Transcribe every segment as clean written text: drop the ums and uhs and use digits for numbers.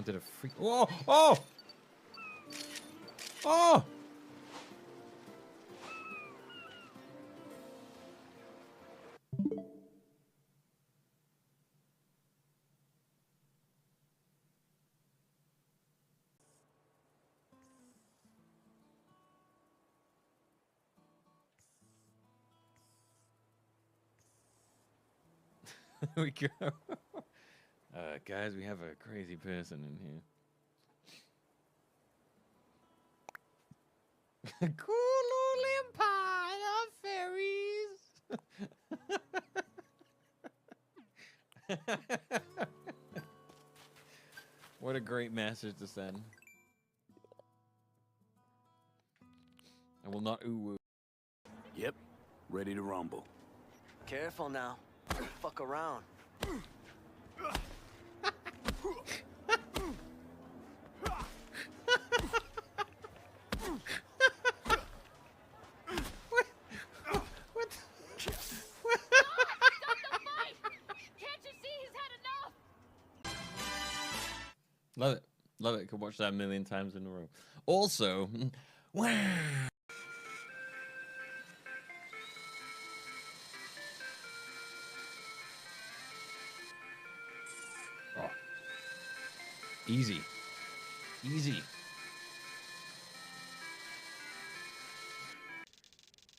What did a freak? Oh! Oh! Oh! There we go. Guys, we have a crazy person in here. Cool little empire of fairies. What a great message to send. I will not ooh-woo. Yep, ready to rumble. Careful now. Fuck around. Love it. Love it. Could watch that a million times in a row. Also, wow. Oh. Easy. Easy.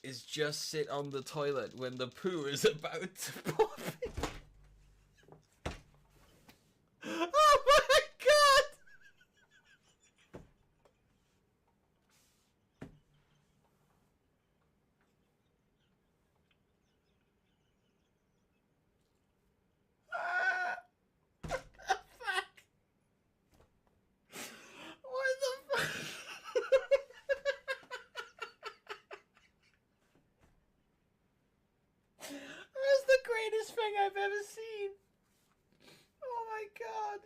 Is just sit on the toilet when the poo is about to pop in. Oh my god! What the fuck? What the fuck? That's the greatest thing I've ever seen. Oh my god.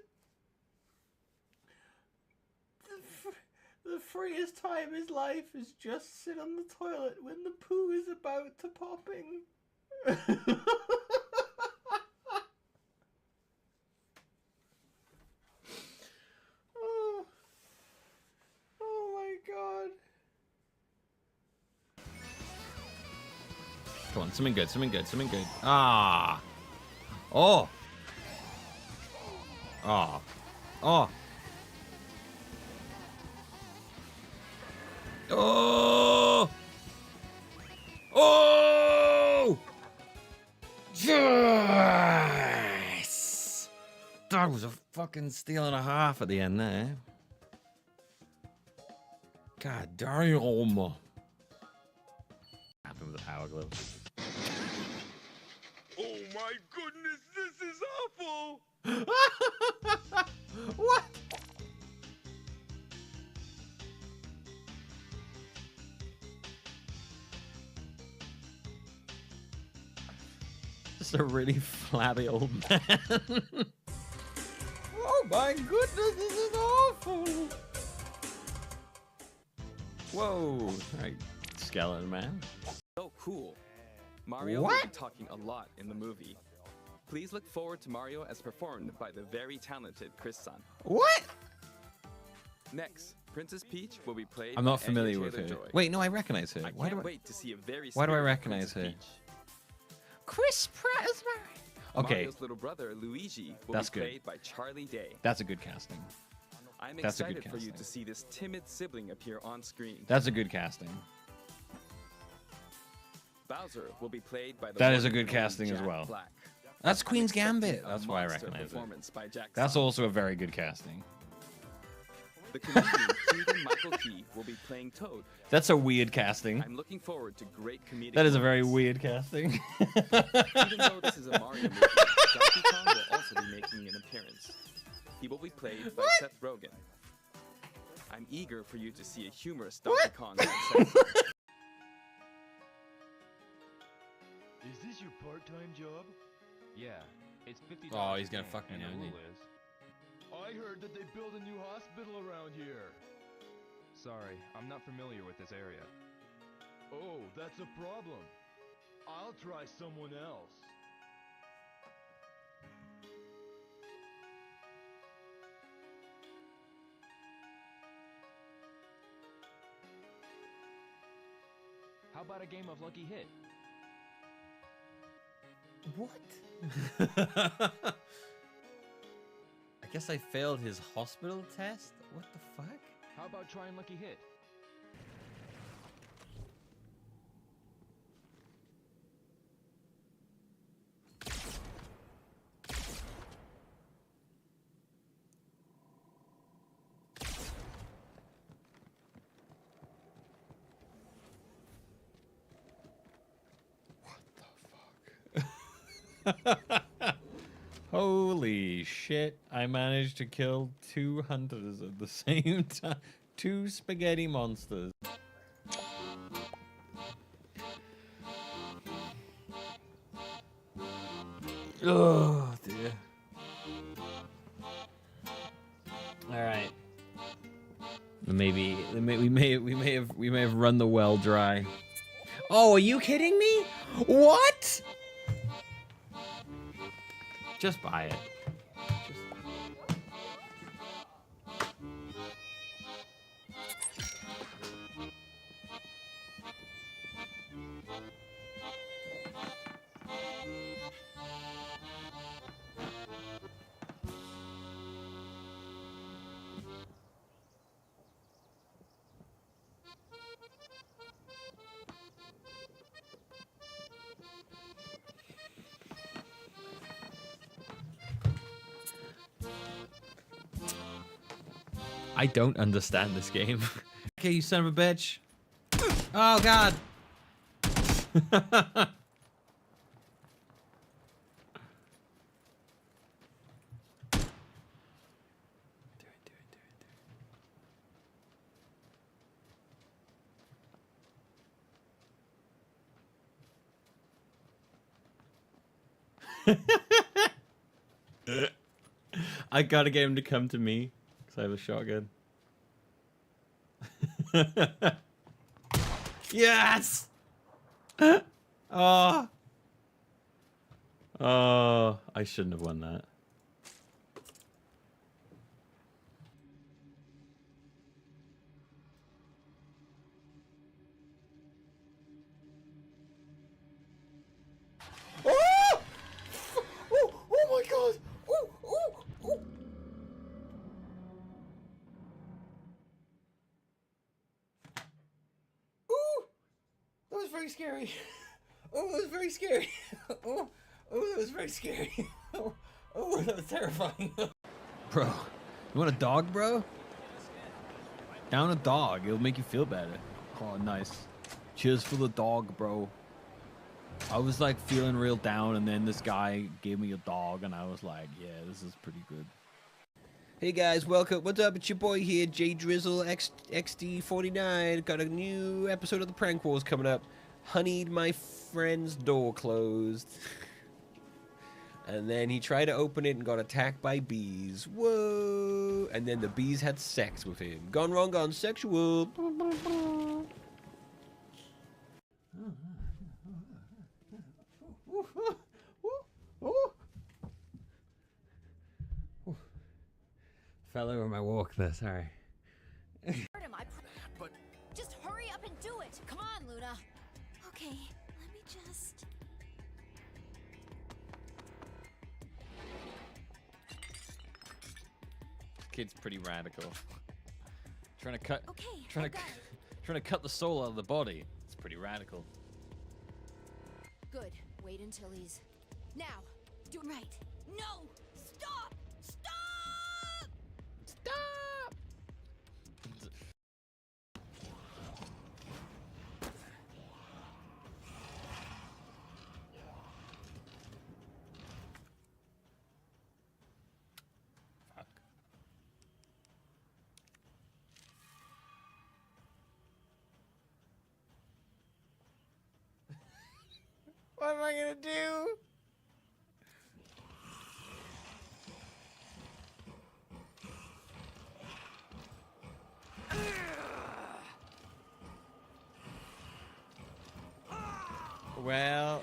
The freest time in his life is just sit on the toilet when the poo is about to popping. Oh. Oh my god. Come on, something good, something good, something good. Ah. Oh. Oh. Oh. Oh! Oh! Yes! That was a fucking steal and a half at the end there. God damn. Happened with the power glove. Oh my goodness, this is awful! What? Just a really flabby old man. Oh my goodness, this is awful. Whoa, alright, skeleton man. So cool. Mario will be talking a lot in the movie. Please look forward to Mario as performed by the very talented Chris-san. What? Next, Princess Peach will be played I'm not by familiar Anya with her. Taylor-Joy. Wait, no, I recognize her. I can't wait to see a very Why do I spirited recognize Princess her? Peach. Chris Pratt is married. Okay, Mario's little brother Luigi will That's be good. played by Charlie Day. that's a good casting. I'm That's a good excited for you casting. to see this timid sibling appear on screen. That's a good casting. Bowser will be played by the That is a one good and only casting as Jack well. Black. That's I'm Queen's expecting Gambit. a That's why I monster recognize it. performance by Jack That's Black. also a very good casting. The comedian Keegan-Michael Key will be playing Toad. That's a weird casting. I'm looking forward to great comedic That is a very moments. weird casting. Even though this is a Mario movie, Donkey Kong will also be making an appearance. He will be played by Seth Rogen. I'm eager for you to see a humorous Donkey Kong like Seth. Is this your part-time job? Yeah, it's $50. Oh, he's gonna a day, fuck me and now, the isn't he? rule is, I heard that they built a new hospital around here. sorry, I'm not familiar with this area. Oh, that's a problem. I'll try someone else. How about a game of Lucky Hit? What? I guess I failed his hospital test? What the fuck? How about trying Lucky Hit? Holy shit, I managed to kill 2 hunters at the same time. 2 spaghetti monsters. Oh dear. All right. Maybe we may have run the well dry. Oh, are you kidding me? What? Just buy it. I don't understand this game. Okay, you son of a bitch. Oh, God. I gotta get him to come to me because I have a shotgun. Yes! Oh. Oh, I shouldn't have won that. Oh! Oh my god! Oh! Ooh! That was very scary. Oh, that was very scary. Oh, that was very scary. Oh, that was terrifying. Bro, you want a dog, bro? Down a dog. It'll make you feel better. Oh, nice. Cheers for the dog, bro. I was like feeling real down, and then this guy gave me a dog, and I was like, yeah, this is pretty good. Hey guys, welcome. What's up? It's your boy here, J Drizzle XD49. Got a new episode of the Prank Wars coming up. Honeyed my friend's door closed. And then he tried to open it and got attacked by bees. Whoa! And then the bees had sex with him. Gone wrong, gone sexual. Fell over my walk there, sorry. But just hurry up and do it. Come on, Luna. Okay, let me just. Kid's pretty radical. Trying to cut Okay. trying to cut the soul out of the body. It's pretty radical. Good. Wait until he's. Now. Do right. No. Stop. Stop. Stop! Fuck. What am I gonna do? Well...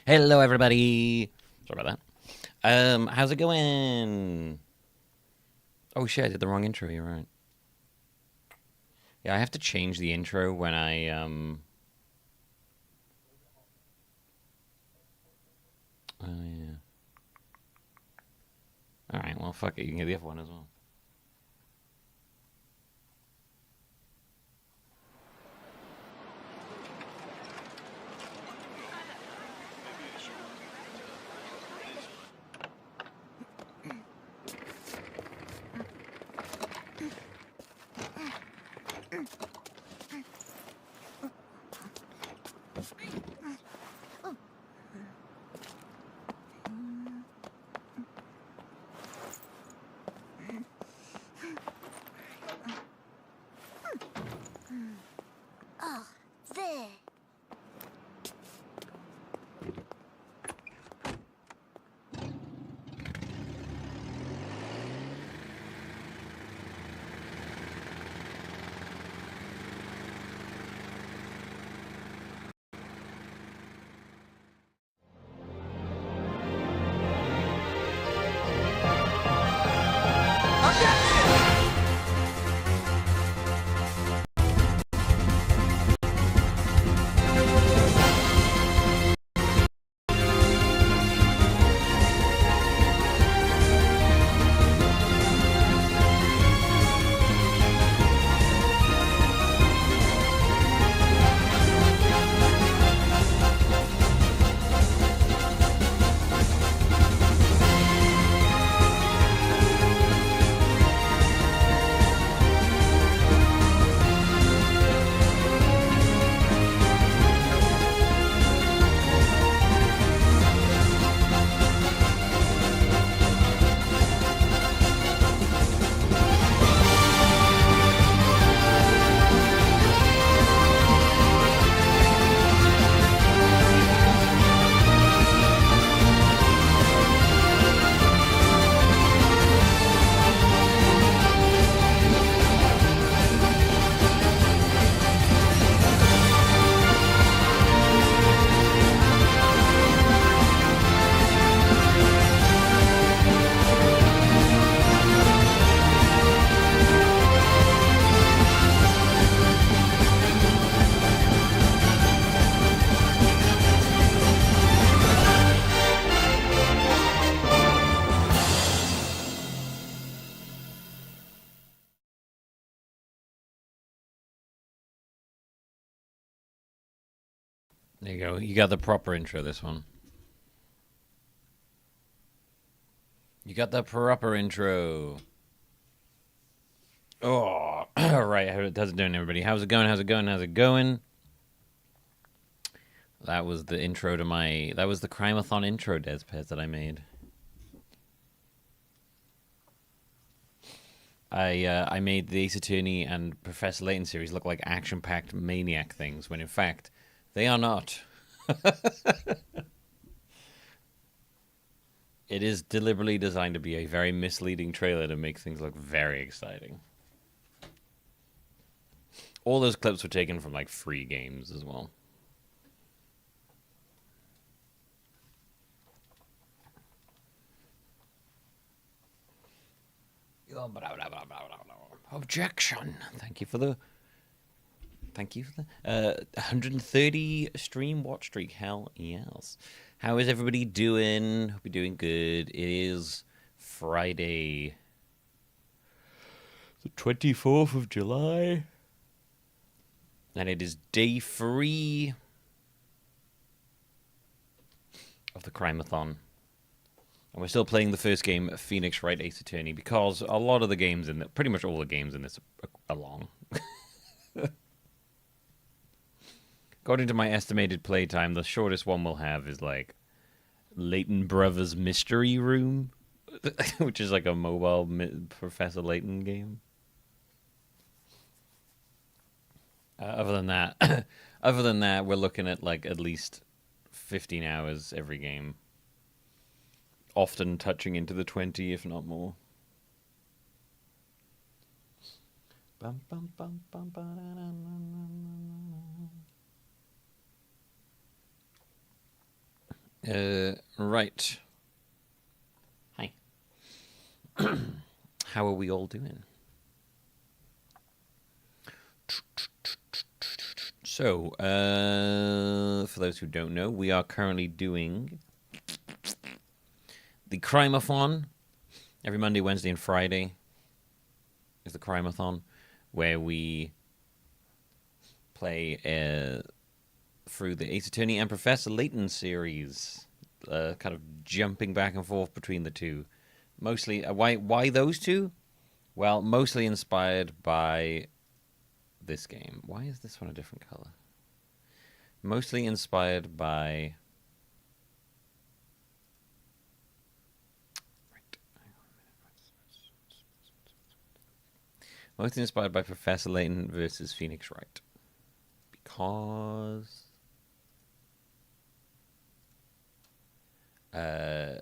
Hello, everybody. Sorry about that. How's it going? Oh shit, I did the wrong intro. You're right. Yeah, I have to change the intro when I Oh yeah. All right. Well, fuck it. You can get the other one as well. Oh, there. There you go. You got the proper intro, this one. You got the proper intro. Oh, all right. How's it doing, everybody? How's it going? How's it going? How's it going? That was the intro to my... That was the Crimeathon intro, Despez, that I made. I made the Ace Attorney and Professor Layton series look like action-packed maniac things, when in fact, they are not. It is deliberately designed to be a very misleading trailer to make things look very exciting. All those clips were taken from, like, free games as well. Objection. Thank you for the 130 stream watch streak. Hell yes. How is everybody doing? Hope you're doing good. It is Friday, the 24th of July. And it is day 3 of the Crimeathon. And we're still playing the first game, Phoenix Wright Ace Attorney, because a lot of the games in pretty much all the games in this are long. According to my estimated playtime, the shortest one we'll have is like Layton Brothers Mystery Room, which is like a mobile Professor Layton game. Other than that, we're looking at like at least 15 hours every game. Often touching into the 20, if not more. Right. Hi. How are we all doing? So, for those who don't know, we are currently doing the Crimeathon. Every Monday, Wednesday, and Friday is the Crimeathon, where we play through the Ace Attorney and Professor Layton series, kind of jumping back and forth between the two. Mostly, why those two? Well, mostly inspired by this game. Why is this one a different color? Mostly inspired by... Mostly inspired by Professor Layton versus Phoenix Wright. Because... I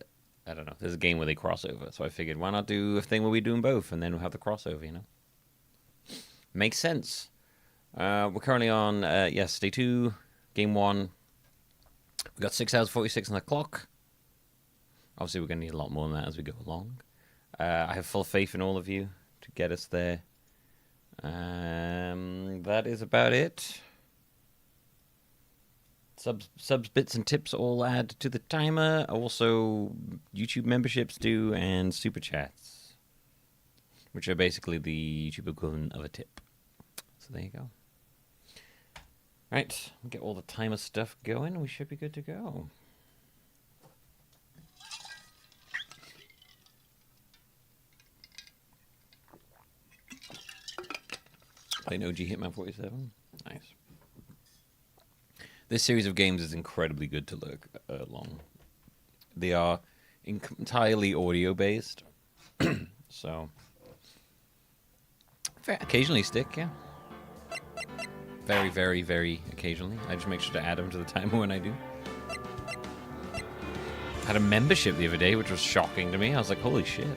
don't know. There's a game where they cross over, so I figured, why not do a thing where we do them both, and then we'll have the crossover, you know? Makes sense. We're currently on, yes, day 2, game 1. We got 6 hours 46 on the clock. Obviously, we're going to need a lot more than that as we go along. I have full faith in all of you to get us there. That is about it. Subs, bits, and tips all add to the timer. Also, YouTube memberships do, and super chats, which are basically the YouTube equivalent of a tip. So there you go. Right, get all the timer stuff going. We should be good to go. Playing OG Hitman 47. Nice. This series of games is incredibly good to look along. They are entirely audio-based, so occasionally stick, yeah. Very, very, very occasionally. I just make sure to add them to the timer when I do. I had a membership the other day, which was shocking to me. I was like, holy shit.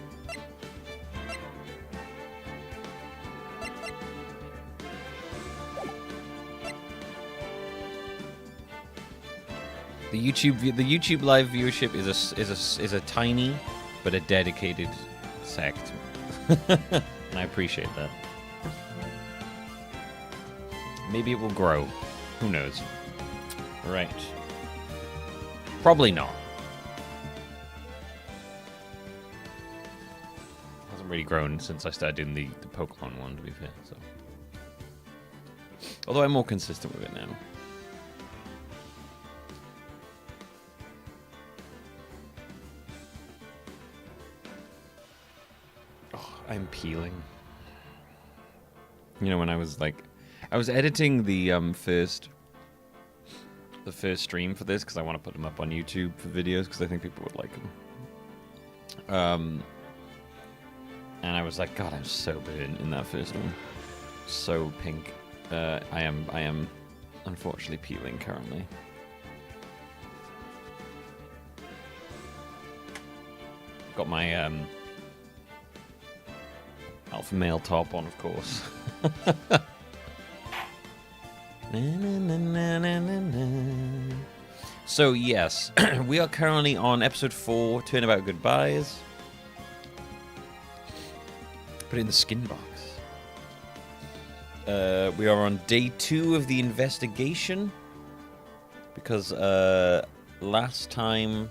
The YouTube live viewership is a tiny but a dedicated sect, and I appreciate that. Maybe it will grow. Who knows? Right. Probably not. Hasn't really grown since I started doing the Pokemon one, to be fair. So, although I'm more consistent with it now. I'm peeling. You know, when I was editing the first stream for this because I want to put them up on YouTube for videos because I think people would like them. And I was like, God, I'm so burnt in that first one, so pink. I am unfortunately peeling currently. Got my alpha male top on, of course. So yes, we are currently on episode 4, Turnabout Goodbyes. Put it in the skin box. We are on day 2 of the investigation. Because last time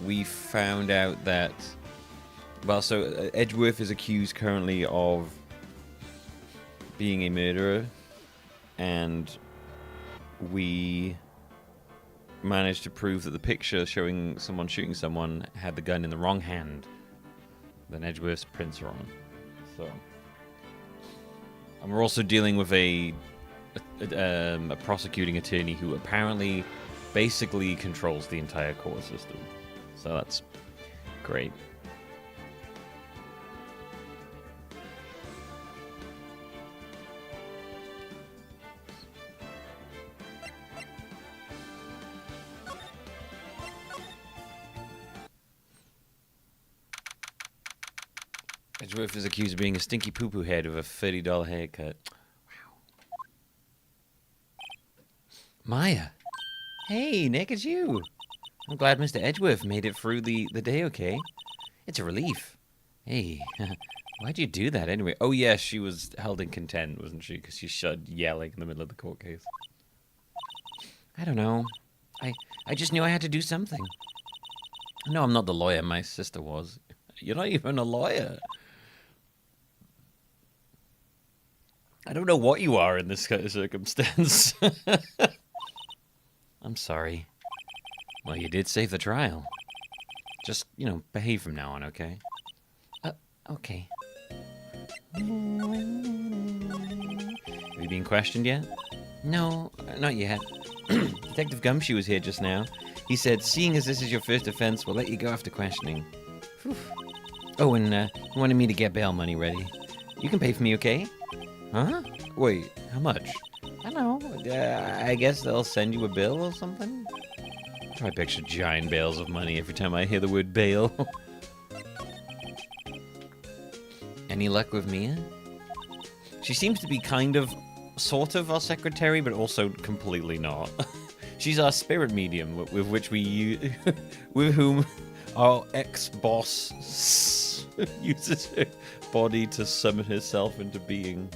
we found out that... Well, so Edgeworth is accused currently of being a murderer, and we managed to prove that the picture showing someone shooting someone had the gun in the wrong hand. Then Edgeworth's prints are on. So, and we're also dealing with a prosecuting attorney who apparently basically controls the entire court system. So that's great. Edgeworth is accused of being a stinky poo-poo head with a $30 haircut. Wow. Maya. Hey, Nick, it's you. I'm glad Mr. Edgeworth made it through the day okay. It's a relief. Hey, why'd you do that anyway? Oh, yes, she was held in contempt, wasn't she? Because she started yelling in the middle of the court case. I don't know. I just knew I had to do something. No, I'm not the lawyer. My sister was. You're not even a lawyer. I don't know what you are in this kind of circumstance. I'm sorry. Well, you did save the trial. Just, behave from now on, okay? Okay. Have you been questioned yet? No, not yet. Detective Gumshoe was here just now. He said, seeing as this is your first offense, we'll let you go after questioning. Whew. Oh, and he wanted me to get bail money ready. You can pay for me, okay? Huh? Wait, how much? I don't know. I guess they'll send you a bill or something? I try to picture giant bales of money every time I hear the word bail. Any luck with Mia? She seems to be kind of, sort of our secretary, but also completely not. She's our spirit medium, with which we with whom our ex-boss uses her body to summon herself into being.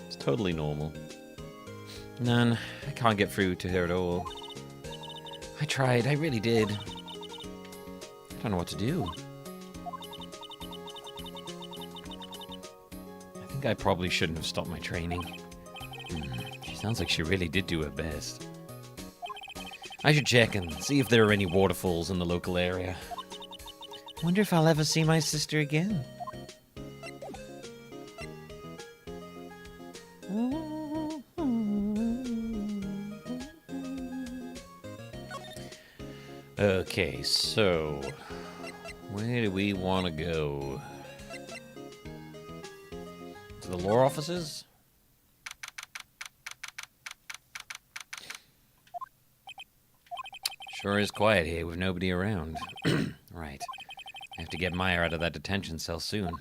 It's totally normal. None. I can't get through to her at all. I tried. I really did. I don't know what to do. I think I probably shouldn't have stopped my training. She sounds like she really did do her best. I should check and see if there are any waterfalls in the local area. Wonder if I'll ever see my sister again. Okay, so where do we want to go? To the law offices? Sure is quiet here with nobody around. Right. I have to get Meyer out of that detention cell soon.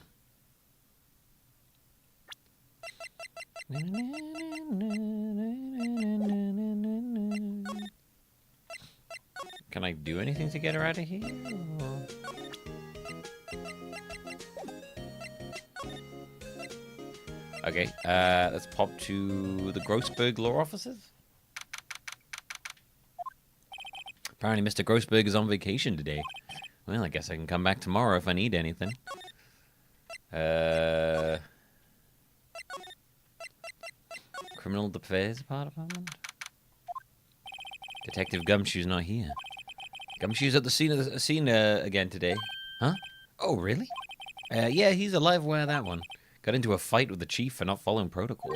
Can I do anything to get her out of here? Or... Okay, let's pop to the Grossberg law offices. Apparently Mr. Grossberg is on vacation today. Well, I guess I can come back tomorrow if I need anything. Criminal Affairs Department? Detective Gumshoe's not here. Gumshoe's at the scene again today. Huh? Oh, really? Yeah, he's a live wire, that one. Got into a fight with the chief for not following protocol.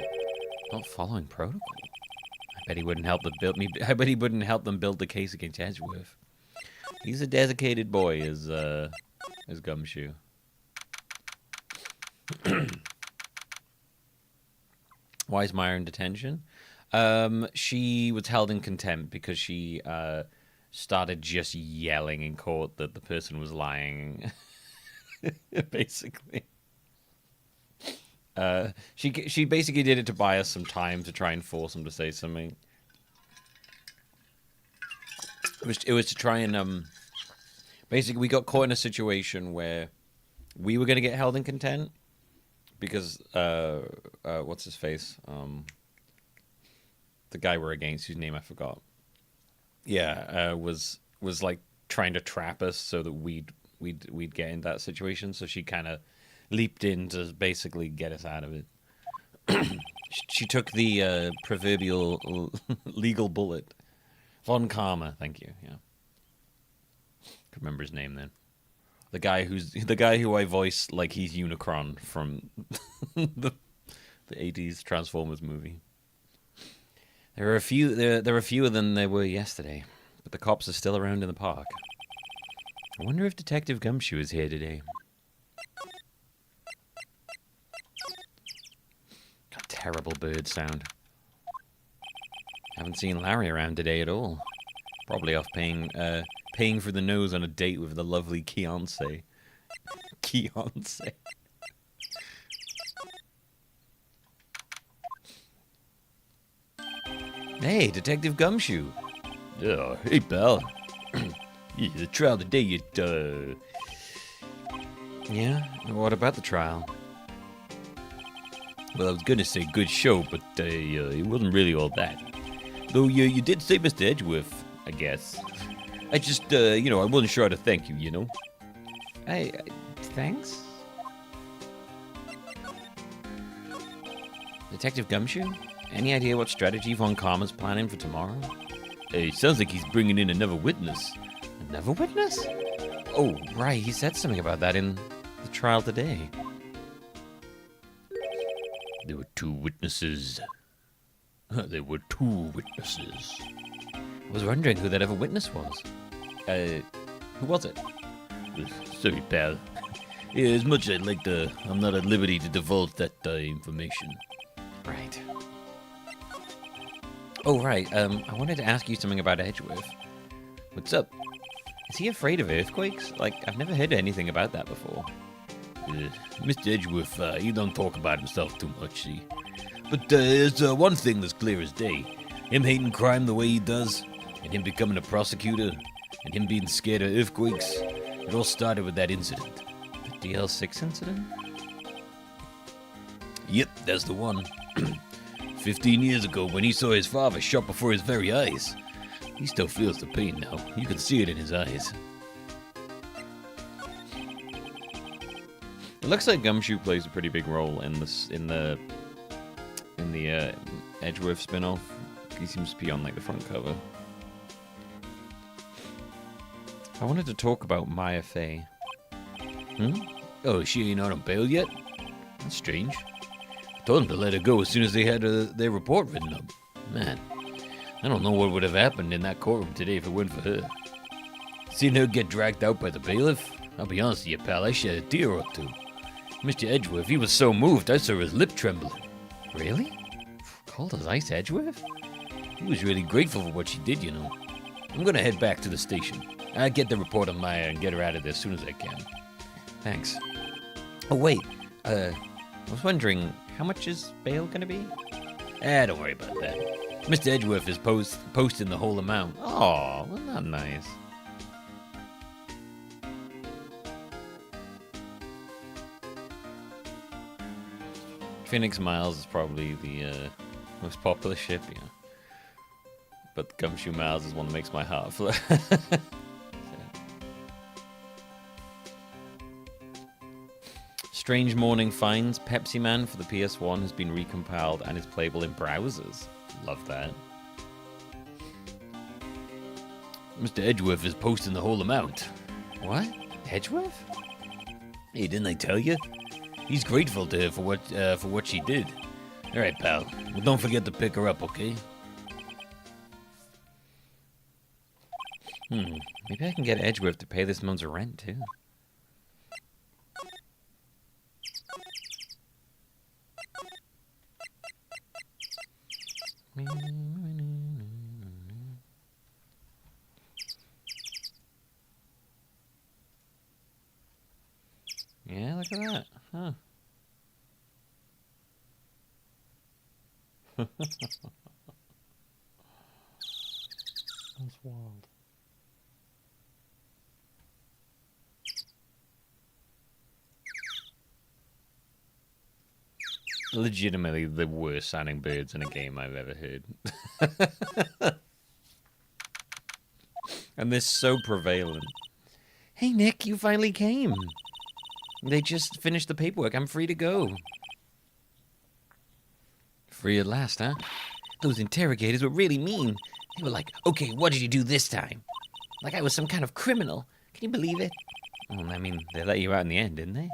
Not following protocol? I bet he wouldn't help them build the case against Edgeworth. He's a dedicated boy, is Gumshoe. Why is Meyer in detention? She was held in contempt because she started just yelling in court that the person was lying. Basically. She basically did it to buy us some time to try and force him to say something. It was to try and basically we got caught in a situation where we were going to get held in contempt because what's his face, the guy we're against, whose name I forgot, was like trying to trap us so that we'd get in that situation. So she kind of leaped in to basically get us out of it. She took the proverbial legal bullet. Von Karma, thank you. Yeah, can't remember his name then. The guy who I voice like he's Unicron from the 80s Transformers movie. There are fewer than there were yesterday, but the cops are still around in the park. I wonder if Detective Gumshoe is here today. God, terrible bird sound. Haven't seen Larry around today at all. Probably off paying for the nose on a date with the lovely Keonce. Keonce. Hey, Detective Gumshoe. Oh, hey, pal. Yeah, the trial today, Yeah? What about the trial? Well, I was gonna say good show, but it wasn't really all that. Though you did say Mr. Edgeworth, I guess. I just, I wasn't sure how to thank you, you know? Thanks? Detective Gumshoe? Any idea what strategy Von Karma's planning for tomorrow? It sounds like he's bringing in another witness. Another witness? Oh, right, he said something about that in the trial today. There were 2 witnesses. There were 2 witnesses. I was wondering who that other witness was. Who was it? Sorry, pal. Yeah, as much as I'd like to, I'm not at liberty to divulge that information. Right. Oh, right. I wanted to ask you something about Edgeworth. What's up? Is he afraid of earthquakes? Like, I've never heard anything about that before. Mr. Edgeworth, he don't talk about himself too much, see? But there's one thing that's clear as day. Him hating crime the way he does, and him becoming a prosecutor, and him being scared of earthquakes, it all started with that incident. The DL6 incident? Yep, that's the one. 15 years ago, when he saw his father shot before his very eyes. He still feels the pain now. You can see it in his eyes. It looks like Gumshoe plays a pretty big role in this in the Edgeworth spin-off. He seems to be on like the front cover. I wanted to talk about Maya Fey. Oh, she ain't out on bail yet? That's strange. I told them to let her go as soon as they had their report written up. Man, I don't know what would have happened in that courtroom today if it weren't for her. Seeing her get dragged out by the bailiff? I'll be honest with you, pal, I shed a tear or two. Mr. Edgeworth, he was so moved, I saw his lip trembling. Really? Cold as ice, Edgeworth? He was really grateful for what she did, you know. I'm gonna head back to the station. I'll get the report on Maya and get her out of there as soon as I can. Thanks. Oh, wait. I was wondering, how much is bail gonna be? Don't worry about that. Mr. Edgeworth is posting the whole amount. Oh, well, not nice. Phoenix Miles is probably the most popular ship, yeah. But Gumshoe Miles is one that makes my heart flutter. Strange Morning finds Pepsi Man for the PS1 has been recompiled and is playable in browsers. Love that. Mr. Edgeworth is posting the whole amount. What? Edgeworth? Hey, didn't I tell you? He's grateful to her for what she did. All right, pal. Well, don't forget to pick her up, okay? Maybe I can get Edgeworth to pay this month's rent too. Yeah, look at that. Huh. That's wild. Legitimately the worst sounding birds in a game I've ever heard. And they're so prevalent. Hey Nick, you finally came. They just finished the paperwork. I'm free to go. Free at last, huh? Those interrogators were really mean. They were like, okay, what did you do this time? Like I was some kind of criminal. Can you believe it? Well, I mean, they let you out in the end, didn't they?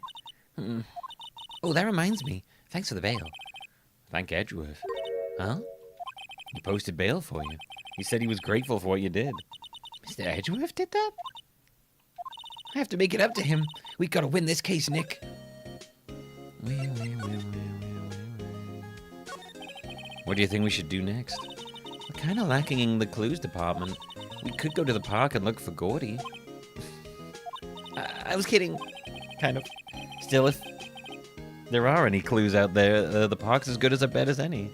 Oh, that reminds me. Thanks for the bail. Thank Edgeworth. Huh? He posted bail for you. He said he was grateful for what you did. Mr. Edgeworth did that? I have to make it up to him. We gotta win this case, Nick. What do you think we should do next? We're kind of lacking in the clues department. We could go to the park and look for Gordy. I was kidding. Kind of. Still, if there are any clues out there, the park's as good as a bet as any.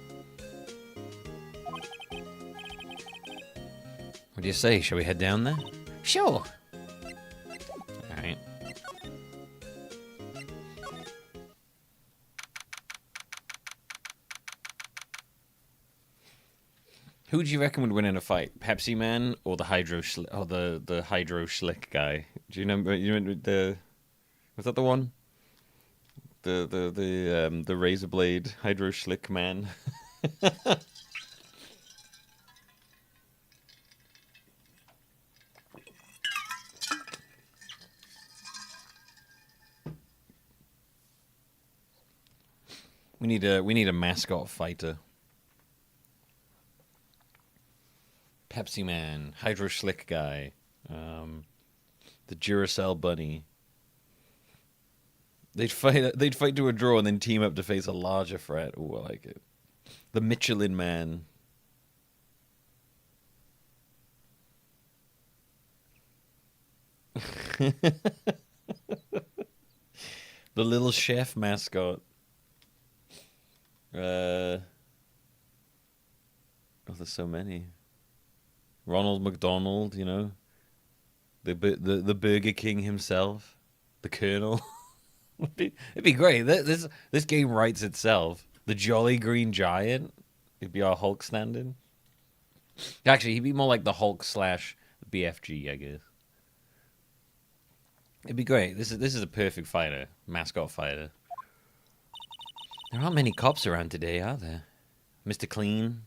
What What do you say? Shall we head down there? Sure. Alright. Who do you reckon would win in a fight? Pepsi Man or the Hydro Schlick guy? Do you remember the was that the one? The razor blade Hydro Schlick man. We need a mascot fighter. Pepsi Man, Hydro Schlick guy, the Duracell bunny. They'd fight to a draw and then team up to face a larger threat. Ooh, I like it. The Michelin Man. The little chef mascot. Oh, there's so many. Ronald McDonald, you know, the Burger King himself, the Colonel. It'd be great. This game writes itself. The Jolly Green Giant. It'd be our Hulk stand-in. Actually, he'd be more like the Hulk / BFG, I guess. It'd be great. This is a perfect fighter, mascot fighter. There aren't many cops around today, are there? Mr. Clean.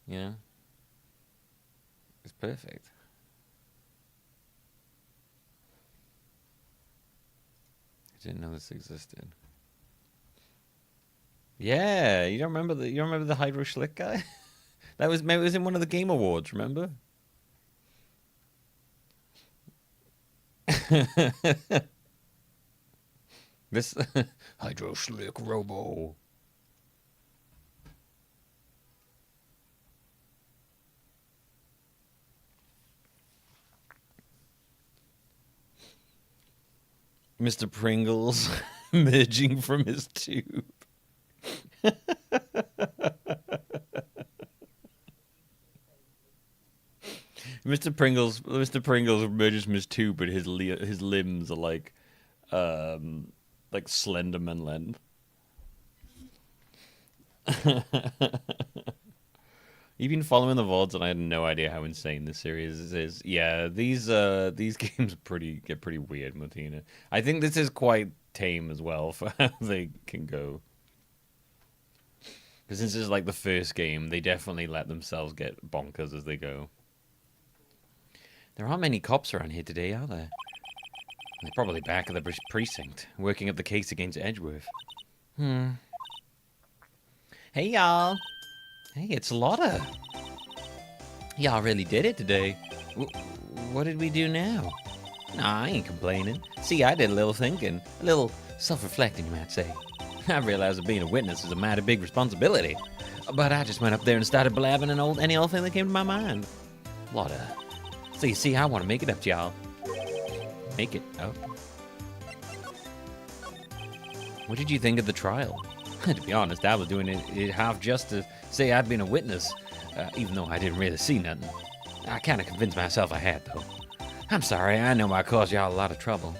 You know? It's perfect. I didn't know this existed. Yeah, you don't remember the Hydro Schlick guy? That was maybe it was in one of the Game Awards, remember? This Hydro Schlick Robo. Mr. Pringles emerging from his tube. Mr. Pringles emerges from his tube, but his limbs are like Slenderman length. You've been following the VODs, and I had no idea how insane this series is. Yeah, these games get pretty weird, Martina. I think this is quite tame as well for how they can go. Because since this is like the first game, they definitely let themselves get bonkers as they go. There aren't many cops around here today, are there? They're probably back at the precinct, working up the case against Edgeworth. Hey, y'all. Hey, it's Lotta. Y'all really did it today. What did we do now? Nah, I ain't complaining. See, I did a little thinking. A little self-reflecting, you might say. I realized that being a witness is a mighty big responsibility. But I just went up there and started blabbing any old thing that came to my mind. Lotta. So you see, I want to make it up to y'all. Make it up? What did you think of the trial? To be honest, I was doing it half just to say I'd been a witness, even though I didn't really see nothing. I kind of convinced myself I had, though. I'm sorry, I know I caused y'all a lot of trouble.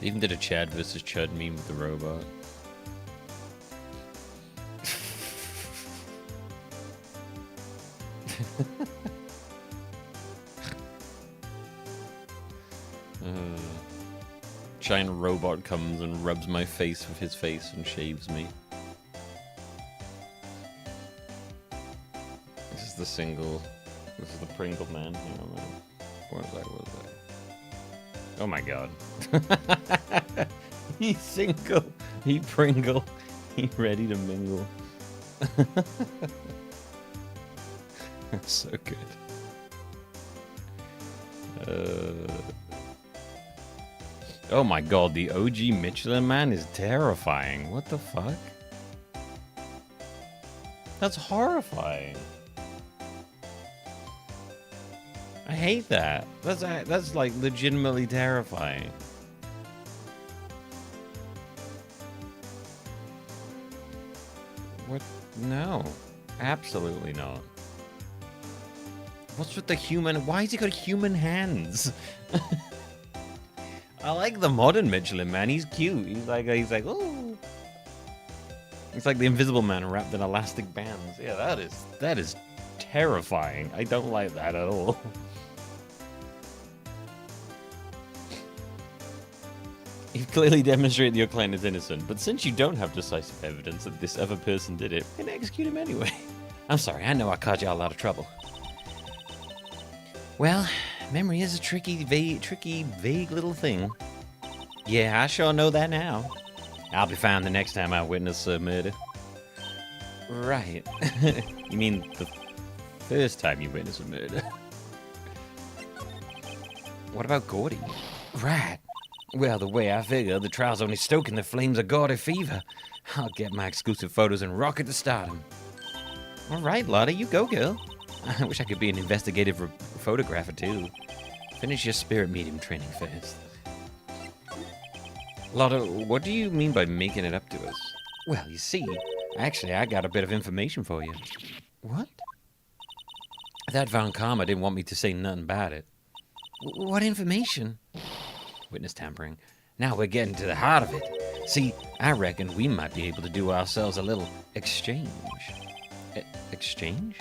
They even did a Chad versus Chud meme with the robot. Giant robot comes and rubs my face with his face and shaves me. This is the single. This is the Pringle man. Hang on a minute. What was that? Oh my god. He's single. He Pringle. He ready to mingle. That's so good. Oh my god, the OG Michelin Man is terrifying. What the fuck? That's horrifying. I hate that. That's like legitimately terrifying. What? No. Absolutely not. What's with the human? Why has he got human hands? I like the modern Michelin Man. He's cute. He's like, oh. It's like the Invisible Man wrapped in elastic bands. Yeah, that is terrifying. I don't like that at all. You've clearly demonstrated your client is innocent, but since you don't have decisive evidence that this other person did it, we're gonna execute him anyway. I'm sorry, I know I caused y'all a lot of trouble. Well, memory is a tricky, vague little thing. Yeah, I sure know that now. I'll be fine the next time I witness a murder. Right. You mean the first time you witness a murder? What about Gordy? Right. Well, the way I figure, the trial's only stoking the flames of Gordy fever. I'll get my exclusive photos and rocket to stardom. All right, Lotta, you go, girl. I wish I could be an investigative photographer, too. Finish your spirit medium training first. Lotta, what do you mean by making it up to us? Well, you see, actually, I got a bit of information for you. What? That Von Karma didn't want me to say nothing about it. What information? Witness tampering. Now we're getting to the heart of it. See, I reckon we might be able to do ourselves a little exchange. Exchange?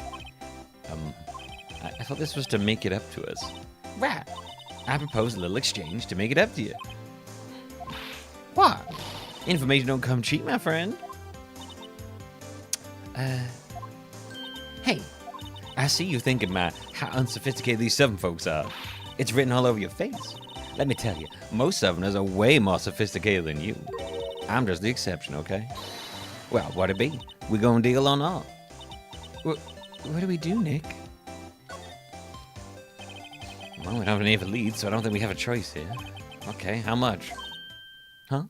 I thought this was to make it up to us. Right. I propose a little exchange to make it up to you. What? Information don't come cheap, my friend. Hey, I see you thinking how unsophisticated these Southern folks are. It's written all over your face. Let me tell you, most Southerners are way more sophisticated than you. I'm just the exception, okay? Well, what it be? We gonna deal or not? What do we do, Nick? Well, we don't have any of the leads, so I don't think we have a choice here. Okay, how much? Huh?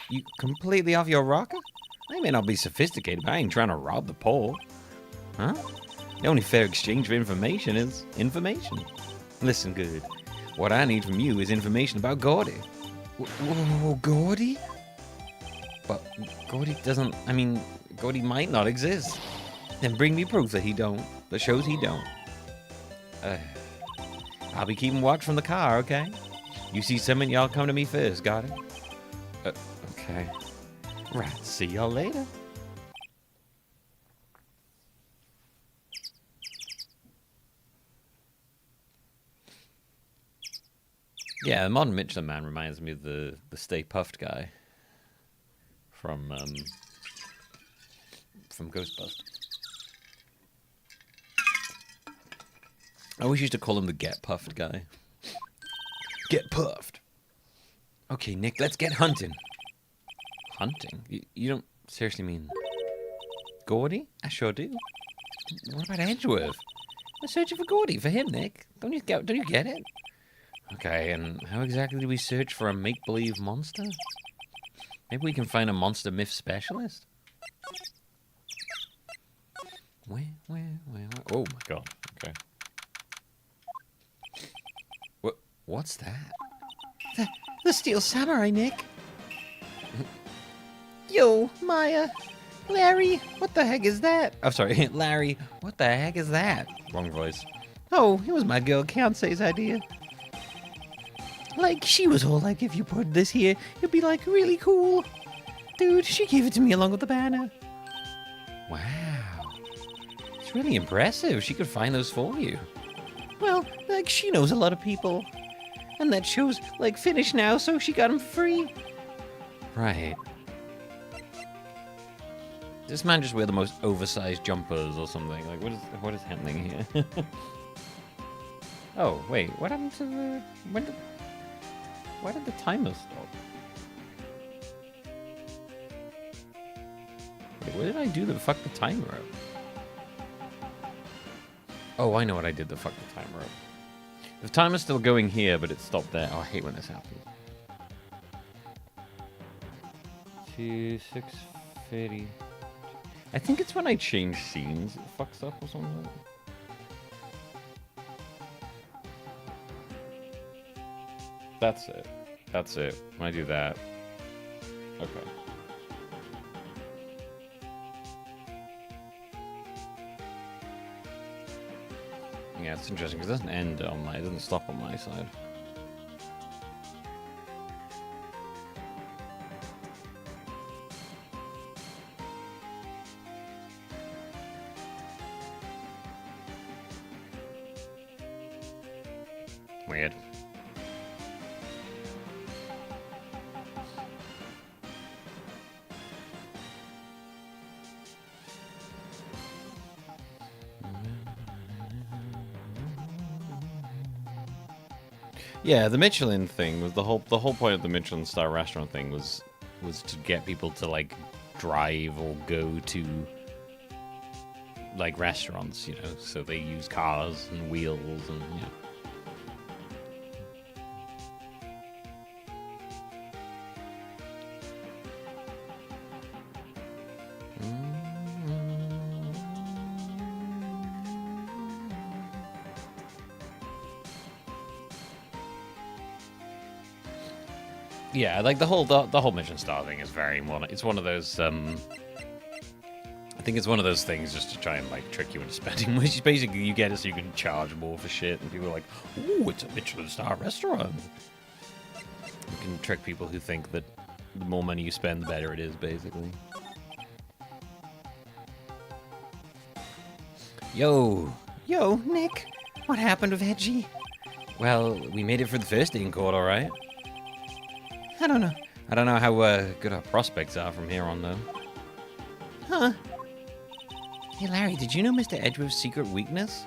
You completely off your rocker? I may not be sophisticated, but I ain't trying to rob the poor. Huh? The only fair exchange for information is information. Listen good. What I need from you is information about Gordy. Whoa, Gordy? But Gordy doesn't... I mean, Gordy might not exist. Then bring me proof that he don't. That shows he don't. I'll be keeping watch from the car, okay? You see something, y'all come to me first, got it? Okay. Right, see y'all later. Yeah, the modern Michelin Man reminds me of the Stay Puffed guy from Ghostbusters. I always used to call him the Get Puffed guy. Get puffed. Okay, Nick, let's get hunting. Hunting? You don't seriously mean Gordy? I sure do. What about Edgeworth? We're searching for Gordy, for him, Nick. Don't you get it? Okay, and how exactly do we search for a make-believe monster? Maybe we can find a monster myth specialist? Where? Oh my god, okay. What's that? The Steel Samurai, Nick! Yo, Maya! Larry, what the heck is that? Oh, sorry, Larry, what the heck is that? Wrong voice. Oh, it was my girl Beyonce's idea. Like, she was all like, if you put this here, it'd be, like, really cool. Dude, she gave it to me along with the banner. Wow. It's really impressive. She could find those for you. Well, like, she knows a lot of people. And that show's, like, finished now, so she got them free. Right. Does this man just wear the most oversized jumpers or something? Like, what is happening here? Oh, wait, what happened to the... Why did the timer stop? Wait, where did I do the fuck the timer up? Oh, I know what I did to fuck the timer up. The timer's still going here, but it stopped there. Oh, I hate when this happens. 6:30. I think it's when I change scenes it fucks up or something. That's it. That's it. When I do that. Okay. Yeah, it's interesting because it doesn't end on my, it doesn't stop on my side. Weird. Yeah, the Michelin thing was the whole point of the Michelin star restaurant thing was to get people to like drive or go to like restaurants, you know, so they use cars and wheels and yeah. Yeah, like the whole Michelin star thing is very it's one of those I think it's one of those things just to try and like trick you into spending, which is basically you get it so you can charge more for shit, and people are like, "Ooh, it's a Michelin star restaurant." You can trick people who think that the more money you spend, the better it is, basically. Yo, Nick, what happened with Edgy? Well, we made it for the first eating court, all right. I don't know how good our prospects are from here on, though. Huh? Hey, Larry, did you know Mr. Edgeworth's secret weakness?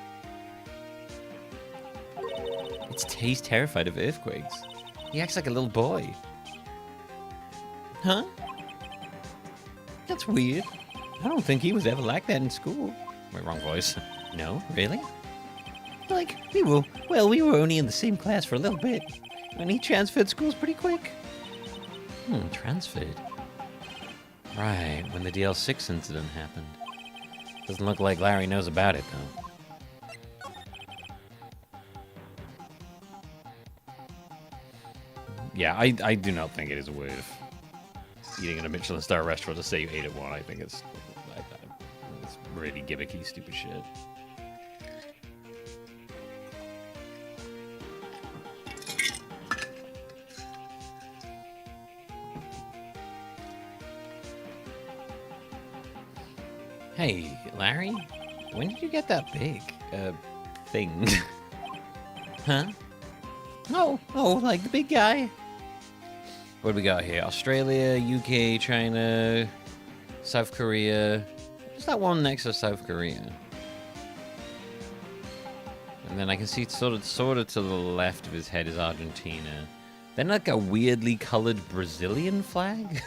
He's terrified of earthquakes. He acts like a little boy. Huh? That's weird. I don't think he was ever like that in school. Wait, wrong voice. No, really? Like, we were only in the same class for a little bit, and he transferred schools pretty quick. Transferred. Right, when the DL6 incident happened. Doesn't look like Larry knows about it, though. Yeah, I do not think it is worth eating in a Michelin star restaurant to say you ate at one. I think it's really gimmicky, stupid shit. Hey, Larry, when did you get that big, thing? Huh? Oh, like the big guy? What do we got here? Australia, UK, China, South Korea. What's that one next to South Korea? And then I can see sort of to the left of his head is Argentina. Then like a weirdly colored Brazilian flag?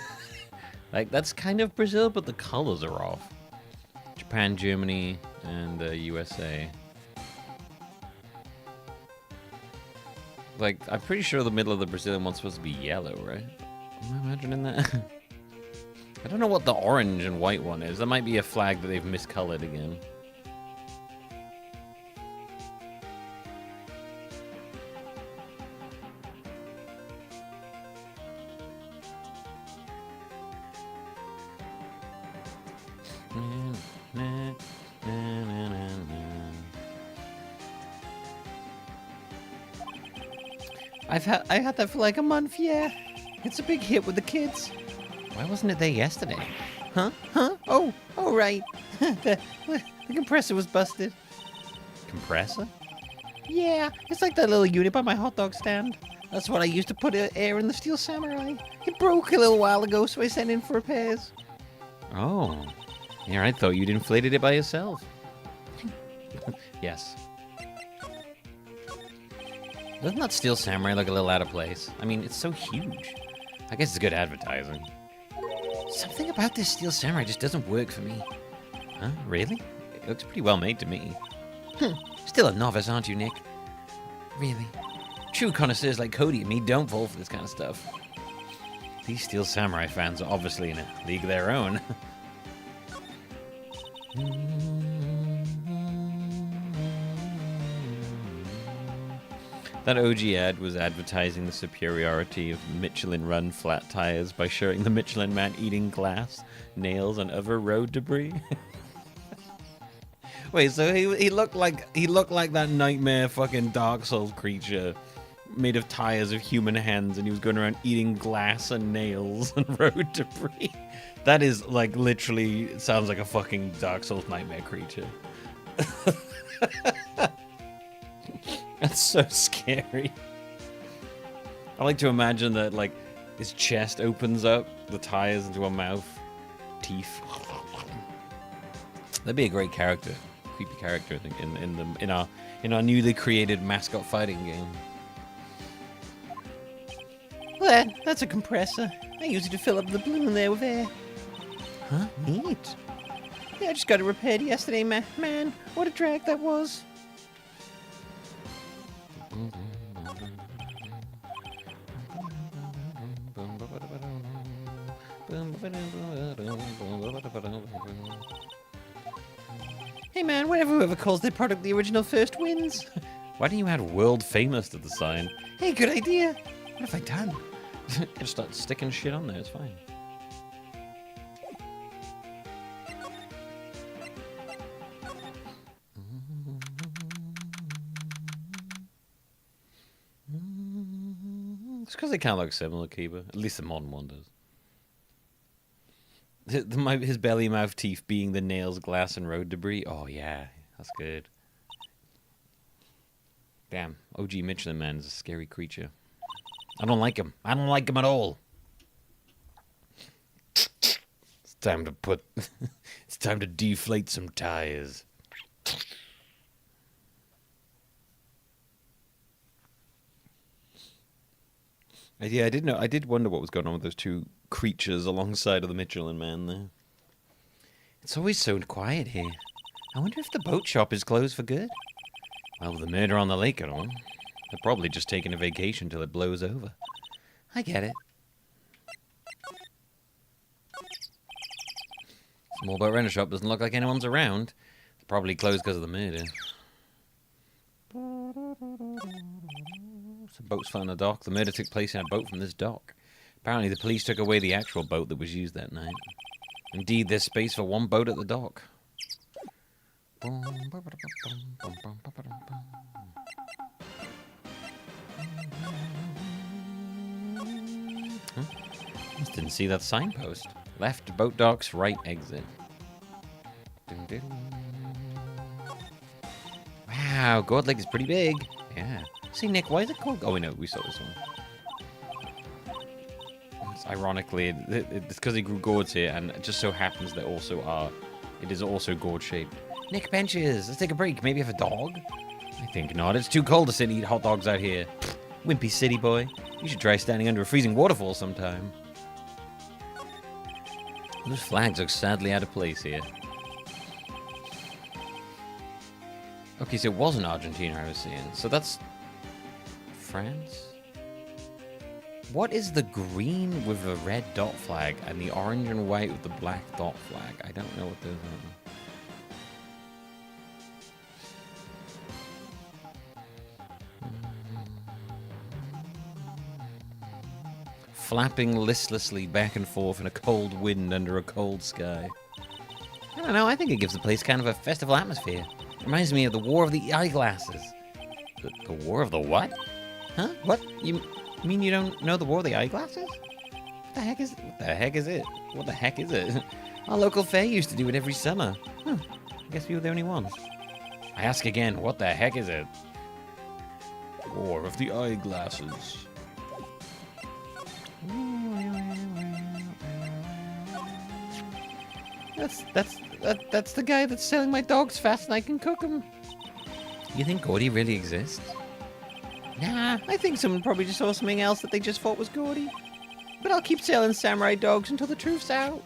Like, that's kind of Brazil, but the colors are off. Japan, Germany, and USA. Like, I'm pretty sure the middle of the Brazilian one's supposed to be yellow, right? Am I imagining that? I don't know what the orange and white one is. That might be a flag that they've miscolored again. I had that for like a month, yeah. It's a big hit with the kids. Why wasn't it there yesterday? Huh? Oh, right. The compressor was busted. Compressor? Yeah, it's like that little unit by my hot dog stand. That's what I used to put air in the Steel Samurai. It broke a little while ago, so I sent in for repairs. Oh. Yeah, I thought you'd inflated it by yourself. Yes. Doesn't that Steel Samurai look a little out of place? I mean, it's so huge. I guess it's good advertising. Something about this Steel Samurai just doesn't work for me. Huh? Really? It looks pretty well made to me. Still a novice, aren't you, Nick? Really? True connoisseurs like Cody and me don't fall for this kind of stuff. These Steel Samurai fans are obviously in a league of their own. That OG ad was advertising the superiority of Michelin Run flat tires by showing the Michelin Man eating glass, nails, and other road debris. Wait, so he looked like that nightmare fucking Dark Souls creature made of tires of human hands, and he was going around eating glass and nails and road debris. That is like literally sounds like a fucking Dark Souls nightmare creature. That's so scary. I like to imagine that like his chest opens up, the tires into a mouth, teeth. That'd be a great character, creepy character, I think, in our newly created mascot fighting game. Well, that's a compressor. I use it to fill up the balloon there with air. Huh? Neat. Yeah, I just got it repaired yesterday, man. What a drag that was. Hey man, whoever calls their product the original first wins. Why don't you add world famous to the sign? Hey, good idea. What have I done? Just start sticking shit on there, it's fine. It's because they kind of look similar, Kiba. At least the modern one does. His belly mouth teeth being the nails, glass, and road debris. Oh, yeah. That's good. Damn. OG Michelin Man is a scary creature. I don't like him. I don't like him at all. It's time to put... it's time to deflate some tires. Yeah, I did wonder what was going on with those two creatures alongside of the Michelin Man there. It's always so quiet here. I wonder if the boat shop is closed for good. Well, with the murder on the lake and all, they're probably just taking a vacation till it blows over. I get it. Small boat rental shop doesn't look like anyone's around. They're probably closed because of the murder. So boat's found on the dock. The murder took place in a boat from this dock. Apparently the police took away the actual boat that was used that night. Indeed, there's space for one boat at the dock. Huh? Just didn't see that signpost. Left boat docks, right exit. Wow, God Lake is pretty big. Yeah. See, Nick, why is it called... Oh, we know, we saw this one. It's ironically, it's because they grew gourds here, and it just so happens they also are... It is also gourd-shaped. Nick benches, let's take a break. Maybe have a dog? I think not. It's too cold to sit and eat hot dogs out here. Wimpy city boy. You should try standing under a freezing waterfall sometime. Those flags look sadly out of place here. Okay, so it wasn't Argentina I was seeing. So that's... France? What is the green with the red dot flag and the orange and white with the black dot flag? I don't know what those are. Flapping listlessly back and forth in a cold wind under a cold sky. I don't know, I think it gives the place kind of a festival atmosphere. Reminds me of the War of the Eyeglasses. The War of the what? Huh? What? You mean you don't know the War of the Eyeglasses? What the heck is it? What the heck is it? What the heck is it? Our local fair used to do it every summer. Huh. I guess we were the only ones. I ask again, what the heck is it? War of the Eyeglasses. That's the guy that's selling my dogs fast and I can cook them. You think Gordy really exists? Nah, I think someone probably just saw something else that they just thought was Gordy. But I'll keep selling samurai dogs until the truth's out.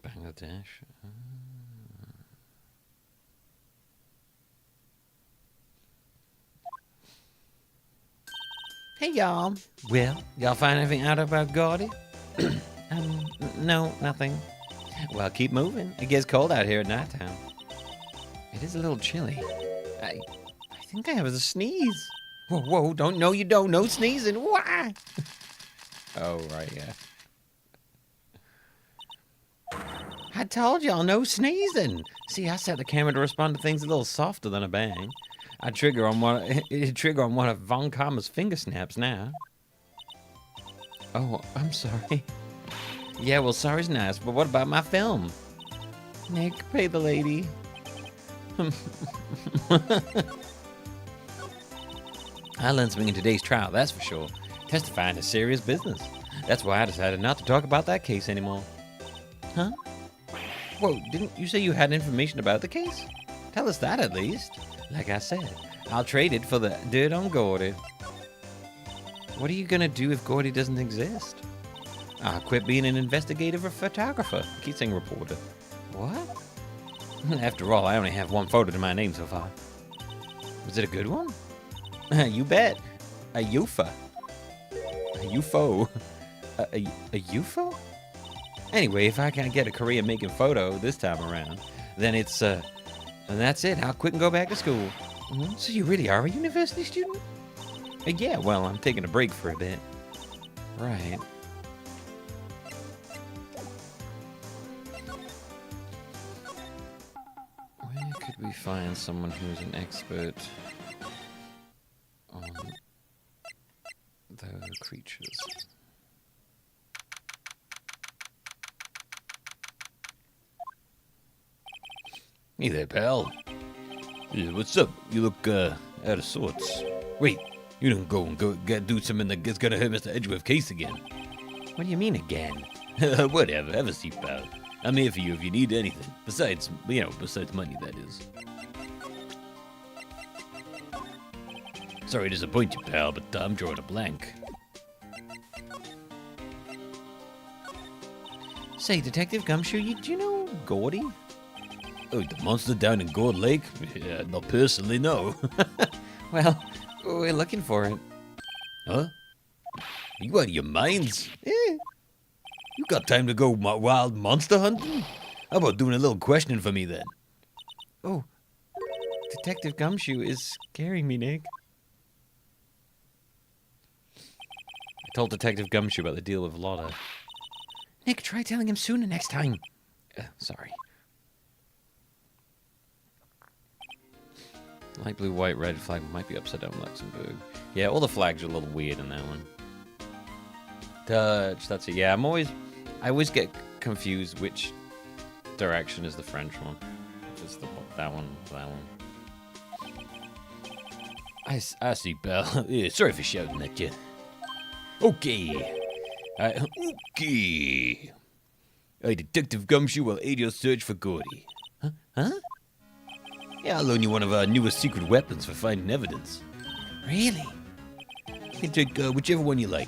Bangladesh. Hey y'all. Well, y'all find anything out about Gordy? No, nothing. Well, keep moving. It gets cold out here at nighttime. It is a little chilly. I think I have a sneeze. Whoa, don't, no you don't. No sneezing. Why? Oh, right, yeah. I told y'all, no sneezing. See, I set the camera to respond to things a little softer than a bang. I trigger on one of Von Karma's finger snaps now. Oh, I'm sorry. Yeah, well, sorry's nice, but what about my film? Nick, pay the lady. I learned something in today's trial, that's for sure. Testifying is serious business. That's why I decided not to talk about that case anymore. Huh? Whoa, didn't you say you had information about the case? Tell us that at least. Like I said, I'll trade it for the dirt on Gordy. What are you gonna do if Gordy doesn't exist? I'll quit being an investigative photographer. Keep saying reporter. What? After all, I only have one photo to my name so far. Was it a good one? You bet. A UFO. A UFO. A UFO? Anyway, if I can't get a career making photo this time around, then it's, and that's it. I'll quit and go back to school. So you really are a university student? Yeah, well, I'm taking a break for a bit. Right. Where could we find someone who's an expert on those creatures? Hey there, pal. Yeah, what's up? You look, out of sorts. Wait, you don't go and do something that's gonna hurt Mr. Edgeworth's case again. What do you mean again? Whatever, have a seat, pal. I'm here for you if you need anything. Besides, besides money, that is. Sorry to disappoint you, pal, but I'm drawing a blank. Say, Detective Gumshoe, do you know Gordy? Oh, the monster down in Gourd Lake? Yeah, not personally, no. Well, we're looking for it. Huh? Are you out of your minds? You got time to go wild monster hunting? How about doing a little questioning for me, then? Oh, Detective Gumshoe is scaring me, Nick. I told Detective Gumshoe about the deal with Lotta. Nick, try telling him sooner next time. Sorry. Light blue, white, red flag might be upside down Luxembourg. Yeah, all the flags are a little weird in that one. Dutch, that's it. Yeah, I always get confused which direction is the French one. Just that one. I see, pal. Yeah, sorry for shouting at you. Okay. Okay. Detective Gumshoe will aid your search for Gordy. Huh? Yeah, I'll loan you one of our newest secret weapons for finding evidence. Really? You can take whichever one you like.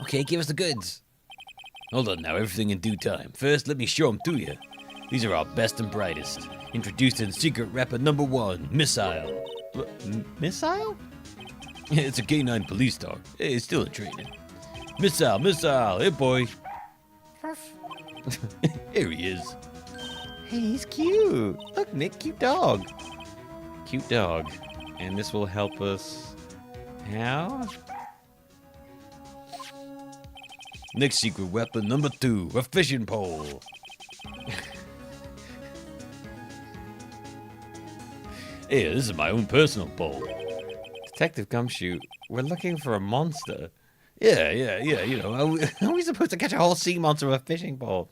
Okay, give us the goods. Hold on now, everything in due time. First, let me show them to you. These are our best and brightest. Introducing secret weapon number 1, Missile. Missile? It's a K9 police dog. It's still in training. Missile, hey boy. Here he is. Hey, he's cute. Look, Nick, cute dog. Cute dog. And this will help us. How? Next secret weapon number 2, a fishing pole. Hey, this is my own personal pole. Detective Gumshoe, we're looking for a monster. Yeah, you know, how are we supposed to catch a whole sea monster with a fishing pole?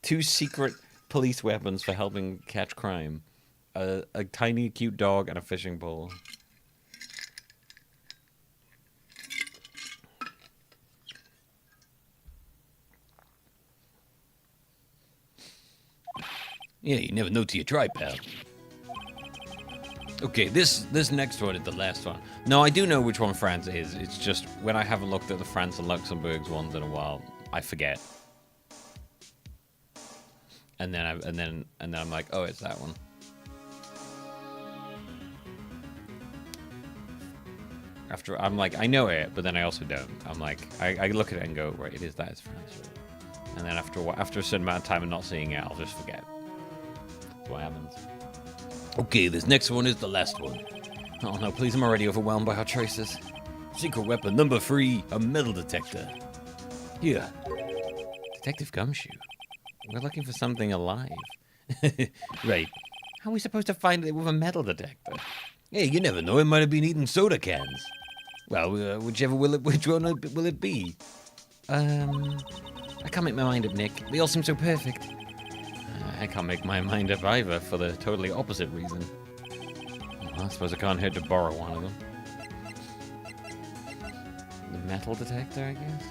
2 secret police weapons for helping catch crime. A tiny, cute dog and a fishing pole. Yeah, you never know till you try, pal. Okay, this next one is the last one. No, I do know which one France is. It's just when I haven't looked at the France and Luxembourg's ones in a while, I forget. And then I'm like, oh, it's that one. After I'm like, I know it, but then I also don't. I'm like, I look at it and go, right, it is that, it's France. Right? And then after a certain amount of time of not seeing it, I'll just forget. That's what happens. Okay, this next one is the last one. Oh no, please, I'm already overwhelmed by our choices. Secret weapon number 3, a metal detector. Here. Detective Gumshoe. We're looking for something alive. Right. How are we supposed to find it with a metal detector? Hey, you never know. It might have been eating soda cans. Well, which one will it be? I can't make my mind up, Nick. They all seem so perfect. I can't make my mind up either for the totally opposite reason. Well, I suppose it can't hurt to borrow one of them. The metal detector, I guess?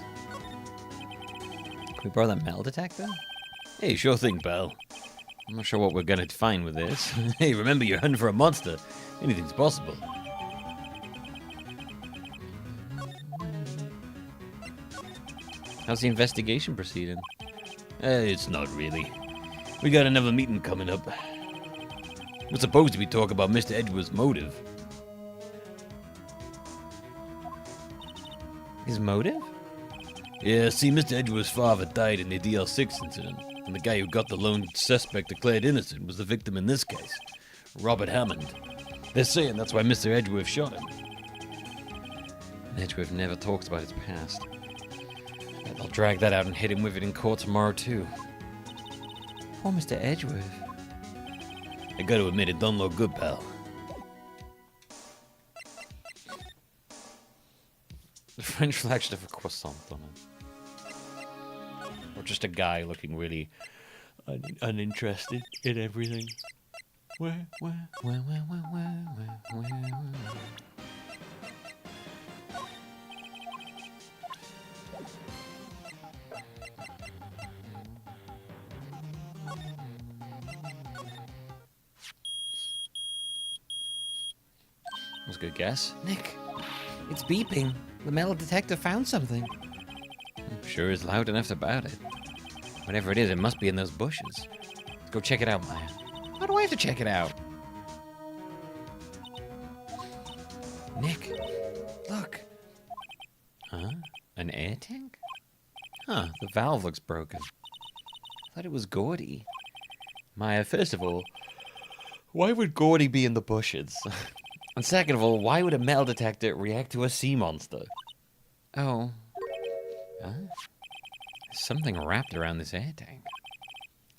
Can we borrow that metal detector? Hey, sure thing, pal. I'm not sure what we're gonna find with this. Hey, remember, you're hunting for a monster. Anything's possible. How's the investigation proceeding? It's not really. We got another meeting coming up. We're supposed to be talking about Mr. Edgeworth's motive. His motive? Yeah, see, Mr. Edgeworth's father died in the DL6 incident, and the guy who got the lone suspect declared innocent was the victim in this case, Robert Hammond. They're saying that's why Mr. Edgeworth shot him. Edgeworth never talks about his past. I'll drag that out and hit him with it in court tomorrow, too. Poor Mr. Edgeworth. I gotta admit, it don't look good, pal. The French flag should have a croissant on it. Or just a guy looking really uninterested in everything. Where? That's a good guess. Nick, it's beeping. The metal detector found something. Sure is loud enough about it. Whatever it is, it must be in those bushes. Let's go check it out, Maya. Why do I have to check it out? Nick, look. Huh? An air tank? Huh, the valve looks broken. I thought it was Gordy. Maya, first of all, why would Gordy be in the bushes? And second of all, why would a metal detector react to a sea monster? Oh. Huh? There's something wrapped around this air tank.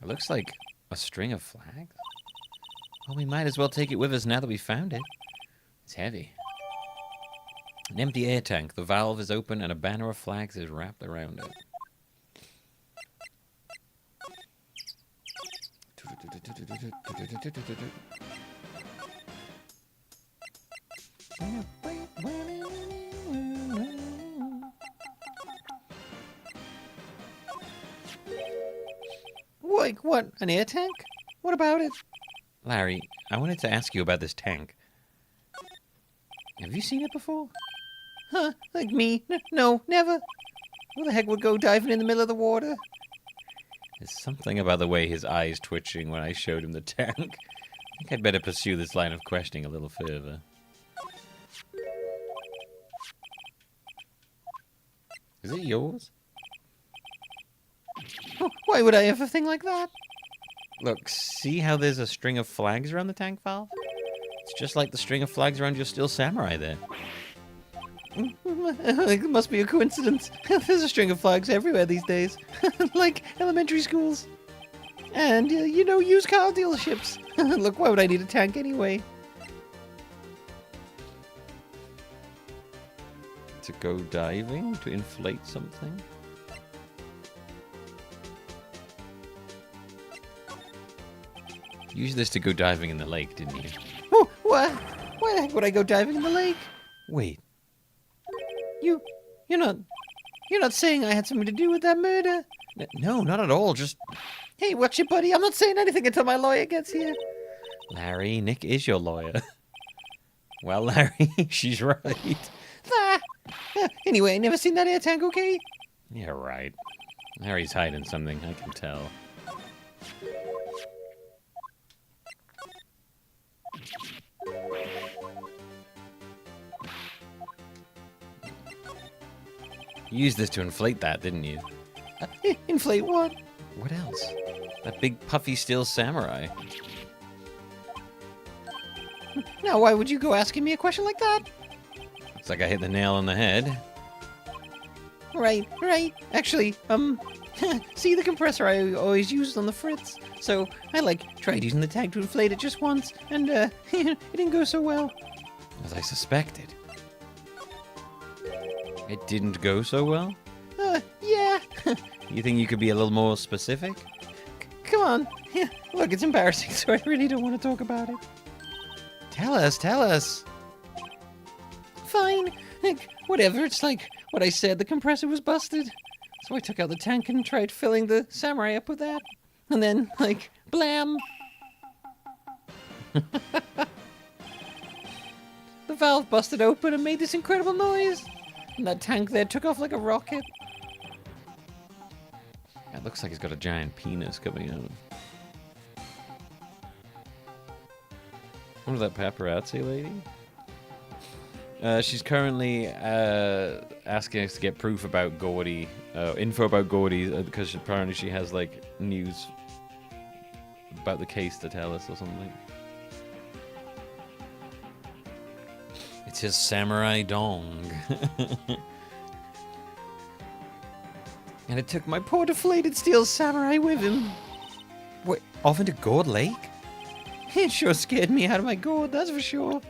It looks like a string of flags. Well, we might as well take it with us now that we found it. It's heavy. An empty air tank. The valve is open and a banner of flags is wrapped around it. Like what? An air tank? What about it? Larry, I wanted to ask you about this tank. Have you seen it before? Huh? Like me? No, never. Who the heck would go diving in the middle of the water? There's something about the way his eyes twitching when I showed him the tank. I think I'd better pursue this line of questioning a little further. Is it yours? Oh, why would I have a thing like that? Look, see how there's a string of flags around the tank valve? It's just like the string of flags around your Steel Samurai there. It must be a coincidence. There's a string of flags everywhere these days. Like elementary schools. And, used car dealerships. Look, why would I need a tank anyway? To go diving? To inflate something? You used this to go diving in the lake, didn't you? Oh, what? Why the heck would I go diving in the lake? Wait. You're not saying I had something to do with that murder? No, not at all. Just, hey, watch it, buddy. I'm not saying anything until my lawyer gets here. Larry, Nick is your lawyer. Well, Larry, she's right. Anyway, never seen that air tank, okay? Yeah, right. Larry's hiding something, I can tell. You used this to inflate that, didn't you? Inflate what? What else? That big puffy steel samurai. Now, why would you go asking me a question like that? Looks like I hit the nail on the head. Right. Actually, see the compressor I always used on the Fritz? So I, tried using the tank to inflate it just once, and, it didn't go so well. As I suspected. It didn't go so well? Yeah. You think you could be a little more specific? Come on. Look, it's embarrassing, so I really don't want to talk about it. Tell us. Fine. Whatever, it's like what I said, the compressor was busted. So I took out the tank and tried filling the samurai up with that. And then, blam! The valve busted open and made this incredible noise. And that tank there took off like a rocket. It looks like he's got a giant penis coming out. What was that paparazzi lady? She's currently asking us to get proof about Gordy, info about Gordy, because apparently she has news about the case to tell us or something. It's his samurai dong. And it took my poor deflated steel samurai with him. Wait, off into Gourd Lake? It sure scared me out of my gourd, that's for sure.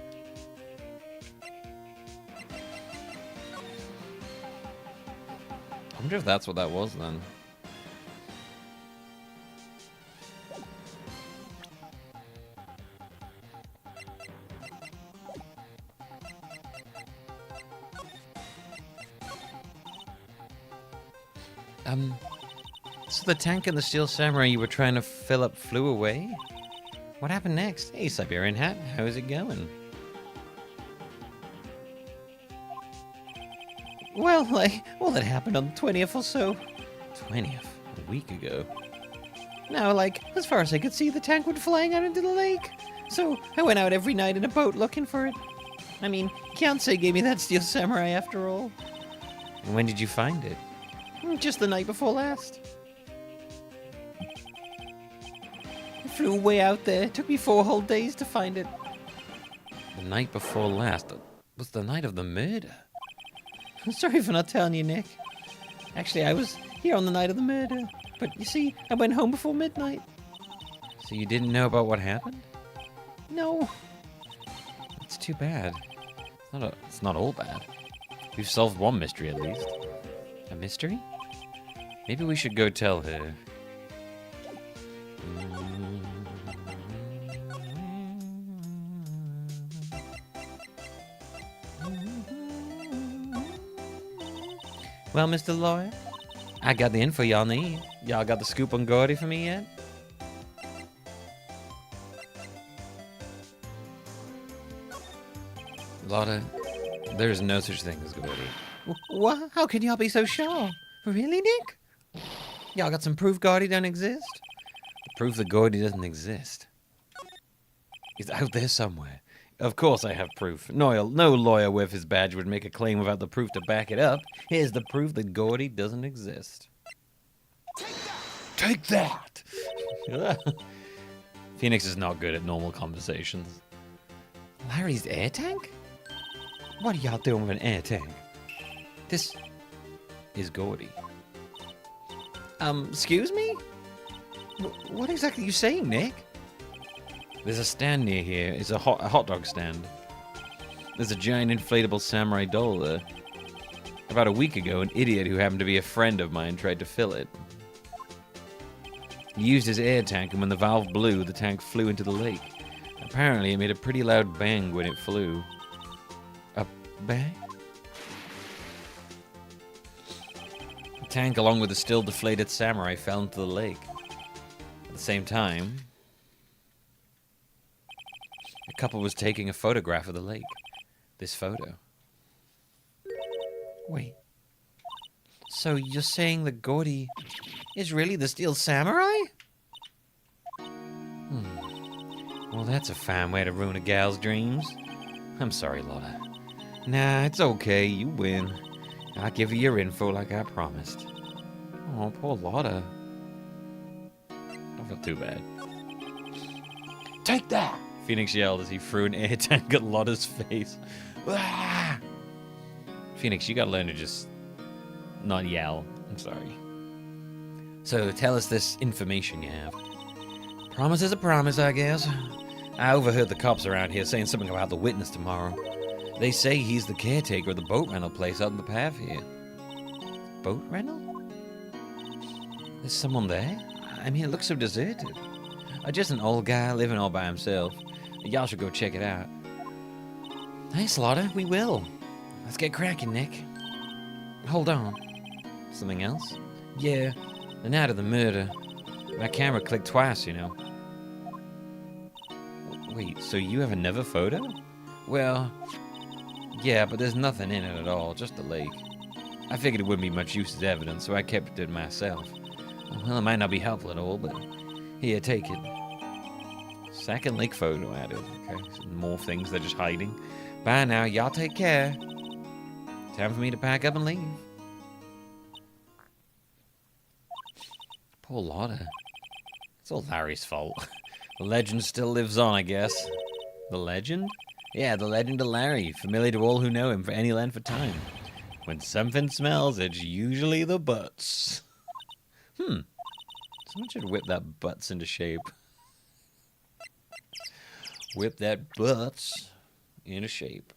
I wonder if that's what that was then. So the tank and the steel samurai you were trying to fill up flew away? What happened next? Hey, Siberian Hat, how is it going? Well, that happened on the 20th or so. 20th? A week ago. Now, as far as I could see, the tank went flying out into the lake. So I went out every night in a boat looking for it. I mean, Fiancé gave me that steel samurai after all. And when did you find it? Just the night before last. I flew way out there. It took me 4 whole days to find it. The night before last? That was the night of the murder. I'm sorry for not telling you, Nick. Actually, I was here on the night of the murder. But you see, I went home before midnight. So you didn't know about what happened? No. It's too bad. It's not all bad. We've solved one mystery at least. A mystery? Maybe we should go tell her. Well, Mr. Lawyer, I got the info y'all need. Y'all got the scoop on Gordy for me yet? Lotta, there's no such thing as Gordy. What? How can y'all be so sure? Really, Nick? Y'all got some proof Gordy don't exist? Proof that Gordy doesn't exist. He's out there somewhere. Of course I have proof. No lawyer with his badge would make a claim without the proof to back it up. Here's the proof that Gordy doesn't exist. Take that! Phoenix is not good at normal conversations. Larry's air tank? What are y'all doing with an air tank? This is Gordy. Excuse me? What exactly are you saying, Nick? There's a stand near here. It's a hot dog stand. There's a giant inflatable samurai doll there. About a week ago, an idiot who happened to be a friend of mine tried to fill it. He used his air tank, and when the valve blew, the tank flew into the lake. Apparently, it made a pretty loud bang when it flew. A bang? The tank, along with the still deflated samurai, fell into the lake. At the same time, a couple was taking a photograph of the lake. This photo. Wait. So you're saying that Gordy is really the steel samurai? Well, that's a fine way to ruin a gal's dreams. I'm sorry, Lotta. Nah, it's okay. You win. I'll give you your info like I promised. Oh, poor Lotta. I feel too bad. Take that! Phoenix yelled as he threw an air tank at Lotta's face. Ah! Phoenix, you gotta learn to just not yell. I'm sorry. So, tell us this information you have. Promise is a promise, I guess. I overheard the cops around here saying something about the witness tomorrow. They say he's the caretaker of the boat rental place out in the path here. Boat rental? There's someone there? I mean, it looks so deserted. Just an old guy living all by himself. Y'all should go check it out. Thanks, Lotta. We will. Let's get cracking, Nick. Hold on. Something else? Yeah, the night of the murder. My camera clicked twice, you know. Wait, so you have another photo? Well, yeah, but there's nothing in it at all, just a lake. I figured it wouldn't be much use as evidence, so I kept it myself. Well, it might not be helpful at all, but here, take it. Second lake photo added. Okay, some more things they're just hiding. Bye now, y'all take care. Time for me to pack up and leave. Poor Lotta. It's all Larry's fault. The legend still lives on, I guess. The legend? Yeah, the legend of Larry, familiar to all who know him for any length of time. When something smells, it's usually the butts. Someone should whip that butts into shape. Whip that butts into shape.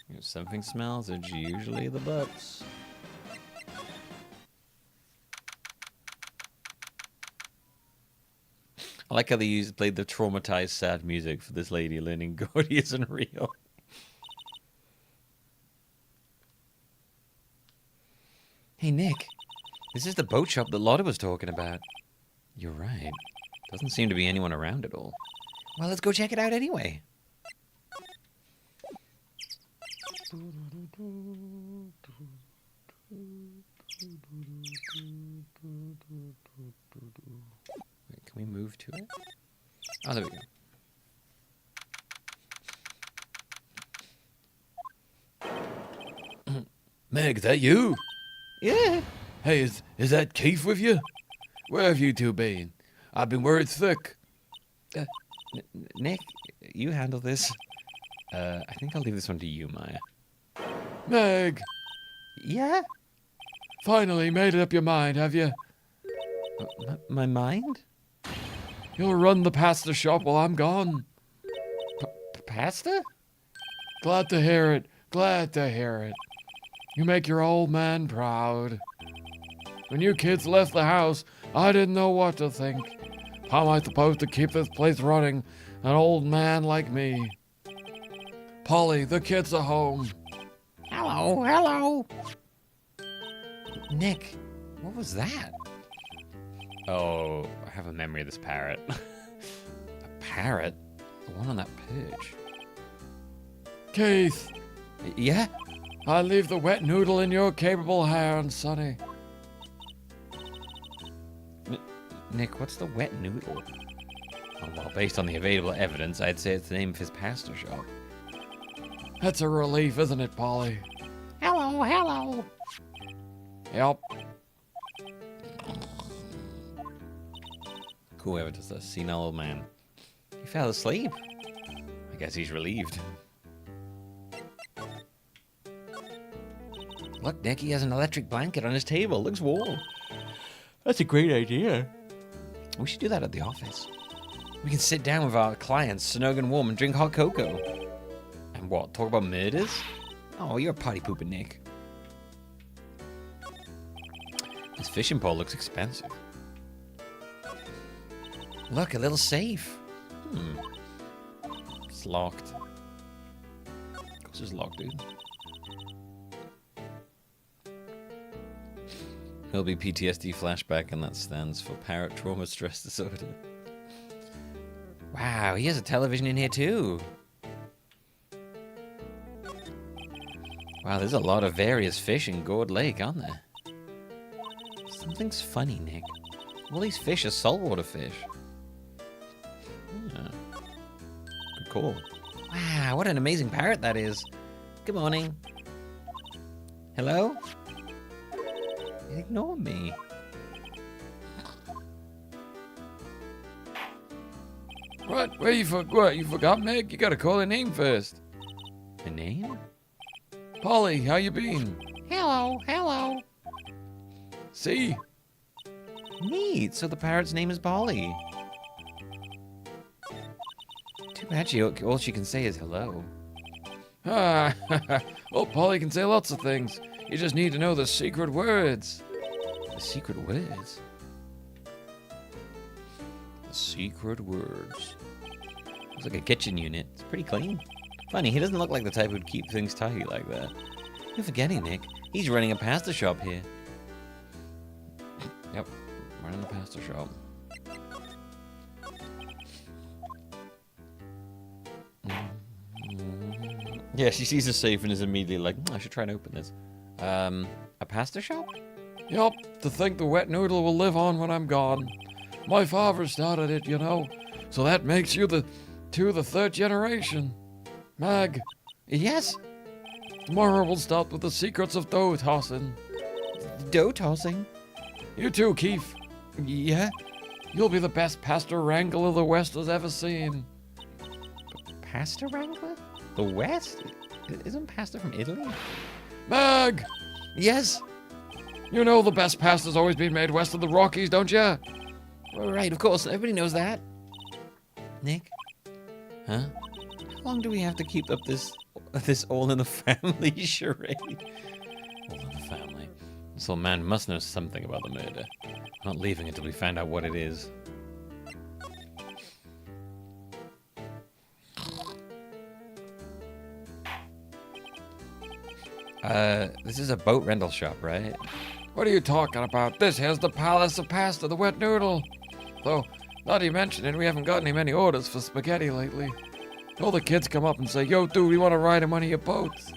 If something smells, it's usually the butts. I like how they played the traumatized sad music for this lady learning Gordy isn't real. Hey, Nick. This is the boat shop that Lotta was talking about. You're right. Doesn't seem to be anyone around at all. Well, let's go check it out anyway. Wait, can we move to it? Oh, there we go. Meg, that you? Yeah. Hey, is that Keith with you? Where have you two been? I've been worried sick. Nick, you handle this. I think I'll leave this one to you, Maya. Meg, Yeah? finally made up your mind, have you? My mind? You'll run the pasta shop while I'm gone. Pasta? Glad to hear it. Glad to hear it. You make your old man proud. When you kids left the house, I didn't know what to think. How am I supposed to keep this place running? An old man like me. Polly, the kids are home. Hello, hello. Nick, what was that? Oh, I have a memory of this parrot. A parrot? The one on that perch. Keith, Yeah? I leave the wet noodle in your capable hands, sonny. Nick, what's the wet noodle? Oh, well, based on the available evidence, I'd say it's the name of his pasta shop. That's a relief, isn't it, Polly? Hello, hello. Yep. Cool evidence, that senile old man. He fell asleep. I guess he's relieved. Look, Nick, he has an electric blanket on his table. Looks warm. That's a great idea. We should do that at the office. We can sit down with our clients, snug and warm, and drink hot cocoa. And what, talk about murders? Oh, you're a party pooper, Nick. This fishing pole looks expensive. Look, a little safe. It's locked. Of course it's locked, dude. There'll be PTSD flashback, and that stands for Parrot Trauma Stress Disorder. Wow, he has a television in here too. Wow, there's a lot of various fish in Gourd Lake, aren't there? Something's funny, Nick. All these fish are saltwater fish. Yeah. Good call. Wow, what an amazing parrot that is. Good morning. Hello? Ignore me. What? What? You forgot, Meg? You gotta call her name first. A name? Polly, how you been? Hello, hello. See? Neat. So the parrot's name is Polly. Too bad all she can say is hello. Ah, well, Polly can say lots of things. You just need to know the secret words. The secret words? The secret words. Looks like a kitchen unit. It's pretty clean. Funny, he doesn't look like the type who'd keep things tidy like that. You're forgetting, Nick. He's running a pasta shop here. Yep, running the pasta shop. Yeah, she sees a safe and is immediately like, I should try and open this. A pasta shop? Yup, to think the wet noodle will live on when I'm gone. My father started it, you know, so that makes you the third generation. Mag. Yes? Tomorrow we'll start with the secrets of dough tossing. Dough tossing? You too, Keith. Yeah? You'll be the best pasta wrangler the West has ever seen. Pasta wrangler? The West? Isn't pasta from Italy? Mag! Yes? You know the best pasta's always been made west of the Rockies, don't ya? Right, of course. Everybody knows that. Nick? Huh? How long do we have to keep up this all in the family charade? All in the family. This old man must know something about the murder. Not leaving until we find out what it is. This is a boat rental shop, right? What are you talking about? This here's the Palace of Pasta, the wet noodle. Though, now that you mention it, we haven't gotten any many orders for spaghetti lately. All the kids come up and say, yo, dude, we want to ride in one of your boats.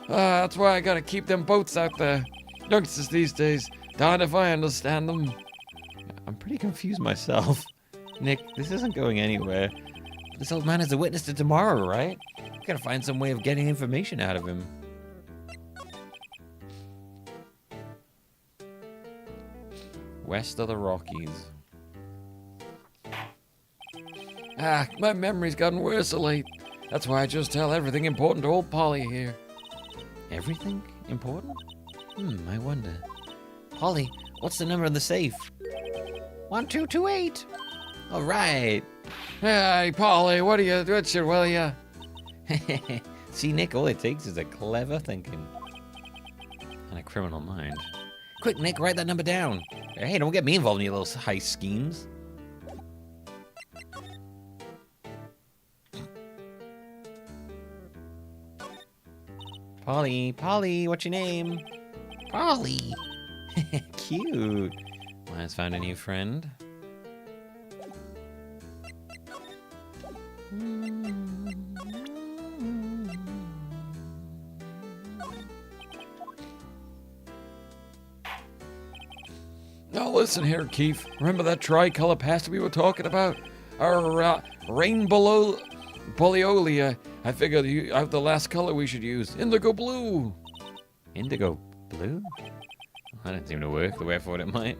That's why I gotta keep them boats out there. Youngsters these days, darn if I understand them. I'm pretty confused myself. Nick, this isn't going anywhere. This old man is a witness to tomorrow, right? We gotta find some way of getting information out of him. West of the Rockies. My memory's gotten worse of late. That's why I just tell everything important to old Polly here. Everything important? I wonder. Polly, what's the number in the safe? 1228. All right. Hey, Polly, what's your will ya? See, Nick, all it takes is a clever thinking. And a criminal mind. Quick, Nick, write that number down. Hey, don't get me involved in your little heist schemes. Polly, what's your name? Polly. Cute. Mine's found a new friend. Now listen here, Keith. Remember that tricolor pasta we were talking about? Our rainbow poliolia. I figured you have the last color we should use. Indigo blue. Indigo blue? That didn't seem to work the way I thought it might.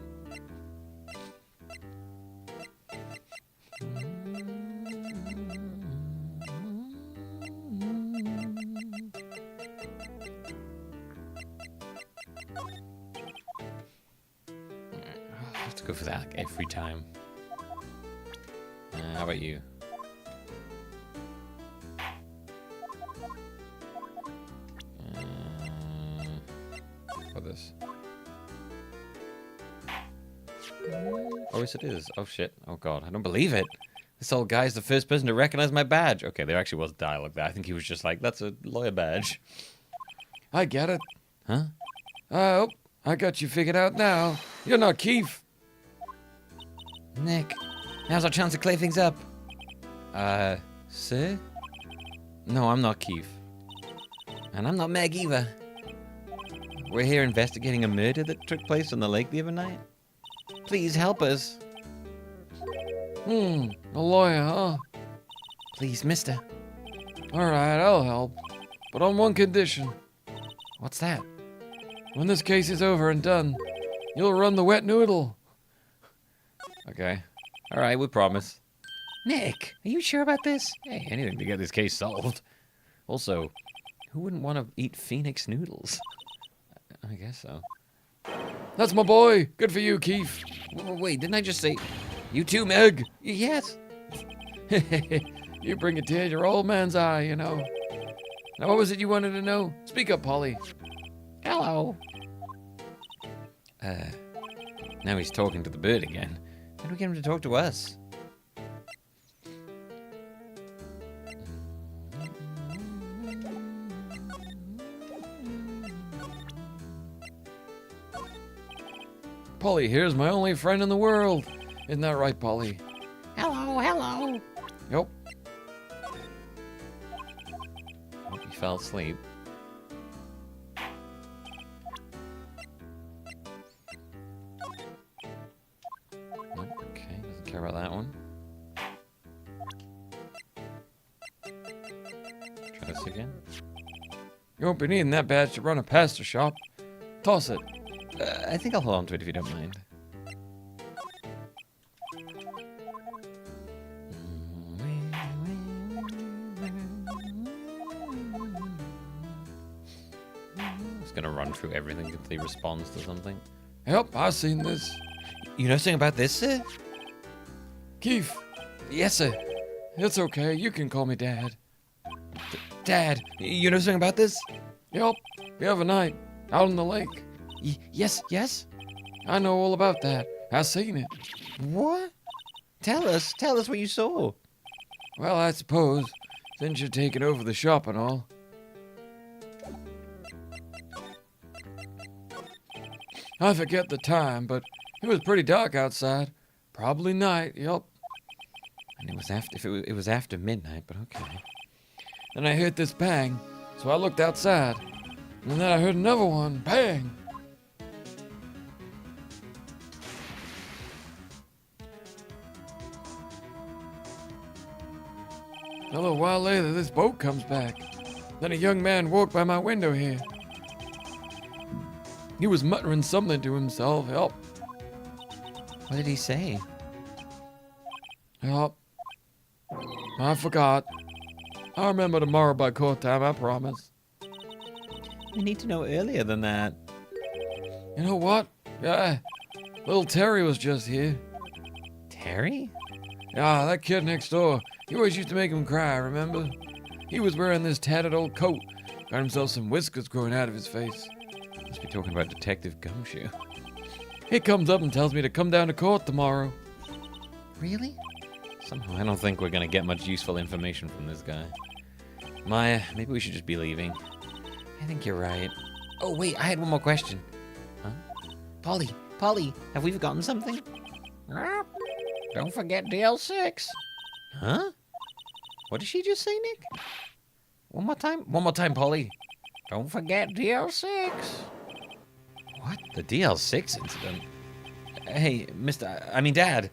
I have to go for that like, every time. How about you? For this. Oh, yes it is. Oh shit. Oh god. I don't believe it. This old guy's the first person to recognize my badge. Okay, there actually was dialogue there. I think he was just like, that's a lawyer badge. I get it. Huh? Oh, I got you figured out now. You're not Keith. Nick, now's our chance to clear things up. Sir? No, I'm not Keith. And I'm not Meg either. We're here investigating a murder that took place on the lake the other night. Please help us. A lawyer, huh? Please, mister. Alright, I'll help. But on one condition. What's that? When this case is over and done, you'll run the wet noodle. Okay. Alright, we promise. Nick, are you sure about this? Hey, anything to get this case solved. Also, who wouldn't want to eat Phoenix noodles? I guess so. That's my boy. Good for you, Keith. Wait, didn't I just say... You too, Meg? Yes. You bring a tear to your old man's eye, you know. Now, what was it you wanted to know? Speak up, Polly. Hello. Now he's talking to the bird again. How do we get him to talk to us? Polly, here's my only friend in the world. Isn't that right, Polly? Hello, hello. Yep. Oh, he fell asleep. Okay, doesn't care about that one. Try this again. You won't be needing that badge to run a pasta shop. Toss it. I think I'll hold on to it if you don't mind. Just gonna run through everything until he responds to something. Yep, I've seen this. You know something about this, sir? Keith. Yes, sir. It's okay. You can call me Dad. Dad, you know something about this? Yep. The other night, out on the lake. Yes, yes? I know all about that. I seen it. What? Tell us what you saw. Well, I suppose, since you're taking over the shop and all. I forget the time, but it was pretty dark outside. Probably night, yep. And it was after midnight, but okay. Then I heard this bang, so I looked outside. And then I heard another one, bang. A little while later, this boat comes back. Then a young man walked by my window here. He was muttering something to himself. Help. What did he say? Help. I forgot. I'll remember tomorrow by court time, I promise. We need to know earlier than that. You know what? Yeah, little Terry was just here. Terry? Yeah, that kid next door. He always used to make him cry, remember? He was wearing this tattered old coat. Got himself some whiskers growing out of his face. Must be talking about Detective Gumshoe. He comes up and tells me to come down to court tomorrow. Really? Somehow I don't think we're gonna get much useful information from this guy. Maya, maybe we should just be leaving. I think you're right. Oh wait, I had one more question. Huh? Polly, have we forgotten something? Don't forget DL6. Huh? What did she just say, Nick? One more time, Polly. Don't forget DL6. What? The DL6 incident? Hey, Dad.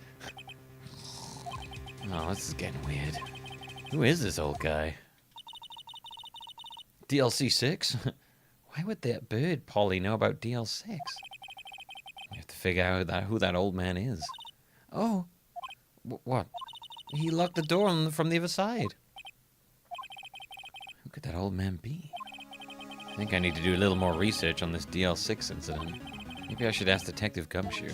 Oh, this is getting weird. Who is this old guy? DLC6? Why would that bird Polly know about DL6? We have to figure out who that old man is. Oh, what? He locked the door from the other side. Who could that old man be? I think I need to do a little more research on this DL6 incident. Maybe I should ask Detective Gumshoe.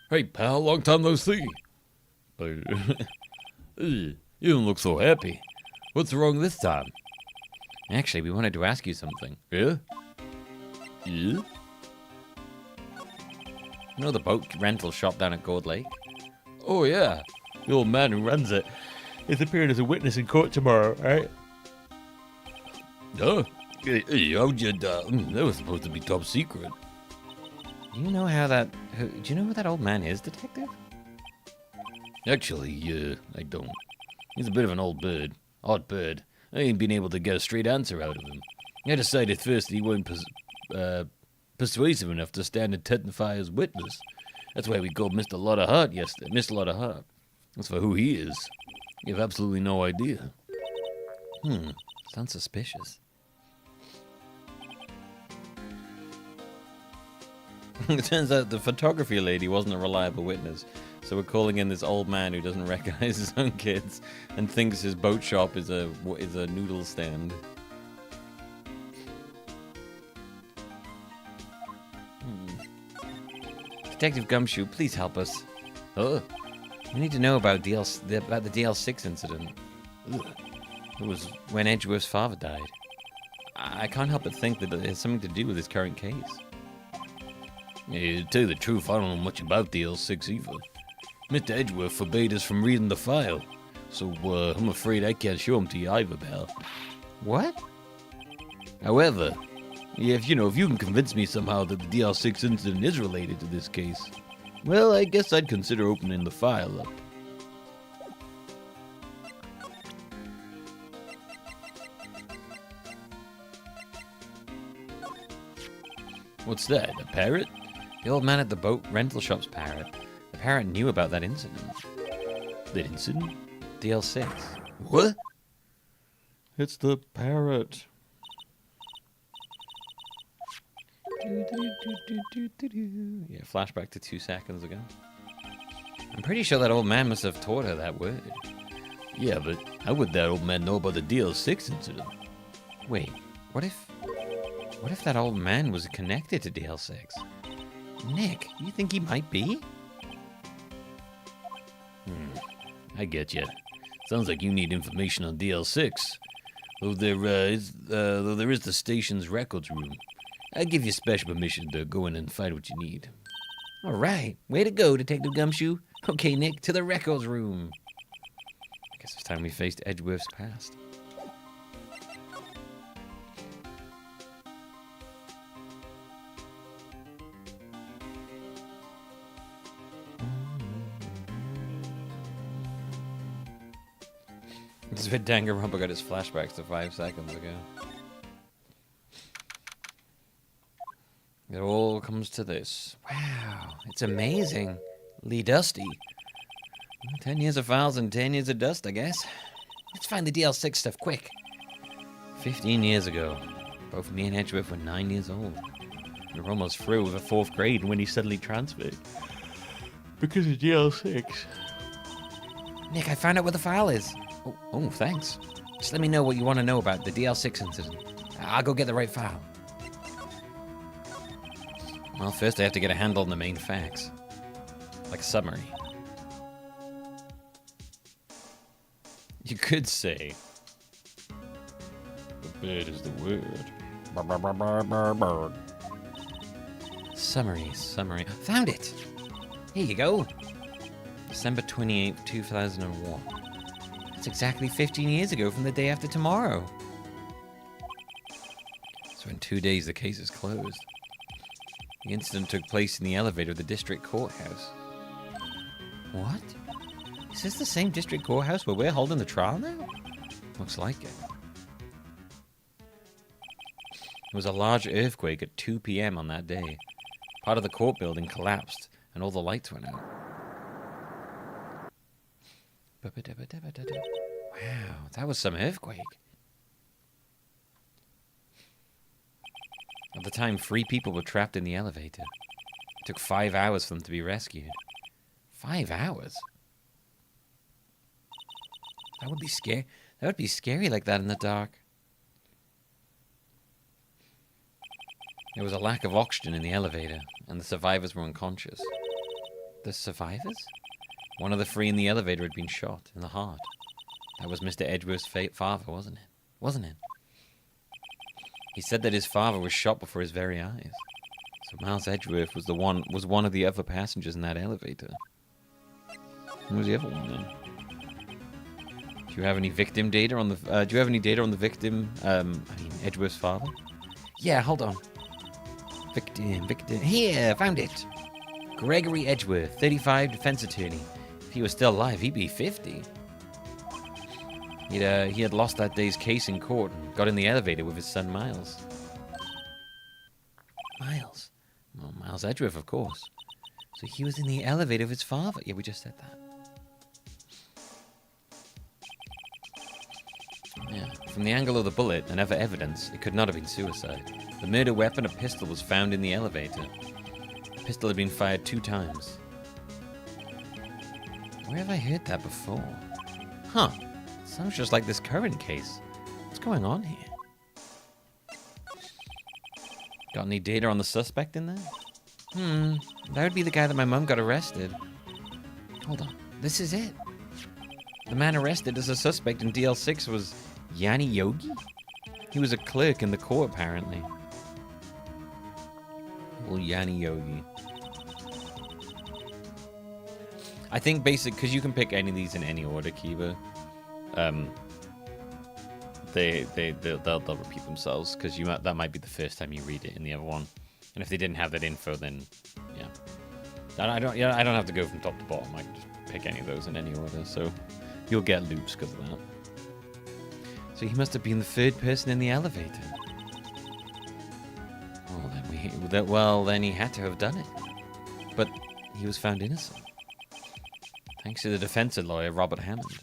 Hey, pal, long time no see. You don't look so happy. What's wrong this time? Actually, we wanted to ask you something. Yeah? Yeah? You know the boat rental shop down at Gold Lake? Oh, yeah. The old man who runs it is appearing as a witness in court tomorrow, right? Duh. Hey, how'd you, that was supposed to be top secret. Do you know who that old man is, Detective? Actually, I don't. He's a bit of an old bird. Odd bird. I ain't been able to get a straight answer out of him. I decided first that he wasn't persuasive enough to stand and testify as witness. That's why we called Mr. Lot of Heart yesterday. Mr. Lot of Heart. That's for who he is. You have absolutely no idea. Sounds suspicious. It turns out the photography lady wasn't a reliable witness, so we're calling in this old man who doesn't recognize his own kids and thinks his boat shop is a noodle stand. Detective Gumshoe, please help us. Oh, We need to know about the DL6 incident. It was when Edgeworth's father died. I can't help but think that it has something to do with his current case. yeah, to tell you the truth, I don't know much about the L6 either. Mr. Edgeworth forbade us from reading the file, so I'm afraid I can't show him to you either, pal. What? However, if you can convince me somehow that the DL6 incident is related to this case, well, I guess I'd consider opening the file up. What's that, a parrot? The old man at the boat rental shop's parrot. The parrot knew about that incident. That incident? DL6. What? It's the parrot. Yeah, flashback to 2 seconds ago. I'm pretty sure that old man must have taught her that word. Yeah, but how would that old man know about the DL6 incident? Wait, what if that old man was connected to DL6? Nick, you think he might be? I get you. Sounds like you need information on DL6. Though there is the station's records room. I give you special permission to go in and find what you need. All right, way to go, Detective Gumshoe. Okay, Nick, to the records room. I guess it's time we faced Edgeworth's past. This is where Danganronpa got his flashbacks to 5 seconds ago. It all comes to this. Wow, it's amazing. Lee Dusty. 10 years of files and 10 years of dust, I guess. Let's find the DL6 stuff quick. 15 years ago, both me and Edgeworth were 9 years old. We were almost through with the 4th grade when he suddenly transferred. Because of DL6. Nick, I found out where the file is. Oh, thanks. Just let me know what you want to know about the DL6 incident. I'll go get the right file. Well, first I have to get a handle on the main facts. Like a summary. You could say... The bird is the word. Summary. Found it! Here you go. December 28th, 2001. That's exactly 15 years ago from the day after tomorrow. So in 2 days the case is closed. The incident took place in the elevator of the district courthouse. What? Is this the same district courthouse where we're holding the trial now? Looks like it. There was a large earthquake at 2 p.m. on that day. Part of the court building collapsed and all the lights went out. Wow, that was some earthquake. At the time, 3 people were trapped in the elevator. It took 5 hours for them to be rescued. 5 hours? That would be scary. That would be scary like that in the dark. There was a lack of oxygen in the elevator, and the survivors were unconscious. The survivors? One of the 3 in the elevator had been shot in the heart. That was Mr. Edgeworth's father, wasn't it? He said that his father was shot before his very eyes. So Miles Edgeworth was one of the other passengers in that elevator. Who was the other one then? Do you have any victim data on the? Do you have any data on the victim? Edgeworth's father. Yeah, hold on. Victim. Here, found it. Gregory Edgeworth, 35, defense attorney. If he was still alive, he'd be 50. He had lost that day's case in court and got in the elevator with his son Miles. Miles? Well, Miles Edgeworth, of course. So he was in the elevator with his father. Yeah, we just said that. Yeah. From the angle of the bullet and other evidence, it could not have been suicide. The murder weapon, a pistol, was found in the elevator. The pistol had been fired 2 times. Where have I heard that before? Huh. Sounds just like this current case. What's going on here? Got any data on the suspect in there? That would be the guy that my mom got arrested. Hold on. This is it. The man arrested as a suspect in DL6 was Yanni Yogi? He was a clerk in the court, apparently. Well, Yanni Yogi. I think because you can pick any of these in any order, Kiva. They'll repeat themselves because that might be the first time you read it in the other one, and if they didn't have that info, then yeah, I don't have to go from top to bottom. I can just pick any of those in any order, so you'll get loops because of that. So he must have been the 3rd person in the elevator. Then he had to have done it, but he was found innocent thanks to the defense lawyer Robert Hammond.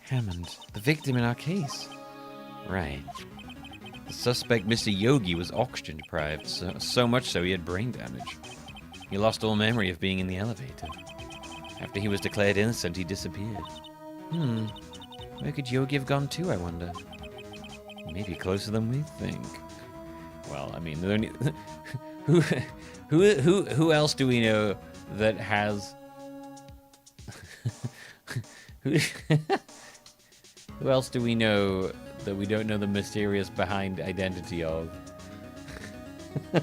Hammond, the victim in our case. Right. The suspect, Mr. Yogi, was oxygen deprived, so much so he had brain damage. He lost all memory of being in the elevator. After he was declared innocent, he disappeared. Where could Yogi have gone to, I wonder? Maybe closer than we think. Well, I mean, who else do we know that has... Who else do we know that we don't know the mysterious behind identity of? I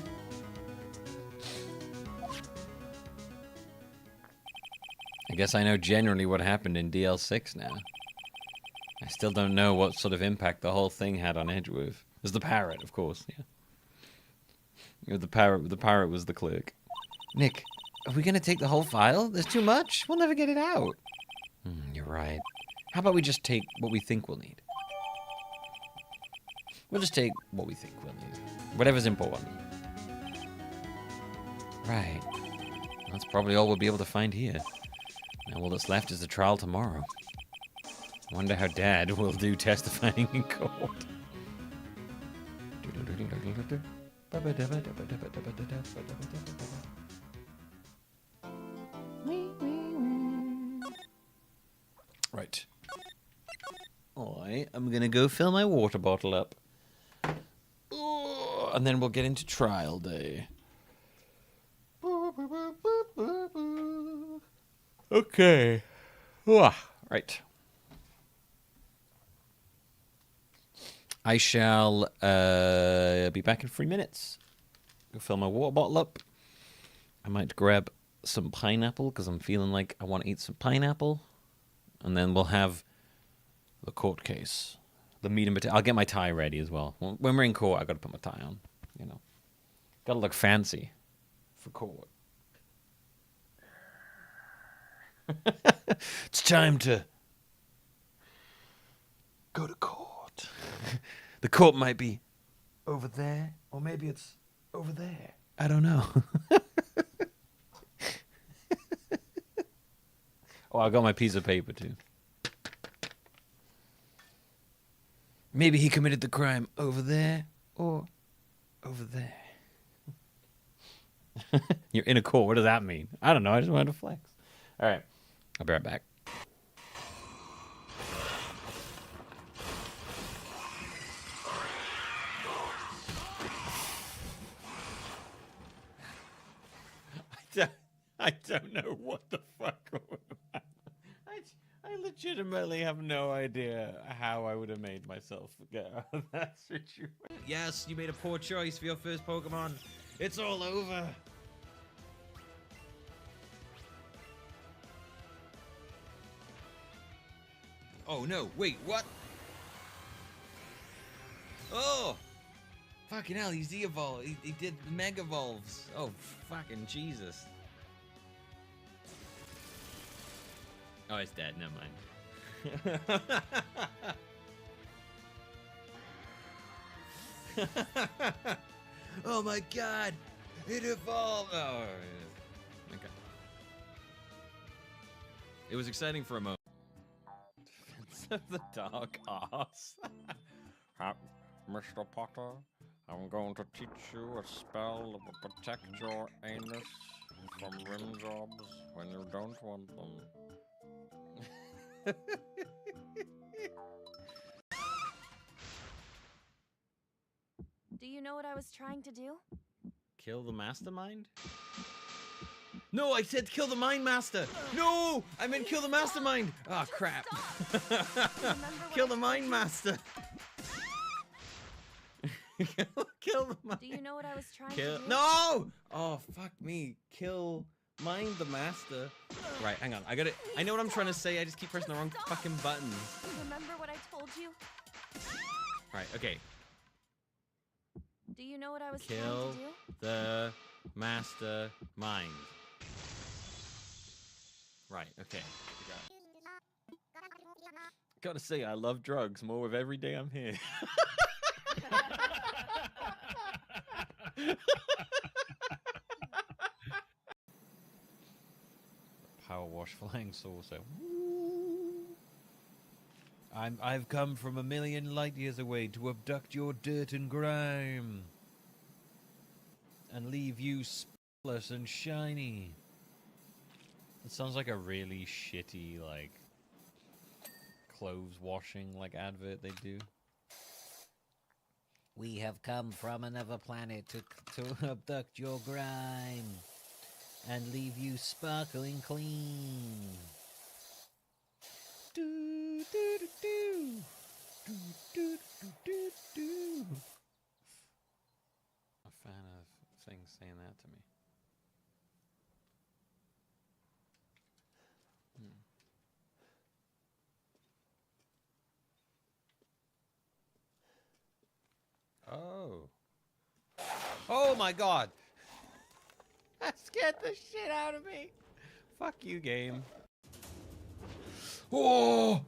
guess I know generally what happened in DL6 now. I still don't know what sort of impact the whole thing had on Edgeworth. There's the parrot, of course, yeah. The parrot was the clerk. Nick, are we going to take the whole file? There's too much. We'll never get it out. You're right. How about we just take what we think we'll need? We'll just take what we think we'll need. Whatever's important. Right. That's probably all we'll be able to find here. Now all that's left is the trial tomorrow. Wonder how Dad will do testifying in court. Right. Alright, I'm gonna go fill my water bottle up. And then we'll get into trial day. Okay. Right. I shall be back in 3 minutes. Go fill my water bottle up. I might grab some pineapple because I'm feeling like I want to eat some pineapple. And then we'll have the court case. The meat and potato. I'll get my tie ready as well. When we're in court, I got to put my tie on. You know, got to look fancy for court. It's time to go to court. The court might be over there, or maybe it's over there. I don't know. Oh, I got my piece of paper too. Maybe he committed the crime over there or over there. You're in a court. What does that mean? I don't know. I just wanted to flex. All right. I'll be right back. I don't know what the fuck would happen. I legitimately have no idea how I would have made myself get out of that situation. Yes, you made a poor choice for your first Pokemon. It's all over. Oh no, wait, what? Oh! Fucking hell, he's de-evolved. He did Mega Evolves. Oh, fucking Jesus. Oh, it's dead, never mind. Oh my god! It evolved! Oh, yeah. Okay. It was exciting for a moment. Defense of the dog ass. Mr. Potter, I'm going to teach you a spell that will protect your anus from rim jobs when you don't want them. Do you know what I was trying to do? Kill the mastermind? No, I said kill the mind master! No! I meant kill the mastermind! Oh, crap. Kill the mind master! kill the mind. Do you know what I was trying to Kill. do? No! Oh, fuck me. Kill mind the master. Right, hang on. I got it. I know what I'm trying to say. I just keep pressing the wrong fucking buttons. Remember what I told you? Right, okay. Do you know what I was Kill trying to do? the master mind. Right, okay. Gotta say, I love drugs more with every day I'm here. Power wash flying saucer. I've come from a million light years away to abduct your dirt and grime and leave you spotless and shiny. It sounds like a really shitty, like, clothes washing, like, advert they do. We have come from another planet to abduct your grime and leave you sparkling clean. Do, do, do, do. Do, do, do, do, do. A fan of things saying that to me. Oh. Oh my god! That scared the shit out of me! Fuck you, game. Oh!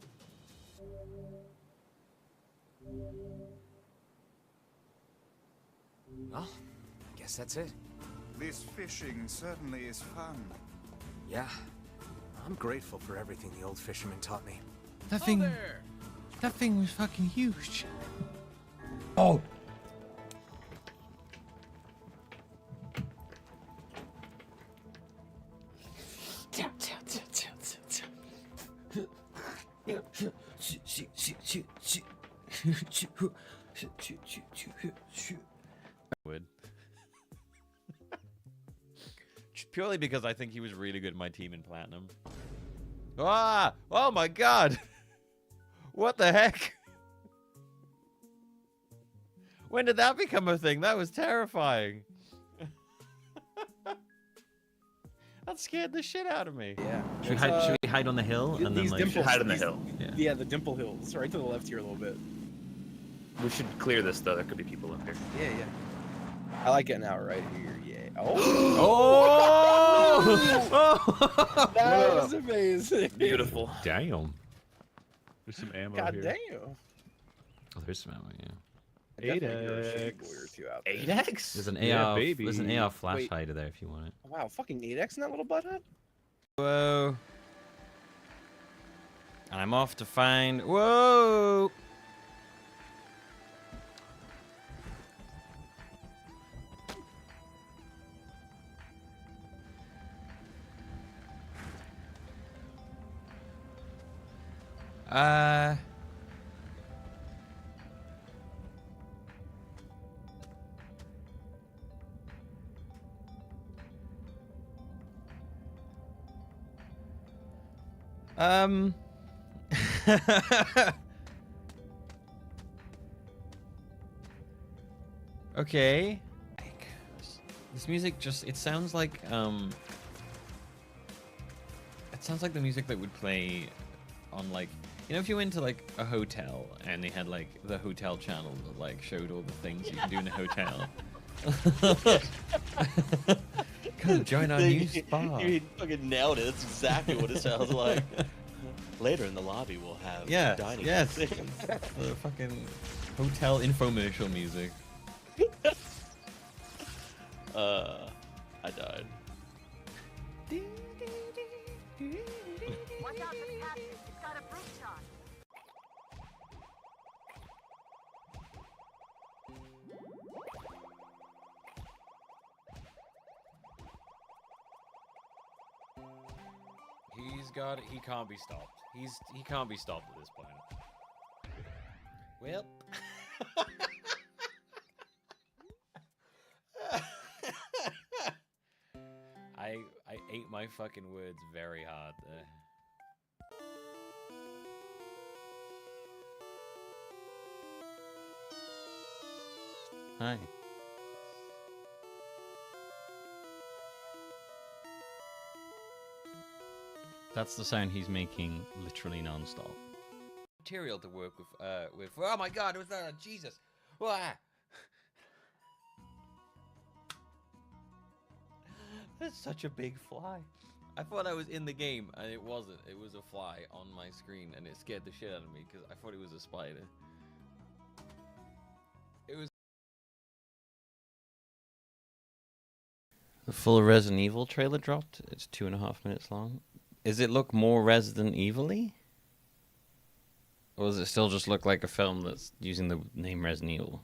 Well, guess that's it. This fishing certainly is fun. Yeah. I'm grateful for everything the old fisherman taught me. That thing was fucking huge. Oh! Would. Purely because I think he was really good at my team in Platinum. Ah! Oh my god! What the heck? When did that become a thing? That was terrifying. That scared the shit out of me. Yeah. Should we hide on the hill and then like hide on the hill? Yeah, the dimple hills, right to the left here a little bit. We should clear this though. There could be people up here. Yeah, yeah. I like getting out right here. Yeah. Oh. Oh! That was amazing. Beautiful. Damn. There's some ammo God here. damn. Oh, there's some ammo, yeah. 8x? There's an Yeah, AR. baby. There's an AR flash Wait. hider there if you want it. Wow, fucking 8x in that little butthead? Whoa. And I'm off to find. Whoa. Okay. This music just, it sounds like the music that would play on like, you know, if you went to like a hotel and they had like the hotel channel that like showed all the things you can do in a hotel. Come join our new spa. You fucking nailed it. That's exactly what it sounds like. Later in the lobby, we'll have Yeah, dining. yes. The fucking hotel infomercial music. I died. Watch out for the captain. He's got a brute shot. He can't be stopped. He can't be stopped at this point. Well. I ate my fucking words very hard there. Hi. That's the sound he's making literally non-stop. Material to work with. Oh my god, it was Jesus. Wah. That's such a big fly. I thought I was in the game, and it wasn't. It was a fly on my screen, and it scared the shit out of me, because I thought it was a spider. It was... The full Resident Evil trailer dropped. It's 2.5 minutes long. Does it look more Resident Evil-y? Or does it still just look like a film that's using the name Resident Evil?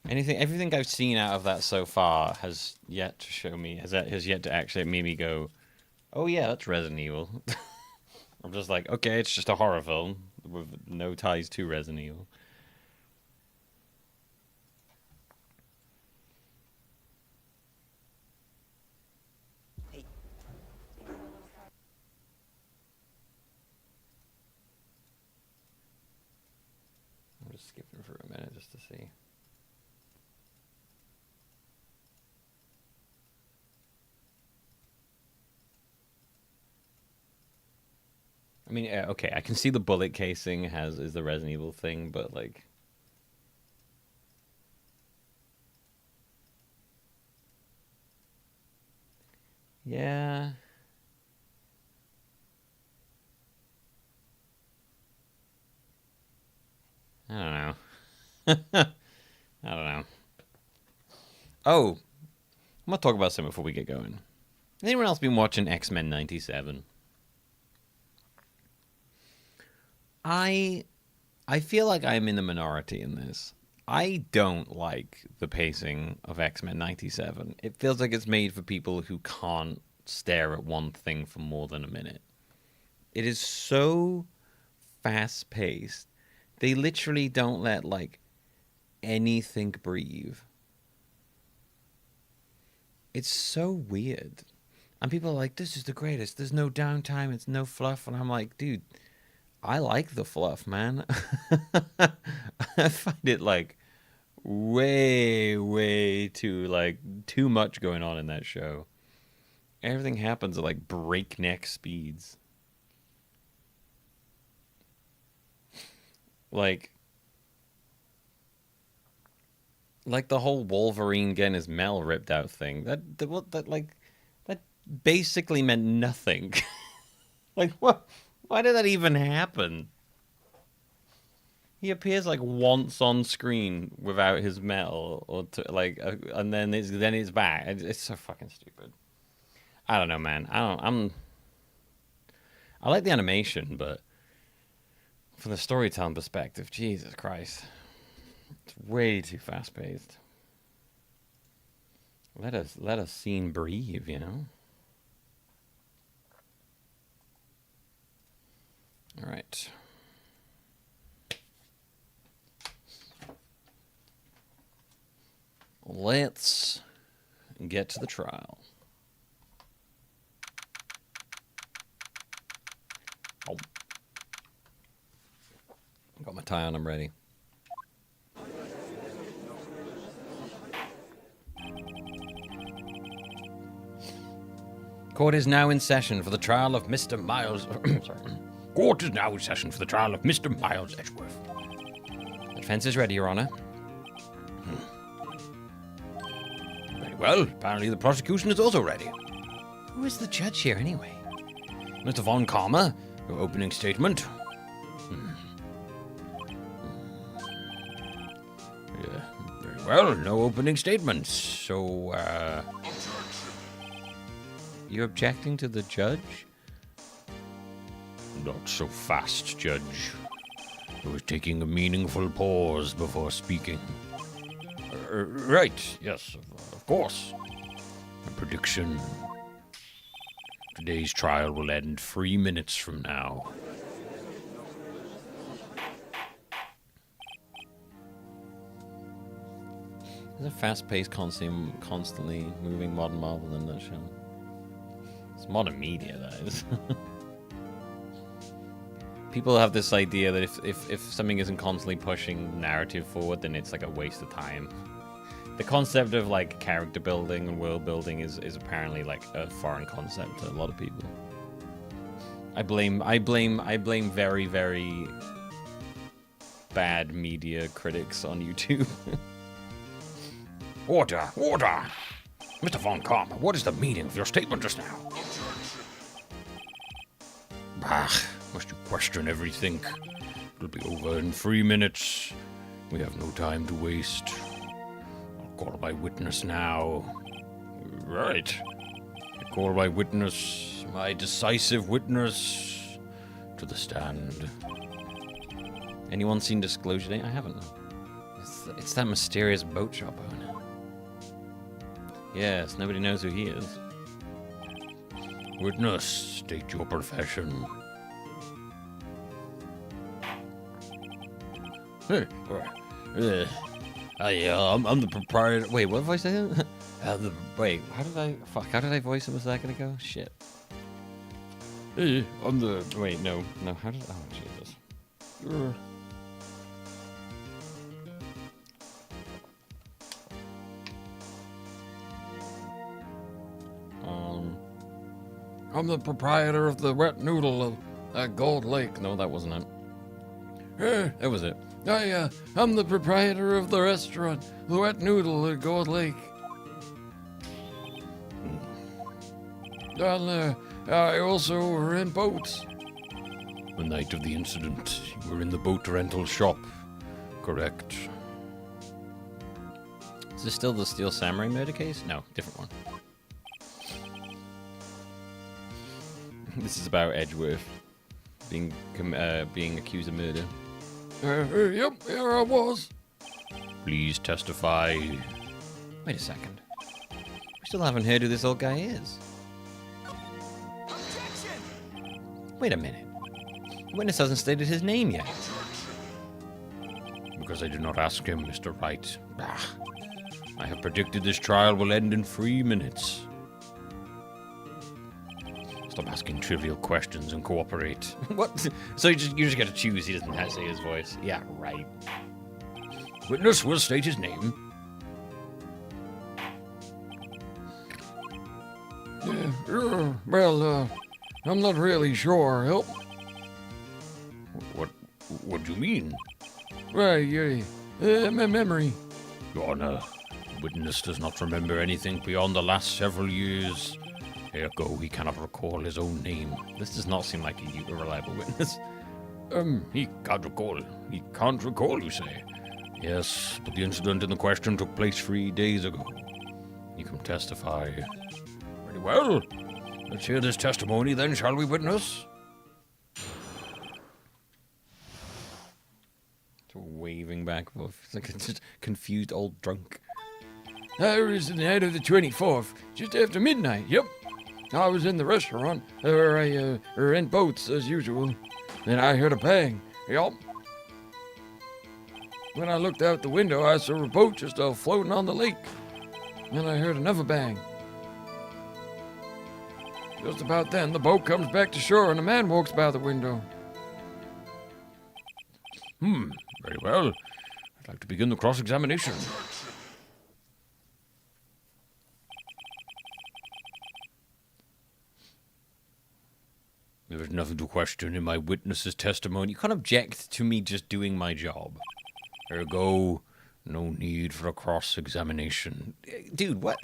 Everything I've seen out of that so far has yet to show me, has yet to actually make me go, oh yeah, that's Resident Evil. I'm just like, okay, it's just a horror film with no ties to Resident Evil. I'm just skipping for a minute just to see. I mean, okay, I can see the bullet casing is the Resident Evil thing, but like... Yeah... I don't know. I don't know. Oh! I'm gonna talk about something before we get going. Anyone else been watching X-Men 97? I feel like I'm in the minority in this. I don't like the pacing of X-Men 97. It feels like it's made for people who can't stare at one thing for more than a minute. It is so fast-paced. They literally don't let, like, anything breathe. It's so weird. And people are like, this is the greatest. There's no downtime. It's no fluff. And I'm like, dude... I like the fluff, man. I find it, like, way too much going on in that show. Everything happens at, like, breakneck speeds. Like the whole Wolverine getting his Mel ripped out thing. That basically meant nothing. Like, what? Why did that even happen? He appears like once on screen without his metal, or and then it's back. It's so fucking stupid. I don't know, man. I like the animation, but from the storytelling perspective, Jesus Christ, it's way too fast paced. Let us scene breathe, you know. All right. Let's get to the trial. Oh. Got my tie on, I'm ready. Court is now in session for the trial of Mr. Miles... Sorry. Court is now in session for the trial of Mr. Miles Edgeworth. The defense is ready, Your Honor. Very well. Apparently the prosecution is also ready. Who is the judge here, anyway? Mr. Von Karma, your opening statement. Yeah, very well, no opening statements. So, you're objecting to the judge? Not so fast, Judge. I was taking a meaningful pause before speaking. Right, yes, of course. A prediction. Today's trial will end 3 minutes from now. There's a fast-paced, constantly moving modern Marvel in that show. It's modern media, that is. People have this idea that if something isn't constantly pushing narrative forward, then it's like a waste of time. The concept of like character building and world building is apparently like a foreign concept to a lot of people. I blame very, very bad media critics on YouTube. Order! Order! Mr. Von Karma, what is the meaning of your statement just now? Bah, must you question everything? It'll be over in 3 minutes. We have no time to waste. I'll call my witness now. Right. I call my witness, my decisive witness, to the stand. Anyone seen Disclosure Day? I haven't. It's that mysterious boat shop owner. Yes, nobody knows who he is. Witness, state your profession. Hey, I'm the proprietor. Wait, what voice did I say? Wait, how did I voice him a second ago? Shit. Hey, I'm the. Wait, no, how did? Oh, Jesus. I'm the proprietor of the Wet Noodle at Gold Lake. No, that wasn't it. That was it. I'm the proprietor of the restaurant, the Wet Noodle at Gold Lake. Down there, I also rent boats. The night of the incident, you were in the boat rental shop. Correct. Is this still the Steel Samurai murder case? No, different one. This is about Edgeworth being accused of murder. Yep, here I was. Please testify. Wait a second. We still haven't heard who this old guy is. Objection! Wait a minute. The witness hasn't stated his name yet. Because I did not ask him, Mr. Wright. I have predicted this trial will end in 3 minutes. Stop asking trivial questions and cooperate. What? So you just get to choose. He doesn't have to say his voice. Yeah, right. Witness will state his name. Well, I'm not really sure. Help. What do you mean? Right, my memory. Your Honor, witness does not remember anything beyond the last several years. Ergo, he cannot recall his own name. This does not seem like a reliable witness. He can't recall. He can't recall, you say? Yes, but the incident in the question took place 3 days ago. You can testify. Very well. Let's hear this testimony then, shall we, witness? Waving back and forth. It's like a just confused old drunk. It was the night of the 24th, just after midnight, yep. I was in the restaurant, where I rent boats, as usual. Then I heard a bang, yep. When I looked out the window, I saw a boat just floating on the lake. Then I heard another bang. Just about then, the boat comes back to shore and a man walks by the window. Very well. I'd like to begin the cross-examination. There is nothing to question in my witness's testimony. You can't object to me just doing my job. Ergo, no need for a cross-examination. Dude, what?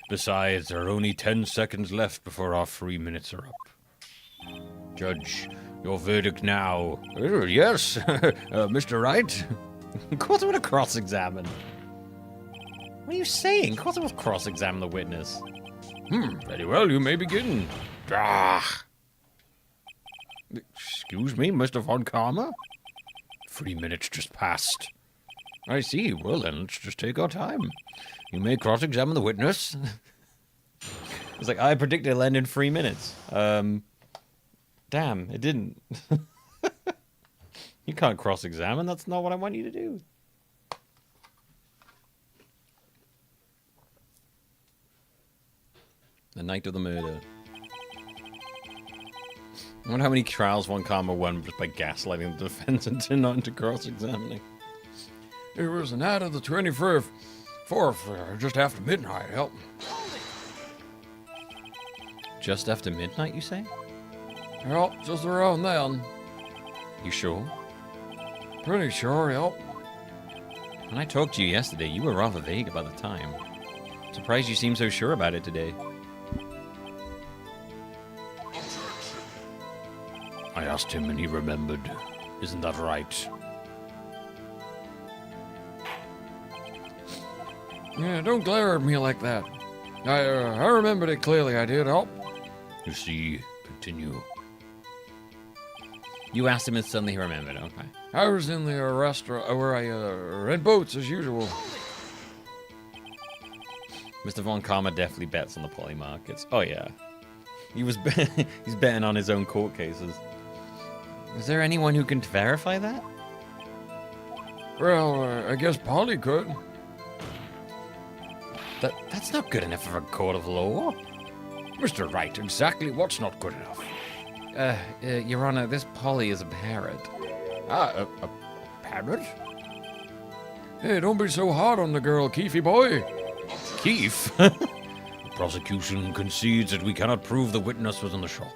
Besides, there are only 10 seconds left before our 3 minutes are up. Judge, your verdict now. Yes, Mr. Wright. Of course I want to cross-examine. What are you saying? Of course I want to cross-examine the witness. Very well, you may begin. Excuse me, Mr. Von Karma? 3 minutes just passed. I see. Well then, let's just take our time. You may cross-examine the witness. It's like, I predicted it'll end in 3 minutes. Damn, it didn't. You can't cross-examine. That's not what I want you to do. The night of the murder. I wonder how many trials Von Karma won just by gaslighting the defense and not into cross-examining. It was the night of the 24th, just after midnight, help. Just after midnight, you say? Help, just around then. You sure? Pretty sure, help. When I talked to you yesterday, you were rather vague about the time. Surprised you seem so sure about it today. I asked him and he remembered. Isn't that right? Yeah, don't glare at me like that. I remembered it clearly, I did, help. You see, continue. You asked him and suddenly he remembered, okay. I was in the restaurant where I rent boats as usual. Mr. Von Karma definitely bets on the poly markets. Oh yeah. He's betting on his own court cases. Is there anyone who can verify that? Well, I guess Polly could. That's not good enough for a court of law. Mr. Wright, exactly what's not good enough? Your Honor, this Polly is a parrot. A parrot? Hey, don't be so hard on the girl, Keefy boy. Keef? The prosecution concedes that we cannot prove the witness was in the shop.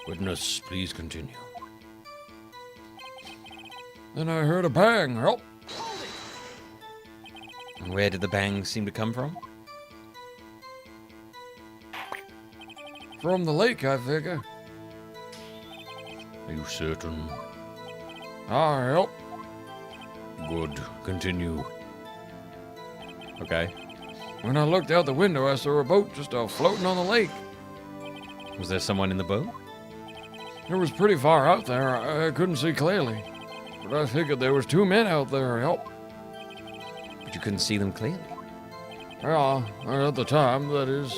Witness, please continue. Then I heard a bang, help. And where did the bang seem to come from? From the lake, I figure. Are you certain? Ah, help. Good. Continue. Okay. When I looked out the window, I saw a boat just floating on the lake. Was there someone in the boat? It was pretty far out there. I couldn't see clearly. But I figured there was 2 men out there, help. But you couldn't see them clearly? Yeah, at the time, that is.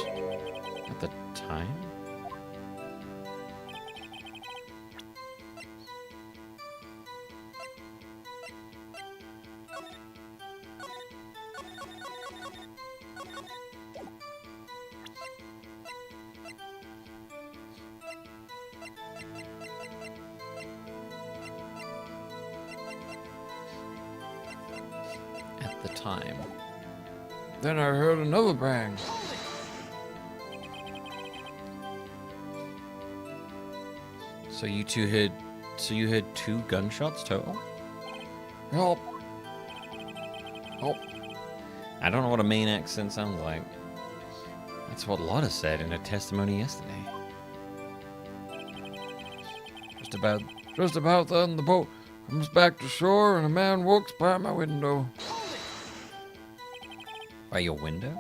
At the time? At the time. Then I heard another bang. So you heard 2 gunshots total? Help. Help. I don't know what a Maine accent sounds like. That's what Lotta said in her testimony yesterday. Just about then, the boat comes back to shore and a man walks by my window. By your window?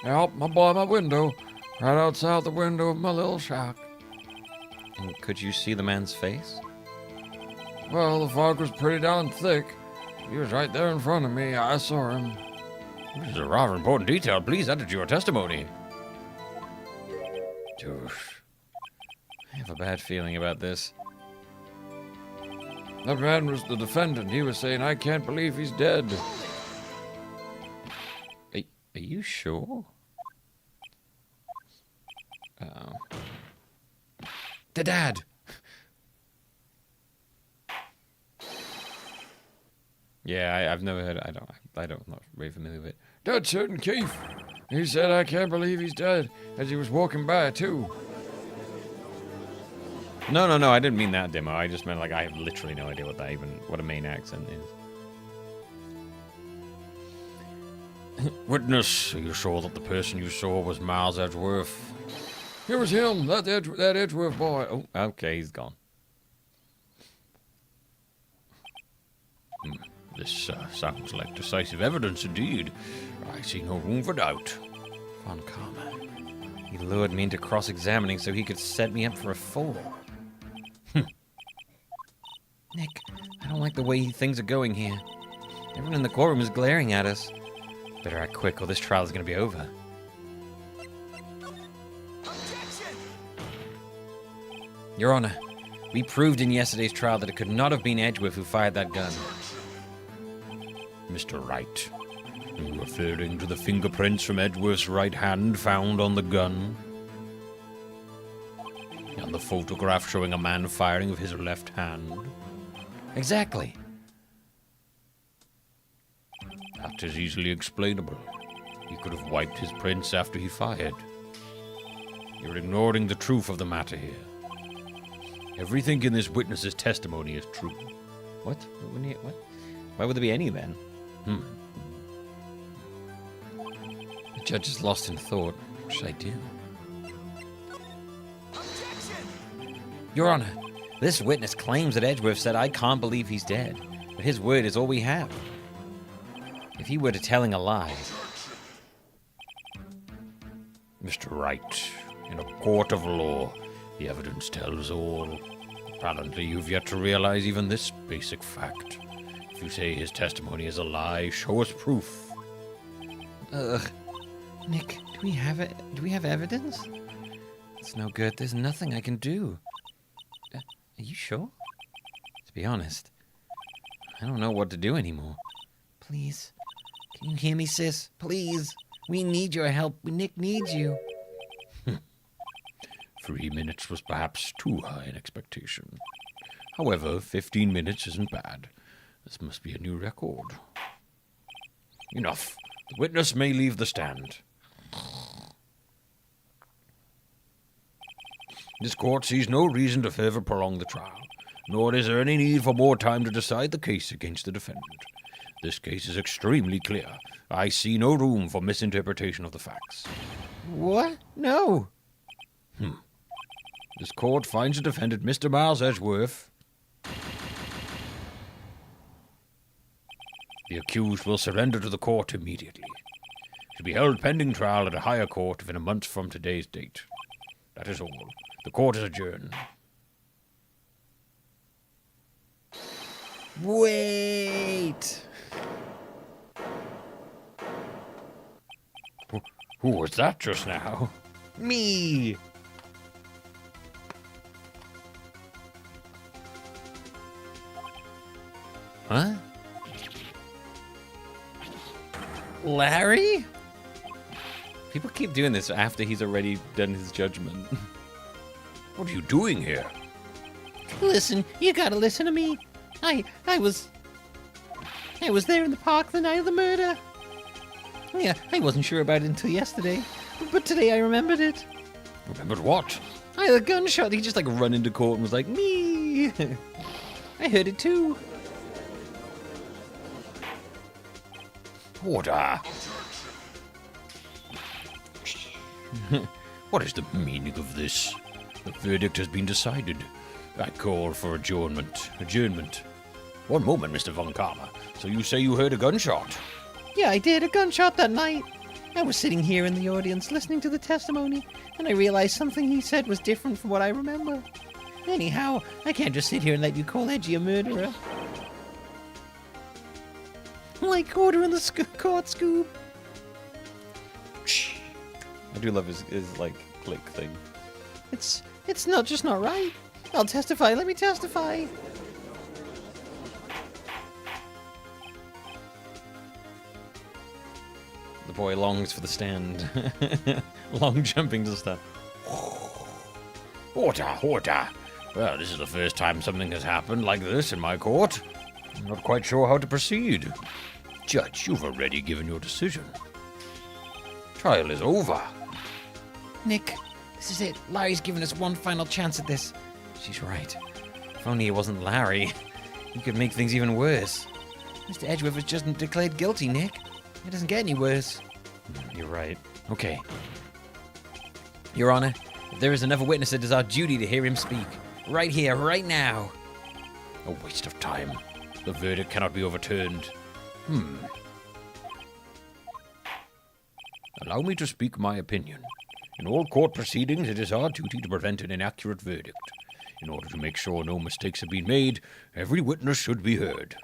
Help, by my window. Right outside the window of my little shack. And could you see the man's face? Well, the fog was pretty darn thick. He was right there in front of me. I saw him. This is a rather important detail. Please add it to your testimony. I have a bad feeling about this. That man was the defendant. He was saying, I can't believe he's dead. Are you sure? Uh-oh. The dad! Yeah, I've never heard it. I'm not very familiar with it. Dead certain Keith. He said, I can't believe he's dead, as he was walking by, too. No, I didn't mean that demo. I just meant, like, I have literally no idea what a Maine accent is. Witness, are you sure that the person you saw was Miles Edgeworth? It was him, that Edgeworth boy. Oh, okay, he's gone. This sounds like decisive evidence indeed. I see no room for doubt. Von Karma. He lured me into cross-examining so he could set me up for a fall. Nick, I don't like the way things are going here. Everyone in the courtroom is glaring at us. Better act quick or this trial is going to be over. Your Honor, we proved in yesterday's trial that it could not have been Edgeworth who fired that gun. Mr. Wright, are you referring to the fingerprints from Edgeworth's right hand found on the gun? And the photograph showing a man firing with his left hand? Exactly. That is easily explainable. He could have wiped his prints after he fired. You're ignoring the truth of the matter here. Everything in this witness's testimony is true. What? What? Why would there be any then? The judge is lost in thought. What should I do? Your Honor, this witness claims that Edgeworth said, "I can't believe he's dead," but his word is all we have. If he were to telling a lie... Mr. Wright, in a court of law, the evidence tells all. Apparently, you've yet to realize even this basic fact. If you say his testimony is a lie, show us proof. Nick, do we have it? Do we have evidence? It's no good. There's nothing I can do. Are you sure? To be honest, I don't know what to do anymore. Please, can you hear me, sis? Please, we need your help. Nick needs you. 3 minutes was perhaps too high an expectation. However, 15 minutes isn't bad. This must be a new record. Enough. The witness may leave the stand. This court sees no reason to further prolong the trial, nor is there any need for more time to decide the case against the defendant. This case is extremely clear. I see no room for misinterpretation of the facts. What? No. This court finds the defendant, Mr. Miles Edgeworth. The accused will surrender to the court immediately. To be held pending trial at a higher court within a month from today's date. That is all. The court is adjourned. Wait! Who was that just now? Me! Huh? Larry? People keep doing this after he's already done his judgment. What are you doing here? Listen, you gotta listen to me. I was there in the park the night of the murder. Yeah, I wasn't sure about it until yesterday, but today I remembered it. Remembered what? I heard a gunshot. He just like run into court and was like, me. I heard it too. Order. What is the meaning of this? The verdict has been decided. I call for adjournment. Adjournment. One moment, Mr. Von Karma. So you say you heard a gunshot? Yeah, I did. A gunshot that night. I was sitting here in the audience listening to the testimony, and I realized something he said was different from what I remember. Anyhow, I can't just sit here and let you call Edgy a murderer. Like ordering the court scoop. I do love his like click thing. It's not just not right. I'll testify. Let me testify. The boy longs for the stand. Long jumping to stand. Order, order. Well, this is the first time something has happened like this in my court. I'm not quite sure how to proceed. Judge, you've already given your decision. Trial is over. Nick, this is it. Larry's given us one final chance at this. She's right. If only it wasn't Larry, he could make things even worse. Mr. Edgeworth was just declared guilty, Nick. It doesn't get any worse. You're right. Okay. Your Honor, if there is another witness, it is our duty to hear him speak. Right here, right now. A waste of time. The verdict cannot be overturned. Allow me to speak my opinion. In all court proceedings, it is our duty to prevent an inaccurate verdict. In order to make sure no mistakes have been made, every witness should be heard.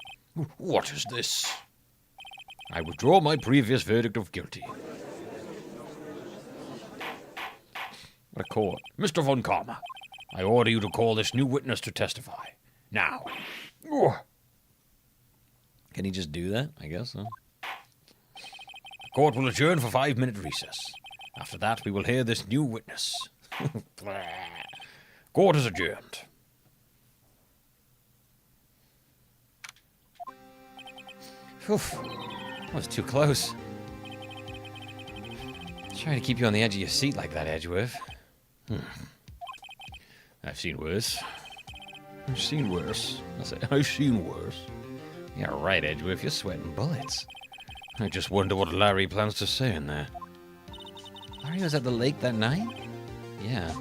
What is this? I withdraw my previous verdict of guilty. The court. Mr. Von Karma, I order you to call this new witness to testify. Now. Can he just do that? I guess so. The court will adjourn for 5-minute recess. After that, we will hear this new witness. Court is adjourned. Oof. That was too close. Trying to keep you on the edge of your seat like that, Edgeworth. I've seen worse. I've seen worse. I've seen worse. Yeah, right, Edgeworth. You're sweating bullets. I just wonder what Larry plans to say in there. Larry was at the lake that night? Yeah.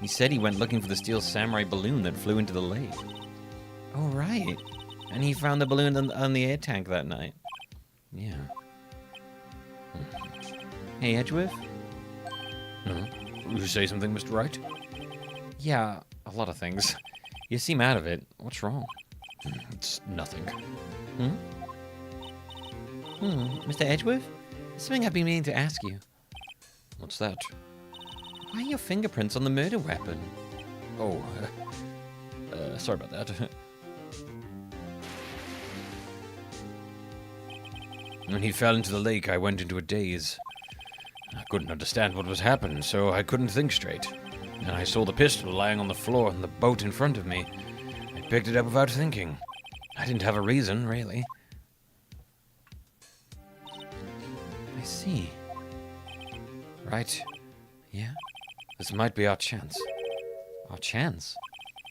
He said he went looking for the steel samurai balloon that flew into the lake. Oh, right. And he found the balloon on the air tank that night. Yeah. Hey, Edgeworth? You say something, Mr. Wright? Yeah, a lot of things. You seem out of it. What's wrong? It's nothing. Mr. Edgeworth? There's something I've been meaning to ask you. What's that? Why are your fingerprints on the murder weapon? Oh, sorry about that. When he fell into the lake, I went into a daze. I couldn't understand what was happening, so I couldn't think straight. And I saw the pistol lying on the floor and the boat in front of me. I picked it up without thinking. I didn't have a reason, really. I see. Right. Yeah? This might be our chance. Our chance?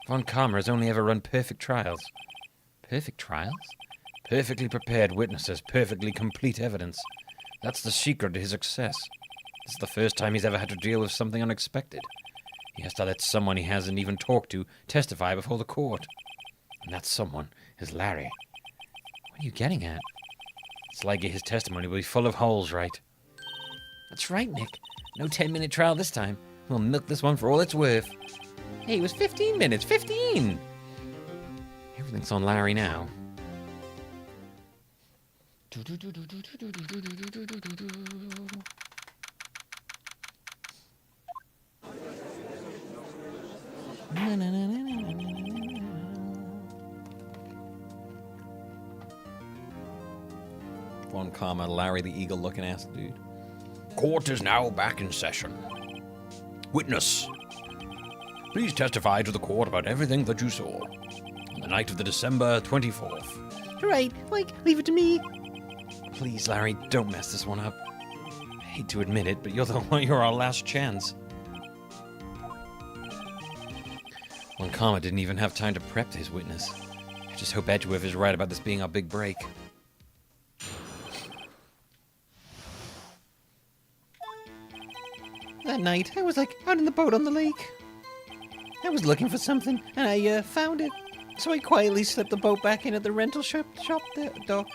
Von Karma has only ever run perfect trials. Perfect trials? Perfectly prepared witnesses, perfectly complete evidence. That's the secret to his success. This is the first time he's ever had to deal with something unexpected. He has to let someone he hasn't even talked to testify before the court. And that someone is Larry. What are you getting at? It's likely his testimony will be full of holes, right? That's right, Nick. No 10-minute trial this time. We'll milk this one for all it's worth. Hey, it was 15 minutes. 15! Everything's on Larry now. Von Karma, Larry the Eagle looking ass dude. Court is now back in session. Witness, please testify to the court about everything that you saw on the night of the December 24th. Right, Mike, leave it to me. Please, Larry, don't mess this one up. I hate to admit it, but you're our last chance. Von Karma didn't even have time to prep his witness. I just hope Edgeworth is right about this being our big break. That night, I was out in the boat on the lake. I was looking for something, and I found it. So I quietly slipped the boat back in at the rental shop dock.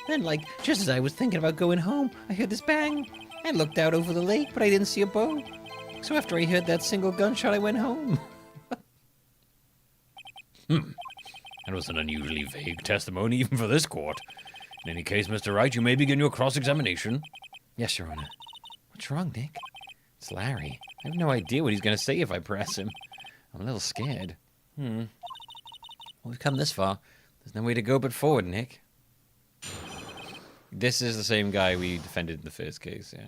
Then, just as I was thinking about going home, I heard this bang. I looked out over the lake, but I didn't see a boat. So after I heard that single gunshot, I went home. That was an unusually vague testimony even for this court. In any case, Mr. Wright, you may begin your cross-examination. Yes, Your Honor. What's wrong, Nick? It's Larry. I have no idea what he's going to say if I press him. I'm a little scared. Well, we've come this far. There's no way to go but forward, Nick. This is the same guy we defended in the first case, yeah.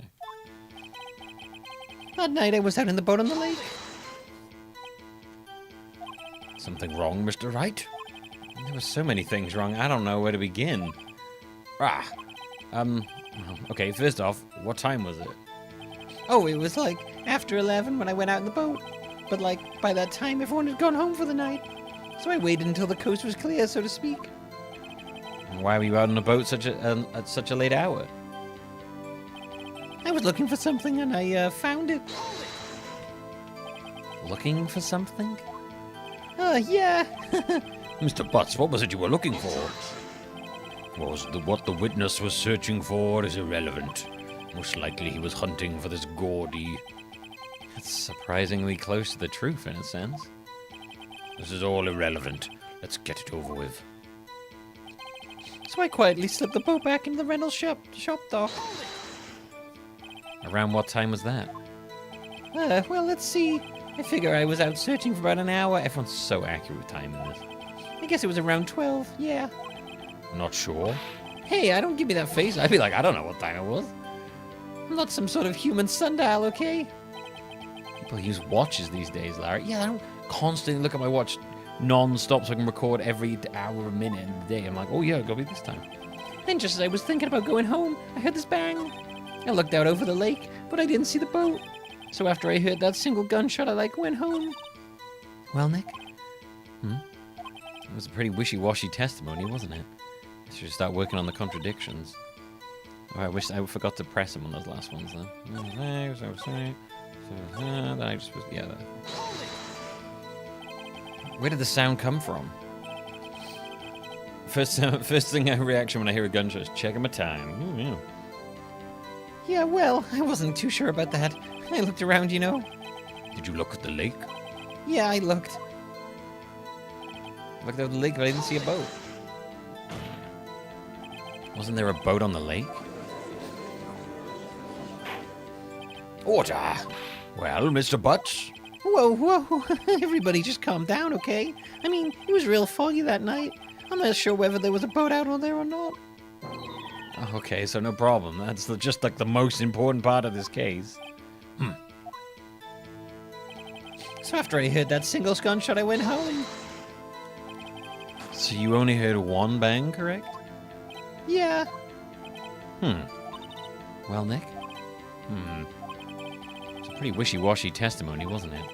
That night I was out in the boat on the lake. Something wrong, Mr. Wright? There were so many things wrong, I don't know where to begin. Okay, first off, what time was it? Oh, it was after 11 when I went out in the boat. But by that time everyone had gone home for the night. So I waited until the coast was clear, so to speak. Why were you out on a boat at such a late hour? I was looking for something and I found it. Looking for something? Yeah. Mr. Butts, what was it you were looking for? What the witness was searching for is irrelevant. Most likely he was hunting for this Gordy. That's surprisingly close to the truth in a sense. This is all irrelevant. Let's get it over with. So I quietly slipped the boat back into the rental shop dock. Around what time was that? Well, let's see. I figure I was out searching for about an hour. Everyone's so accurate with timing this. I guess it was around 12, yeah. Not sure. Hey, don't give me that face. I'd be like, I don't know what time it was. I'm not some sort of human sundial, okay? People use watches these days, Larry. Yeah, I don't constantly look at my watch non-stop so I can record every hour, a minute in the day. I'm like, oh yeah, gotta be this time. Then just as I was thinking about going home, I heard this bang. I looked out over the lake, but I didn't see the boat. So after I heard that single gunshot, I went home. Well, Nick? It was a pretty wishy-washy testimony, wasn't it? I should start working on the contradictions. Oh, I forgot to press him on those last ones then. Then I just was, yeah. Where did the sound come from? First thing I reaction when I hear a gunshot is checking my time. Yeah. Yeah, well, I wasn't too sure about that. I looked around, you know. Did you look at the lake? Yeah, I looked. Looked at the lake, but I didn't see a boat. Wasn't there a boat on the lake? Order! Well, Mr. Butts? Whoa. Everybody just calm down, okay? I mean, it was real foggy that night. I'm not sure whether there was a boat out on there or not. Okay, so no problem. That's just the most important part of this case. So after I heard that single gunshot, I went home. So you only heard one bang, correct? Yeah. Well, Nick? It's a pretty wishy-washy testimony, wasn't it?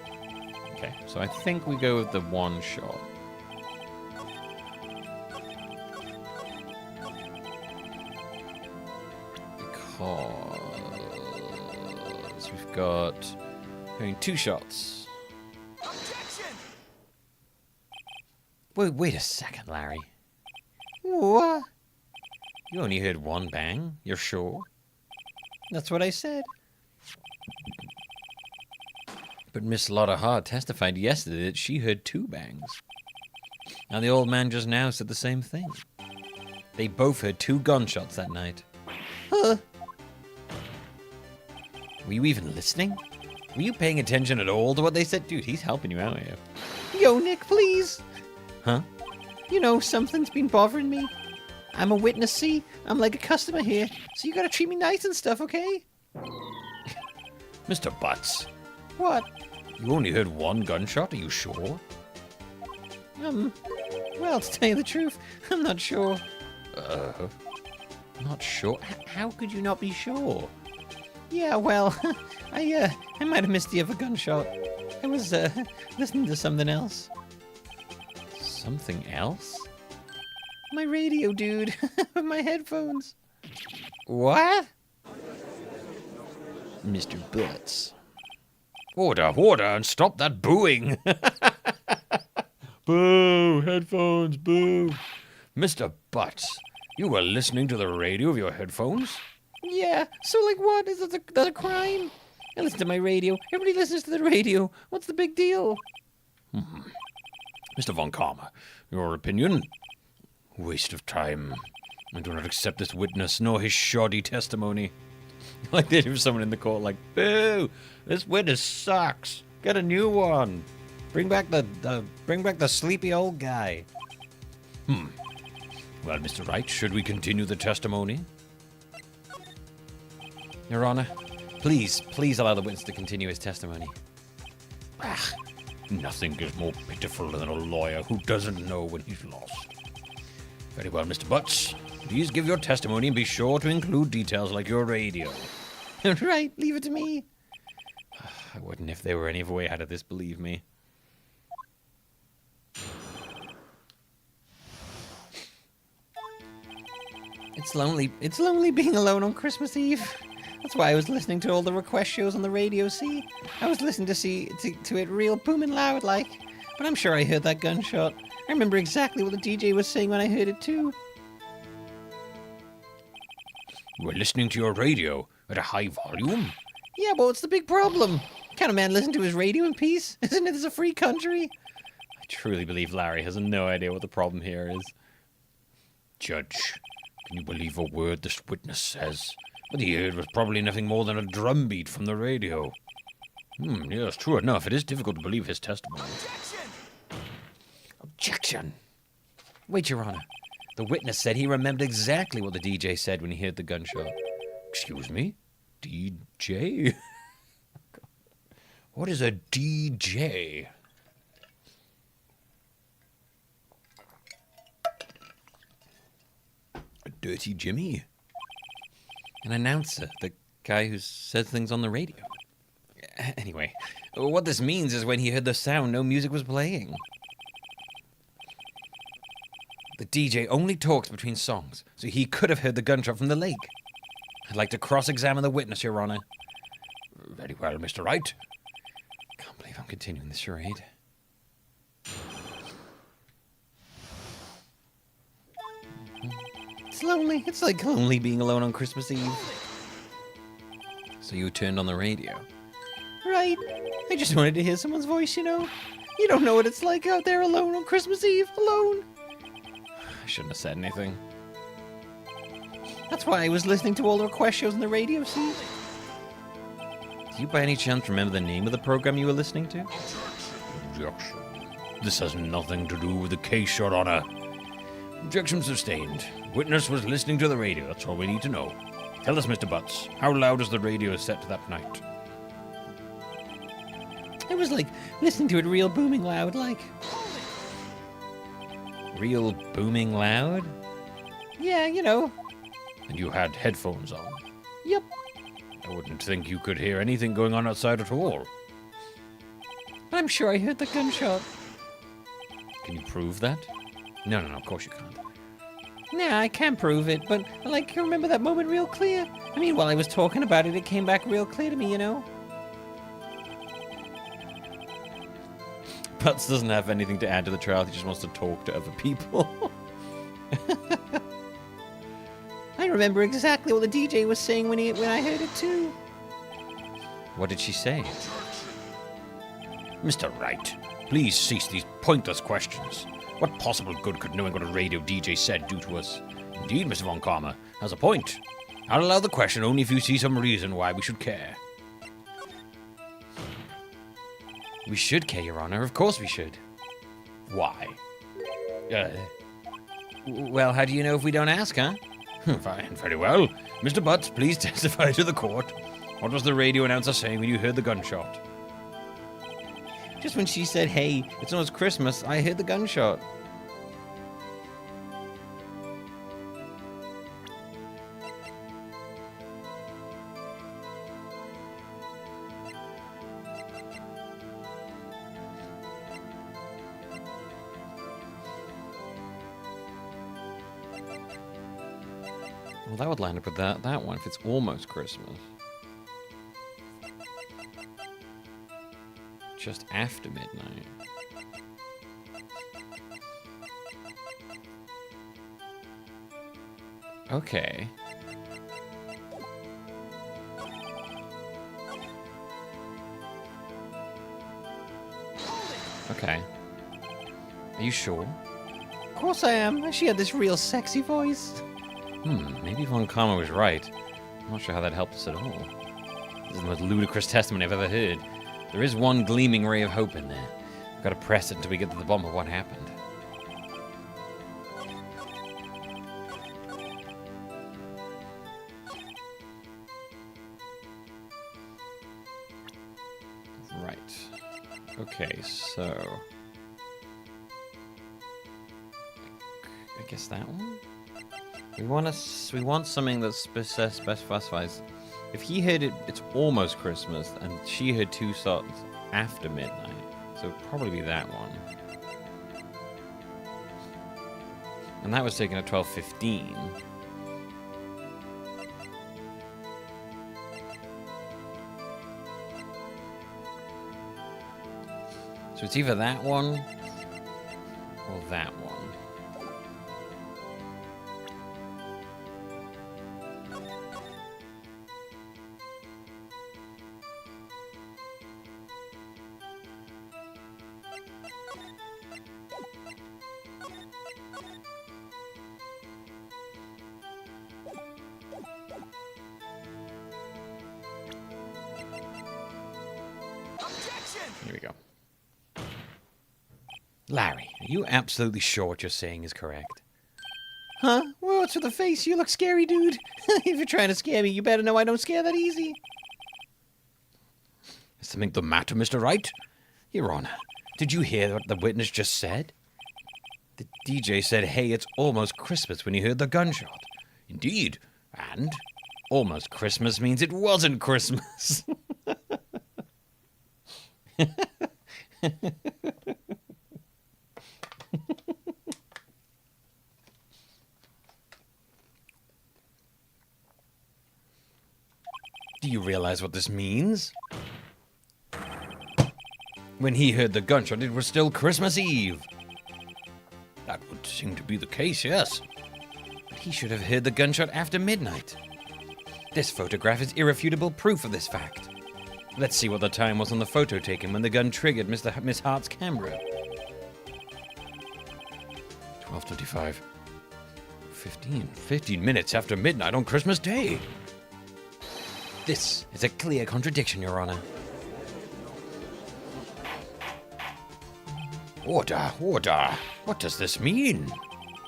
Okay, so I think we go with the one shot. Because we've got two shots. Wait a second, Larry. What? You only heard one bang, you're sure? That's what I said. But Miss Lotta Hart testified yesterday that she heard two bangs. And the old man just now said the same thing. They both heard two gunshots that night. Huh? Were you even listening? Were you paying attention at all to what they said? Dude, he's helping you out here. Yo, Nick, please. Huh? You know, something's been bothering me. I'm a witness, see? I'm like a customer here, so you gotta treat me nice and stuff, okay? Mr. Butts? What? You only heard one gunshot, are you sure? Well, to tell you the truth, I'm not sure. Not sure? How could you not be sure? Yeah, well, I might have missed the other gunshot. I was, listening to something else. Something else? My radio, dude. My headphones. What? Mr. Butts. Order, and stop that booing! Boo! Headphones, boo! Mr. Butts, you were listening to the radio with your headphones? Yeah, so what? Is that a crime? I listen to my radio. Everybody listens to the radio. What's the big deal? Mr. Von Karma, your opinion? Waste of time. I do not accept this witness nor his shoddy testimony. Like they do someone in the court, boo! This witness sucks. Get a new one. Bring back the sleepy old guy. Well, Mr. Wright, should we continue the testimony? Your Honor, please allow the witness to continue his testimony. Nothing is more pitiful than a lawyer who doesn't know when he's lost. Very well, Mr. Butts. Please give your testimony and be sure to include details like your radio. Right, leave it to me. I wouldn't if there were any other way out of this, believe me. It's lonely being alone on Christmas Eve. That's why I was listening to all the request shows on the radio, see? I was listening to it real booming loud like. But I'm sure I heard that gunshot. I remember exactly what the DJ was saying when I heard it too. You were listening to your radio at a high volume? Yeah, but what's the big problem? Can't a man listen to his radio in peace? Isn't it a free country? I truly believe Larry has no idea what the problem here is. Judge, can you believe a word this witness says? What he heard was probably nothing more than a drumbeat from the radio. Yes, true enough. It is difficult to believe his testimony. Objection! Wait, Your Honor. The witness said he remembered exactly what the DJ said when he heard the gunshot. Excuse me? DJ? What is a DJ? A dirty Jimmy? An announcer, the guy who says things on the radio. Anyway, what this means is when he heard the sound, no music was playing. The DJ only talks between songs, so he could have heard the gunshot from the lake. I'd like to cross-examine the witness, Your Honor. Very well, Mr. Wright. Can't believe I'm continuing this charade. It's lonely. It's like lonely being alone on Christmas Eve. So you turned on the radio? Right. I just wanted to hear someone's voice, you know? You don't know what it's like out there alone on Christmas Eve. Alone. I shouldn't have said anything. That's why I was listening to all the request shows on the radio, see? Do you by any chance remember the name of the program you were listening to? Objection. This has nothing to do with the case, Your Honor. Objection sustained. Witness was listening to the radio. That's all we need to know. Tell us, Mr. Butts, how loud is the radio set that night? I was like listening to it real booming loud, like. Real booming loud? Yeah, you know. And you had headphones on? Yep. I wouldn't think you could hear anything going on outside at all. But I'm sure I heard the gunshot. Can you prove that? No, of course you can't. Nah, I can't prove it, but I can remember that moment real clear. I mean, while I was talking about it, it came back real clear to me, you know? Butts doesn't have anything to add to the trial, he just wants to talk to other people. I remember exactly what the DJ was saying when I heard it too. What did she say? Mr. Wright, please cease these pointless questions. What possible good could knowing what a radio DJ said do to us? Indeed, Mr. Von Karma has a point. I'll allow the question only if you see some reason why we should care. We should care, Your Honor. Of course we should. Why? Well, how do you know if we don't ask, huh? Fine, very well. Mr. Butts, please testify to the court. What was the radio announcer saying when you heard the gunshot? Just when she said, hey, it's almost Christmas, I heard the gunshot. Well, that would line up with that one if it's almost Christmas. Just after midnight. Okay. Okay. Are you sure? Of course I am. She had this real sexy voice. Maybe Von Karma was right. I'm not sure how that helped us at all. This is the most ludicrous testimony I've ever heard. There is one gleaming ray of hope in there. I've got to press it until we get to the bottom of what happened. Right. Okay, so... I guess that one? We want something that specifies. If he heard it, it's almost Christmas, and she heard two shots after midnight, so it'd probably be that one. And that was taken at 12:15. So it's either that one or that one. Here we go. Larry, are you absolutely sure what you're saying is correct? Huh? Well, what's with the face? You look scary, dude. If you're trying to scare me, you better know I don't scare that easy. Is something the matter, Mr. Wright? Your Honor, did you hear what the witness just said? The DJ said, hey, it's almost Christmas when he heard the gunshot. Indeed. And almost Christmas means it wasn't Christmas. Do you realize what this means? When he heard the gunshot, it was still Christmas Eve. That would seem to be the case, yes. But he should have heard the gunshot after midnight. This photograph is irrefutable proof of this fact. Let's see what the time was on the photo taken when the gun triggered Miss Hart's camera. 12:25. 15 minutes after midnight on Christmas Day. This is a clear contradiction, Your Honor. Order. What does this mean?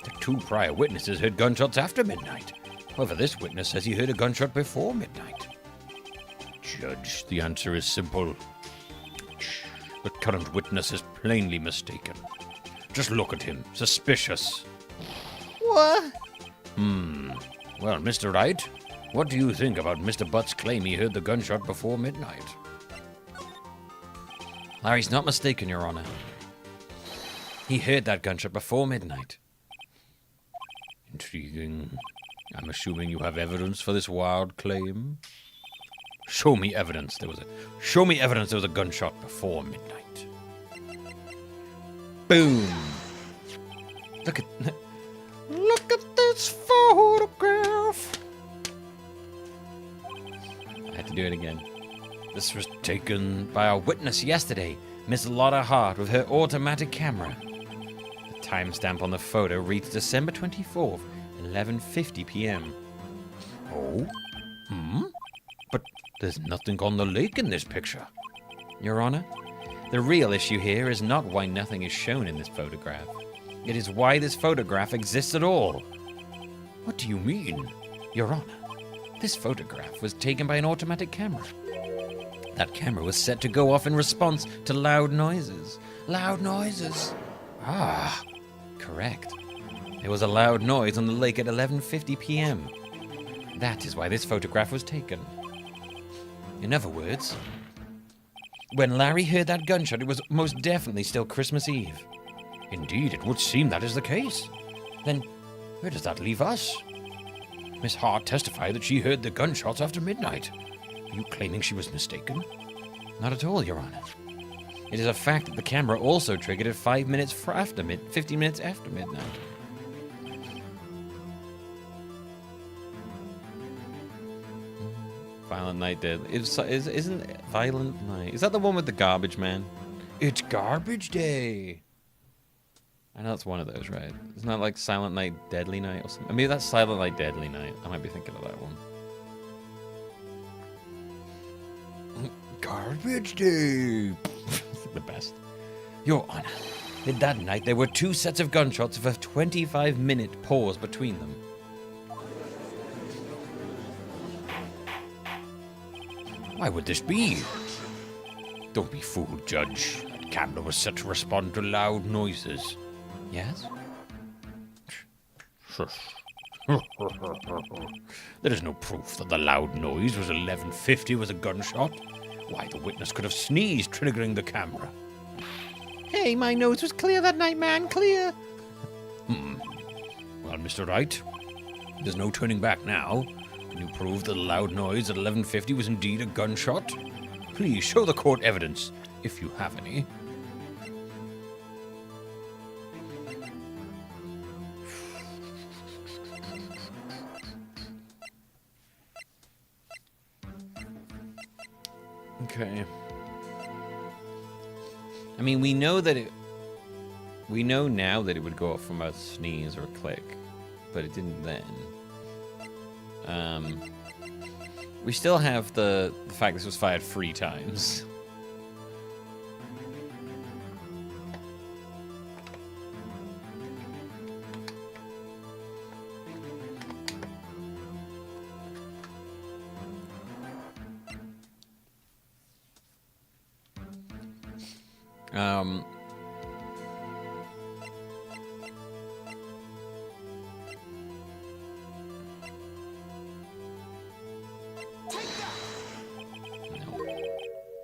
The two prior witnesses heard gunshots after midnight. However, this witness says he heard a gunshot before midnight. Judge, the answer is simple. The current witness is plainly mistaken. Just look at him. Suspicious. What? Well, Mr. Wright, what do you think about Mr. Butt's claim he heard the gunshot before midnight? Larry's not mistaken, Your Honor. He heard that gunshot before midnight. Intriguing. I'm assuming you have evidence for this wild claim? Show me evidence there was a gunshot before midnight. Boom. Look at this photograph. I had to do it again. This was taken by a witness yesterday, Miss Lotta Hart, with her automatic camera. The timestamp on the photo reads December 24th, 11:50 p.m. Oh? But there's nothing on the lake in this picture. Your Honor, the real issue here is not why nothing is shown in this photograph. It is why this photograph exists at all. What do you mean? Your Honor, this photograph was taken by an automatic camera. That camera was set to go off in response to loud noises. Loud noises. Ah, correct. There was a loud noise on the lake at 11:50 p.m. That is why this photograph was taken. In other words, when Larry heard that gunshot, it was most definitely still Christmas Eve. Indeed, it would seem that is the case. Then, where does that leave us? Miss Hart testified that she heard the gunshots after midnight. Are you claiming she was mistaken? Not at all, Your Honor. It is a fact that the camera also triggered at 15 minutes after midnight. Violent Night Dead. Isn't it Violent Night? Is that the one with the garbage man? It's garbage day. I know it's one of those, right? Isn't that like Silent Night, Deadly Night or something? Maybe that's Silent Night, Deadly Night. I might be thinking of that one. Garbage day. The best. Your Honor, in that night there were two sets of gunshots with a 25-minute pause between them. Why would this be? Don't be fooled, Judge. That camera was set to respond to loud noises. Yes? There is no proof that the loud noise was 11:50 was a gunshot. Why, the witness could have sneezed, triggering the camera. Hey, my nose was clear that night, man. Clear. Well, Mr. Wright, there's no turning back now. Can you prove that the loud noise at 11:50 was indeed a gunshot? Please show the court evidence, if you have any. Okay. I mean, we know that it. We know now that it would go off from a sneeze or a click, but it didn't then. We still have the fact this was fired 3 times.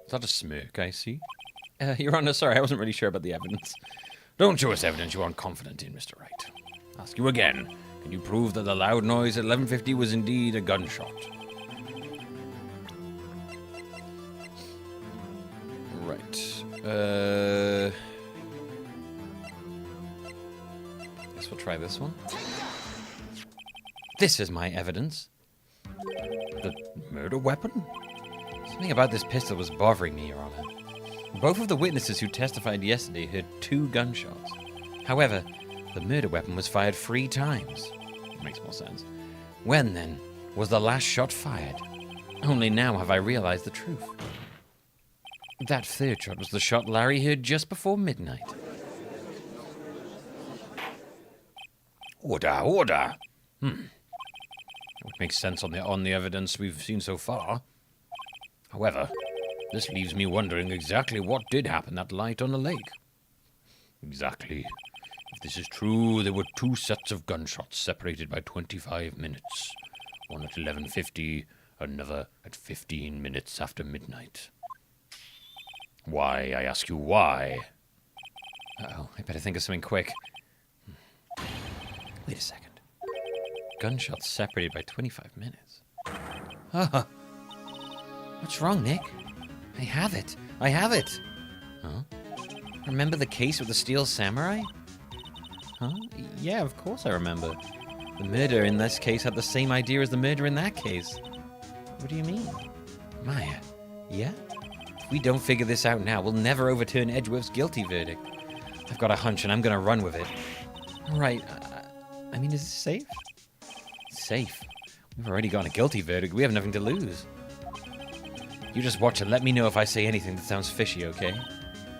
Is that a smirk I see? Your Honor, sorry, I wasn't really sure about the evidence. Don't show us evidence you aren't confident in, Mr. Wright. Ask you again. Can you prove that the loud noise at 11:50 was indeed a gunshot? Right. Guess we'll try this one. This is my evidence. The murder weapon? Something about this pistol was bothering me, Your Honor. Both of the witnesses who testified yesterday heard 2 gunshots. However, the murder weapon was fired 3 times. Makes more sense. When, then, was the last shot fired? Only now have I realized the truth. That 3rd shot was the shot Larry heard just before midnight. Order, order. That makes sense on the evidence we've seen so far. However, this leaves me wondering exactly what did happen that night on the lake. Exactly. If this is true, there were 2 sets of gunshots separated by 25 minutes. One at 11:50, another at 15 minutes after midnight. Why, I ask you, why? Uh-oh, I better think of something quick. Wait a second. Gunshots separated by 25 minutes. Oh. What's wrong, Nick? I have it. I have it. Huh? Remember the case with the steel samurai? Huh? Yeah, of course I remember. The murderer in this case had the same idea as the murderer in that case. What do you mean? Maya, yeah? If we don't figure this out now, we'll never overturn Edgeworth's guilty verdict. I've got a hunch and I'm gonna run with it. Right. I mean, is it safe? Safe? We've already got a guilty verdict. We have nothing to lose. You just watch and let me know if I say anything that sounds fishy, okay?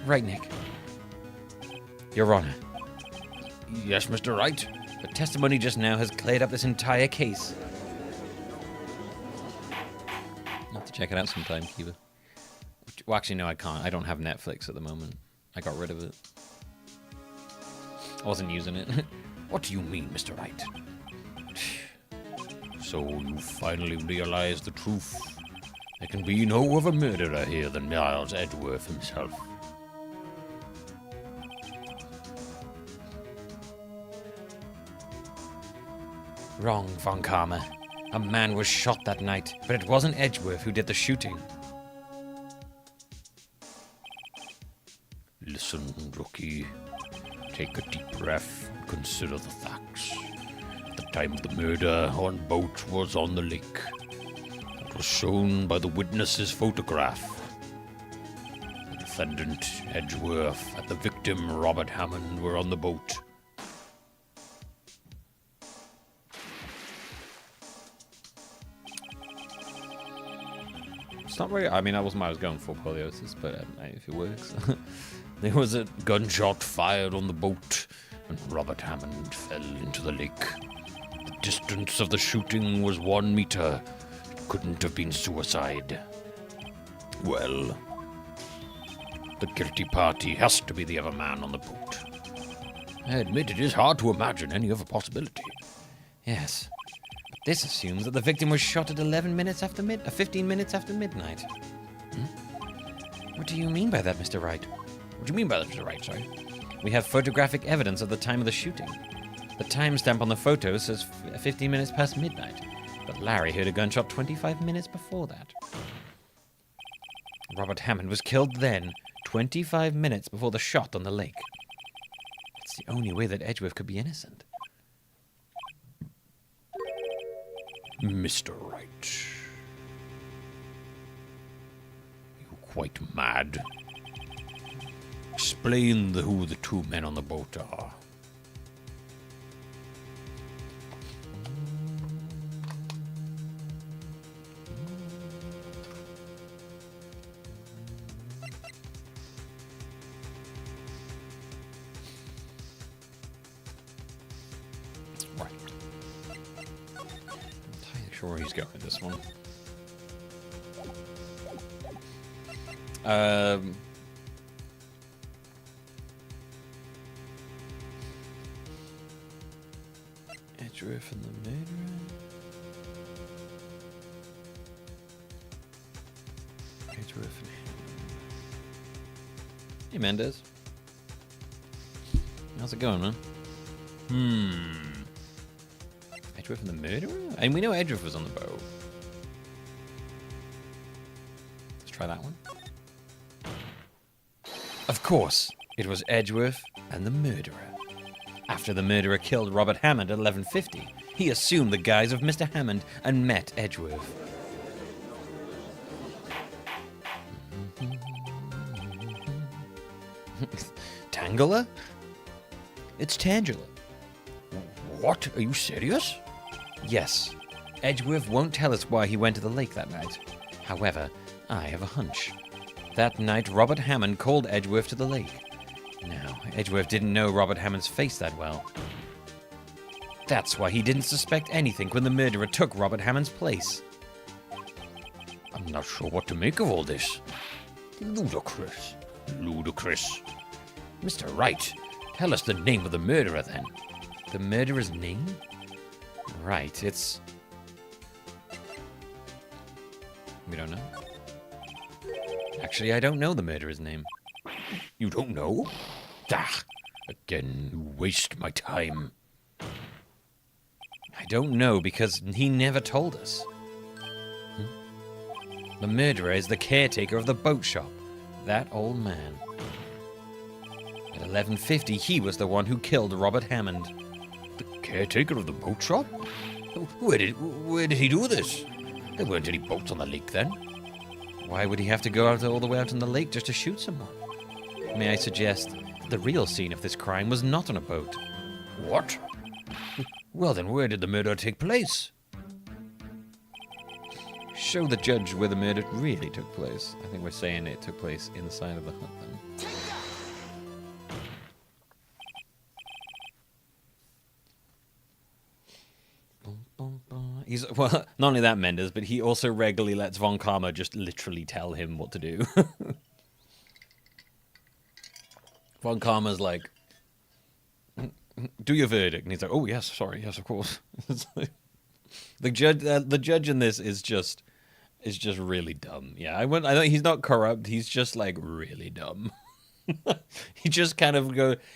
Right, Nick. Your Honor. Yes, Mr. Wright? The testimony just now has cleared up this entire case. I'll have to check it out sometime, Kiva. Well, actually, no, I can't. I don't have Netflix at the moment. I got rid of it. I wasn't using it. What do you mean, Mr. Wright? So you finally realize the truth. There can be no other murderer here than Miles Edgeworth himself. Wrong, Von Karma. A man was shot that night, but it wasn't Edgeworth who did the shooting. Listen, rookie. Take a deep breath and consider the facts. At the time of the murder, our boat was on the lake. It was shown by the witness's photograph. The defendant, Edgeworth, and the victim, Robert Hammond, were on the boat. It's not very... I mean, that wasn't what I was going for, Poliosis, but if it works. There was a gunshot fired on the boat, and Robert Hammond fell into the lake. The distance of the shooting was 1 meter. It couldn't have been suicide. Well, the guilty party has to be the other man on the boat. I admit it is hard to imagine any other possibility. Yes. But this assumes that the victim was shot at 15 minutes after midnight. What do you mean by that, Mr. Wright? What do you mean by that, Mr. Wright, sorry? We have photographic evidence of the time of the shooting. The timestamp on the photo says 15 minutes past midnight, but Larry heard a gunshot 25 minutes before that. Robert Hammond was killed then, 25 minutes before the shot on the lake. It's the only way that Edgeworth could be innocent. Mr. Wright, you quite mad. Explain who the two men on the boat are. Right. I'm entirely sure he's going with this one. Edgeworth and the murderer. Edgeworth and Hey, Mendez. How's it going, man? Edgeworth and the murderer? And we know Edgeworth was on the boat. Let's try that one. Of course, it was Edgeworth and the murderer. After the murderer killed Robert Hammond at 11:50, he assumed the guise of Mr. Hammond and met Edgeworth. Tangela? It's Tangela. What? Are you serious? Yes. Edgeworth won't tell us why he went to the lake that night. However, I have a hunch. That night, Robert Hammond called Edgeworth to the lake. Now, Edgeworth didn't know Robert Hammond's face that well. That's why he didn't suspect anything when the murderer took Robert Hammond's place. I'm not sure what to make of all this. Ludicrous. Ludicrous. Mr. Wright, tell us the name of the murderer then. The murderer's name? Right, it's... We don't know. Actually, I don't know the murderer's name. You don't know? Ah, again, you waste my time. I don't know because he never told us. The murderer is the caretaker of the boat shop. That old man. At 11:50, he was the one who killed Robert Hammond. The caretaker of the boat shop? Where did he do this? There weren't any boats on the lake then. Why would he have to go all the way out on the lake just to shoot someone? May I suggest that the real scene of this crime was not on a boat? What? Well then, where did the murder take place? Show the judge where the murder really took place. I think we're saying it took place inside of the hut then. He's, well, not only that, Mendes, but he also regularly lets Von Karma just literally tell him what to do. Von Karma's like, do your verdict. And he's like, oh, yes, sorry, yes, of course. The judge in this is just really dumb. Yeah, I know he's not corrupt. He's just like really dumb. He just kind of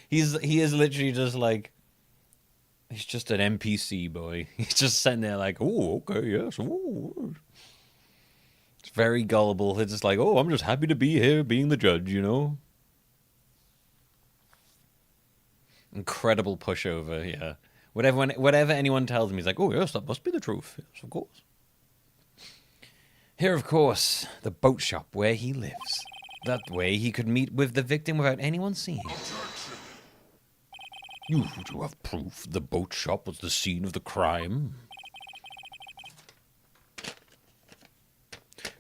he is literally just like, he's just an NPC boy. He's just sitting there like, oh, okay, yes, oh. It's very gullible. It's just like, oh, I'm just happy to be here being the judge, you know? Incredible pushover, yeah. Whatever anyone tells him, he's like, oh, yes, that must be the truth. Yes, of course. Here, of course, the boat shop where he lives. That way he could meet with the victim without anyone seeing it. You do have proof the boat shop was the scene of the crime?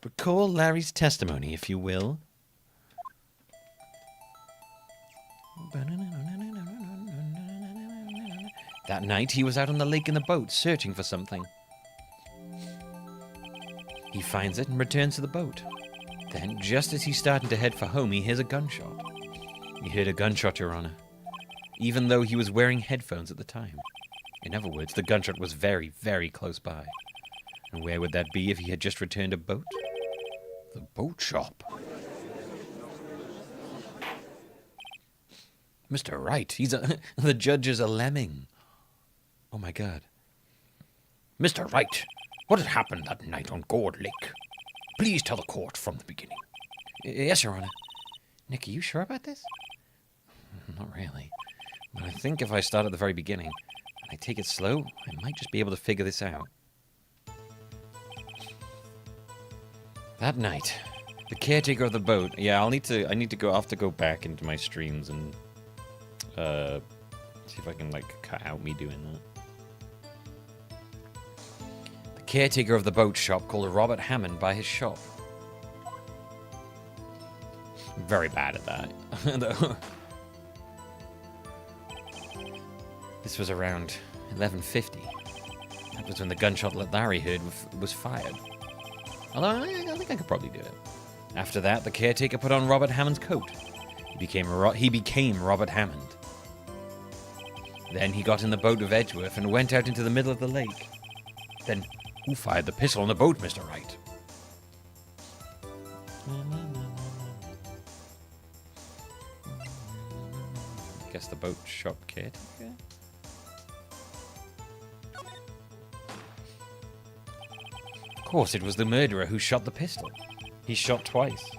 Recall Larry's testimony, if you will. That night, he was out on the lake in the boat, searching for something. He finds it and returns to the boat. Then, just as he's starting to head for home, he hears a gunshot. He heard a gunshot, Your Honor, even though he was wearing headphones at the time. In other words, the gunshot was very, very close by. And where would that be if he had just returned a boat? The boat shop. Mr. Wright, the judge is a lemming. Oh my God. Mr. Wright, what had happened that night on Gourd Lake? Please tell the court from the beginning. Yes, Your Honor. Nick, are you sure about this? Not really. But I think if I start at the very beginning, and I take it slow, I might just be able to figure this out. That night, The caretaker of the boat. Yeah, I need to go. I'll have to go back into my streams and see if I can like cut out me doing that. The caretaker of the boat shop called Robert Hammond by his shop. I'm very bad at that. This was around 11:50. That was when the gunshot that Larry heard was fired. Although I think I could probably do it. After that, the caretaker put on Robert Hammond's coat. He became Robert Hammond. Then he got in the boat with Edgeworth and went out into the middle of the lake. Then, who fired the pistol on the boat, Mr. Wright? Guess the boat shop caretaker? Of course, it was the murderer who shot the pistol. He shot twice.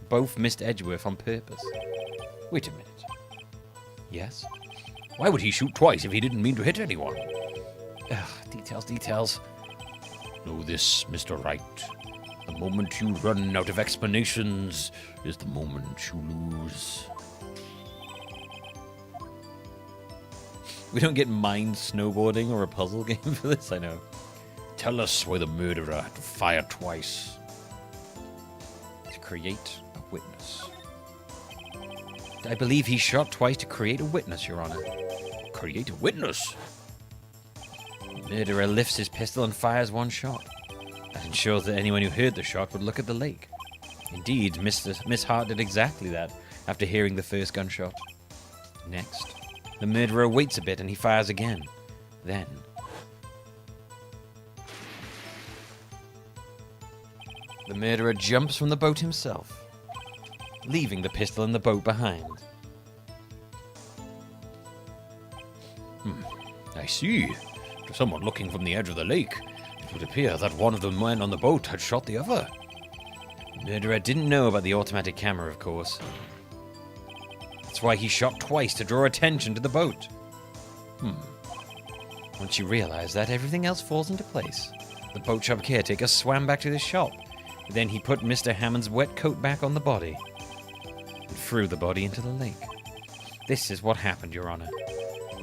Both missed Edgeworth on purpose. Wait a minute. Yes? Why would he shoot twice if he didn't mean to hit anyone? Details. Know this, Mr. Wright. The moment you run out of explanations is the moment you lose. We don't get mind snowboarding or a puzzle game for this, I know. Tell us why the murderer had to fire twice. To create a witness. I believe he shot twice to create a witness, Your Honor. Create a witness? The murderer lifts his pistol and fires one shot. That ensures that anyone who heard the shot would look at the lake. Indeed, Miss Hart did exactly that after hearing the first gunshot. Next, the murderer waits a bit and he fires again. Then, the murderer jumps from the boat himself, leaving the pistol in the boat behind. I see. To someone looking from the edge of the lake, it would appear that one of the men on the boat had shot the other. The murderer didn't know about the automatic camera, of course. That's why he shot twice to draw attention to the boat. Once you realize that, everything else falls into place. The boat shop caretaker swam back to the shop. Then he put Mr. Hammond's wet coat back on the body and threw the body into the lake. This is what happened, Your Honor.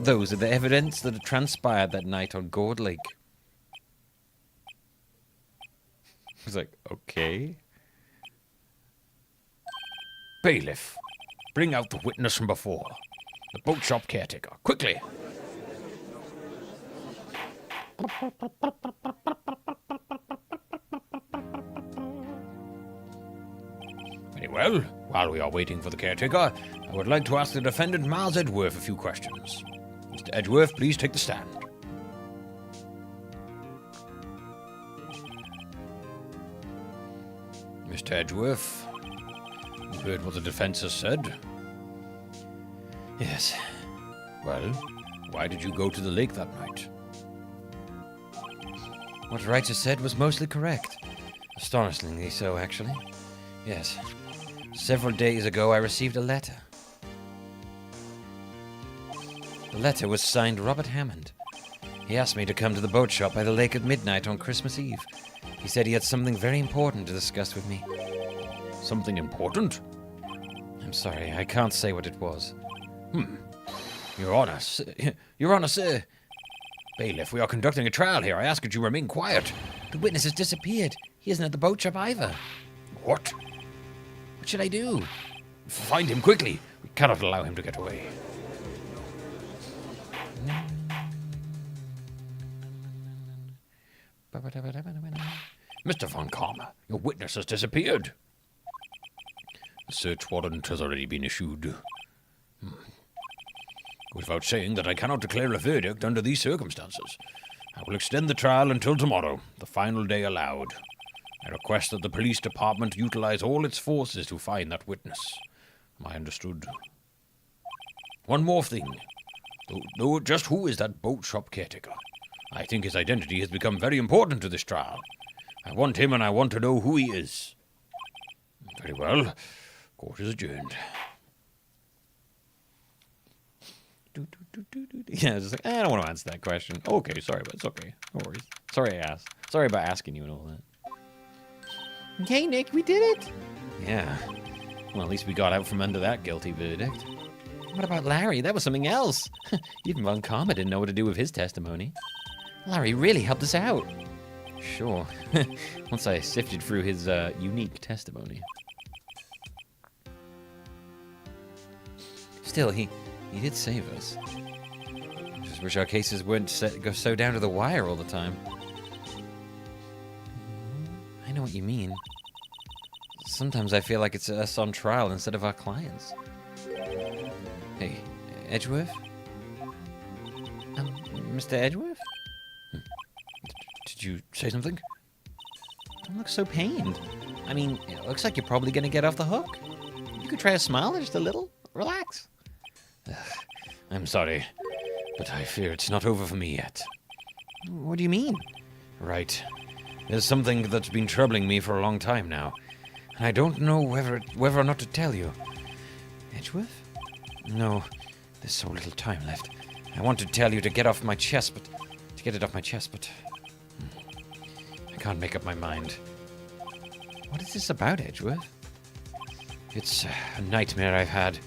Those are the evidence that had transpired that night on Gourd Lake. I was like, okay. Bailiff, bring out the witness from before. The boat shop caretaker, quickly. Very well. While we are waiting for the caretaker, I would like to ask the defendant, Miles Edgeworth, a few questions. Mr. Edgeworth, please take the stand. Mr. Edgeworth, you heard what the defense has said? Yes. Well, why did you go to the lake that night? What Wright has said was mostly correct. Astonishingly so, actually. Yes. Several days ago, I received a letter. The letter was signed Robert Hammond. He asked me to come to the boat shop by the lake at midnight on Christmas Eve. He said he had something very important to discuss with me. Something important? I'm sorry, I can't say what it was. Your Honor, sir. Bailiff, we are conducting a trial here. I ask that you remain quiet. The witness has disappeared. He isn't at the boat shop either. What? What should I do? Find him quickly. We cannot allow him to get away. Mr. Von Karma, your witness has disappeared. The search warrant has already been issued. Without saying that I cannot declare a verdict under these circumstances. I will extend the trial until tomorrow, the final day allowed. I request that the police department utilize all its forces to find that witness. Am I understood? One more thing. Though just who is that boat shop caretaker? I think his identity has become very important to this trial. I want him and I want to know who he is. Very well. Court is adjourned. Yeah, it's just like, I don't want to answer that question. Okay, sorry, but it's okay. No worries. Sorry I asked. Sorry about asking you and all that. Okay, Nick, we did it. Yeah. Well, at least we got out from under that guilty verdict. What about Larry? That was something else. Even Von Karma didn't know what to do with his testimony. Larry really helped us out. Sure. Once I sifted through his unique testimony. Still, he did save us. Just wish our cases weren't go so down to the wire all the time. I know what you mean. Sometimes I feel like it's us on trial instead of our clients. Hey, Edgeworth? Mr. Edgeworth? Did you say something? Don't look so pained. I mean, it looks like you're probably going to get off the hook. You could try to smile just a little. Relax. I'm sorry, but I fear it's not over for me yet. What do you mean? Right. There's something that's been troubling me for a long time now, and I don't know whether or not to tell you. Edgeworth? No, there's so little time left. I want to tell you to get off my chest, but to get it off my chest, but I can't make up my mind. What is this about, Edgeworth? It's a nightmare I've had.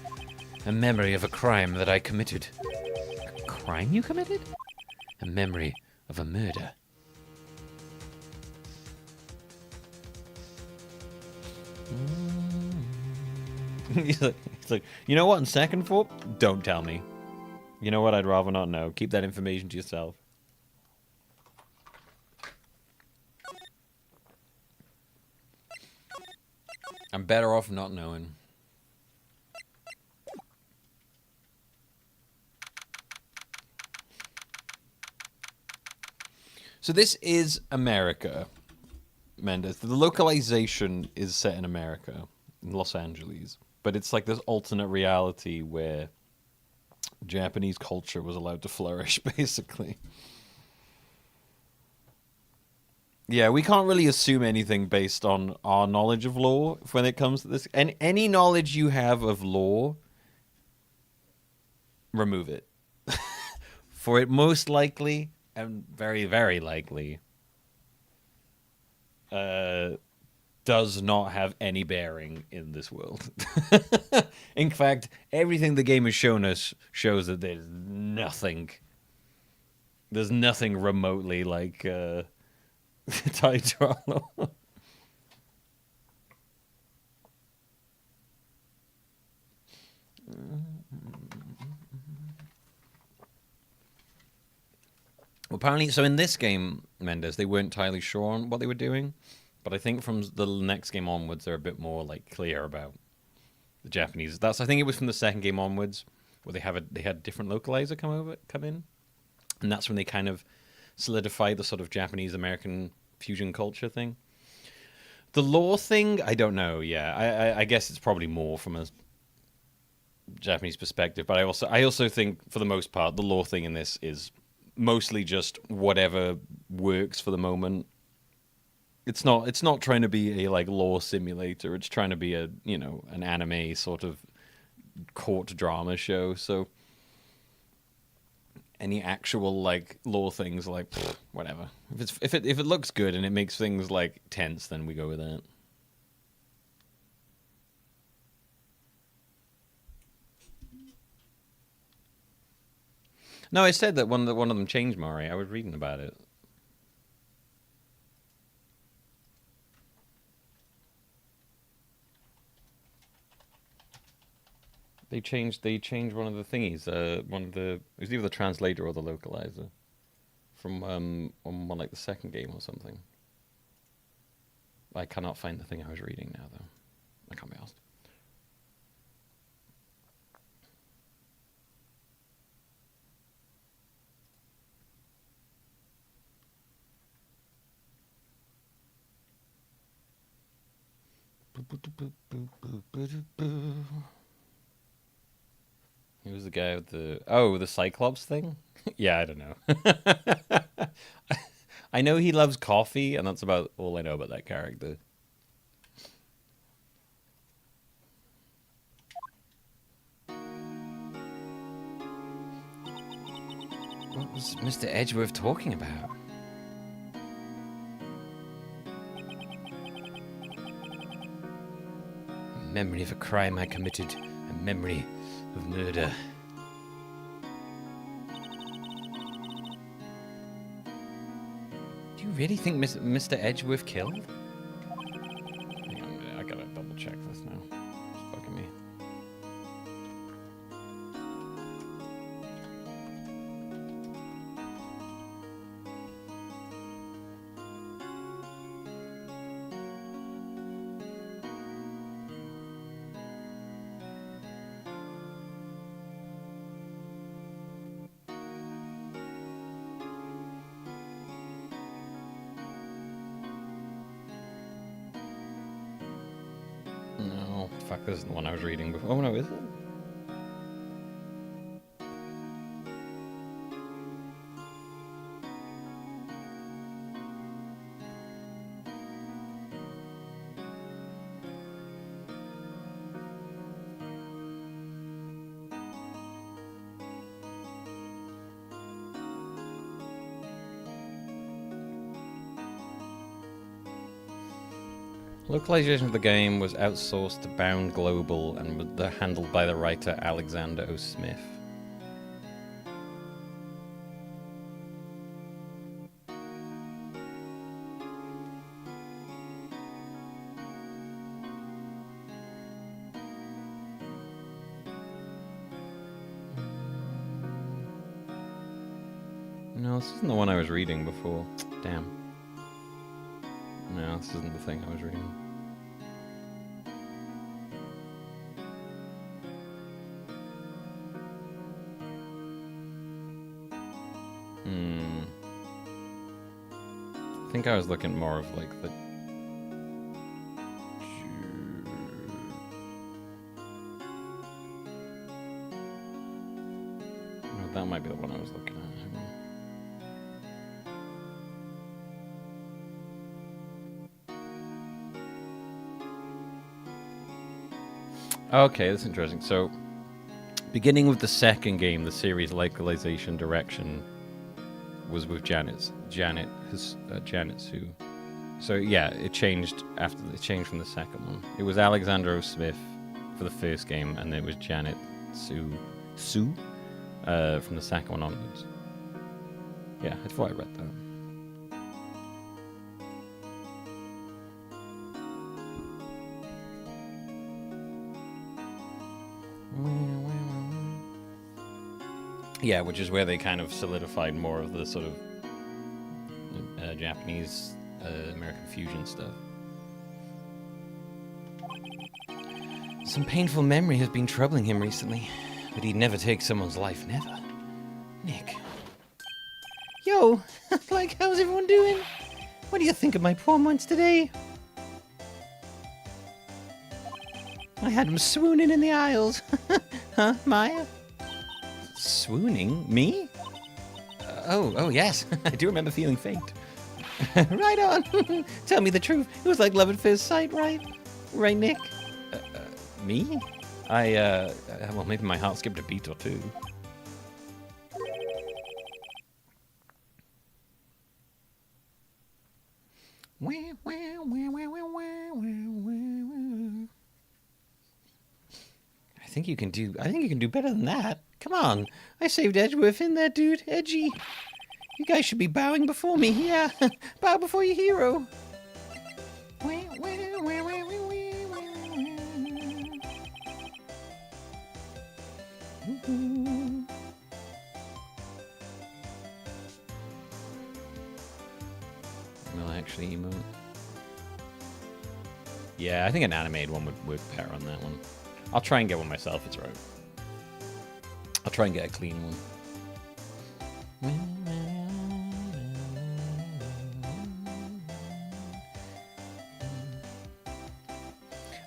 A memory of a crime that I committed. A crime you committed? A memory of a murder. He's like, you know what? In second thought, don't tell me. You know what? I'd rather not know. Keep that information to yourself. I'm better off not knowing. So this is America, Mendes. The localization is set in America, in Los Angeles. But it's like this alternate reality where Japanese culture was allowed to flourish, basically. Yeah, we can't really assume anything based on our knowledge of law when it comes to this. And any knowledge you have of law, remove it. For it most likely, and very, very likely, does not have any bearing in this world. In fact, everything the game has shown us shows that there's nothing remotely like tied to our law. Apparently, so in this game, Mendes, they weren't entirely sure on what they were doing, but I think from the next game onwards, they're a bit more like clear about the Japanese. I think it was from the second game onwards where they had different localizer come in, and that's when they kind of solidified the sort of Japanese American fusion culture thing. The law thing, I don't know. Yeah, I guess it's probably more from a Japanese perspective, but I also think for the most part, the law thing in this is mostly just whatever works for the moment. It's not trying to be a like law simulator. It's trying to be a, you know, an anime sort of court drama show. So any actual like law things, like whatever. If it looks good and it makes things like tense, then we go with that. No, I said that one of them changed, Mari. I was reading about it. They changed one of the thingies. It was either the translator or the localizer from on one like the second game or something. I cannot find the thing I was reading now, though. I can't be asked. He was the guy with the Cyclops thing? Yeah, I don't know. I know he loves coffee, and that's about all I know about that character. What was Mr. Edgeworth talking about? memory of a crime I committed, a memory of murder. Do you really think Mr. Edgeworth killed? Hang on, I gotta double check this now. It's bugging me. No, fuck, this isn't the one I was reading before. Oh no, is it? Localization of the game was outsourced to Bound Global and was handled by the writer Alexander O. Smith. No, this isn't the one I was reading before. Damn. No, this isn't the thing I was reading. I think I was looking more of like the... No, that might be the one I was looking at. Hang on. Okay, that's interesting. So, beginning with the second game, the series localization direction was with Janet Sue. So yeah, it changed after it changed from the second one. It was Alexander O. Smith for the first game, and then it was Janet Sue from the second one onwards. Yeah, I thought I read that. Yeah, which is where they kind of solidified more of the sort of Japanese American fusion stuff. Some painful memory has been troubling him recently, but he'd never take someone's life, never. Nick. Yo, like, how's everyone doing? What do you think of my performance today? I had him swooning in the aisles. Huh, Maya? Swooning? Me? Oh, yes. I do remember feeling faint. Right on. Tell me the truth. It was like love at first sight, right? Right, Nick? Me? Well, maybe my heart skipped a beat or two. I think you can do better than that. Come on. I saved Edgeworth in there, dude. Edgy. You guys should be bowing before me. Yeah. Bow before your hero. Will I actually emote? Yeah, I think an animated one would work better on that one. I'll try and get one myself, it's right. I'll try and get a clean one.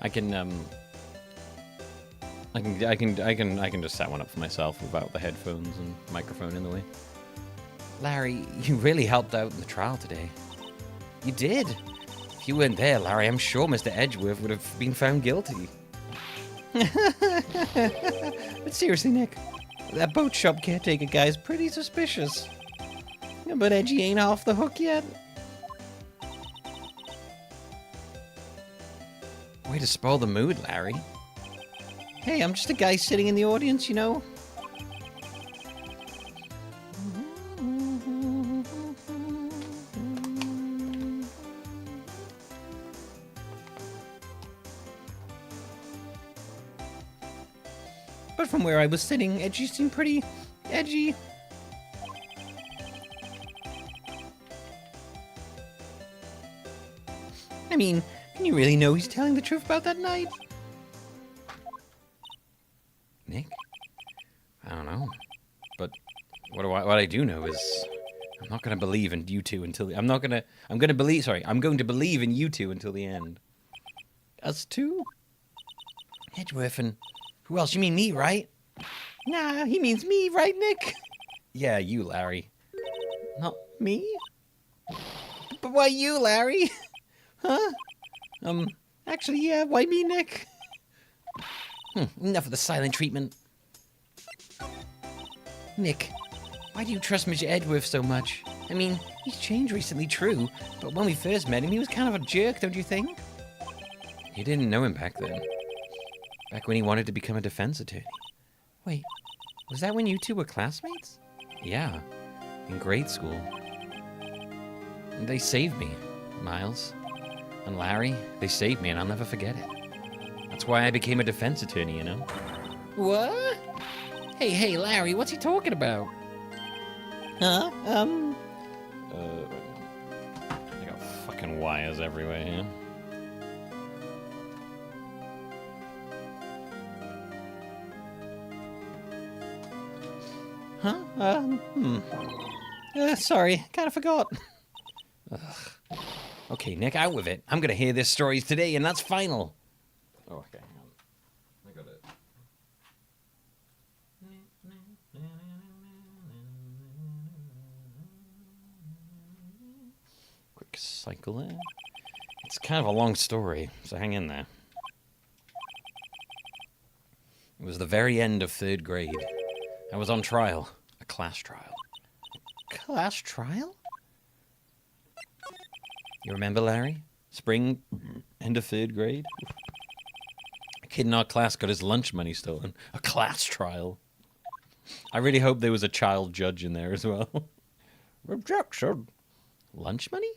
I can just set one up for myself without the headphones and microphone in the way. Larry, you really helped out in the trial today. You did. If you weren't there, Larry, I'm sure Mr. Edgeworth would have been found guilty. But seriously, Nick, that boat shop caretaker guy's pretty suspicious. But Edgy ain't off the hook yet. Way to spoil the mood, Larry. Hey, I'm just a guy sitting in the audience, you know? But from where I was sitting, Edgy seemed pretty edgy. I mean, can you really know he's telling the truth about that night? Nick? I don't know. But what I do know is I'm not gonna believe in you two until I'm going to believe in you two until the end. Us two? Edgeworth and who else? You mean me, right? Nah, he means me, right, Nick? Yeah, you, Larry. Not me? But why you, Larry? Huh? Actually, yeah, why me, Nick? Enough of the silent treatment. Nick, why do you trust Mr. Edgeworth so much? I mean, he's changed recently, true, but when we first met him, he was kind of a jerk, don't you think? You didn't know him back then. Back when he wanted to become a defense attorney. Wait, was that when you two were classmates? Yeah, in grade school. And they saved me, Miles. And Larry, they saved me and I'll never forget it. That's why I became a defense attorney, you know? What? Hey, Larry, what's he talking about? Huh? I got fucking wires everywhere here. Huh? Sorry, kinda forgot. Ugh. Okay, Nick, out with it. I'm gonna hear this story today, and that's final. Oh, okay, hang on. I got it. Quick cycle there. It's kind of a long story, so hang in there. It was the very end of 3rd grade. I was on trial. A class trial. Class trial? You remember, Larry? Spring, end of 3rd grade? A kid in our class got his lunch money stolen. A class trial. I really hope there was a child judge in there as well. Objection. Lunch money?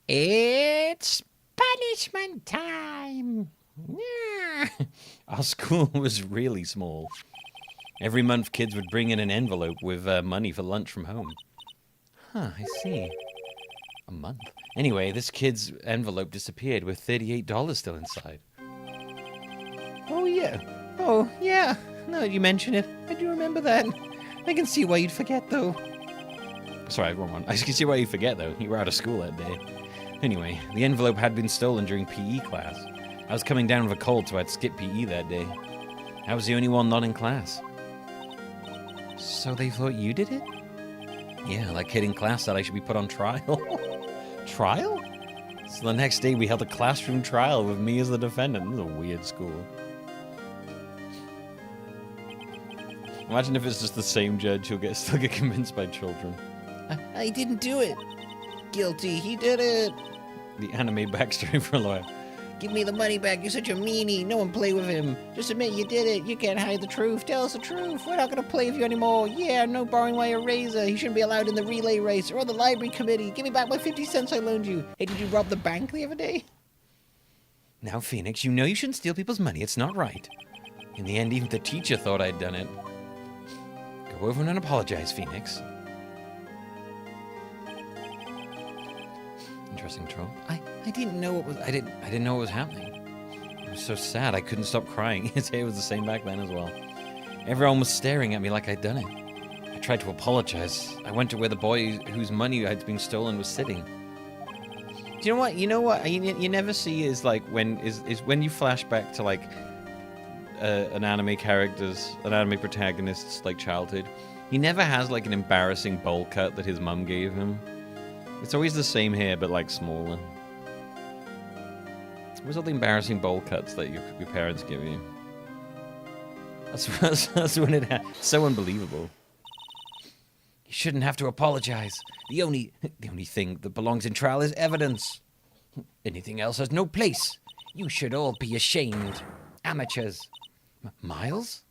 It's punishment time. Our school was really small. Every month, kids would bring in an envelope with money for lunch from home. Huh, I see. A month. Anyway, this kid's envelope disappeared with $38 still inside. Oh, yeah. Oh, yeah. Now that you mention it, I do remember that. I can see why you'd forget, though. Sorry, wrong one. I can see why you'd forget, though. You were out of school that day. Anyway, the envelope had been stolen during PE class. I was coming down with a cold, so I'd skip PE that day. I was the only one not in class. So they thought you did it? Yeah, like kid in class said I should be put on trial. Trial? So the next day we held a classroom trial with me as the defendant. This is a weird school. Imagine if it's just the same judge who'll still get convinced by children. I didn't do it. Guilty, he did it. The anime backstory for a lawyer. Give me the money back, you're such a meanie. No one play with him. Just admit you did it. You can't hide the truth. Tell us the truth. We're not gonna play with you anymore. Yeah, no borrowing my eraser. He shouldn't be allowed in the relay race or on the library committee. Give me back my 50 cents I loaned you. Hey, did you rob the bank the other day? Now, Phoenix, you know you shouldn't steal people's money. It's not right. In the end, even the teacher thought I'd done it. Go over and apologize, Phoenix. Interesting troll. I didn't know what was I didn't know what was happening. It was so sad I couldn't stop crying. His hair was the same back then as well. Everyone was staring at me like I'd done it. I tried to apologize. I went to where the boy whose money had been stolen was sitting. Do you know what? You know what? You never see is like when you flash back to like an anime protagonist's like childhood. He never has like an embarrassing bowl cut that his mum gave him. It's always the same hair, but like smaller. What's all the embarrassing bowl cuts that your parents give you? That's when it's so unbelievable. You shouldn't have to apologize. The only thing that belongs in trial is evidence. Anything else has no place. You should all be ashamed. Amateurs. Miles?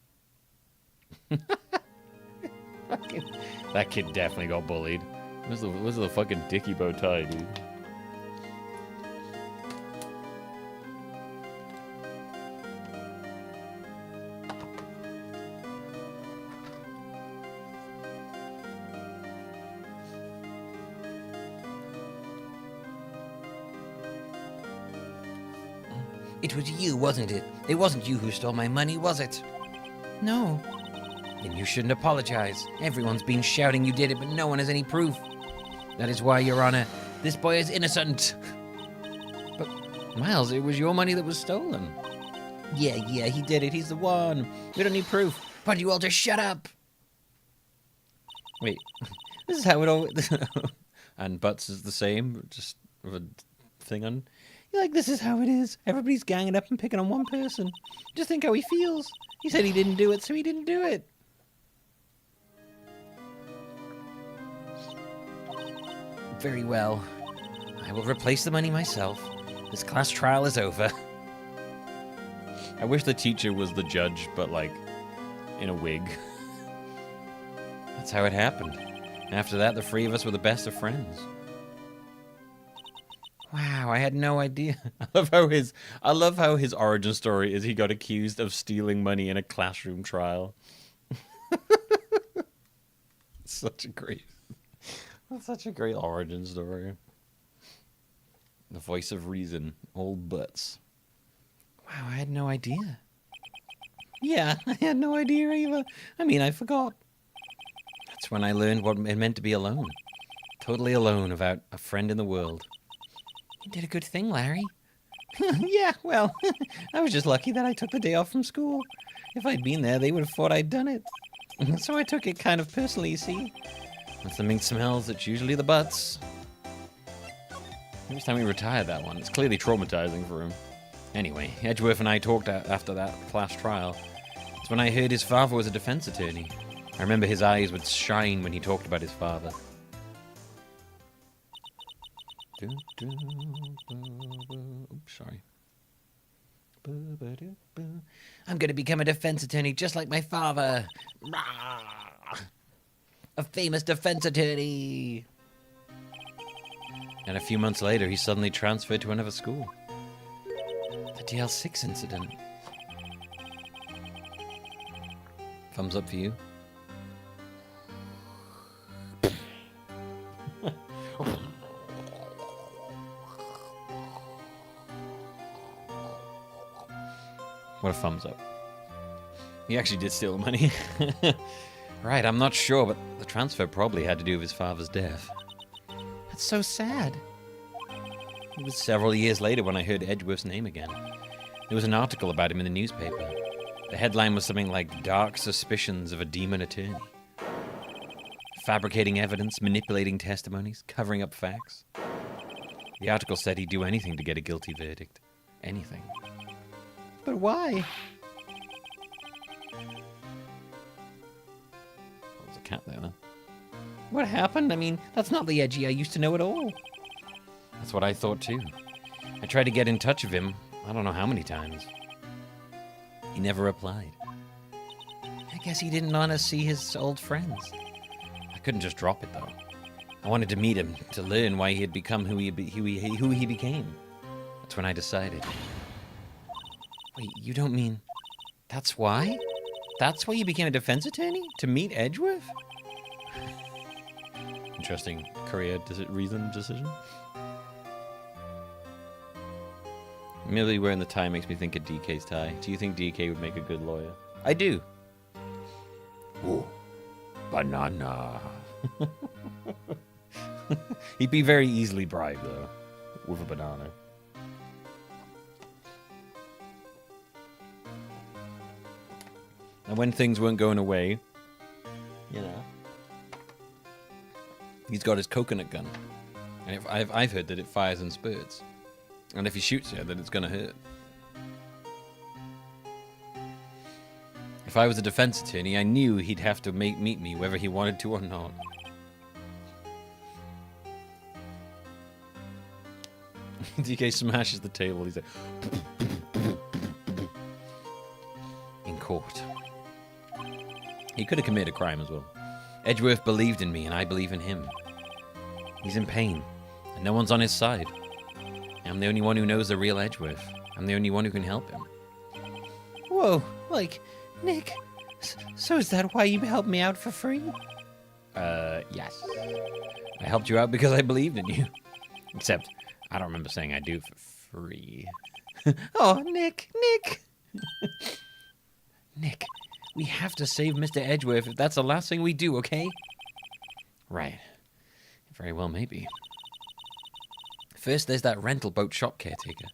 That kid definitely got bullied. Where's the fucking dicky bow tie, dude? It was you, wasn't it? It wasn't you who stole my money, was it? No. Then you shouldn't apologize. Everyone's been shouting you did it, but no one has any proof. That is why, Your Honor, this boy is innocent. But, Miles, it was your money that was stolen. Yeah, he did it. He's the one. We don't need proof. Why don't you all just shut up? Wait, this is how it all... And Butts is the same, just with a thing on... You're like, this is how it is. Everybody's ganging up and picking on one person. Just think how he feels. He said he didn't do it, so he didn't do it. Very well. I will replace the money myself. This class trial is over. I wish the teacher was the judge, but, like, in a wig. That's how it happened. After that, the three of us were the best of friends. Wow, I had no idea. I love how his origin story is he got accused of stealing money in a classroom trial. Such a great origin story. The voice of reason, old Butts. Wow, I had no idea. Yeah, I had no idea either. I mean, I forgot. That's when I learned what it meant to be alone. Totally alone without a friend in the world. You did a good thing, Larry. Yeah, well, I was just lucky that I took the day off from school. If I'd been there, they would have thought I'd done it. So I took it kind of personally, you see. When something smells, it's usually the Butts. Every time he retired that one, it's clearly traumatizing for him. Anyway, Edgeworth and I talked after that class trial. It's when I heard his father was a defense attorney. I remember his eyes would shine when he talked about his father. Oops, sorry. I'm going to become a defense attorney just like my father. A famous defense attorney. And a few months later, he suddenly transferred to another school. The DL6 incident. Thumbs up for you. What a thumbs up. He actually did steal the money. Right, I'm not sure, but the transfer probably had to do with his father's death. That's so sad. It was several years later when I heard Edgeworth's name again. There was an article about him in the newspaper. The headline was something like Dark Suspicions of a Demon Attorney. Fabricating evidence, manipulating testimonies, covering up facts. The article said he'd do anything to get a guilty verdict. Anything. But why? There's a cat there, then. What happened? I mean, that's not the Edgy I used to know at all. That's what I thought too. I tried to get in touch with him, I don't know how many times. He never replied. I guess he didn't want to see his old friends. I couldn't just drop it though. I wanted to meet him, to learn why he had become who he became. That's when I decided. Wait, you don't mean... That's why? That's why you became a defense attorney? To meet Edgeworth? Interesting career decision. Merely wearing the tie makes me think of DK's tie. Do you think DK would make a good lawyer? I do. Ooh. Banana. He'd be very easily bribed, though, with a banana. And when things weren't going away, you know, he's got his coconut gun. And I've heard that it fires in spurts. And if he shoots you, then it's going to hurt. If I was a defense attorney, I knew he'd have to meet me whether he wanted to or not. DK smashes the table. He's like, in court. He could have committed a crime as well. Edgeworth believed in me, and I believe in him. He's in pain, and no one's on his side. I'm the only one who knows the real Edgeworth. I'm the only one who can help him. Whoa, like, Nick, so is that why you helped me out for free? Yes. I helped you out because I believed in you. Except, I don't remember saying I do for free. Oh, Nick. Nick, we have to save Mr. Edgeworth if that's the last thing we do, okay? Right. Very well, maybe. First, there's that rental boat shop caretaker.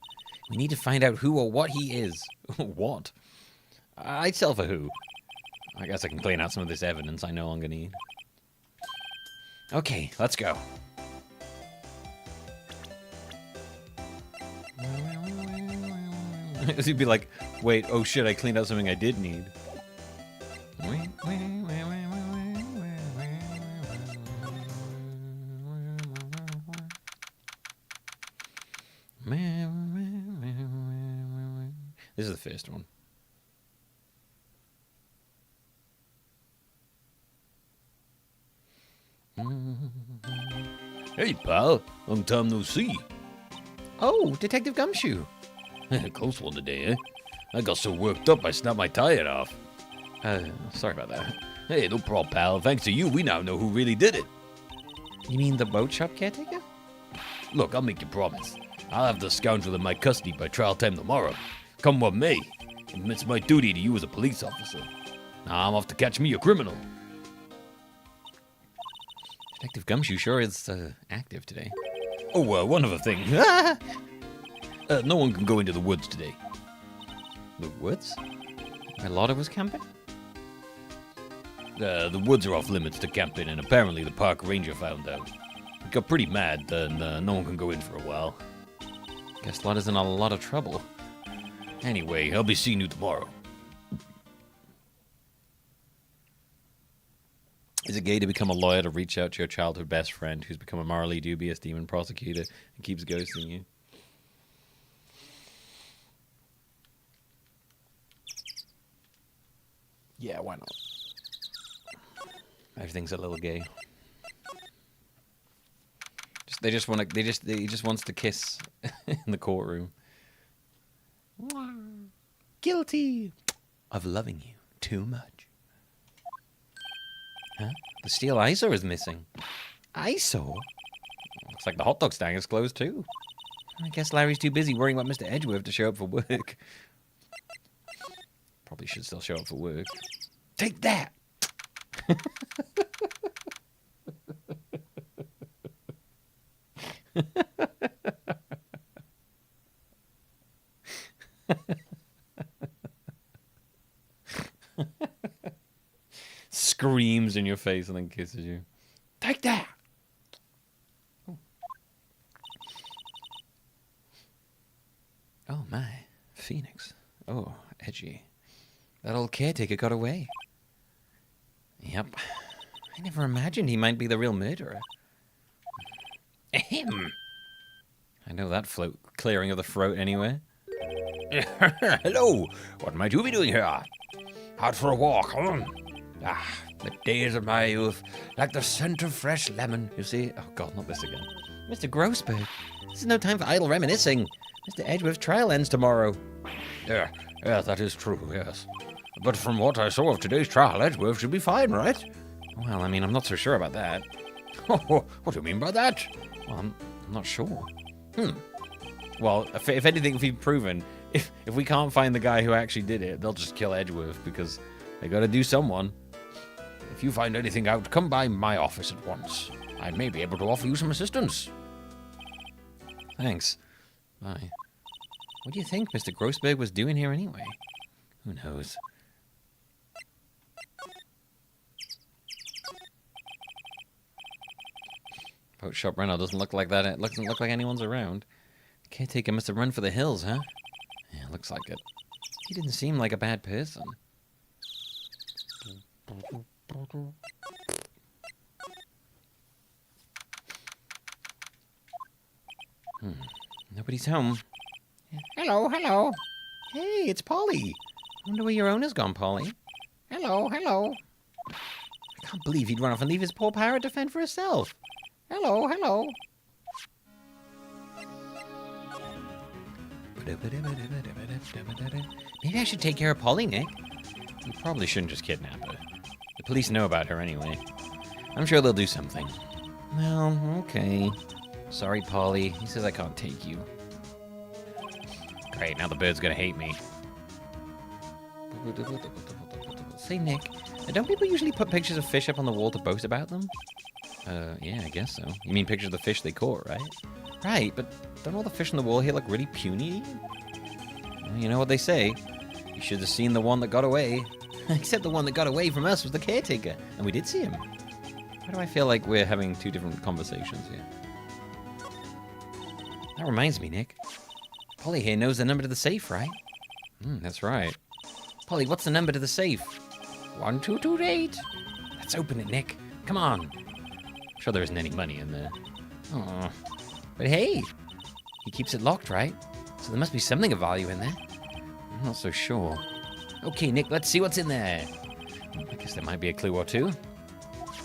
We need to find out who or what he is. What? I'd sell for who. I guess I can clean out some of this evidence I no longer need. Okay, let's go. He'd be like, wait, oh shit, I cleaned out something I did need. This is the first one. Hey, pal. Long time no see. Oh, Detective Gumshoe. Close one today, eh? I got so worked up I snapped my tire off. Sorry about that. Hey, no problem, pal. Thanks to you, we now know who really did it. You mean the boat shop caretaker? Look, I'll make you a promise. I'll have the scoundrel in my custody by trial time tomorrow. Come what may. It's my duty to you as a police officer. Now I'm off to catch me a criminal. Detective Gumshoe sure is active today. Oh, one other thing. No one can go into the woods today. The woods? Where Lotta was camping? The woods are off limits to camping, and apparently the park ranger found out. He got pretty mad, and no one can go in for a while. Guess Lotta's in a lot of trouble. Anyway, I'll be seeing you tomorrow. Is it gay to become a lawyer to reach out to your childhood best friend who's become a morally dubious demon prosecutor and keeps ghosting you? Yeah, why not? Everything's a little gay. He just wants to kiss in the courtroom. Guilty of loving you too much. Huh? The steel ISO is missing. ISO? Looks like the hot dog stand is closed too. I guess Larry's too busy worrying about Mr. Edgeworth to show up for work. Probably should still show up for work. Take that! Screams in your face and then kisses you. Take that! Oh my, Phoenix. Oh, edgy. That old caretaker got away. Yep. I never imagined he might be the real murderer. Ahem. I know that clearing of the throat anyway. Hello. What might you be doing here? Out for a walk, huh? Ah, the days of my youth, like the scent of fresh lemon, you see. Oh God, not this again. Mr. Grossberg, this is no time for idle reminiscing. Mr. Edgeworth's trial ends tomorrow. Yeah, that is true, yes. But from what I saw of today's trial, Edgeworth should be fine, right? Well, I mean, I'm not so sure about that. What do you mean by that? Well, I'm not sure. Well, if anything, if we've proven, if we can't find the guy who actually did it, they'll just kill Edgeworth because they got to do someone. If you find anything out, come by my office at once. I may be able to offer you some assistance. Thanks. Bye. What do you think Mr. Grossberg was doing here anyway? Who knows? Boat shop rental doesn't look like that. It doesn't look like anyone's around. Caretaker must have run for the hills, huh? Yeah, looks like it. He didn't seem like a bad person. Nobody's home. Hello, hello. Hey, it's Polly. I wonder where your owner's gone, Polly. Hello, hello. I can't believe he'd run off and leave his poor parrot to fend for herself. Hello, hello. Maybe I should take care of Polly, Nick. You probably shouldn't just kidnap her. The police know about her anyway. I'm sure they'll do something. Well, okay. Sorry, Polly. He says I can't take you. Great, now the bird's gonna hate me. Say, Nick, don't people usually put pictures of fish up on the wall to boast about them? Yeah, I guess so. You mean pictures of the fish they caught, right? Right, but don't all the fish on the wall here look really puny? Well, you know what they say. You should have seen the one that got away. Except the one that got away from us was the caretaker, and we did see him. Why do I feel like we're having two different conversations here? That reminds me, Nick. Polly here knows the number to the safe, right? That's right. Polly, what's the number to the safe? 1228. Let's open it, Nick. Come on. I'm sure there isn't any money in there. Oh. But hey, he keeps it locked, right? So there must be something of value in there. I'm not so sure. Okay, Nick, let's see what's in there. I guess there might be a clue or two.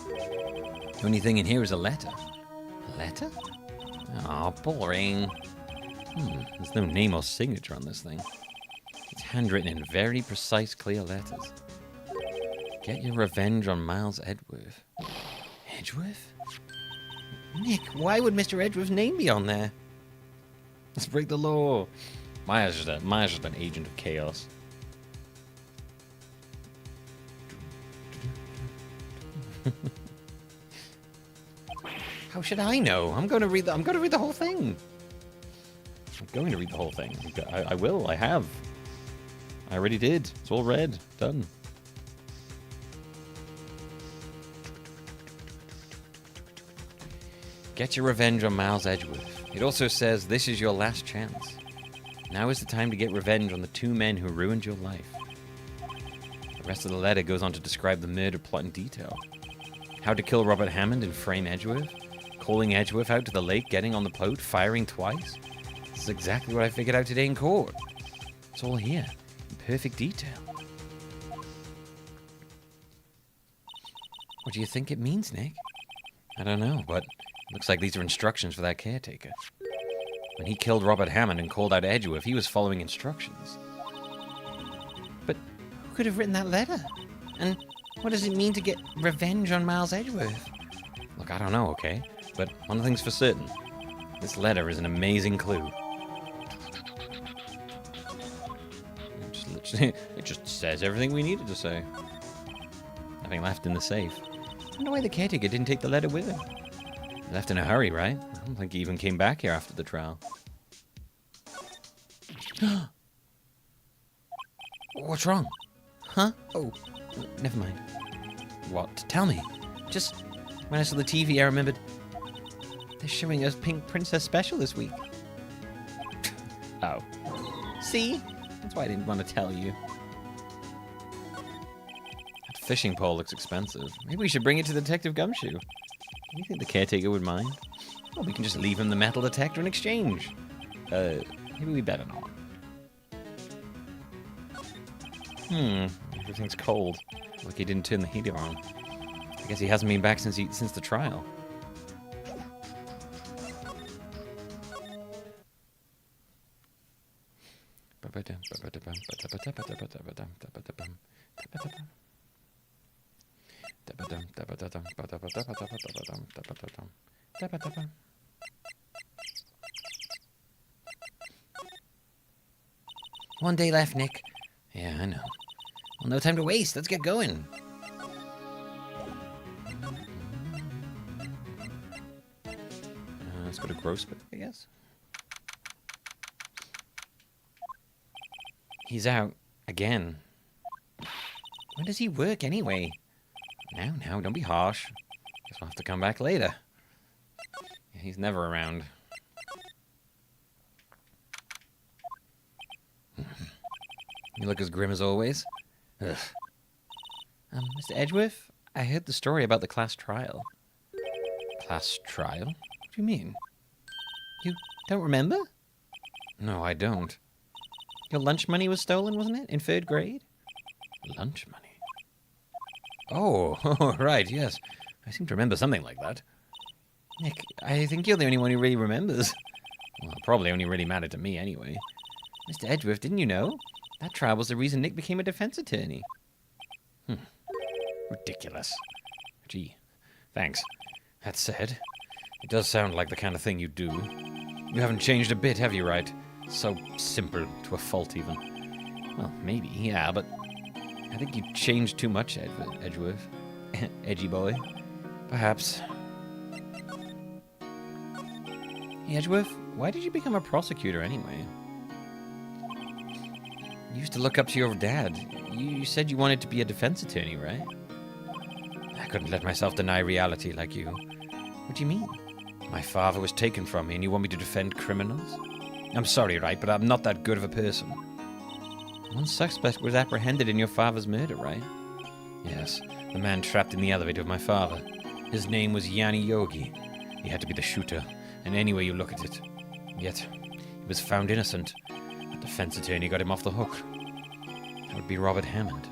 The only thing in here is a letter. A letter? Aw, boring. There's no name or signature on this thing. It's handwritten in very precise, clear letters. Get your revenge on Miles Edgeworth. Edgeworth? Nick, why would Mr. Edgeworth's name be on there? Let's break the law. Maya's just an agent of chaos. How should I know? I'm going to read the whole thing. I'm going to read the whole thing. I will. I have. I already did. It's all read. Done. Get your revenge on Miles Edgeworth. It also says this is your last chance. Now is the time to get revenge on the two men who ruined your life. The rest of the letter goes on to describe the murder plot in detail. How to kill Robert Hammond and frame Edgeworth. Calling Edgeworth out to the lake, getting on the boat, firing twice. This is exactly what I figured out today in court. It's all here, in perfect detail. What do you think it means, Nick? I don't know, but it looks like these are instructions for that caretaker. When he killed Robert Hammond and called out Edgeworth, he was following instructions. But who could have written that letter? And what does it mean to get revenge on Miles Edgeworth? Look, I don't know, okay? But one thing's for certain. This letter is an amazing clue. It just says everything we needed to say. Nothing left in the safe. I wonder why the caretaker didn't take the letter with him. He left in a hurry, right? I don't think he even came back here after the trial. What's wrong? Huh? Oh, never mind. What? Tell me. Just when I saw the TV, I remembered they're showing us Pink Princess special this week. Oh. See? That's why I didn't want to tell you. That fishing pole looks expensive. Maybe we should bring it to Detective Gumshoe. Do you think the caretaker would mind? Well, we can just leave him the metal detector in exchange. Maybe we better not. Everything's cold. Like he didn't turn the heater on. I guess he hasn't been back since the trial. One day left, Nick. Yeah, I know. Well, no time to waste. Let's get going. Let's go to Grossbeck, I guess. He's out again. When does he work anyway? Now, don't be harsh. Guess we'll have to come back later. Yeah, he's never around. You look as grim as always. Ugh. Mr. Edgeworth, I heard the story about the class trial. Class trial? What do you mean? You don't remember? No, I don't. Your lunch money was stolen, wasn't it? In 3rd grade? Lunch money? Oh, right, yes. I seem to remember something like that. Nick, I think you're the only one who really remembers. Well, probably only really mattered to me anyway. Mr. Edgeworth, didn't you know? That trial was the reason Nick became a defense attorney. Ridiculous. Gee, thanks. That said, it does sound like the kind of thing you do. You haven't changed a bit, have you, Wright? So simple to a fault, even. Well, maybe, yeah, but I think you changed too much, Edgeworth. Edgy boy. Perhaps. Hey, Edgeworth, why did you become a prosecutor anyway? You used to look up to your dad. You said you wanted to be a defense attorney, right? I couldn't let myself deny reality like you. What do you mean? My father was taken from me and you want me to defend criminals? I'm sorry, Wright, but I'm not that good of a person. One suspect was apprehended in your father's murder, right? Yes, the man trapped in the elevator with my father. His name was Yanni Yogi. He had to be the shooter, and any way you look at it. Yet, he was found innocent. A defense attorney got him off the hook. That would be Robert Hammond.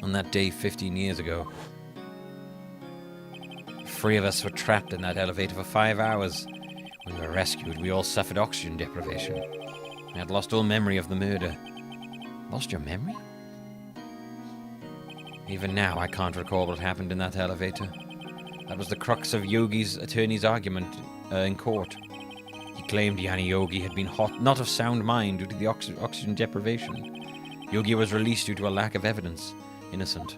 On that day 15 years ago, 3 of us were trapped in that elevator for 5 hours. When we were rescued, we all suffered oxygen deprivation. I had lost all memory of the murder. Lost your memory? Even now, I can't recall what happened in that elevator. That was the crux of Yogi's attorney's argument in court. He claimed Yanni Yogi had been not of sound mind due to the oxygen deprivation. Yogi was released due to a lack of evidence. Innocent.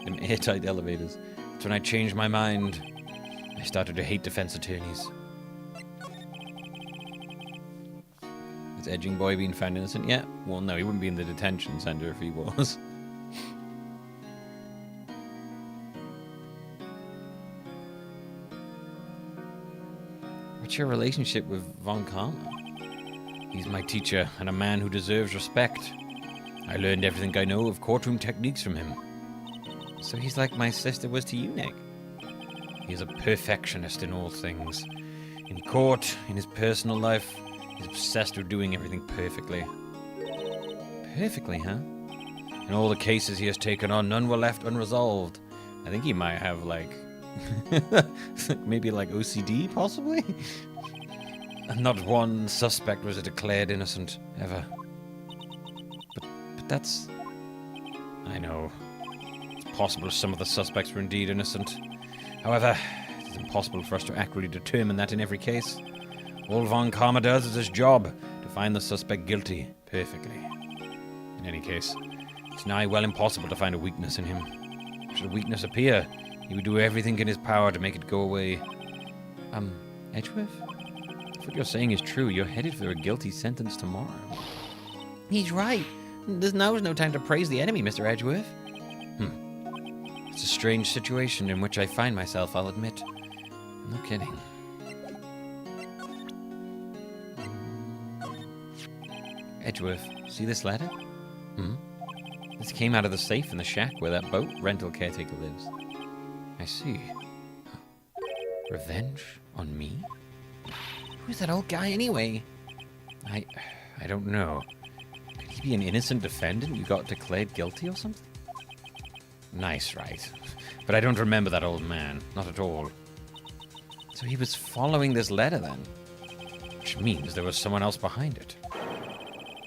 Them airtight elevators. That's when I changed my mind. I started to hate defense attorneys. Is Edging Boy being found innocent yet? Well, no, he wouldn't be in the detention center if he was. What's your relationship with Von Karma? He's my teacher and a man who deserves respect. I learned everything I know of courtroom techniques from him. So he's like my sister was to you, Nick. He is a perfectionist in all things. In court, in his personal life, he's obsessed with doing everything perfectly. Perfectly, huh? In all the cases he has taken on, none were left unresolved. I think he might have, like... maybe, like, OCD, possibly? And not one suspect was declared innocent, ever. But that's... I know. It's possible some of the suspects were indeed innocent. However, it is impossible for us to accurately determine that in every case. All Von Karma does is his job, to find the suspect guilty perfectly. In any case, it's nigh well impossible to find a weakness in him. Should a weakness appear, he would do everything in his power to make it go away. Edgeworth? If what you're saying is true, you're headed for a guilty sentence tomorrow. He's right. There's no time to praise the enemy, Mr. Edgeworth. It's a strange situation in which I find myself, I'll admit. No kidding. Edgeworth, see this letter? This came out of the safe in the shack where that boat rental caretaker lives. I see. Revenge on me? Who's that old guy anyway? I don't know. Could he be an innocent defendant you got declared guilty or something? Nice, right. But I don't remember that old man. Not at all. So he was following this letter then? Which means there was someone else behind it.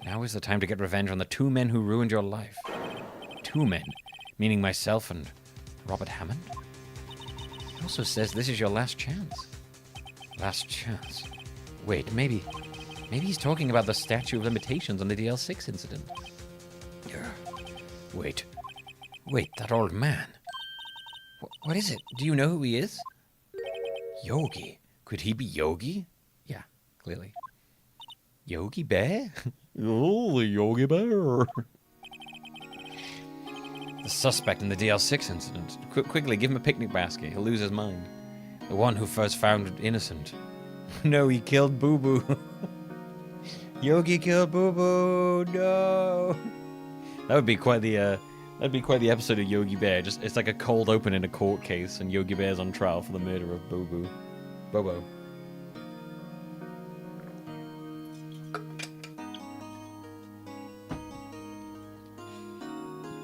Now is the time to get revenge on the 2 men who ruined your life. 2 men? Meaning myself and Robert Hammond? He also says this is your last chance. Last chance? Wait, maybe he's talking about the statute of limitations on the DL6 incident. Wait, that old man. What is it? Do you know who he is? Yogi. Could he be Yogi? Yeah, clearly. Yogi Bear? Oh, the Yogi Bear. The suspect in the DL6 incident. Quickly, give him a picnic basket. He'll lose his mind. The one who first found innocent. No, he killed Boo Boo. Yogi killed Boo Boo. No. That would be quite the episode of Yogi Bear. It's like a cold open in a court case, and Yogi Bear's on trial for the murder of Boo Boo. Bobo.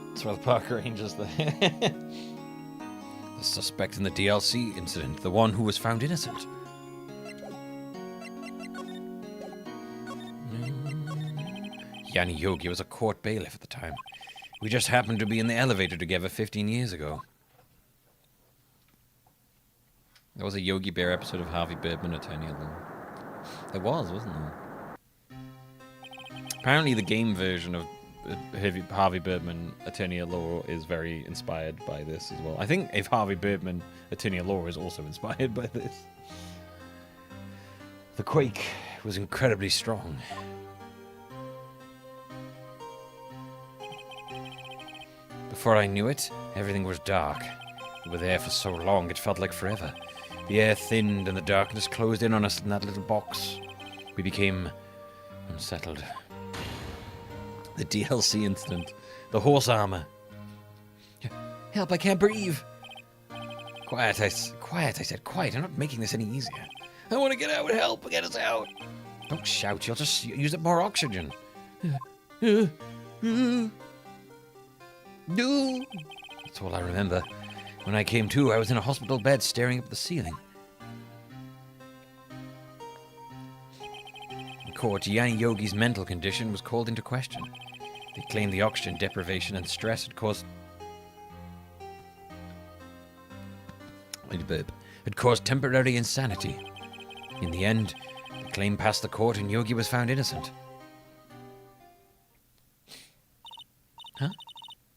That's where the park rangers there. The suspect in the DLC incident, the one who was found innocent. Yanni Yogi was a court bailiff at the time. We just happened to be in the elevator together 15 years ago. There was a Yogi Bear episode of Harvey Birdman, Attorney at Law. There was, wasn't there? Apparently the game version of Harvey Birdman, Attorney at Law, is very inspired by this as well. I think if Harvey Birdman, Attorney at Law, is also inspired by this. The quake was incredibly strong. Before I knew it, everything was dark. We were there for so long, it felt like forever. The air thinned and the darkness closed in on us in that little box. We became unsettled. The DLC incident. The horse armor. Help, I can't breathe. Quiet, I said. Quiet, I'm not making this any easier. I want to get out. Help, get us out. Don't shout, you'll just use up more oxygen. No. That's all I remember. When I came to, I was in a hospital bed staring up at the ceiling. In court, Yanni Yogi's mental condition was called into question. They claimed the oxygen deprivation and stress had caused temporary insanity. In the end, the claim passed the court and Yogi was found innocent. Huh?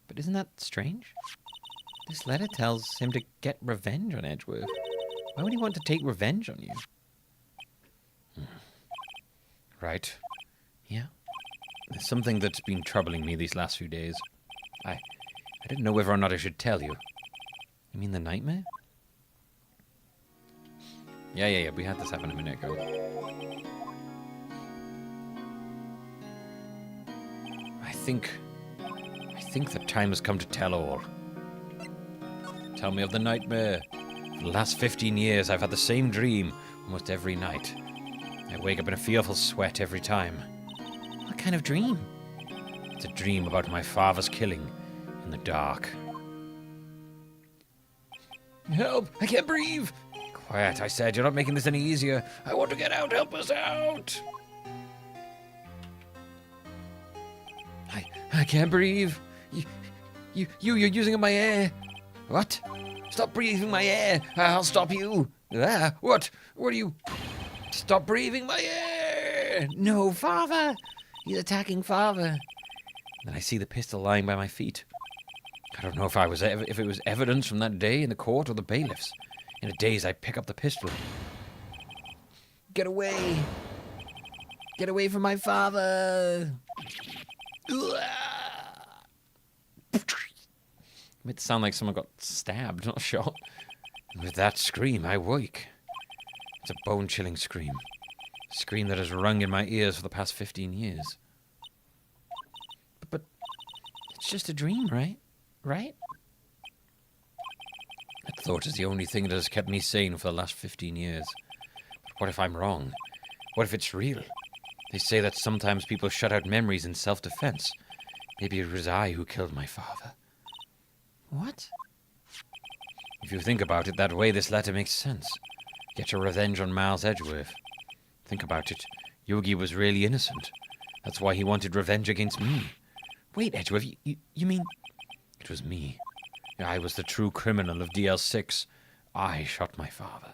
But isn't that strange? This letter tells him to get revenge on Edgeworth. Why would he want to take revenge on you? Right. Yeah. There's something that's been troubling me these last few days. I didn't know whether or not I should tell you. You mean the nightmare? Yeah. We had this happen a minute ago. I think the time has come to tell all. Tell me of the nightmare. For the last 15 years, I've had the same dream almost every night. I wake up in a fearful sweat every time. What kind of dream? It's a dream about my father's killing in the dark. Help! I can't breathe! Quiet, I said. You're not making this any easier. I want to get out. Help us out! I can't breathe. You're using up my air. What? Stop breathing my air. I'll stop you. What? What are you? Stop breathing my air. No, father. He's attacking father. Then I see the pistol lying by my feet. I don't know if it was evidence from that day in the court or the bailiffs. In a daze, I pick up the pistol. Get away. Get away from my father. It sounded like someone got stabbed, not shot. And with that scream, I wake. It's a bone-chilling scream. A scream that has rung in my ears for the past 15 years. But it's just a dream, right? Right? That thought is the only thing that has kept me sane for the last 15 years. But what if I'm wrong? What if it's real? They say that sometimes people shut out memories in self-defense. Maybe it was I who killed my father. What? If you think about it that way, this letter makes sense. Get your revenge on Miles Edgeworth. Think about it. Yogi was really innocent. That's why he wanted revenge against me. Wait, Edgeworth, you mean... It was me. I was the true criminal of DL6. I shot my father.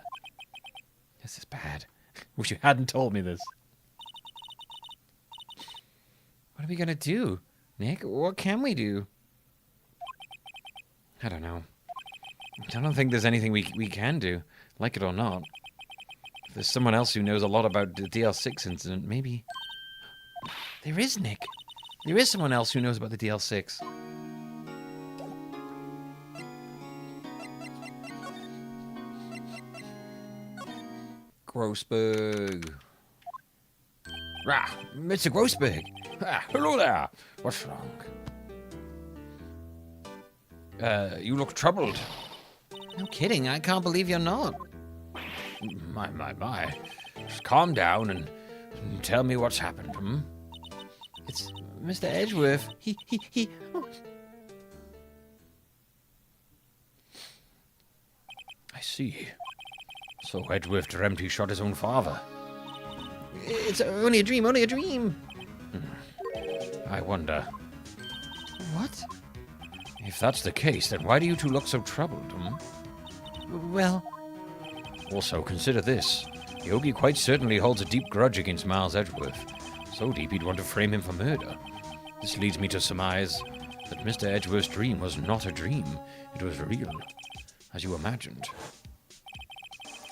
This is bad. Wish you hadn't told me this. What are we gonna do, Nick? What can we do? I don't know. I don't think there's anything we can do, like it or not. If there's someone else who knows a lot about the DL6 incident, maybe... There is, Nick. There is someone else who knows about the DL6. Grossberg. Rah, Mr. Grossberg. Hello there. What's wrong? You look troubled. No kidding, I can't believe you're not. My. Just calm down and tell me what's happened, hmm? It's Mr. Edgeworth. He. Oh. I see. So Edgeworth dreamt he shot his own father. It's only a dream, only a dream. I wonder. What? If that's the case, then why do you two look so troubled, hmm? Well... Also, consider this. Yogi quite certainly holds a deep grudge against Miles Edgeworth. So deep he'd want to frame him for murder. This leads me to surmise that Mr. Edgeworth's dream was not a dream. It was real, as you imagined.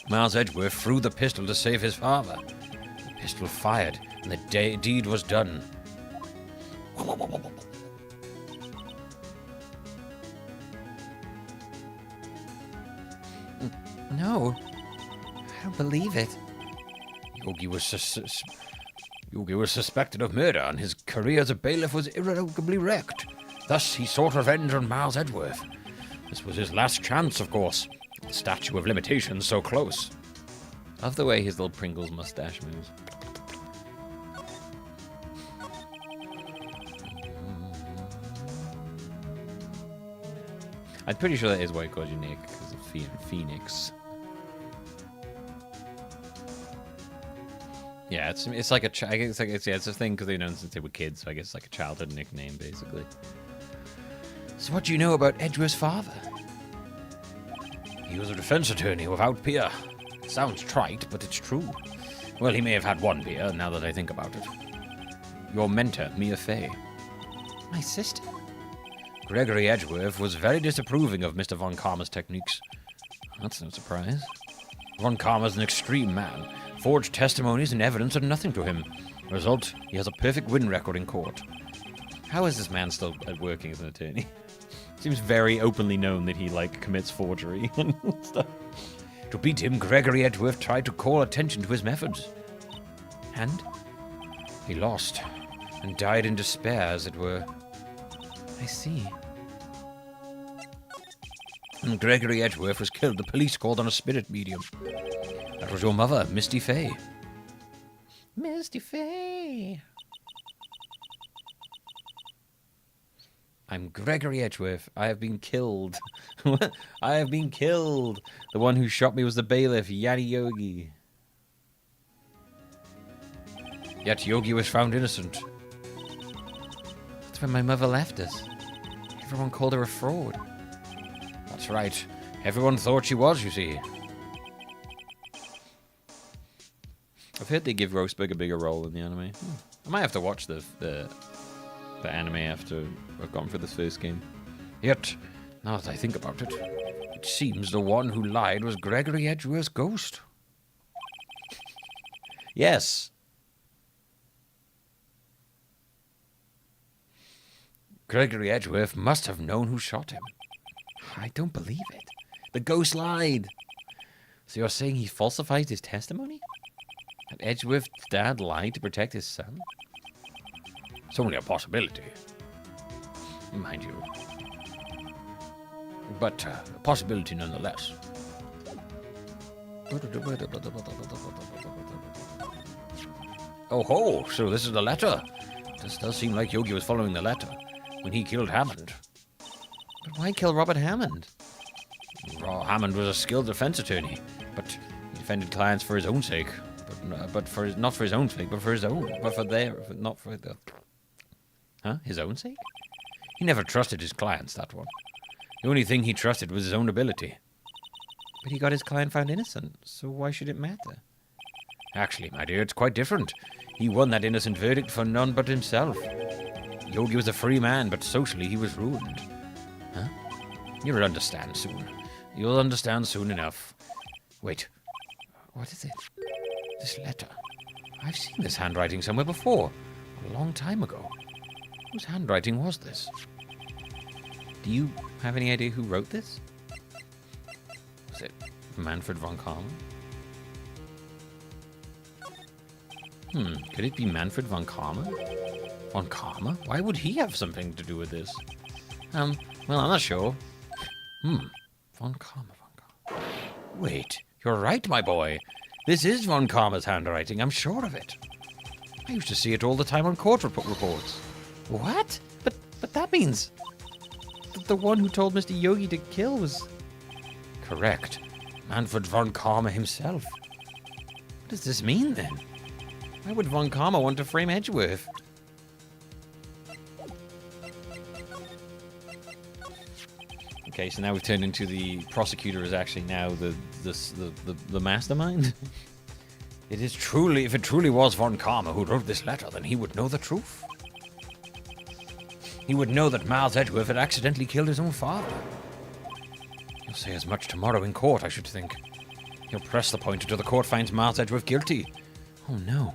Miles Edgeworth threw the pistol to save his father. The pistol fired, and the deed was done. No. I don't believe it. Yogi was suspected of murder, and his career as a bailiff was irrevocably wrecked. Thus, he sought revenge on Miles Edgeworth. This was his last chance, of course. The statute of limitations so close. I love the way his little Pringles mustache moves. I'm pretty sure that is why he calls you Nick, because of Phoenix. Yeah, it's like a I guess it's a thing because they've known since they were kids. So I guess it's like a childhood nickname, basically. So what do you know about Edgeworth's father? He was a defense attorney without peer. Sounds trite, but it's true. Well, he may have had one peer, now that I think about it. Your mentor, Mia Fey. My sister? Gregory Edgeworth was very disapproving of Mr. Von Karma's techniques. That's no surprise. Von Karma's an extreme man. Forged testimonies and evidence are nothing to him. Result, he has a perfect win record in court. How is this man still working as an attorney? Seems very openly known that he, commits forgery and stuff. To beat him, Gregory Edgeworth tried to call attention to his methods. And? He lost, and died in despair, as it were. I see. And Gregory Edgeworth was killed. The police called on a spirit medium. That was your mother, Misty Fey. Misty Fey. I'm Gregory Edgeworth. I have been killed. I have been killed. The one who shot me was the bailiff, Yanni Yogi. Yet Yogi was found innocent. That's when my mother left us. Everyone called her a fraud. That's right. Everyone thought she was, you see. I've heard they give Roseburg a bigger role in the anime. I might have to watch the anime after I've gone for this first game. Yet, now that I think about it, it seems the one who lied was Gregory Edgeworth's ghost. Yes. Gregory Edgeworth must have known who shot him. I don't believe it. The ghost lied. So you're saying he falsified his testimony? That Edgeworth's dad lied to protect his son? It's only a possibility. Mind you. But a possibility nonetheless. Oh ho, so this is the letter. This does seem like Yogi was following the letter when he killed Hammond. But why kill Robert Hammond? Hammond was a skilled defense attorney, but he defended clients for his own sake. But for not for his own sake, but for his own. But for their, not for the... Huh? His own sake? He never trusted his clients, that one. The only thing he trusted was his own ability. But he got his client found innocent, so why should it matter? Actually, my dear, it's quite different. He won that innocent verdict for none but himself. Yogi was a free man, but socially he was ruined. Huh? You'll understand soon. You'll understand soon enough. Wait. What is it? This letter. I've seen this handwriting somewhere before. A long time ago. Whose handwriting was this? Do you have any idea who wrote this? Was it Manfred von Karma? Could it be Manfred von Karma? Von Karma? Why would he have something to do with this? Well, I'm not sure. Von Karma. Wait, You're right, my boy. This is Von Karma's handwriting, I'm sure of it. I used to see it all the time on court reports. What? But that means the one who told Mr. Yogi to kill was... Correct. Manfred Von Karma himself. What does this mean, then? Why would Von Karma want to frame Edgeworth? Okay, so now we've turned into the prosecutor is actually now the mastermind. It is truly, if it truly was Von Karma who wrote this letter, then he would know the truth. He would know that Miles Edgeworth had accidentally killed his own father. He'll say as much tomorrow in court, I should think. He'll press the point until the court finds Miles Edgeworth guilty. Oh no.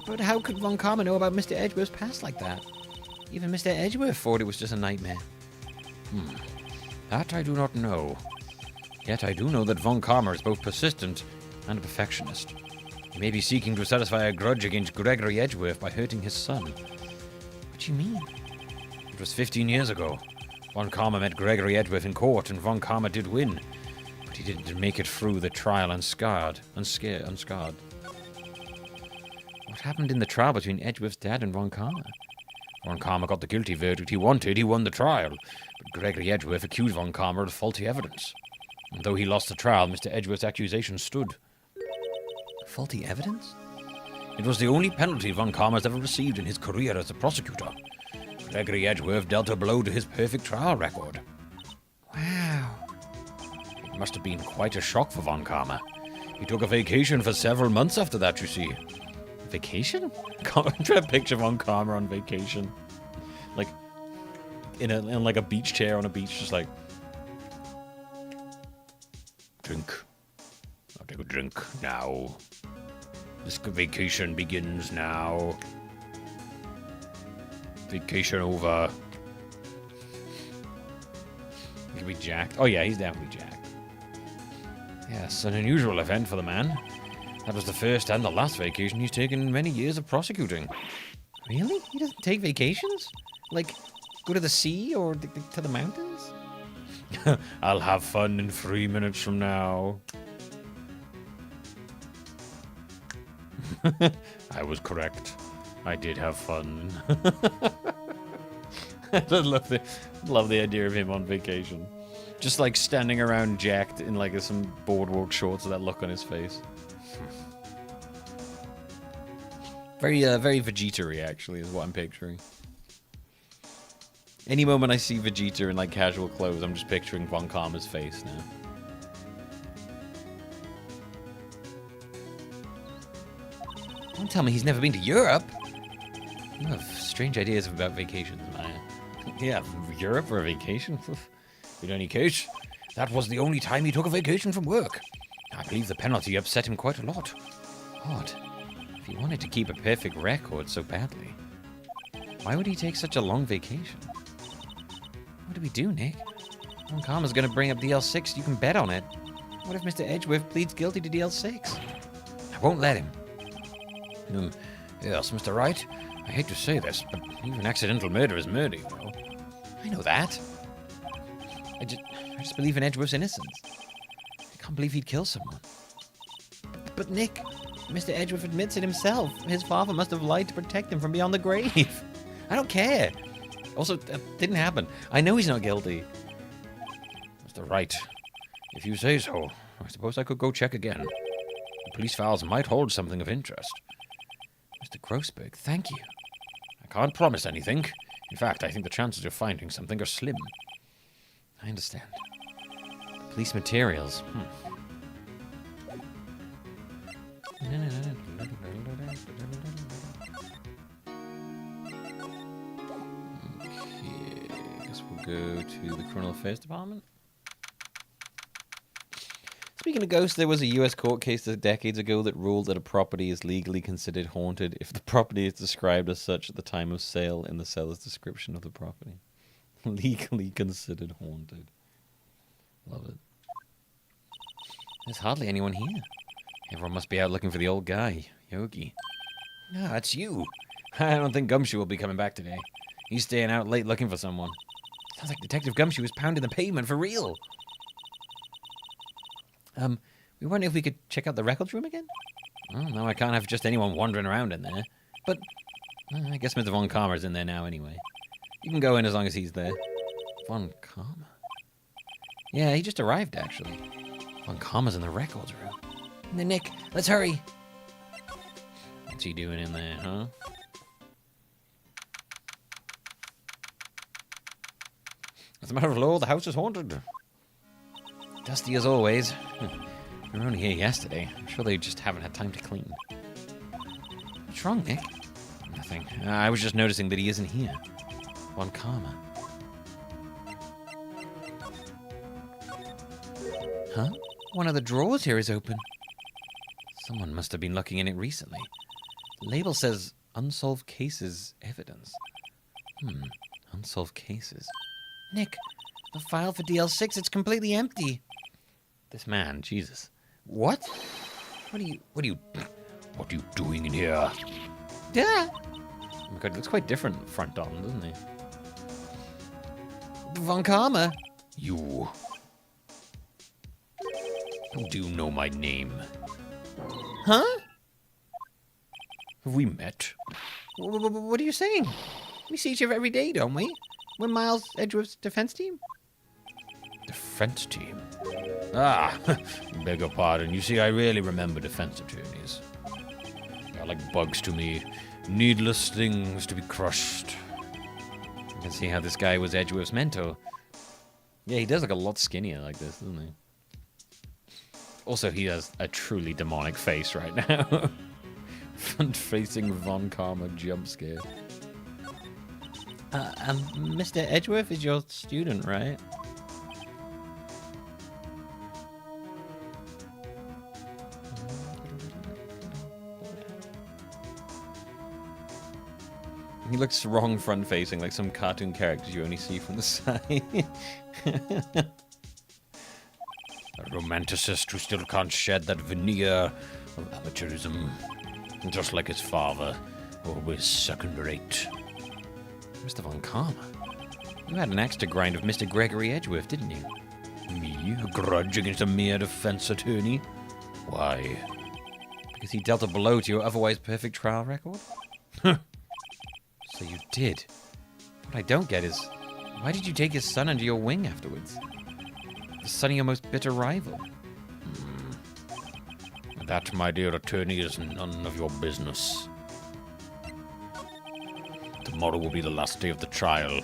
But how could Von Karma know about Mr. Edgeworth's past like that? Even Mr. Edgeworth thought it was just a nightmare. That I do not know. Yet I do know that Von Karma is both persistent and a perfectionist. He may be seeking to satisfy a grudge against Gregory Edgeworth by hurting his son. What do you mean? It was 15 years ago. Von Karma met Gregory Edgeworth in court, and Von Karma did win. But he didn't make it through the trial unscarred. What happened in the trial between Edgeworth's dad and Von Karma? Von Karma got the guilty verdict he wanted. He won the trial. But Gregory Edgeworth accused Von Karma of faulty evidence. And though he lost the trial, Mr. Edgeworth's accusation stood. Faulty evidence? It was the only penalty Von Karma's ever received in his career as a prosecutor. Gregory Edgeworth dealt a blow to his perfect trial record. Wow. It must have been quite a shock for Von Karma. He took a vacation for several months after that, you see. Vacation? I'm trying to picture Von Karma on vacation. Like, in like a beach chair on a beach, just like... Drink. I'll take a drink now. This vacation begins now. Vacation over. He'll be jacked. Oh yeah, he's definitely jacked. Yes, an unusual event for the man. That was the first and the last vacation he's taken in many years of prosecuting. Really? He doesn't take vacations? Like, go to the sea or to the mountains? I'll have fun in 3 minutes from now. I was correct. I did have fun. I love the idea of him on vacation. Just like standing around jacked in like some boardwalk shorts with that look on his face. Very Vegeta-y, actually, is what I'm picturing. Any moment I see Vegeta in like casual clothes, I'm just picturing Von Karma's face now. Don't tell me he's never been to Europe. You have strange ideas about vacations, Maya. Yeah, Europe for a vacation? In any case, that was the only time he took a vacation from work. I believe the penalty upset him quite a lot. Odd. If he wanted to keep a perfect record so badly, why would he take such a long vacation? What do we do, Nick? Von Karma's gonna bring up DL6, you can bet on it. What if Mr. Edgeworth pleads guilty to DL6? I won't let him. Yes, Mr. Wright, I hate to say this, but even accidental murder is murder, you know. I know that. I just believe in Edgeworth's innocence. I can't believe he'd kill someone. But Nick, Mr. Edgeworth admits it himself. His father must have lied to protect him from beyond the grave. I don't care. Also, that didn't happen. I know he's not guilty. Mr. Wright, if you say so, I suppose I could go check again. The police files might hold something of interest. Mr. Grossberg, thank you. I can't promise anything. In fact, I think the chances of finding something are slim. I understand. Police materials. Okay, I guess we'll go to the Criminal Affairs Department. Speaking of ghosts, there was a US court case decades ago that ruled that a property is legally considered haunted if the property is described as such at the time of sale in the seller's description of the property. Legally considered haunted. Love it. There's hardly anyone here. Everyone must be out looking for the old guy, Yogi. Ah, it's you. I don't think Gumshoe will be coming back today. He's staying out late looking for someone. Sounds like Detective Gumshoe is pounding the pavement for real. We wonder if we could check out the records room again? Well, no, I can't have just anyone wandering around in there. But I guess Mr. Von Karma's in there now anyway. You can go in as long as he's there. Von Karma? Yeah, he just arrived, actually. Von Karma's in the records room. Nick, let's hurry. What's he doing in there, huh? As a matter of law, the house is haunted. Dusty as always. We were only here yesterday. I'm sure they just haven't had time to clean. What's wrong, Nick? Nothing. I was just noticing that he isn't here. Von Karma. Huh? One of the drawers here is open. Someone must have been looking in it recently. The label says unsolved cases evidence. Unsolved cases. Nick, the file for DL6, it's completely empty. This man, Jesus. What? What are you doing in here? Yeah. Oh my god, it looks quite different front on, doesn't he? Von Karma. You do know my name. Huh? Have we met? What are you saying? We see each other every day, don't we? We're Miles Edgeworth's defense team. Defense team? Ah, beg your pardon. You see, I rarely remember defense attorneys. They're like bugs to me. Needless things to be crushed. You can see how this guy was Edgeworth's mentor. Yeah, he does look a lot skinnier like this, doesn't he? Also, he has a truly demonic face right now. Front-facing Von Karma jump scare. Mr. Edgeworth is your student, right? He looks wrong front-facing, like some cartoon characters you only see from the side. A romanticist who still can't shed that veneer of amateurism. Just like his father, always second-rate. Mr. Von Karma, you had an axe to grind with Mr. Gregory Edgeworth, didn't you? Me? A grudge against a mere defense attorney? Why? Because he dealt a blow to your otherwise perfect trial record? So you did. What I don't get is, why did you take his son under your wing afterwards? The son of your most bitter rival. That, my dear attorney, is none of your business. Tomorrow will be the last day of the trial.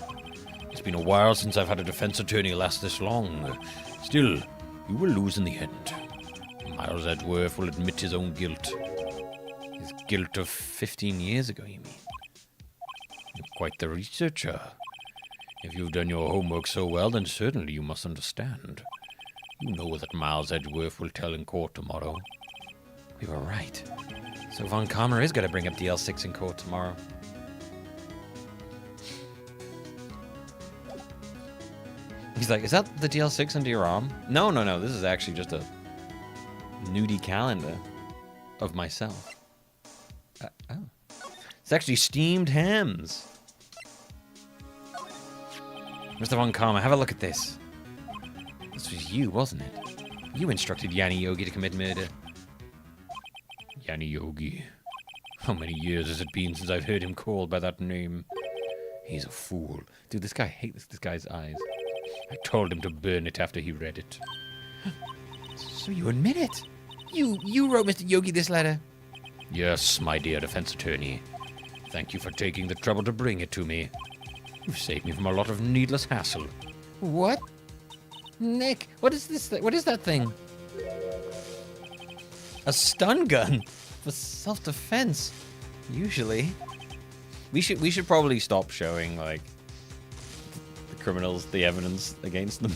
It's been a while since I've had a defense attorney last this long. Still, you will lose in the end. Miles Edgeworth will admit his own guilt. His guilt of 15 years ago, you mean? You're quite the researcher. If you've done your homework so well, then certainly you must understand. You know that Miles Edgeworth will tell in court tomorrow. We were right. So Von Karma is going to bring up DL6 in court tomorrow. He's like, is that the DL6 under your arm? No. This is actually just a nudie calendar of myself. Oh. It's actually steamed hams. Mr. Von Karma, have a look at this. This was you, wasn't it? You instructed Yanni Yogi to commit murder. Yanni Yogi. How many years has it been since I've heard him called by that name? He's a fool. Dude, this guy hates this guy's eyes. I told him to burn it after he read it. So you admit it? You wrote Mr. Yogi this letter? Yes, my dear defense attorney. Thank you for taking the trouble to bring it to me. You've saved me from a lot of needless hassle. What? Nick, what is this? What is that thing? A stun gun for self-defense. Usually, we should probably stop showing like the criminals the evidence against them.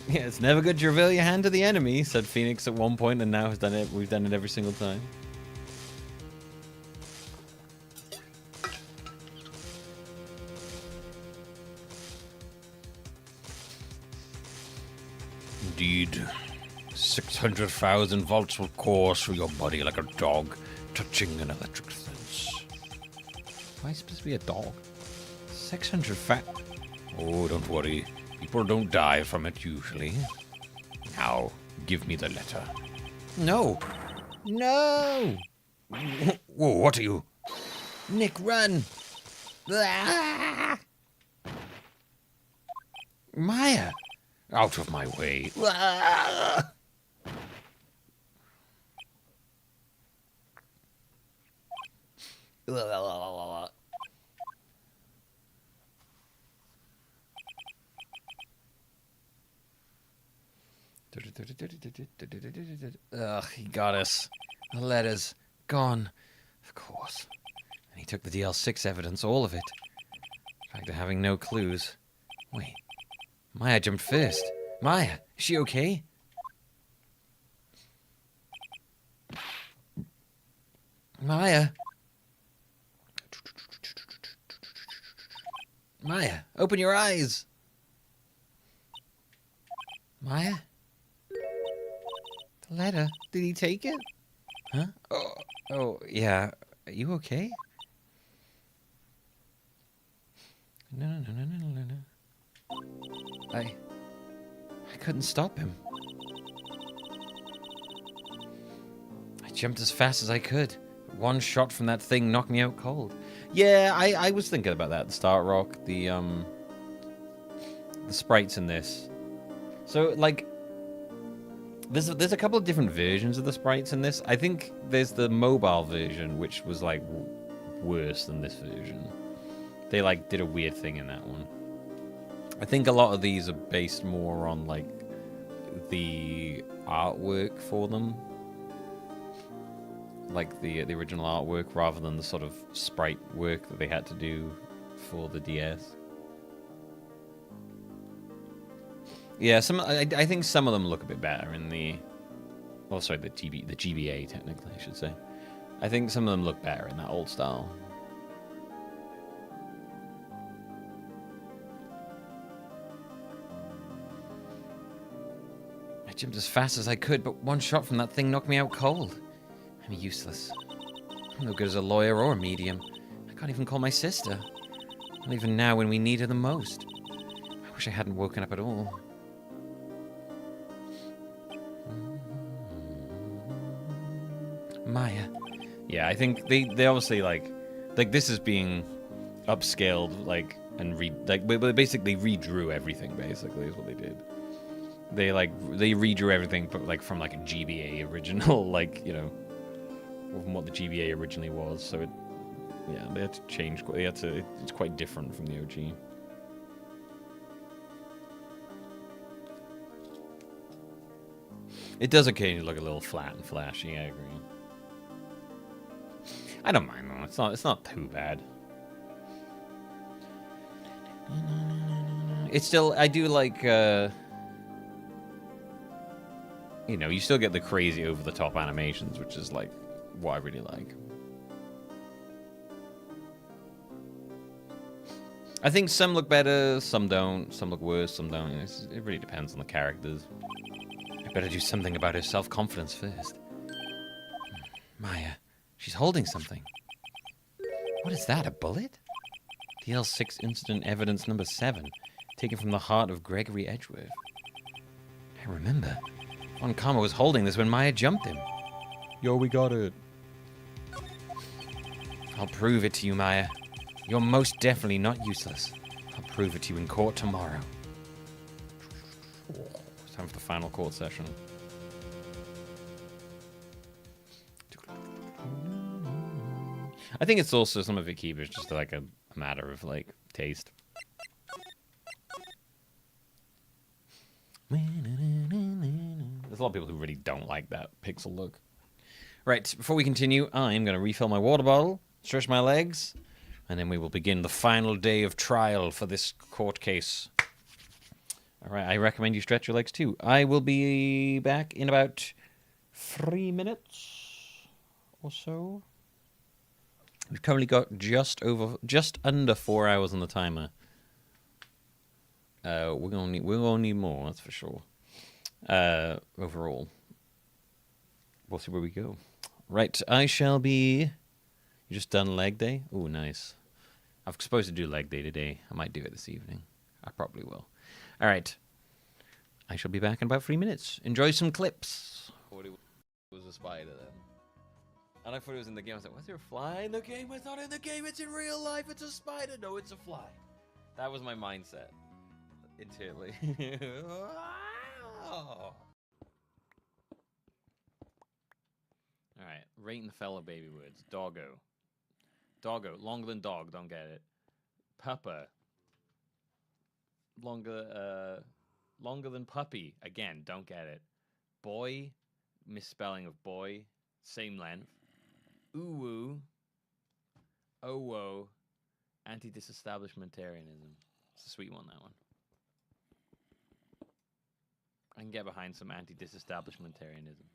Yeah, it's never good to reveal your hand to the enemy, said Phoenix at one point, and now has done it. We've done it every single time. Indeed, 600,000 volts will course through your body like a dog touching an electric fence. Why supposed to be a dog? 600 Oh, don't worry. People don't die from it usually. Now, give me the letter. No! No! Whoa, what are you? Nick, run! Ah! Maya! Out of my way. Ah! Ugh, he got us. The letter's gone. Of course. And he took the DL6 evidence, all of it. Back to having no clues. Wait. Maya jumped first. Maya, is she okay? Maya? Maya, open your eyes! Maya? The letter, did he take it? Huh? Oh, yeah. Are you okay? No. I couldn't stop him. I jumped as fast as I could. One shot from that thing knocked me out cold. Yeah, I was thinking about that at the start, Rock. The sprites in this. So, like, there's a couple of different versions of the sprites in this. I think there's the mobile version, which was, like, worse than this version. They, like, did a weird thing in that one. I think a lot of these are based more on, like, the artwork for them. Like the original artwork, rather than the sort of sprite work that they had to do for the DS. Yeah, I think some of them look a bit better in the... Oh, sorry, the GBA, technically, I should say. I think some of them look better in that old style. I jumped as fast as I could, but one shot from that thing knocked me out cold. I'm useless. I'm no good as a lawyer or a medium. I can't even call my sister. Not even now when we need her the most. I wish I hadn't woken up at all. Maya. Yeah, I think they obviously like this is being upscaled, like, and they basically redrew everything. Basically, is what they did. They redrew everything, but like from like a GBA original, like, you know, from what the GBA originally was. So it, yeah, they had to change. It's quite different from the OG. It does occasionally look a little flat and flashy. I agree. I don't mind though. It's not too bad. It's still, I do like, you know, you still get the crazy over-the-top animations, which is like what I really like. I think some look better, some don't. Some look worse, some don't. It really depends on the characters. I better do something about her self-confidence first. Maya, she's holding something. What is that, a bullet? DL6 incident evidence number 7, taken from the heart of Gregory Edgeworth. I remember. Von Karma was holding this when Maya jumped him. Yo, we got it. I'll prove it to you, Maya. You're most definitely not useless. I'll prove it to you in court tomorrow. It's time for the final court session. I think it's also, some of it keep is just like a matter of like taste. There's a lot of people who really don't like that pixel look. Right, before we continue, I'm going to refill my water bottle, stretch my legs, and then we will begin the final day of trial for this court case. All right, I recommend you stretch your legs too. I will be back in about 3 minutes or so. We've currently got just under 4 hours on the timer. We're gonna need more, that's for sure. Overall, we'll see where we go. Right, I shall be. You just done leg day? Oh, nice. I'm supposed to do leg day today. I might do it this evening. I probably will. All right. I shall be back in about 3 minutes. Enjoy some clips. What it was a spider then. And I thought it was in the game. I was like, was there a fly in the game? It's not in the game. It's in real life. It's a spider. No, it's a fly. That was my mindset. Internally. All right. Rating fellow baby words. Doggo. Doggo. Longer than dog. Don't get it. Puppa. Longer than puppy. Again, don't get it. Boy. Misspelling of boy. Same length. Ooh-woo. Oh-whoa. Anti-disestablishmentarianism. It's a sweet one, that one. I can get behind some anti-disestablishmentarianism.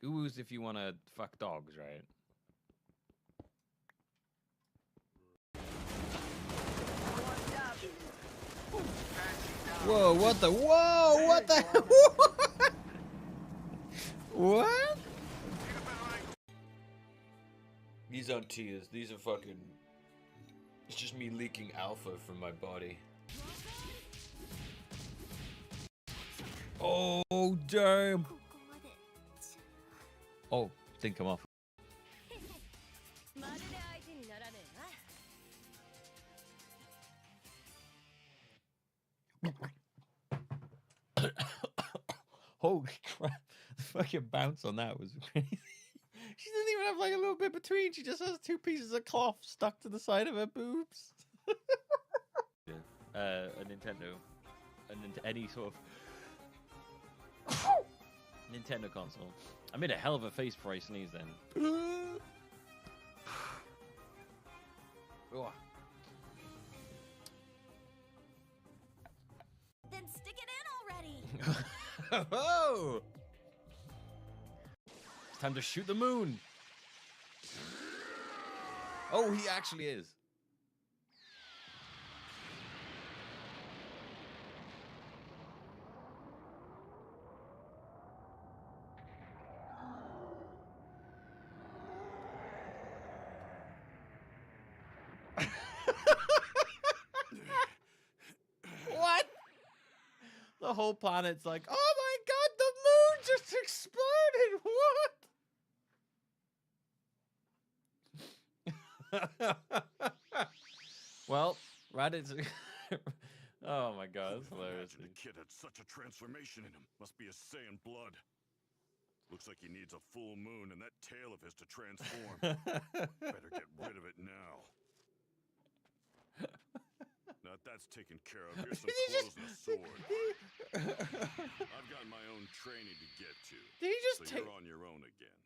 Ooh-woo's if you want to fuck dogs, right? Whoa, what the? Whoa, what the? What? These aren't tears. These are fucking... It's just me leaking alpha from my body. Oh, damn. Oh, didn't come off. Holy crap. The fucking bounce on that was crazy. She doesn't even have like a little bit between. She just has 2 pieces of cloth stuck to the side of her boobs. A Nintendo. Any sort of Nintendo console. I made a hell of a face before I sneezed then. Oh. Then stick it in already. Oh! It's time to shoot the moon. Oh, he actually is. What? The whole planet's like, oh my god, the moon just exploded! What? Well, Reddit's... Oh my god, that's hilarious. Imagine the kid had such a transformation in him. Must be a Saiyan blood. Looks like he needs a full moon and that tail of his to transform. Better get rid of it now. Now that's taken care of. Here's some clothes and a sword. I've got my own training to get to. Did he just so you're on your own again.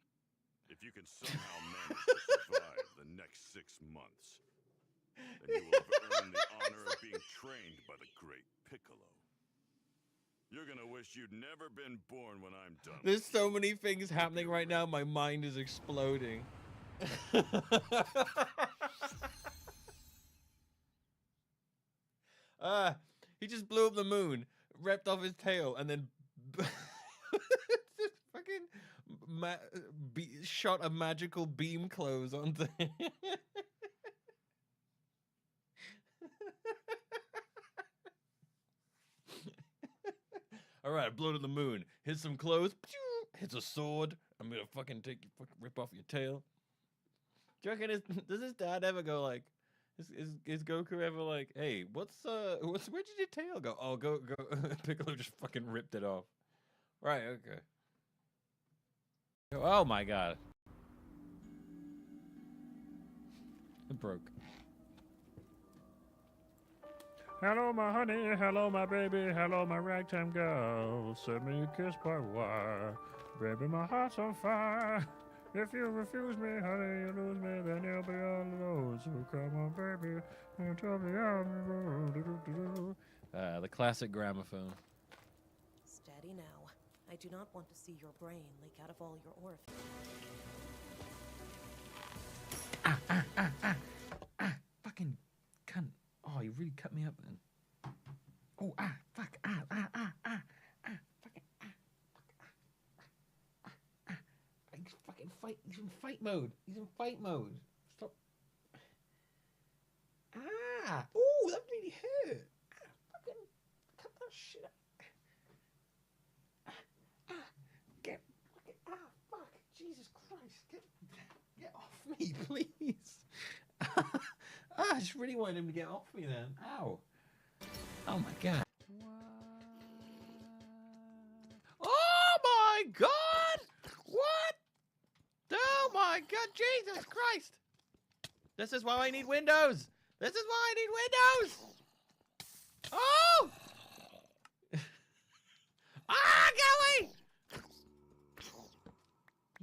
If you can somehow manage to survive the next 6 months, then you will have earned the honor of being trained by the great Piccolo. You're gonna wish you'd never been born when I'm done. There's so many things happening right now, my mind is exploding. He just blew up the moon, ripped off his tail, and then just fucking shot a magical beam close onto him. All right, I blew up the moon. Hit some clothes. Hits a sword. I'm gonna fucking rip off your tail. Do you reckon does his dad ever go like? Is Goku ever like, hey, where did your tail go? Oh, go. Piccolo just fucking ripped it off. Right, okay. Oh my god. It broke. Hello, my honey. Hello, my baby. Hello, my ragtime girl. Send me a kiss by wire. Baby, my heart's on fire. If you refuse me, honey, you lose me, then you'll be all alone. So come on, baby, and tell me The classic gramophone. Steady now. I do not want to see your brain leak out of all your orifices. Fucking cunt. Oh, you really cut me up then. Oh, fuck, He's fucking fight. He's in fight mode. Stop. hurt. Fucking cut that shit out. Get fuck. Jesus Christ. Get off me, please. I just really wanted him to get off me then. Ow. Oh my god. Oh my god! What? Oh my god, Jesus Christ! This is why I need windows! This is why I need windows! Oh! Ah, get away!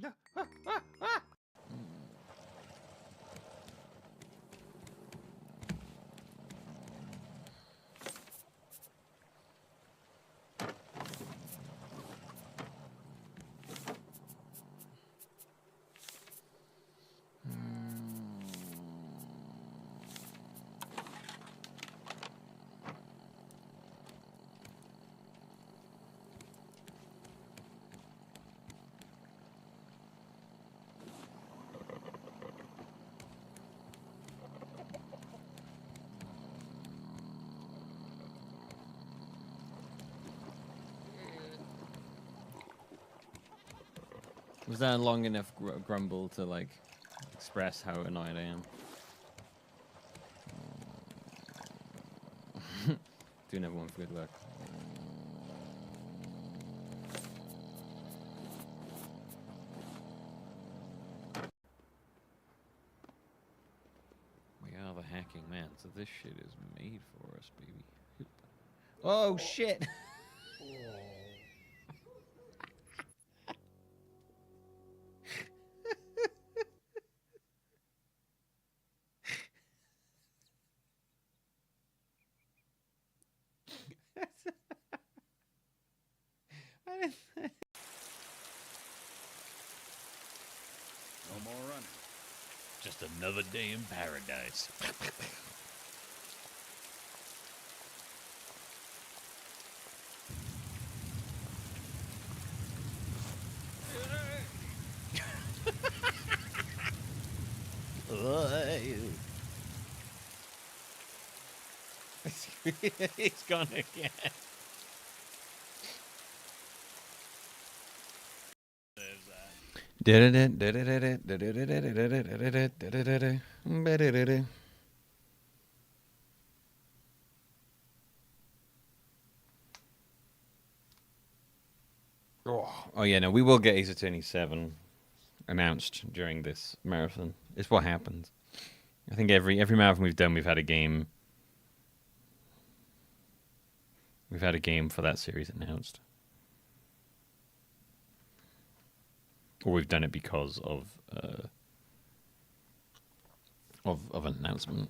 No. Ah. Was that a long enough grumble to, like, express how annoyed I am? Doing everyone for good luck. We are the hacking man, so this shit is made for us, baby. Oh, shit! No more running. Just another day in paradise. He's gone again. Oh yeah, no, we will get Ace Attorney 7 announced during this marathon. It's what happens. I think every marathon we've done, we've had a game. We've had a game for that series announced. Or we've done it because of an announcement.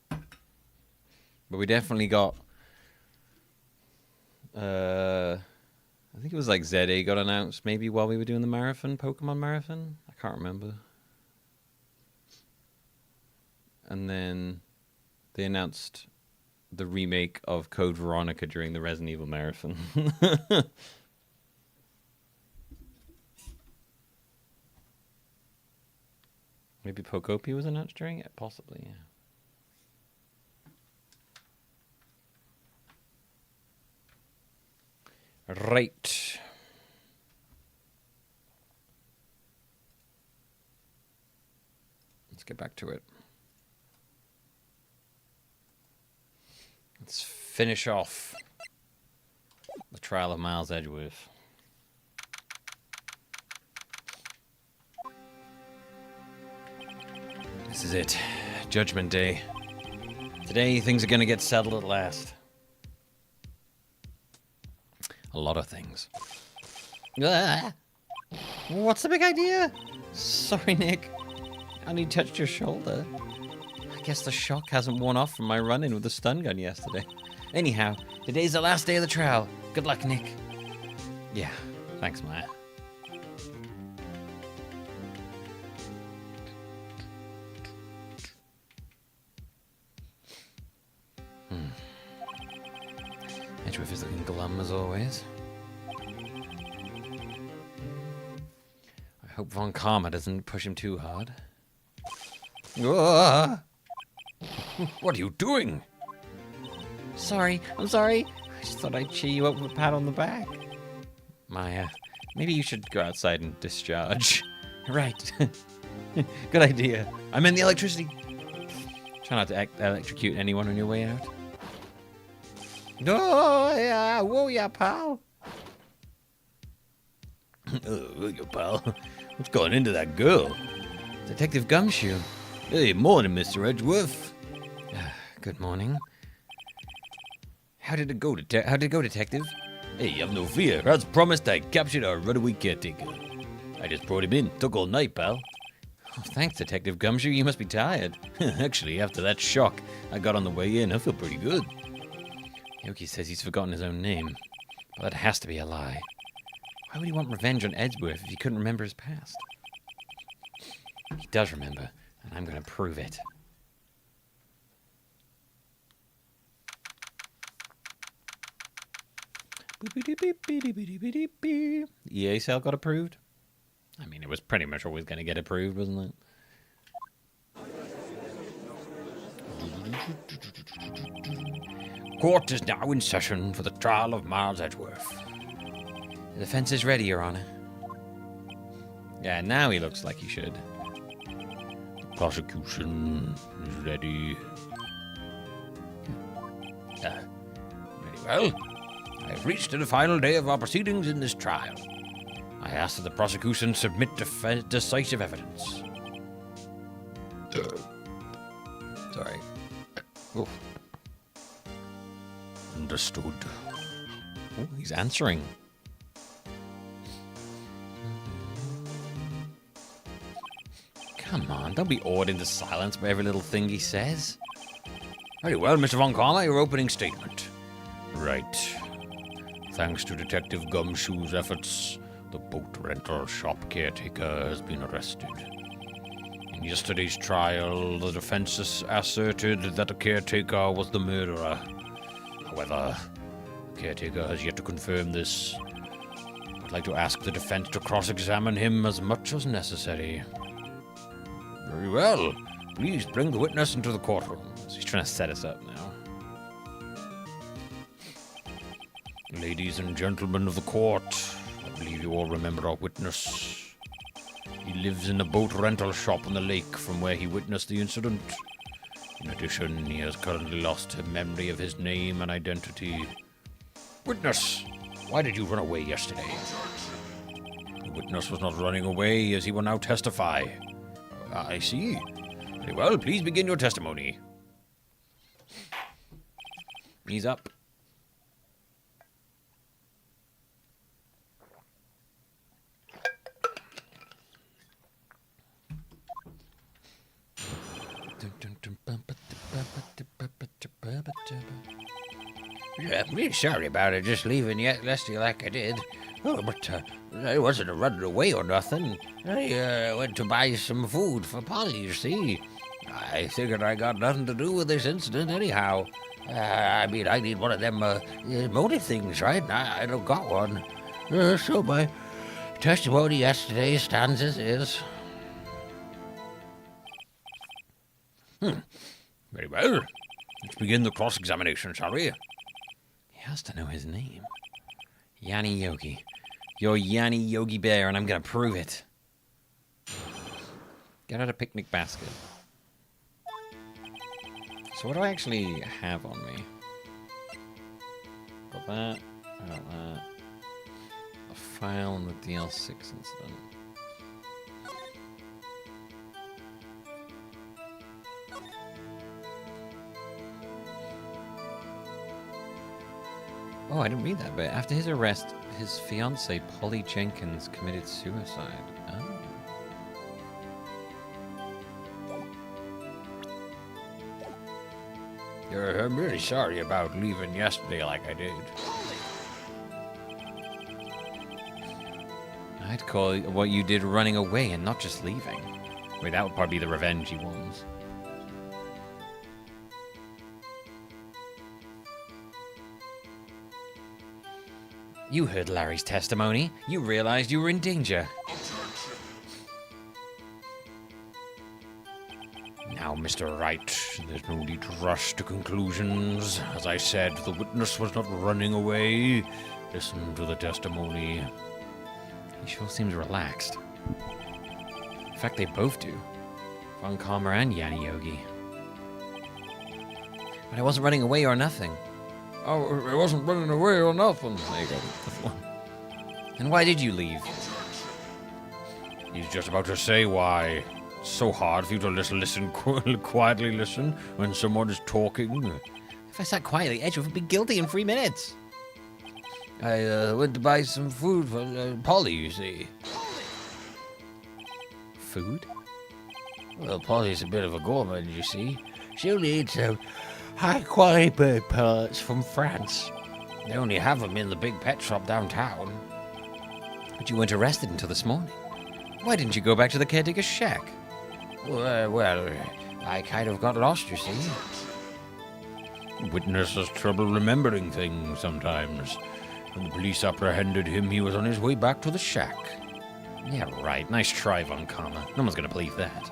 But we definitely got I think it was like ZA got announced maybe while we were doing the marathon, Pokemon marathon. I can't remember. And then they announced the remake of Code Veronica during the Resident Evil marathon. Maybe Pocopi was announced during it? Possibly, yeah. Right. Let's get back to it. Let's finish off the trial of Miles Edgeworth. This is it. Judgment Day. Today, things are gonna get settled at last. A lot of things. Ah! What's the big idea? Sorry, Nick. I only touched your shoulder. I guess the shock hasn't worn off from my run-in with the stun gun yesterday. Anyhow, today's the last day of the trial. Good luck, Nick. Yeah, thanks, Maya. Edgeworth is looking glum as always. I hope Von Karma doesn't push him too hard. Ah! What are you doing? Sorry, I'm sorry. I just thought I'd cheer you up with a pat on the back. Maya, maybe you should go outside and discharge. Right. Good idea. I'm in the electricity. Try not to electrocute anyone on your way out. Oh, yeah. Whoa, yeah, pal. Oh, your pal. What's going into that girl? Detective Gumshoe. Hey, morning, Mr. Edgeworth. Good morning. How did it go, Detective? Hey, have no fear. As promised, I captured our runaway caretaker. I just brought him in. Took all night, pal. Oh, thanks, Detective Gumshoe. You must be tired. Actually, after that shock I got on the way in, I feel pretty good. Yogi says he's forgotten his own name. But that has to be a lie. Why would he want revenge on Edgeworth if he couldn't remember his past? He does remember, and I'm going to prove it. The EA sale got approved? I mean, it was pretty much always going to get approved, wasn't it? Court is now in session for the trial of Miles Edgeworth. The defense is ready, Your Honor. Yeah, now he looks like he should. The prosecution is ready. Very well. I've reached the final day of our proceedings in this trial. I ask that the prosecution submit decisive evidence. Sorry. Oh. Understood. Oh, he's answering. Come on, don't be awed into silence by every little thing he says. Very well, Mr. Von Karma, your opening statement. Right. Thanks to Detective Gumshoe's efforts, the boat rental shop caretaker has been arrested. In yesterday's trial, the defense asserted that the caretaker was the murderer. However, the caretaker has yet to confirm this. I'd like to ask the defense to cross-examine him as much as necessary. Very well. Please bring the witness into the courtroom. So he's trying to set us up now. Ladies and gentlemen of the court, I believe you all remember our witness. He lives in a boat rental shop on the lake from where he witnessed the incident. In addition, he has currently lost memory of his name and identity. Witness, why did you run away yesterday? The witness was not running away, as he will now testify. I see. Very well, please begin your testimony. He's up. Yeah, I'm really sorry about it, just leaving yesterday like I did. Oh, but I wasn't running away or nothing. I went to buy some food for Polly, you see. I figured I got nothing to do with this incident anyhow. I mean, I need one of them motive things, right? I don't got one. So my testimony yesterday stands as is. Very well. Let's begin the cross-examination, shall we? He has to know his name. Yanni Yogi. You're Yanni Yogi Bear, and I'm going to prove it. Get out a picnic basket. So what do I actually have on me? Got that. I got that. A file on the DL6 incident. Oh, I didn't read that bit. After his arrest, his fiancée, Polly Jenkins, committed suicide. Oh. I'm really sorry about leaving yesterday like I did. I'd call what you did running away and not just leaving. Wait, that would probably be the revenge he wants. You heard Larry's testimony. You realized you were in danger. Now Mr. Wright, there's no need to rush to conclusions. As I said, the witness was not running away. Listen to the testimony. He sure seems relaxed. In fact, they both do. Von Karma and Yanni Yogi. But I wasn't running away or nothing. Oh, it wasn't running away or nothing. There you go. And why did you leave? He's just about to say why. It's so hard for you to listen quietly listen when someone is talking. If I sat quietly, Edge would be guilty in 3 minutes. I went to buy some food for Polly, you see. Food? Well, Polly's a bit of a gourmand, you see. She'll need some high-quality bird pellets from France. They only have them in the big pet shop downtown. But you weren't arrested until this morning. Why didn't you go back to the caretaker's shack? Well, I kind of got lost, you see. Witness has trouble remembering things sometimes. When the police apprehended him, he was on his way back to the shack. Yeah, right. Nice try, Von Karma. No one's gonna believe that.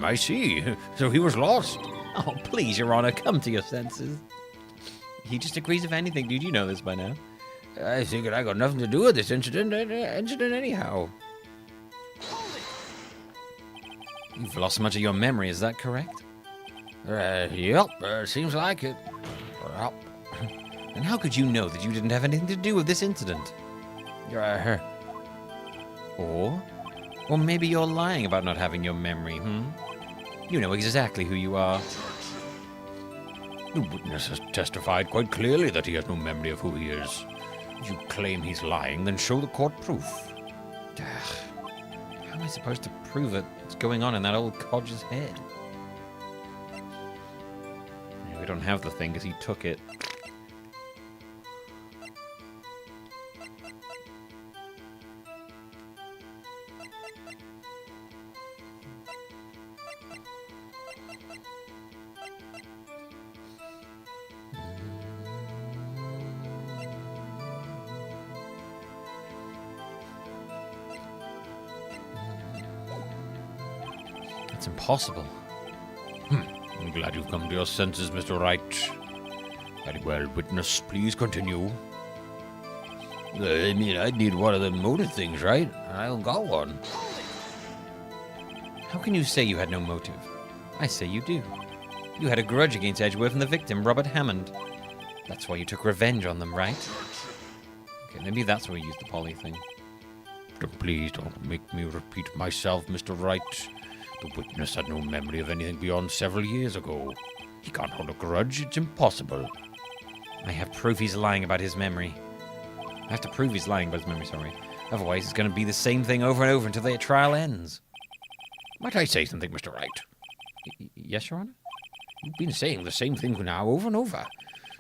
I see. So he was lost. Oh, please, Your Honor, come to your senses. He just agrees with anything. Dude, you know this by now. I figured I got nothing to do with this incident anyhow. You've lost much of your memory, is that correct? Yep, seems like it. Yep. And how could you know that you didn't have anything to do with this incident? Or maybe you're lying about not having your memory, You know exactly who you are. The witness has testified quite clearly that he has no memory of who he is. If you claim he's lying, then show the court proof. How am I supposed to prove it? What's going on in that old codger's head? We don't have the thing because he took it. It's impossible. I'm glad you've come to your senses, Mr. Wright. Very well, witness, please continue. I mean, I need one of them motive things, right? I don't got one. How can you say you had no motive? I say you do. You had a grudge against Edgeworth and the victim, Robert Hammond. That's why you took revenge on them, right? Okay, maybe that's why you used the Polly thing. Please don't make me repeat myself, Mr. Wright. The witness had no memory of anything beyond several years ago. He can't hold a grudge. It's impossible. I have proof he's lying about his memory. I have to prove he's lying about his memory, sorry. Otherwise, it's going to be the same thing over and over until the trial ends. Might I say something, Mr. Wright? Yes, Your Honor? You've been saying the same thing now over and over.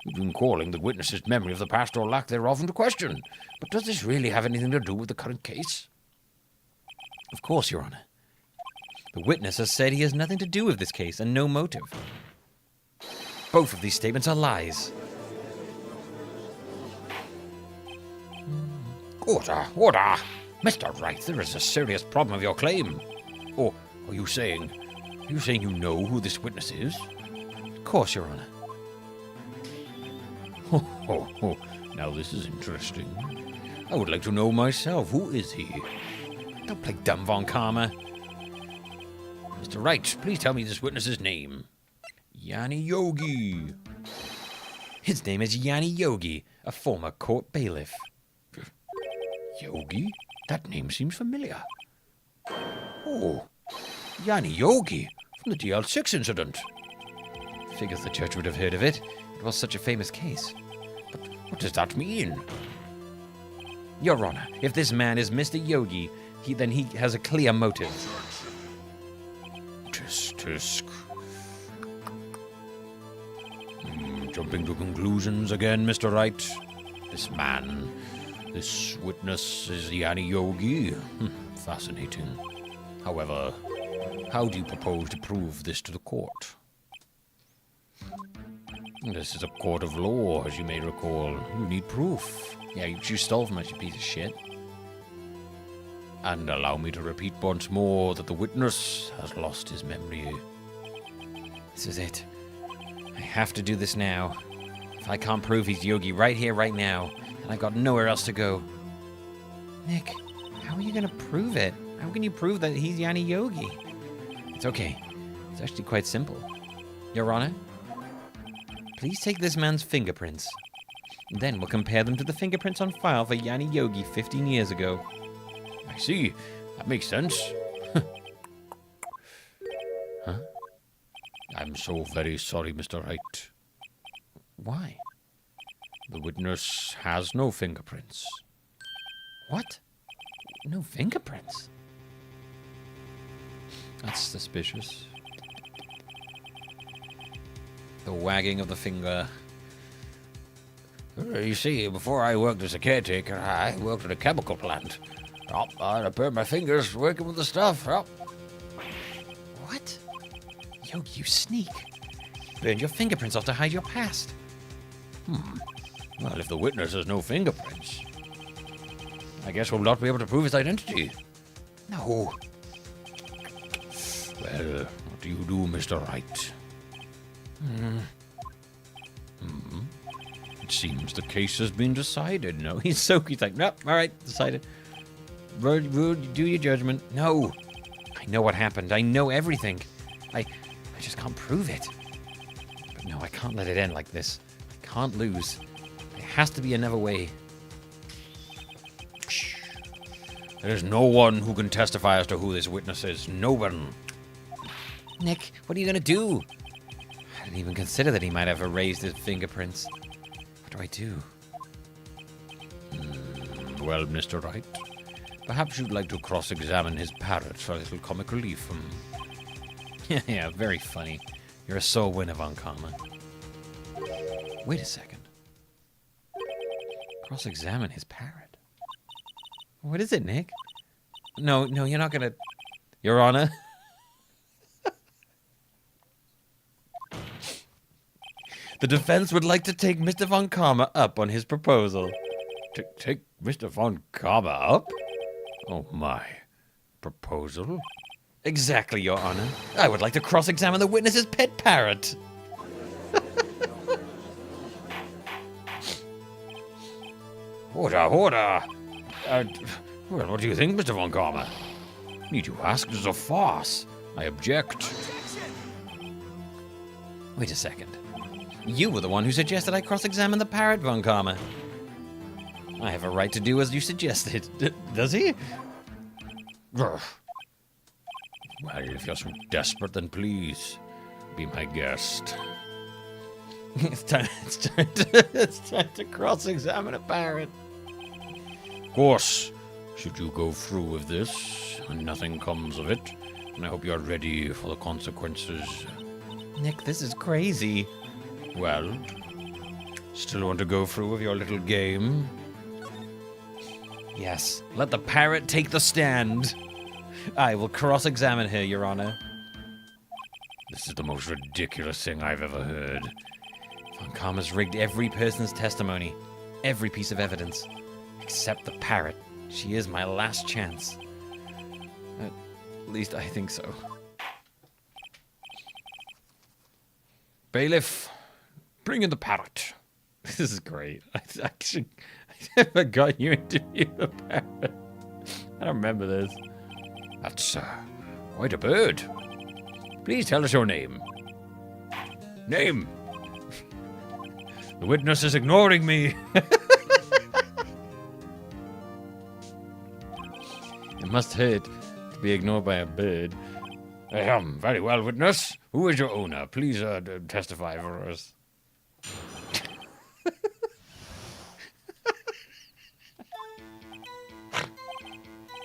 You've been calling the witness's memory of the past or lack thereof into question. But does this really have anything to do with the current case? Of course, Your Honor. The witness has said he has nothing to do with this case and no motive. Both of these statements are lies. Order! Mr. Wright, there is a serious problem of your claim. Or are you saying you know who this witness is? Of course, Your Honor. Oh, now this is interesting. I would like to know myself. Who is he? Don't play dumb, Von Karma. Mr. Wright, please tell me this witness's name. Yanni Yogi. His name is Yanni Yogi, a former court bailiff. Yogi? That name seems familiar. Oh, Yanni Yogi, from the DL6 incident. Figures the judge would have heard of it. It was such a famous case. But what does that mean? Your Honor, if this man is Mr. Yogi, then he has a clear motive. Tisk. Jumping to conclusions again, Mr. Wright. This witness is Yanni Yogi. Fascinating. However, how do you propose to prove this to the court? This is a court of law, as you may recall. You need proof. Yeah, you stole from us, you piece of shit. And allow me to repeat once more that the witness has lost his memory. This is it. I have to do this now. If I can't prove he's Yogi right here, right now, then I've got nowhere else to go. Nick, how are you going to prove it? How can you prove that he's Yanni Yogi? It's okay. It's actually quite simple. Your Honor, please take this man's fingerprints. Then we'll compare them to the fingerprints on file for Yanni Yogi 15 years ago. I see. That makes sense. Huh? I'm so very sorry, Mr. Wright. Why? The witness has no fingerprints. What? No fingerprints? That's suspicious. The wagging of the finger. You see, before I worked as a caretaker, I worked at a chemical plant. I burned my fingers working with the stuff. What? Yogi, you sneak. Burned your fingerprints off to hide your past. Well, if the witness has no fingerprints, I guess we'll not be able to prove his identity. No. Well, what do you do, Mr. Wright? It seems the case has been decided. No, he's like, nope, all right, decided. Rude, do your judgment. No. I know what happened. I know everything. I just can't prove it. But no, I can't let it end like this. I can't lose. There has to be another way. There's no one who can testify as to who this witness is. No one. Nick, what are you going to do? I didn't even consider that he might have erased his fingerprints. What do I do? Well, Mr. Wright, perhaps you'd like to cross-examine his parrot for a little comic relief. Yeah, very funny. You're a sore winner, Von Karma. Wait a second. Cross-examine his parrot. What is it, Nick? No, you're not gonna... Your Honor? The defense would like to take Mr. Von Karma up on his proposal. Take Mr. Von Karma up? Oh, my. Proposal? Exactly, Your Honor. I would like to cross-examine the witness's pet parrot. Order. Well, what do you think, Mr. Von Karma? Need you ask? This is a farce. I object. Wait a second. You were the one who suggested I cross-examine the parrot, Von Karma. I have a right to do as you suggested. Does he? Well, if you're so desperate, then please be my guest. It's time to cross-examine a parrot. Of course, should you go through with this and nothing comes of it, and I hope you're ready for the consequences. Nick, this is crazy. Well, still want to go through with your little game? Yes, let the parrot take the stand. I will cross-examine her, Your Honor. This is the most ridiculous thing I've ever heard. Von Karma's rigged every person's testimony, every piece of evidence, except the parrot. She is my last chance. At least I think so. Bailiff, bring in the parrot. This is great. I never got you interview the parrot. I don't remember this. That's quite a bird. Please tell us your name. Name. The witness is ignoring me. It must hurt to be ignored by a bird. Very well, witness. Who is your owner? Please testify for us.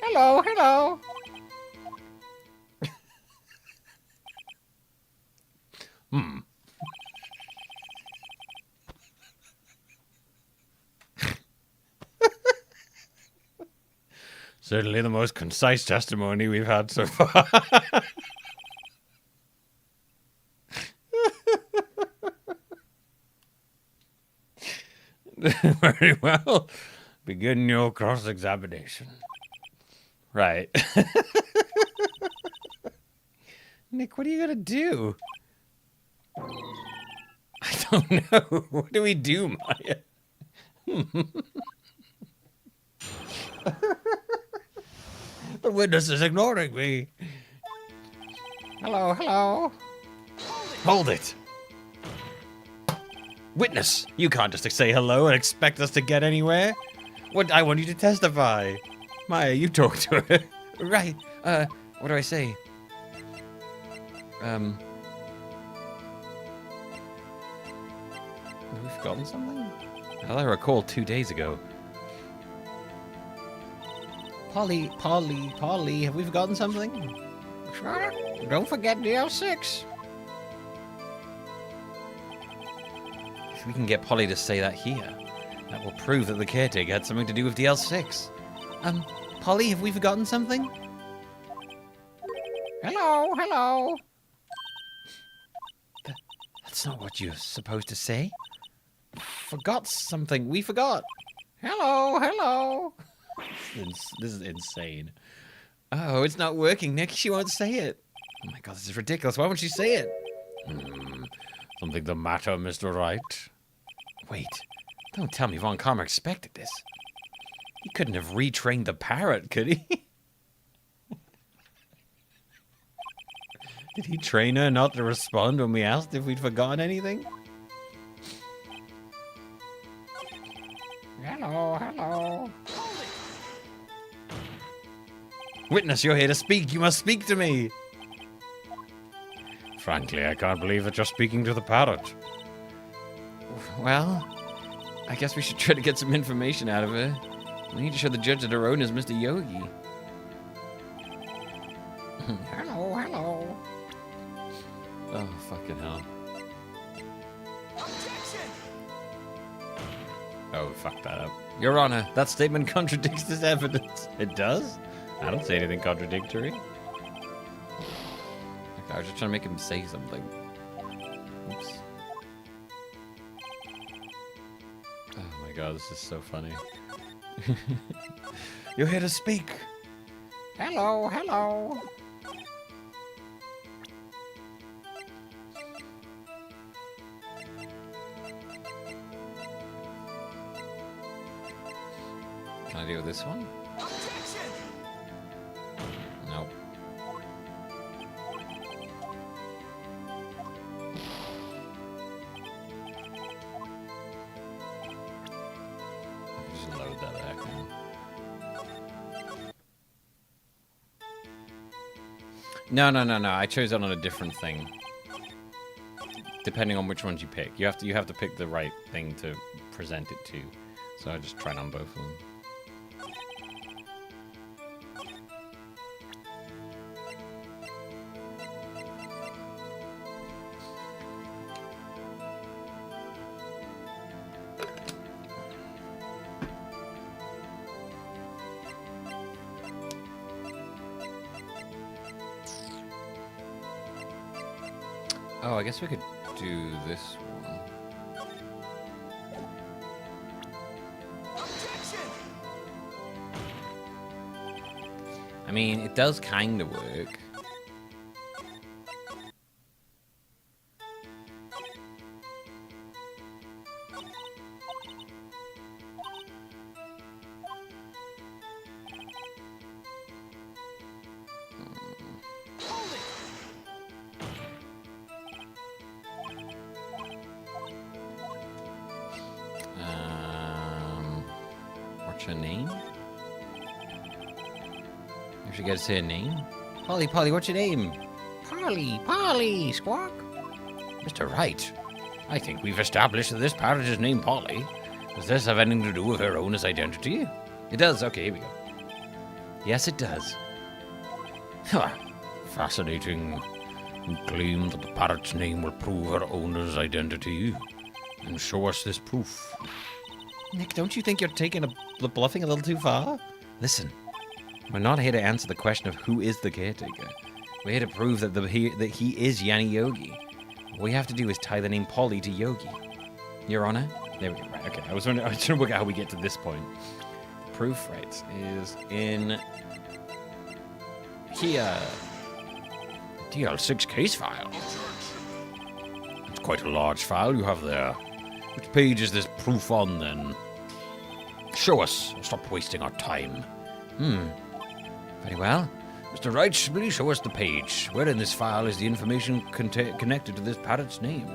Hello. Certainly the most concise testimony we've had so far. Very well. Begin your cross-examination. Right. Nick, what are you going to do? I don't know. What do we do, Maya? The witness is ignoring me. Hello, hello. Hold it. Witness, you can't just say hello and expect us to get anywhere. What? I want you to testify. Maya, you talk to her. Right. What do I say? Have we forgotten something? Well, I recall 2 days ago. Polly, have we forgotten something? Sure. Don't forget DL6. If we can get Polly to say that here, that will prove that the caretaker had something to do with DL6. Polly, have we forgotten something? Hello, hello. That's not what you're supposed to say. Forgot something. We forgot. Hello, hello. This is insane. Oh, it's not working, Nick. She won't say it. Oh my god, this is ridiculous. Why won't she say it? Something the matter, Mr. Wright? Wait, don't tell me Von Karma expected this. He couldn't have retrained the parrot, could he? Did he train her not to respond when we asked if we'd forgotten anything? Hello, hello. Witness, you're here to speak. You must speak to me. Frankly, I can't believe that you're speaking to the parrot. Well, I guess we should try to get some information out of her. We need to show the judge that her owner is Mr. Yogi. Hello, hello. Oh, fucking hell. Oh, fuck that up. Your Honor, that statement contradicts this evidence. It does? I don't say anything contradictory. Okay, I was just trying to make him say something. Oops. Oh my god, this is so funny. You're here to speak. Hello, hello. Can I do this one? Nope. Just load that back in. No. I chose it on a different thing. Depending on which ones you pick, you have to pick the right thing to present it to. So I just tried on both of them. Oh, I guess we could do this one. I mean, it does kind of work. What's her name? I should get to say a name. Polly, what's your name? Polly, Squawk. Mr. Wright, I think we've established that this parrot is named Polly. Does this have anything to do with her owner's identity? It does. Okay, here we go. Yes, it does. Fascinating. You claim that the parrot's name will prove her owner's identity. And show us this proof. Nick, don't you think you're taking bluffing a little too far? Listen, we're not here to answer the question of who is the caretaker. We're here to prove that he is Yanni Yogi. All we have to do is tie the name Polly to Yogi. Your Honor? There we go. Right, okay. I was trying to work out how we get to this point. The proof, right, is in here. DL6 case file. quite a large file you have there. Which page is this proof on, then? Show us. Stop wasting our time. Very well. Mr. Wright, please show us the page. Where in this file is the information connected to this parrot's name?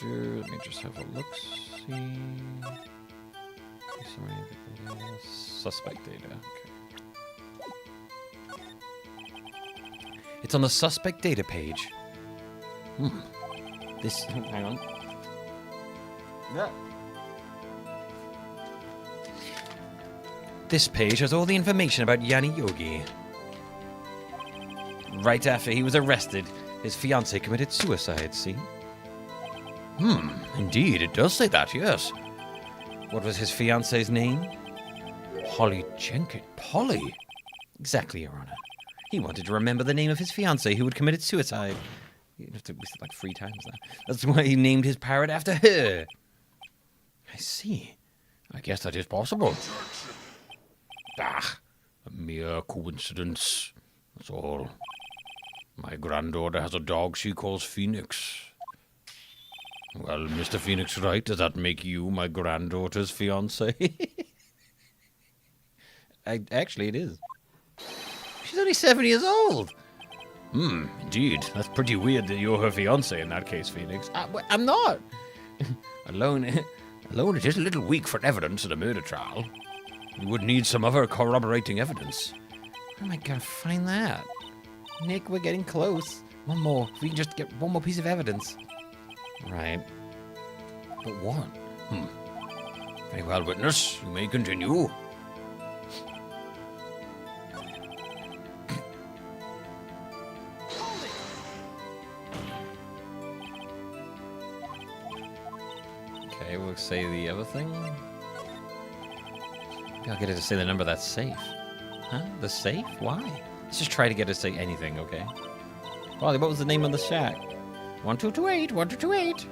Let me just have a look. See. Suspect data. Okay. It's on the suspect data page. This. Hang on. Yeah. This page has all the information about Yanni Yogi. Right after he was arrested, his fiancée committed suicide, see? Indeed, it does say that, yes. What was his fiancée's name? Polly Jenkins. Polly? Exactly, Your Honor. He wanted to remember the name of his fiancée who had committed suicide. You'd have to list it like 3 times now. That's why he named his parrot after her. I see. I guess that is possible. A mere coincidence. That's all. My granddaughter has a dog she calls Phoenix. Well, Mr. Phoenix Wright, does that make you my granddaughter's fiancé? Actually, it is. She's only 7 years old. Indeed. That's pretty weird that you're her fiancé in that case, Phoenix. I'm not. Alone, it is a little weak for evidence in a murder trial. You would need some other corroborating evidence. Where am I going to find that? Nick, we're getting close. One more. If we can just get one more piece of evidence. Right. But what? Very well, witness. You may continue. Okay, we'll say the other thing. Maybe I'll get it to say the number that's safe. Huh? The safe? Why? Let's just try to get it to say anything, okay? Wally, what was the name of the shack? 1228, 1228.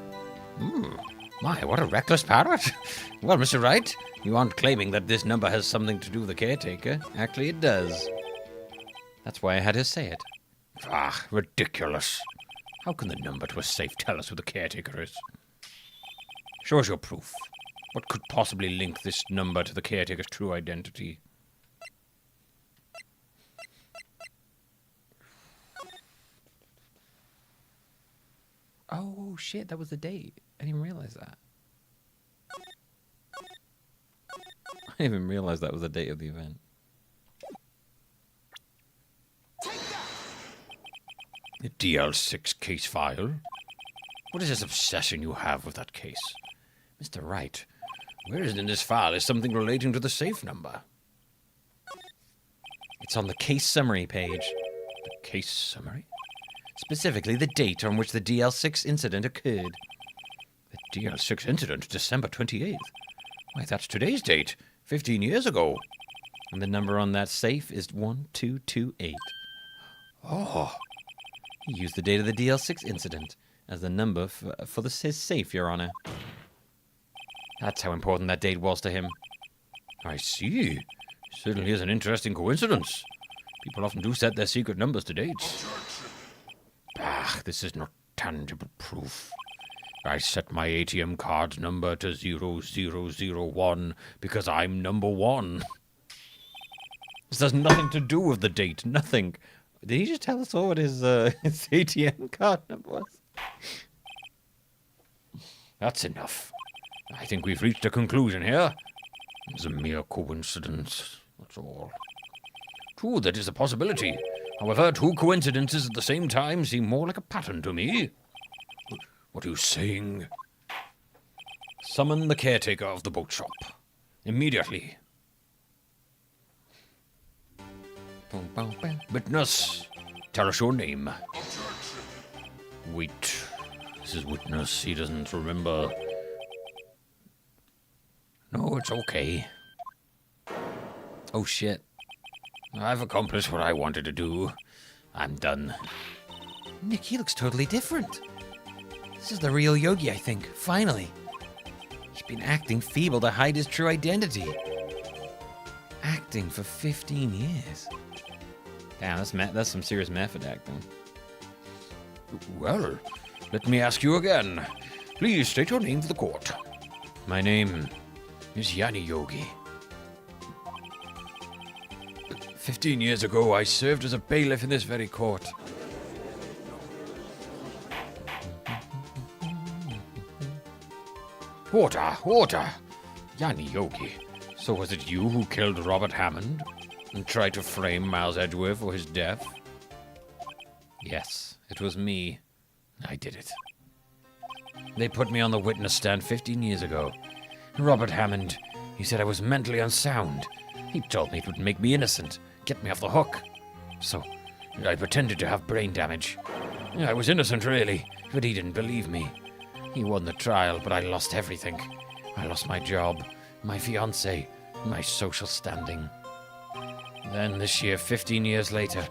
My, what a reckless parrot. Well, Mr. Wright, you aren't claiming that this number has something to do with the caretaker. Actually, it does. That's why I had her say it. Ridiculous. How can the number to a safe tell us who the caretaker is? Show us your proof. What could possibly link this number to the caretaker's true identity? Oh, shit, that was the date. I didn't even realize that. I didn't even realize that was the date of the event. The DL6 case file? What is this obsession you have with that case? Mr. Wright, where is it in this file is something relating to the safe number? It's on the case summary page. The case summary? Specifically, the date on which the DL6 incident occurred. The DL6 incident, December 28th. Why, that's today's date, 15 years ago. And the number on that safe is 1228. Oh. He used the date of the DL6 incident as the number for his safe, Your Honor. That's how important that date was to him. I see. It certainly is an interesting coincidence. People often do set their secret numbers to dates. This is not tangible proof. I set my ATM card's number to 0001 because I'm number 1. This has nothing to do with the date. Nothing. Did he just tell us all what his ATM card number was? That's enough. I think we've reached a conclusion here. It's a mere coincidence, that's all. True, that is a possibility. However, 2 coincidences at the same time seem more like a pattern to me. What are you saying? Summon the caretaker of the boat shop. Immediately. Witness, tell us your name. Wait. This is witness. He doesn't remember. No, it's okay. Oh, shit. I've accomplished what I wanted to do. I'm done. Nick, he looks totally different. This is the real Yogi, I think. Finally. He's been acting feeble to hide his true identity. Acting for 15 years. Damn, that's some serious method acting. Well, let me ask you again. Please state your name for the court. My name is Yanni Yogi. 15 years ago, I served as a bailiff in this very court. Order! Yanni Yogi. So was it you who killed Robert Hammond and tried to frame Miles Edgeworth for his death? Yes, it was me. I did it. They put me on the witness stand 15 years ago. Robert Hammond, he said I was mentally unsound. He told me it would make me innocent, get me off the hook. So, I pretended to have brain damage. I was innocent, really, but he didn't believe me. He won the trial, but I lost everything. I lost my job, my fiancé, my social standing. Then this year, 15 years later,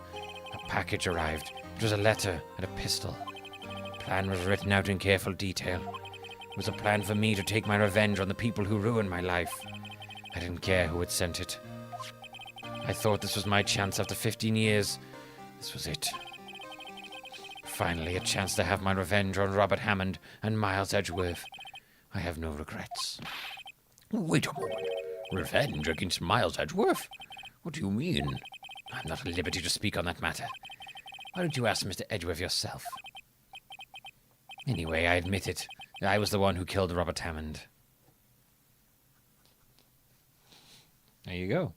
a package arrived. It was a letter and a pistol. The plan was written out in careful detail. It was a plan for me to take my revenge on the people who ruined my life. I didn't care who had sent it. I thought this was my chance after 15 years. This was it. Finally, a chance to have my revenge on Robert Hammond and Miles Edgeworth. I have no regrets. Wait a moment. Revenge against Miles Edgeworth? What do you mean? I'm not at liberty to speak on that matter. Why don't you ask Mr. Edgeworth yourself? Anyway, I admit it. I was the one who killed Robert Hammond. There you go.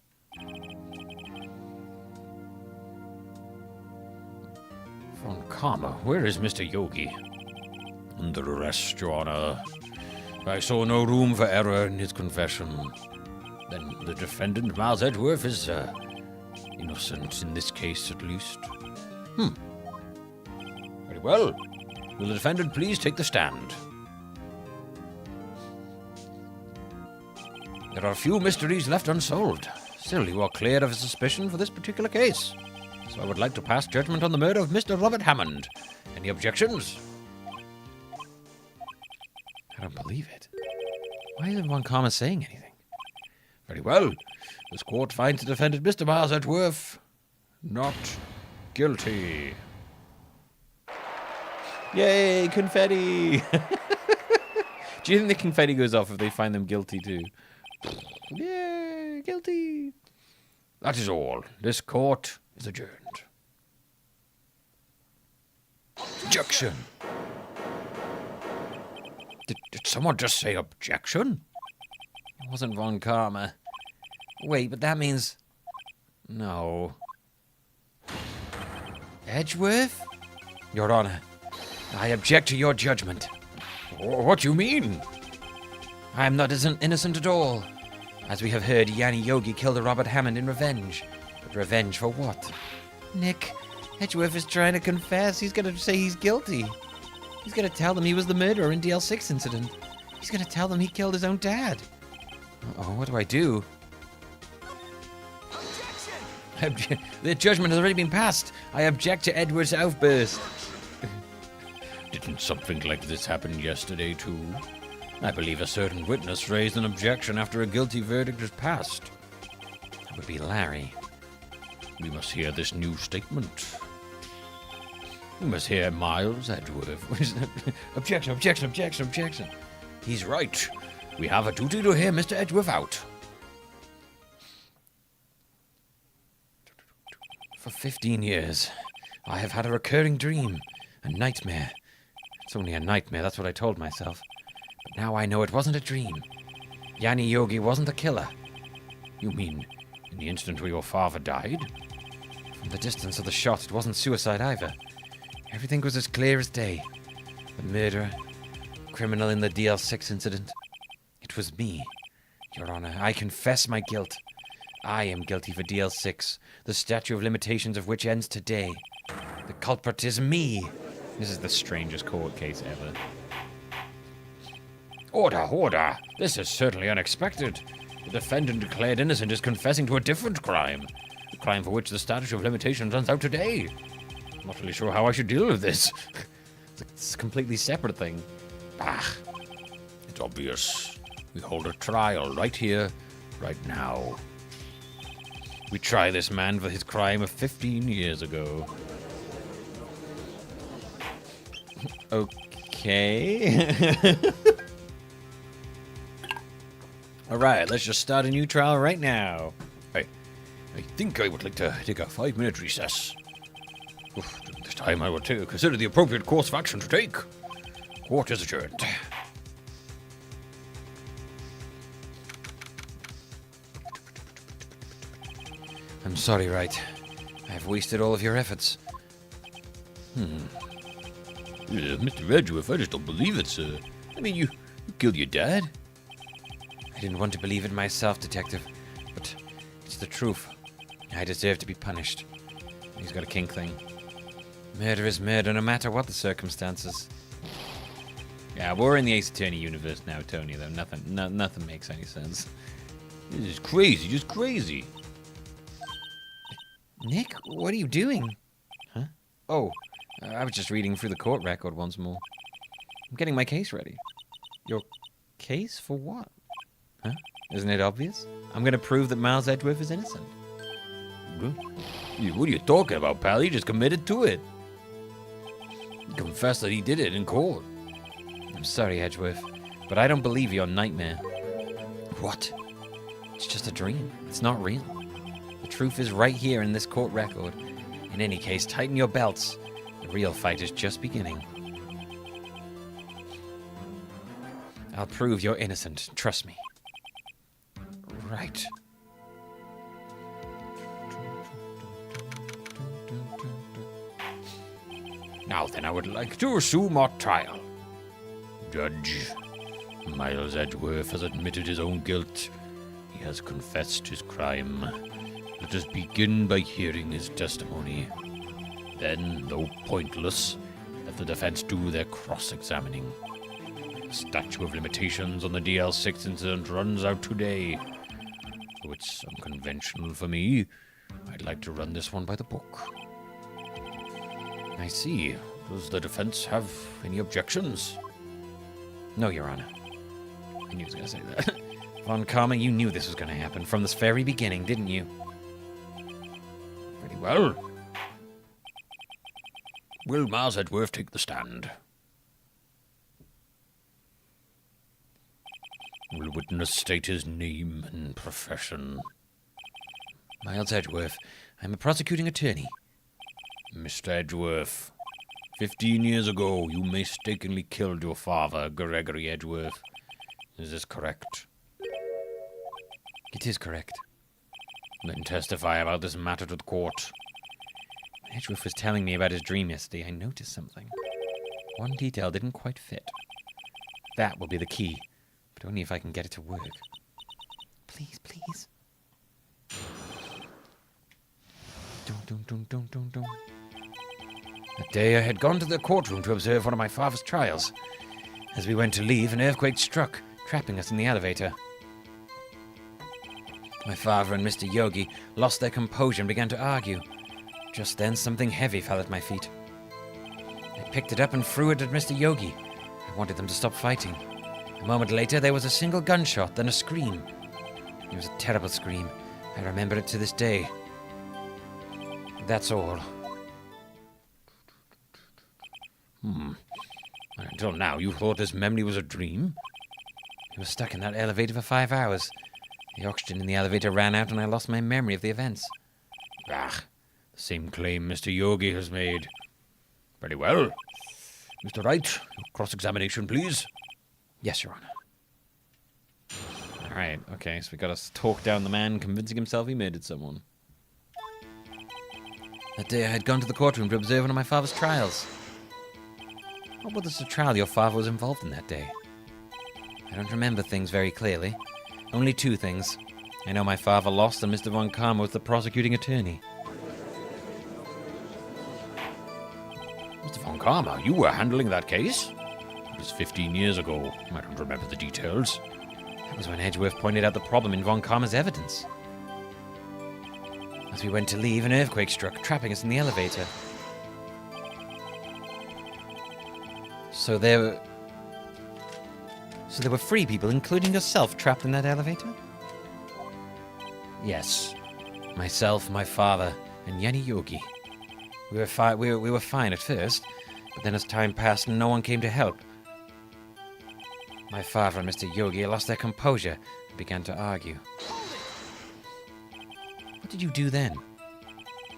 Von Karma, where is Mr. Yogi? Under arrest, Your Honor. I saw no room for error in his confession. Then the defendant, Miles Edgeworth, is innocent in this case, at least. Very well. Will the defendant please take the stand? There are few mysteries left unsolved. Still, you are cleared of suspicion for this particular case. So I would like to pass judgment on the murder of Mr. Robert Hammond. Any objections? I don't believe it. Why isn't Von Karma saying anything? Very well. This court finds the defendant, Mr. Miles Edgeworth, not guilty. Yay, confetti! Do you think the confetti goes off if they find them guilty too? Yay, guilty! That is all. This court is adjourned. Objection! Did someone just say objection? It wasn't Von Karma. Wait, but that means... No. Edgeworth? Your Honor, I object to your judgment. What do you mean? I am not innocent at all. As we have heard, Yanni Yogi killed Robert Hammond in revenge. But revenge for what? Nick, Edgeworth is trying to confess. He's going to say he's guilty. He's going to tell them he was the murderer in DL6 incident. He's going to tell them he killed his own dad. Uh-oh, what do I do? The judgment has already been passed. I object to Edward's outburst. Didn't something like this happen yesterday, too? I believe a certain witness raised an objection after a guilty verdict was passed. That would be Larry. We must hear this new statement. We must hear Miles Edgeworth. Objection. He's right. We have a duty to hear Mr. Edgeworth out. For 15 years, I have had a recurring dream, a nightmare. It's only a nightmare, that's what I told myself. But now I know it wasn't a dream. Yanni Yogi wasn't the killer. You mean in the instant where your father died? From the distance of the shot, it wasn't suicide either. Everything was as clear as day. The murderer, criminal in the DL6 incident. It was me, Your Honor. I confess my guilt. I am guilty for DL6, the statute of limitations of which ends today. The culprit is me. This is the strangest court case ever. Order! This is certainly unexpected. The defendant declared innocent is confessing to a different crime. A crime for which the statute of limitations runs out today. I'm not really sure how I should deal with this. It's a completely separate thing. Bah! It's obvious. We hold a trial right here, right now. We try this man for his crime of 15 years ago. Okay. Alright, let's just start a new trial right now. I think I would like to take a 5-minute recess. During this time, I will consider the appropriate course of action to take. Court is adjourned. I'm sorry, Wright. I've wasted all of your efforts. Mr. Edgeworth, I just don't believe it, sir. I mean, you killed your dad? I didn't want to believe it myself, Detective, but it's the truth. I deserve to be punished. He's got a kink thing. Murder is murder, no matter what the circumstances. Yeah, we're in the Ace Attorney universe now, Tony, though. Nothing makes any sense. This is crazy, just crazy. Nick, what are you doing? Huh? Oh, I was just reading through the court record once more. I'm getting my case ready. Your case for what? Huh? Isn't it obvious? I'm going to prove that Miles Edgeworth is innocent. What are you talking about, pal? He just committed to it. He confessed that he did it in court. I'm sorry, Edgeworth, but I don't believe your nightmare. What? It's just a dream. It's not real. The truth is right here in this court record. In any case, tighten your belts. The real fight is just beginning. I'll prove you're innocent. Trust me. Right. Now then, I would like to resume our trial. Judge, Miles Edgeworth has admitted his own guilt. He has confessed his crime. Let us begin by hearing his testimony. Then, though pointless, let the defense do their cross-examining. The statute of limitations on the DL6 incident runs out today. So it's unconventional for me. I'd like to run this one by the book. I see. Does the defense have any objections? No, Your Honor. I knew he was going to say that. Von Karma, you knew this was going to happen from this very beginning, didn't you? Very well. Will Miles Edgeworth take the stand? Will witness state his name and profession? Miles Edgeworth. I'm a prosecuting attorney. Mr. Edgeworth, 15 years ago, you mistakenly killed your father, Gregory Edgeworth. Is this correct? It is correct. Then testify about this matter to the court. Edgeworth was telling me about his dream yesterday. I noticed something. One detail didn't quite fit. That will be the key, but only if I can get it to work. Please, please. Dun. That day I had gone to the courtroom to observe one of my father's trials. As we went to leave, an earthquake struck, trapping us in the elevator. My father and Mr. Yogi lost their composure and began to argue. Just then, something heavy fell at my feet. I picked it up and threw it at Mr. Yogi. I wanted them to stop fighting. A moment later, there was a single gunshot, then a scream. It was a terrible scream. I remember it to this day. That's all. Until now, you thought this memory was a dream? I was stuck in that elevator for 5 hours. The oxygen in the elevator ran out and I lost my memory of the events. The same claim Mr. Yogi has made. Very well. Mr. Wright, cross-examination, please. Yes, Your Honor. Alright, okay, so we gotta talk down the man convincing himself he murdered someone. That day I had gone to the courtroom to observe one of my father's trials. What was the trial your father was involved in that day? I don't remember things very clearly. Only 2 things. I know my father lost and Mr. Von Karma was the prosecuting attorney. Mr. Von Karma, you were handling that case? It was 15 years ago. I don't remember the details. That was when Edgeworth pointed out the problem in Von Karma's evidence. As we went to leave, an earthquake struck, trapping us in the elevator. So there were 3 people, including yourself, trapped in that elevator? Yes. Myself, my father, and Yanni Yogi. We were fine at first, But then as time passed, no one came to help. My father and Mr. Yogi lost their composure and began to argue. What did you do then?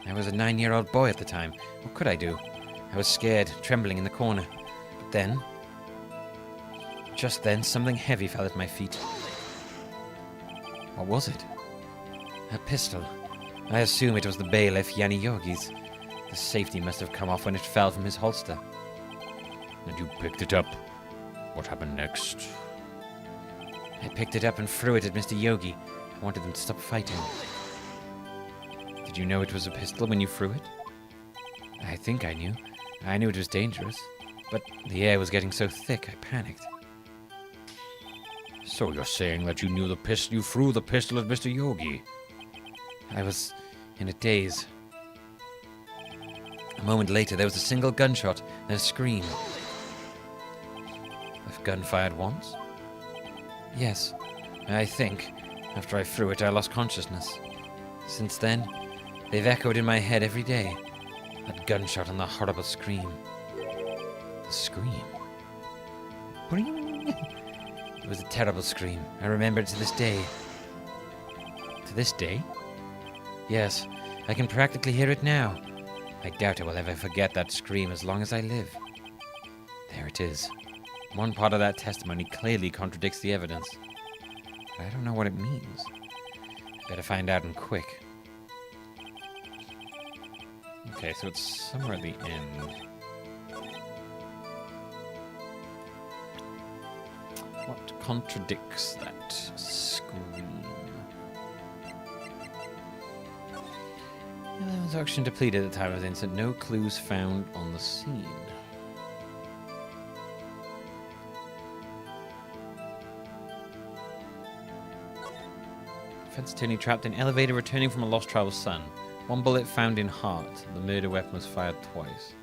I was a 9-year-old boy at the time. What could I do? I was scared, trembling in the corner. But then, just then, something heavy fell at my feet. What was it? A pistol. I assume it was the bailiff Yanni Yogi's. The safety must have come off when it fell from his holster. And you picked it up. What happened next? I picked it up and threw it at Mr. Yogi. I wanted them to stop fighting. Did you know it was a pistol when you threw it? I think I knew. I knew it was dangerous. But the air was getting so thick, I panicked. So you're saying that you knew you threw the pistol at Mr. Yogi? I was in a daze. A moment later, there was a single gunshot and a scream. A gun fired once? Yes, I think. After I threw it, I lost consciousness. Since then, they've echoed in my head every day. That gunshot and the horrible scream. The scream? Bring. It was a terrible scream. I remember it to this day. To this day? Yes, I can practically hear it now. I doubt I will ever forget that scream as long as I live. There it is. One part of that testimony clearly contradicts the evidence. But I don't know what it means. Better find out and quick. Okay, so it's somewhere at the end. What contradicts that scream? Evidence auction depleted at the time of the incident. No clues found on the scene. Defense attorney trapped in elevator returning from a lost travel's son. One bullet found in heart. The murder weapon was fired twice.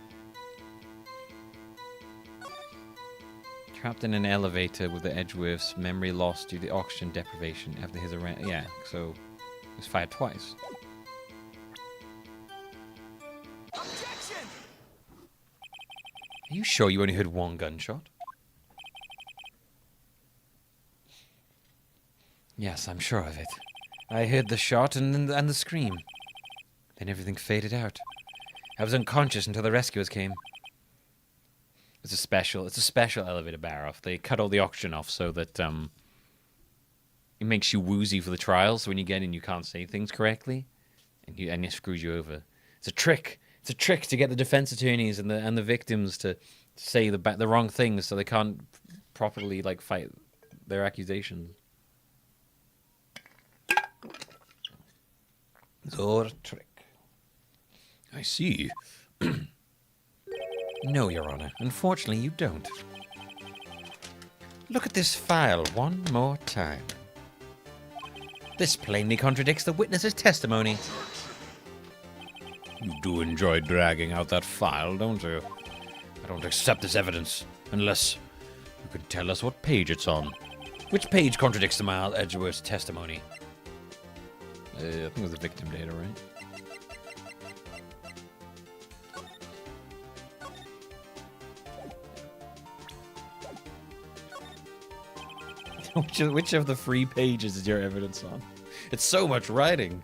Trapped in an elevator with the Edgeworth's memory lost due to oxygen deprivation after his arrest. Yeah, so it was fired twice. Objection! Are you sure you only heard one gunshot? Yes, I'm sure of it. I heard the shot and the scream. Then everything faded out. I was unconscious until the rescuers came. It's a special elevator bar off. They cut all the oxygen off so that it makes you woozy for the trial. So when you get in, you can't say things correctly, and it screws you over. It's a trick. It's a trick to get the defense attorneys and the victims to say the wrong things so they can't properly fight their accusations. It's all a trick. I see. No, Your Honor. Unfortunately, you don't. Look at this file one more time. This plainly contradicts the witness's testimony. You do enjoy dragging out that file, don't you? I don't accept this evidence unless you can tell us what page it's on. Which page contradicts the Miles Edgeworth's testimony? I think it was the victim data, right? Which of the 3 pages is your evidence on? It's so much writing.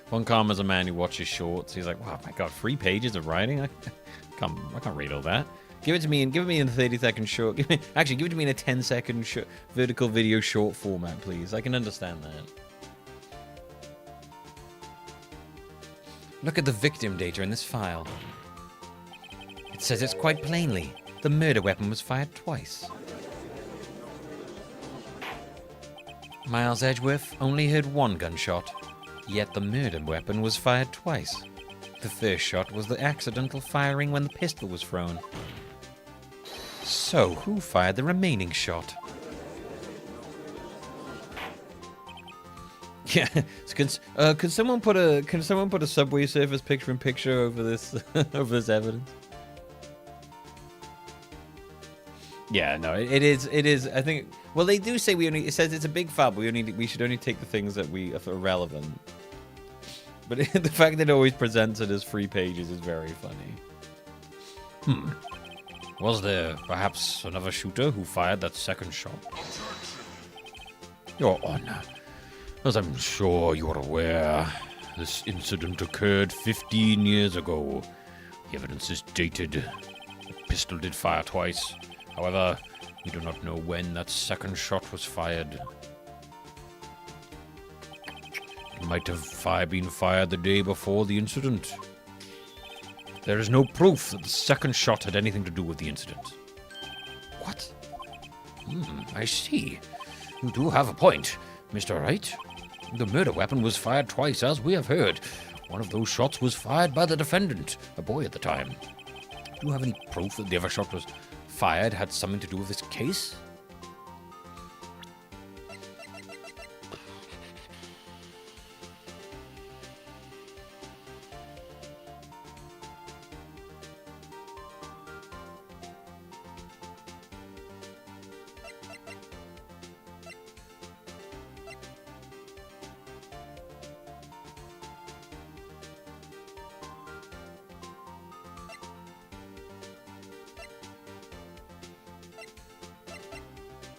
One comma's a man who watches shorts. He's like, wow, my God, 3 pages of writing? I can't read all that. Give it to me in a 30-second short. Give it to me in a 10-second vertical video short format, please. I can understand that. Look at the victim data in this file. It says it's quite plainly the murder weapon was fired twice. Miles Edgeworth only heard 1 gunshot, yet the murder weapon was fired twice. The first shot was the accidental firing when the pistol was thrown. So, who fired the remaining shot? Yeah, can someone put a Subway Surfers picture-in-picture over this over this evidence? Yeah, no, it is. I think. Well, they do say it says it's a big file, but we should only take the things that are relevant. But the fact that it always presents it as 3 pages is very funny. Was there perhaps another shooter who fired that second shot? Your Honor, as I'm sure you're aware, this incident occurred 15 years ago. The evidence is dated. The pistol did fire twice. However, we do not know when that second shot was fired. It might have been fired the day before the incident. There is no proof that the second shot had anything to do with the incident. What? I see. You do have a point, Mr. Wright. The murder weapon was fired twice, as we have heard. One of those shots was fired by the defendant, a boy at the time. Do you have any proof that the other shot was fired had something to do with this case?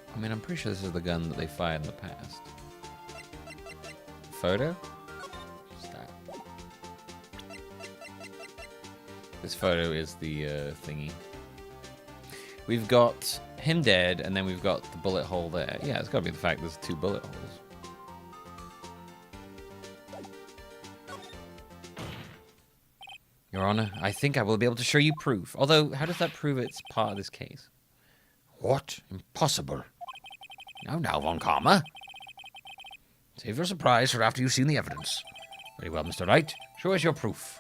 I mean, I'm pretty sure this is the gun that they fired in the past. Photo? What's that? This photo is the thingy. We've got him dead, and then we've got the bullet hole there. Yeah, it's got to be the fact there's 2 bullet holes. Your Honor, I think I will be able to show you proof. Although, how does that prove it's part of this case? What? Impossible. Now, Von Karma. Save your surprise for after you've seen the evidence. Very well, Mr. Wright. Show us your proof.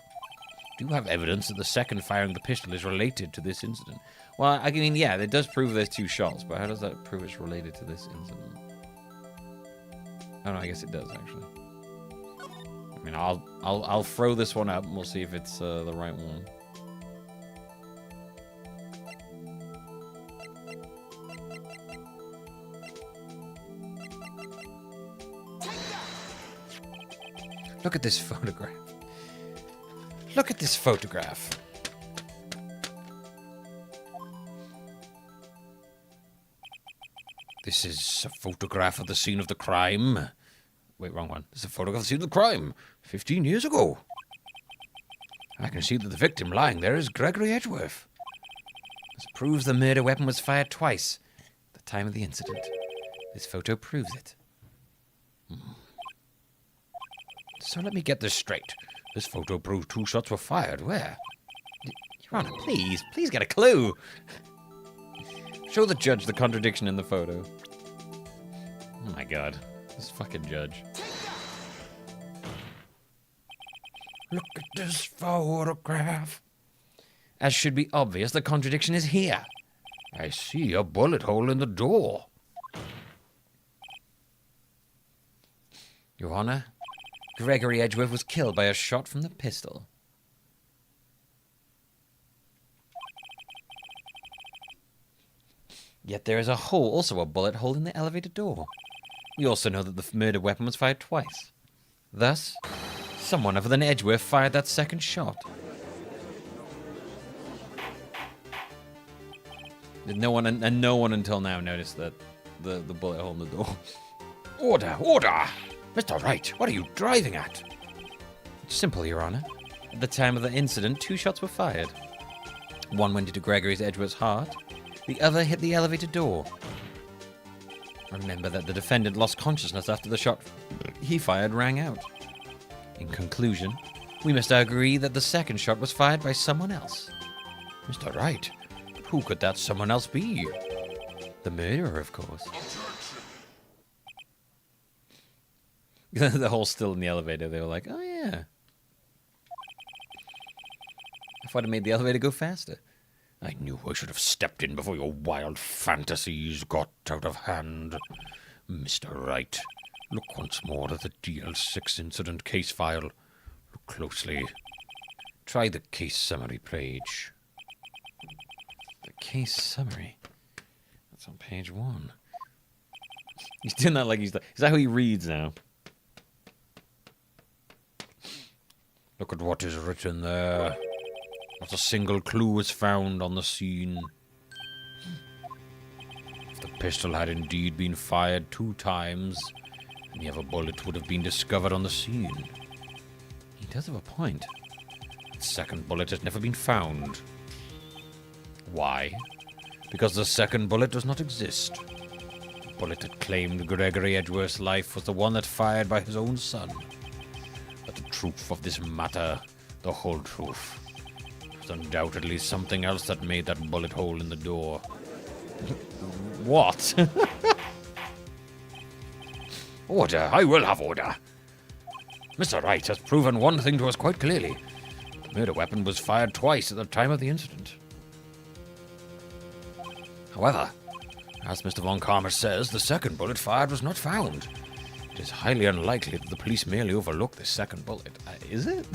Do you have evidence that the second firing of the pistol is related to this incident? Well, I mean, yeah, it does prove there's 2 shots, but how does that prove it's related to this incident? Oh no, I guess it does actually. I mean, I'll throw this one up and we'll see if it's the right one. Look at this photograph. Look at this photograph. This is a photograph of the scene of the crime. Wait, wrong one. This is a photograph of the scene of the crime 15 years ago. I can see that the victim lying there is Gregory Edgeworth. This proves the murder weapon was fired twice at the time of the incident. This photo proves it. So let me get this straight. This photo proves 2 shots were fired. Where? Your Honor, please get a clue. Show the judge the contradiction in the photo. Oh my god. This fucking judge. Look at this photograph. As should be obvious, the contradiction is here. I see a bullet hole in the door. Your Honor, Gregory Edgeworth was killed by a shot from the pistol. Yet there is also a bullet hole in the elevator door. We also know that the murder weapon was fired twice. Thus, someone other than Edgeworth fired that second shot. No one until now noticed that the bullet hole in the door. Order! Mr. Wright, what are you driving at? It's simple, Your Honor. At the time of the incident, 2 shots were fired. One went into Gregory Edgeworth's heart. The other hit the elevator door. Remember that the defendant lost consciousness after the shot he fired rang out. In conclusion, we must agree that the second shot was fired by someone else. Mr. Wright, who could that someone else be? The murderer, of course. The whole still in the elevator, they were like, oh yeah. If I'd have made the elevator go faster. I knew I should have stepped in before your wild fantasies got out of hand. Mr. Wright, look once more at the DL6 incident case file. Look closely. Try the case summary page. The case summary? That's on page 1. He's doing that like is that how he reads now? Look at what is written there. Not a single clue was found on the scene. If the pistol had indeed been fired 2 times, any other bullet would have been discovered on the scene. He does have a point. The second bullet has never been found. Why? Because the second bullet does not exist. The bullet that claimed Gregory Edgeworth's life was the one that fired by his own son. But the truth of this matter, the whole truth, was undoubtedly something else that made that bullet hole in the door. What? Order. I will have order. Mr. Wright has proven one thing to us quite clearly. The murder weapon was fired twice at the time of the incident. However, as Mr. Von Karmer says, the second bullet fired was not found. It is highly unlikely that the police merely overlooked this second bullet. Is it?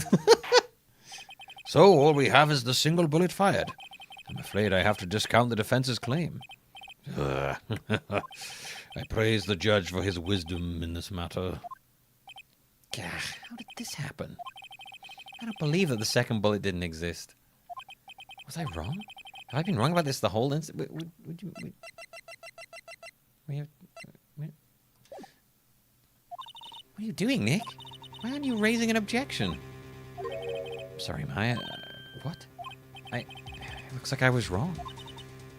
So all we have is the single bullet fired. I'm afraid I have to discount the defense's claim. I praise the judge for his wisdom in this matter. Gah, how did this happen? I don't believe that the second bullet didn't exist. Was I wrong? Have I been wrong about this the whole incident? What are you doing, Nick? Why aren't you raising an objection? I'm sorry, Maya. What? It looks like I was wrong.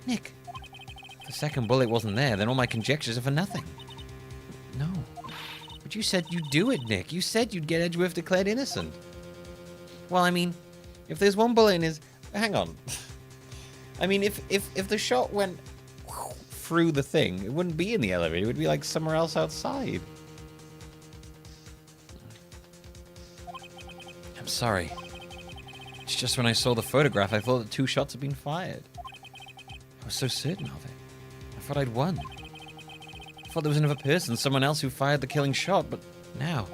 Nick, if the second bullet wasn't there, then all my conjectures are for nothing. No. But you said you'd do it, Nick. You said you'd get Edgeworth declared innocent. Well, I mean, if there's one bullet in his... Hang on. I mean, if the shot went through the thing, it wouldn't be in the elevator. It would be like somewhere else outside. I'm sorry. It's just when I saw the photograph, I thought that 2 shots had been fired. I was so certain of it. I thought I'd won. I thought there was another person, someone else who fired the killing shot, but now,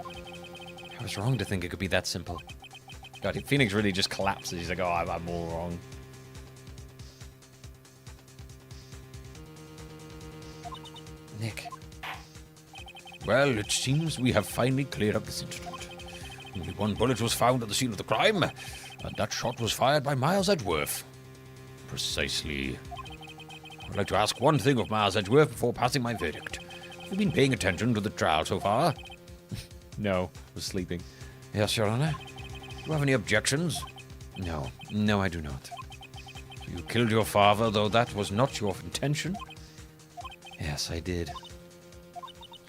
I was wrong to think it could be that simple. God, Phoenix really just collapses. He's like, oh, I'm all wrong. Nick. Well, it seems we have finally cleared up this incident. Only 1 bullet was found at the scene of the crime, and that shot was fired by Miles Edgeworth. Precisely. I would like to ask one thing of Miles Edgeworth before passing my verdict. Have you been paying attention to the trial so far? No, I was sleeping. Yes, Your Honor. Do you have any objections? No. No, I do not. So you killed your father, though that was not your intention? Yes, I did.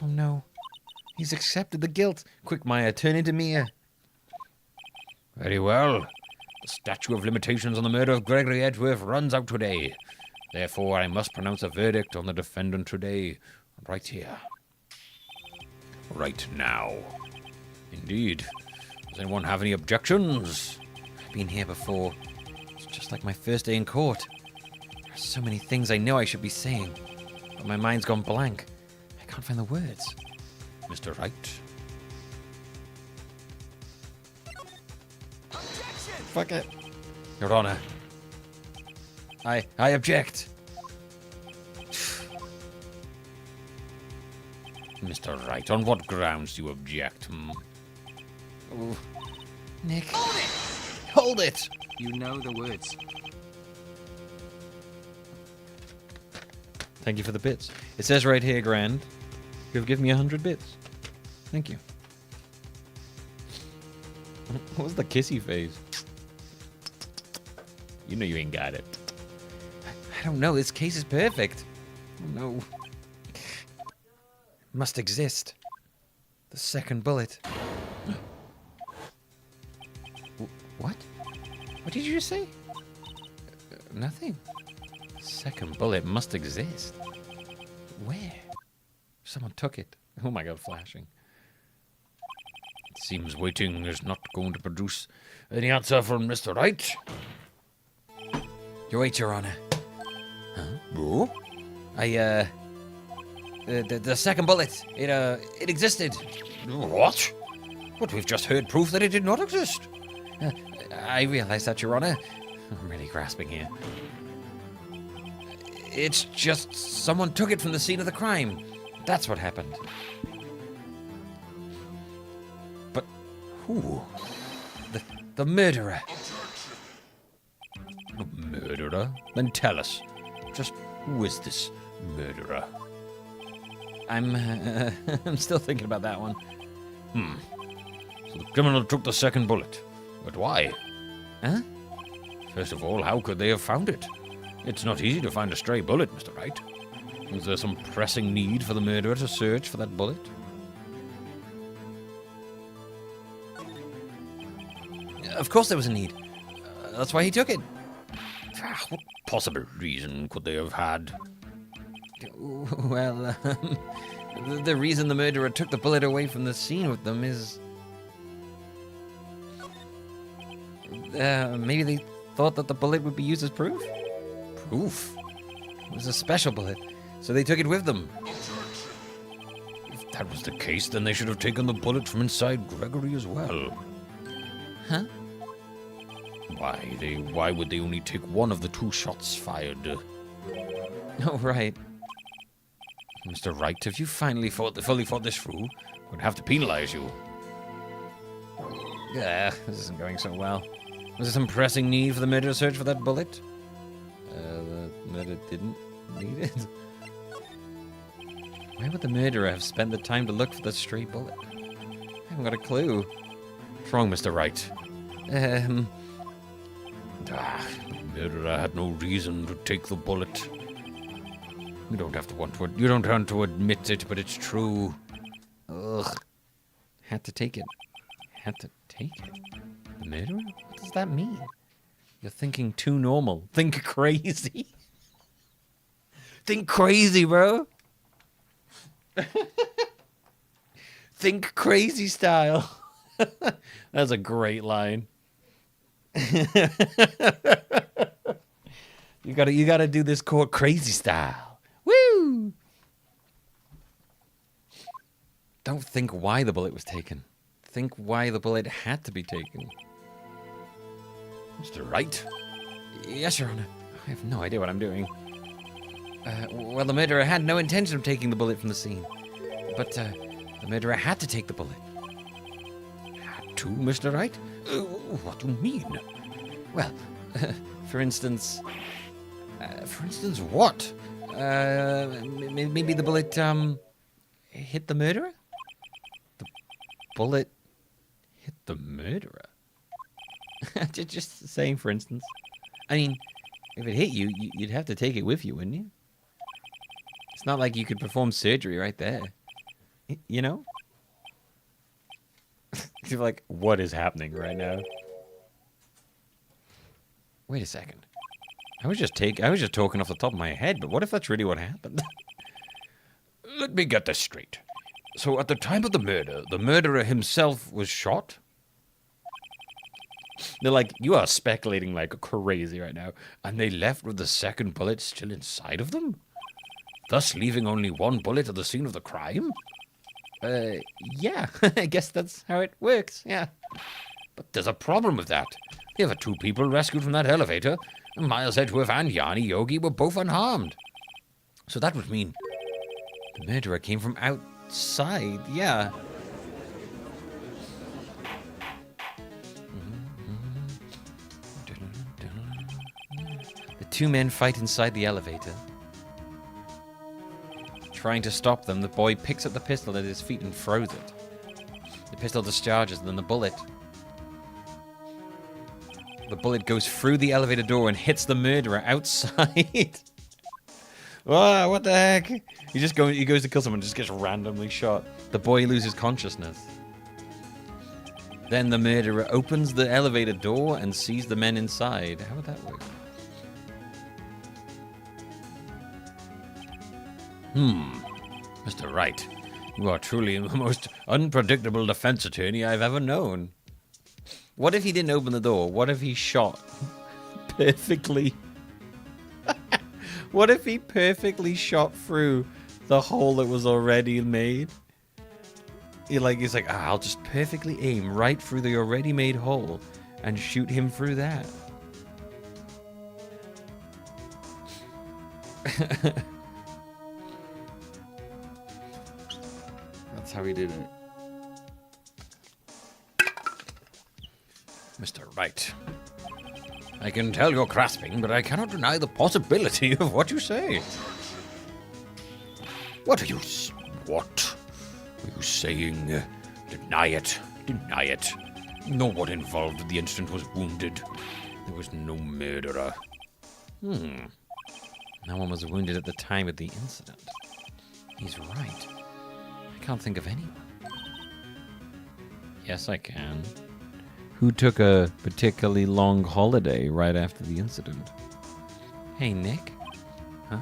Oh, no. He's accepted the guilt. Quick, Maya, turn into Mia. Very well. The statute of limitations on the murder of Gregory Edgeworth runs out today. Therefore, I must pronounce a verdict on the defendant today, right here. Right now. Indeed. Does anyone have any objections? I've been here before. It's just like my first day in court. There are so many things I know I should be saying, but my mind's gone blank. I can't find the words. Mr. Wright. Fuck it. Your Honor. I object. Mr. Wright, on what grounds do you object? Oh. Nick. Hold it! Hold it! You know the words. Thank you for the bits. It says right here, Grand, you have given me 100 bits. Thank you. What was the kissy face? You know you ain't got it. I don't know. This case is perfect. Oh, no. Must exist. The second bullet. What? What did you just say? Nothing. Second bullet must exist. Where? Someone took it. Oh my god, flashing. It seems waiting is not going to produce any answer from Mr. Wright. Wait, Your Honor. Huh? Oh? The second bullet, it existed. What? But we've just heard proof that it did not exist. I realize that, Your Honor. I'm really grasping here. It's just someone took it from the scene of the crime. That's what happened. But who? The murderer. murderer? Then tell us. Just who is this murderer? I'm still thinking about that one. So the criminal took the second bullet. But why? Huh? First of all, how could they have found it? It's not easy to find a stray bullet, Mr. Wright. Was there some pressing need for the murderer to search for that bullet? Of course there was a need. That's why he took it. What possible reason could they have had? Well, the reason the murderer took the bullet away from the scene with them is... maybe they thought that the bullet would be used as proof? Proof? It was a special bullet, so they took it with them. If that was the case, then they should have taken the bullet from inside Gregory as well. Huh? Why would they only take one of the 2 shots fired? Oh, right. Mr. Wright, if you fully thought this through, we'd have to penalize you. Yeah, this isn't going so well. Was there some pressing need for the murderer to search for that bullet? The murderer didn't need it. Why would the murderer have spent the time to look for the stray bullet? I haven't got a clue. What's wrong, Mr. Wright? The murderer had no reason to take the bullet. You don't want to admit it, but it's true. Ugh. Had to take it. Had to take it? The murderer? What does that mean? You're thinking too normal. Think crazy. Think crazy, bro. Think crazy style. That's a great line. You gotta do this court crazy style. Woo! Don't think why the bullet was taken. Think why the bullet had to be taken. Mr. Wright? Yes, Your Honor. I have no idea what I'm doing. Well, the murderer had no intention of taking the bullet from the scene. But, the murderer had to take the bullet. Had to, Mr. Wright? What do you mean? Well, for instance... for instance, what? Maybe the bullet, hit the murderer? The bullet hit the murderer? Just saying, for instance. I mean, if it hit you, you'd have to take it with you, wouldn't you? It's not like you could perform surgery right there. You know? You're like, what is happening right now? Wait a second. I was just talking off the top of my head, but what if that's really what happened? Let me get this straight. So at the time of the murder, the murderer himself was shot? They're like, you are speculating like crazy right now. And they left with the second bullet still inside of them? Thus leaving only one bullet at the scene of the crime? Yeah. I guess that's how it works, yeah. But there's a problem with that. The other 2 people rescued from that elevator, Miles Edgeworth and Yanni Yogi, were both unharmed. So that would mean the murderer came from outside, yeah. The 2 men fight inside the elevator. Trying to stop them, the boy picks up the pistol at his feet and throws it. The pistol discharges, then the bullet. The bullet goes through the elevator door and hits the murderer outside. Wow, what the heck? He goes to kill someone and just gets randomly shot. The boy loses consciousness. Then the murderer opens the elevator door and sees the men inside. How would that work? Mr. Wright, you are truly the most unpredictable defense attorney I've ever known. What if he didn't open the door? What if he shot perfectly? What if he perfectly shot through the hole that was already made? He's like, I'll just perfectly aim right through the already made hole and shoot him through that. That's how he did it. Mr. Wright, I can tell you're grasping, but I cannot deny the possibility of what you say. What are you saying? Deny it. Deny it. No one involved in the incident was wounded. There was no murderer. No one was wounded at the time of the incident. He's right. I can't think of anyone. Yes, I can. Who took a particularly long holiday right after the incident? Hey, Nick? Huh?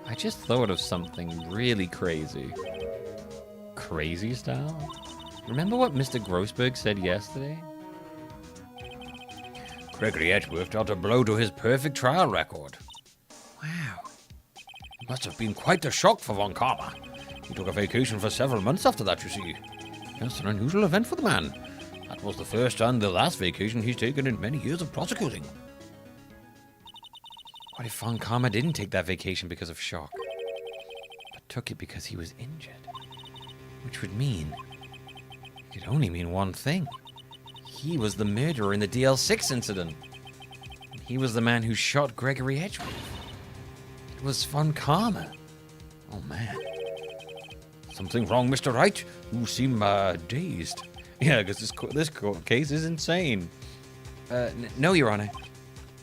I just thought of something really crazy. Crazy style? Remember what Mr. Grossberg said yesterday? Gregory Edgeworth dealt a blow to his perfect trial record. Wow. It must have been quite a shock for Von Karma. He took a vacation for several months after that, you see. Yes, an unusual event for the man. That was the first and the last vacation he's taken in many years of prosecuting. What if Von Karma didn't take that vacation because of shock, but took it because he was injured? Which would mean, it could only mean one thing. He was the murderer in the DL6 incident. He was the man who shot Gregory Edgeworth. It was Von Karma. Oh, man. Something wrong, Mr. Wright? You seem, dazed. Yeah, because this court case is insane. No, Your Honor.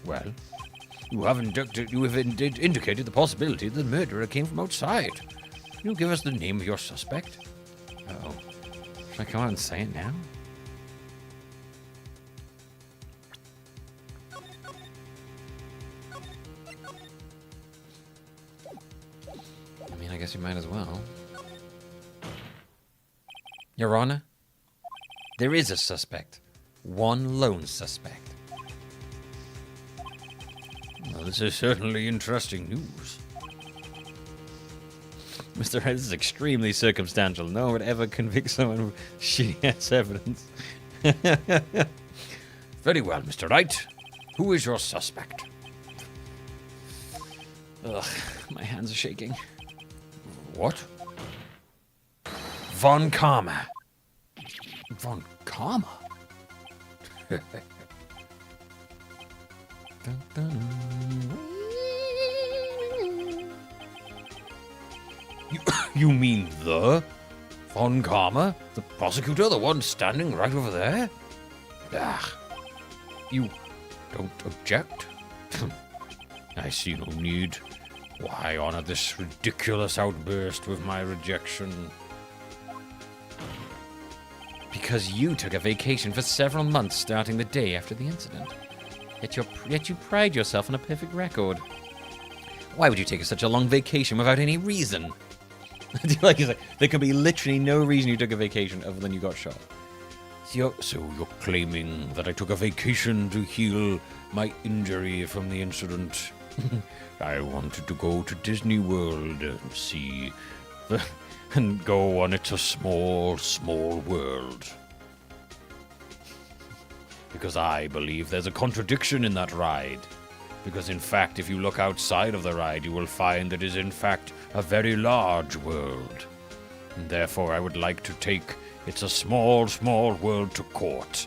Well, you have indicated the possibility that the murderer came from outside. Can you give us the name of your suspect? Oh. Should I come out and say it now? I mean, I guess you might as well. Your Honor, there is a suspect. One lone suspect. Well, this is certainly interesting news. Mr. Wright, this is extremely circumstantial. No one would ever convict someone of shitty-ass evidence. Very well, Mr. Wright. Who is your suspect? Ugh, my hands are shaking. What? Von Karma. Von Karma? Dun, dun. You mean the Von Karma? The prosecutor? The one standing right over there? Ah, you don't object? I see no need. Why honor this ridiculous outburst with my rejection? Because you took a vacation for several months starting the day after the incident. Yet you pride yourself on a perfect record. Why would you take such a long vacation without any reason? Like, there could be literally no reason you took a vacation other than you got shot. So you're claiming that I took a vacation to heal my injury from the incident? I wanted to go to Disney World and see and go on It's a Small, Small World. Because I believe there's a contradiction in that ride. Because in fact, if you look outside of the ride, you will find that it is in fact a very large world. And therefore, I would like to take It's a Small, Small World to court.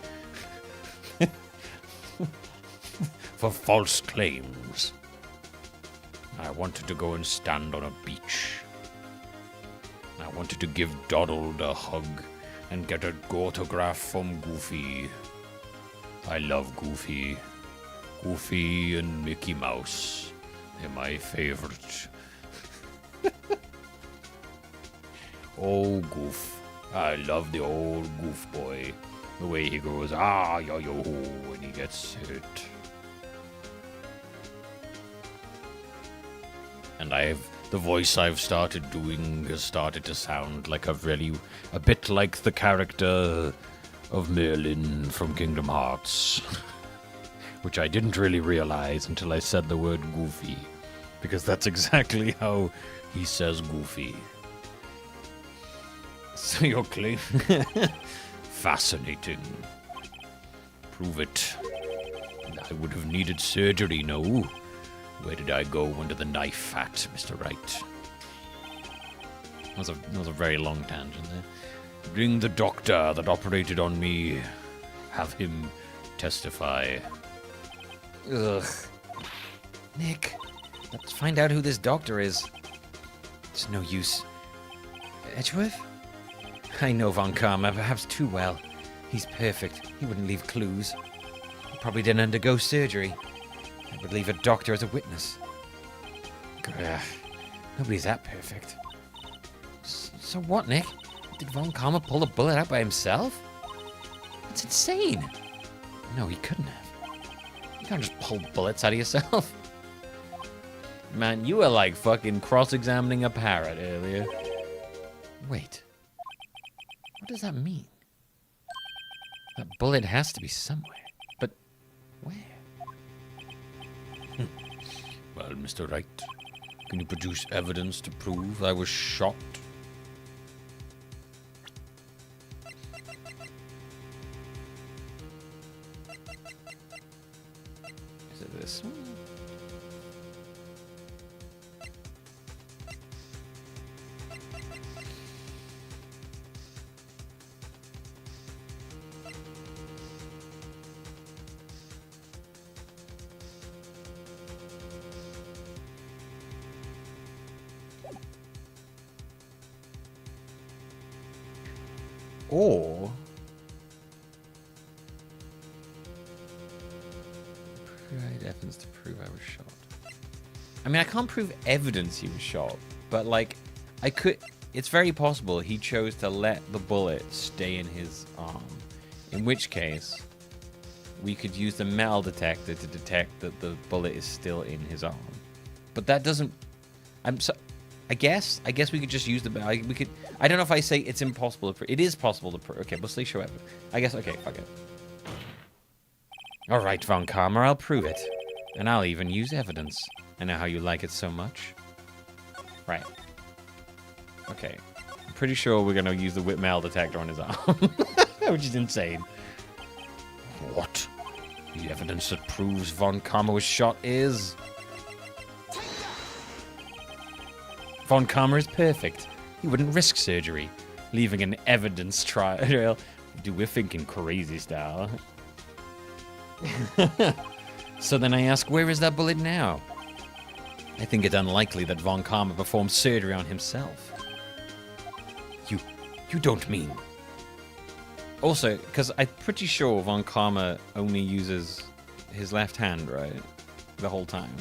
For false claims. I wanted to go and stand on a beach. I wanted to give Donald a hug and get an autograph from Goofy. I love Goofy. Goofy and Mickey Mouse. They're my favorite. Oh, Goof. I love the old Goof boy. The way he goes, ah, yo, yo, when he gets hit. And the voice I've started doing has started to sound like a bit like the character of Merlin from Kingdom Hearts. Which I didn't really realize until I said the word Goofy. Because that's exactly how he says Goofy. So your claim... Fascinating. Prove it. I would have needed surgery, no? Where did I go under the knife at, Mr. Wright? That was a very long tangent there. Bring the doctor that operated on me. Have him testify. Ugh. Nick, let's find out who this doctor is. It's no use. Edgeworth? I know Von Karma perhaps too well. He's perfect. He wouldn't leave clues. He probably didn't undergo surgery. I would leave a doctor as a witness. Grr. Nobody's that perfect. So what, Nick? Did Von Karma pull the bullet out by himself? That's insane. No, he couldn't have. You can't just pull bullets out of yourself. Man, you were like fucking cross-examining a parrot earlier. Wait. What does that mean? That bullet has to be somewhere. But where? Well, Mr. Wright, can you produce evidence to prove I was shot? Is it this one? Or provide evidence to prove I was shot. I mean, I can't prove evidence he was shot, but like, I could. It's very possible he chose to let the bullet stay in his arm. In which case, we could use the metal detector to detect that the bullet is still in his arm. But that doesn't. I guess we could just use the. We could. I don't know if I say it's impossible to prove. It is possible to prove. Okay, we'll say show evidence. I guess. Okay, fuck it. All right, Von Karma, I'll prove it, and I'll even use evidence. I know how you like it so much. Right. Okay. I'm pretty sure we're gonna use the whip metal detector on his arm, which is insane. What? The evidence that proves Von Karma was shot is... Von Karma is perfect. He wouldn't risk surgery, leaving an evidence trail. Dude, we're thinking crazy style. So then I ask, where is that bullet now? I think it unlikely that Von Karma performed surgery on himself. You don't mean... Also, because I'm pretty sure Von Karma only uses his left hand, right? The whole time.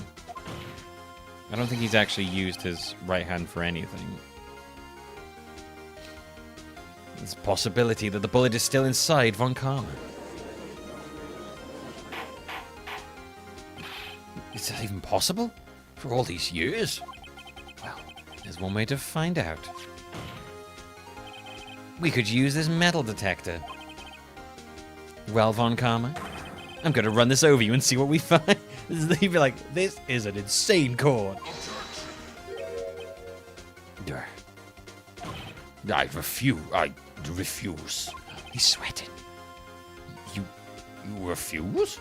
I don't think he's actually used his right hand for anything. There's a possibility that the bullet is still inside Von Karma. Is that even possible? For all these years? Well, there's one way to find out. We could use this metal detector. Well, Von Karma, I'm gonna run this over you and see what we find. You'd be like, this is an insane chord. I refuse. He's sweating. You refuse?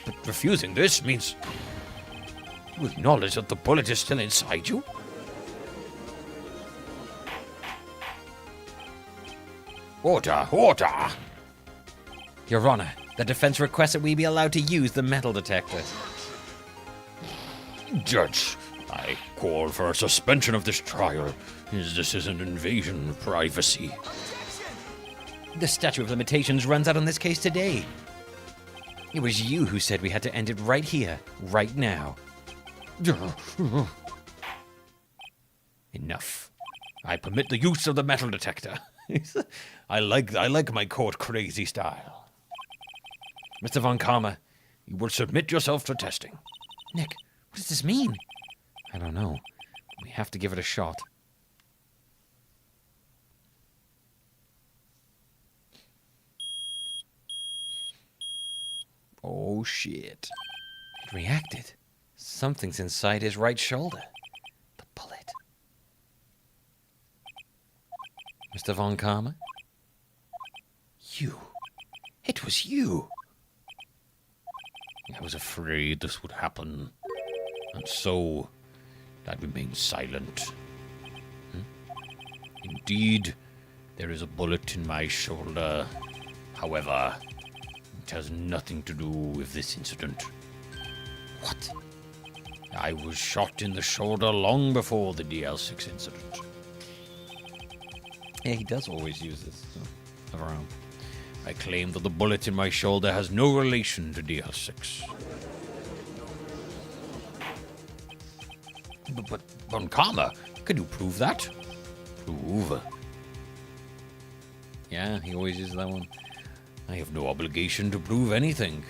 But refusing this means you acknowledge that the bullet is still inside you? Order, order! Your Honor, the defense requests that we be allowed to use the metal detector. Judge, I call for a suspension of this trial. This is an invasion of privacy. The statute of limitations runs out on this case today. It was you who said we had to end it right here, right now. Enough. I permit the use of the metal detector. I like my court crazy style. Mr. Von Karma, you will submit yourself to testing. Nick, what does this mean? I don't know. We have to give it a shot. Oh shit. It reacted. Something's inside his right shoulder. The bullet. Mr. Von Karma? You. It was you. I was afraid this would happen. And so, I remained silent. Indeed, there is a bullet in my shoulder. However, it has nothing to do with this incident. What? I was shot in the shoulder long before the DL6 incident. Yeah, he does always use this around. I claim that the bullet in my shoulder has no relation to DL6. But Von Karma, can you prove that? Prove? Yeah, he always uses that one. I have no obligation to prove anything.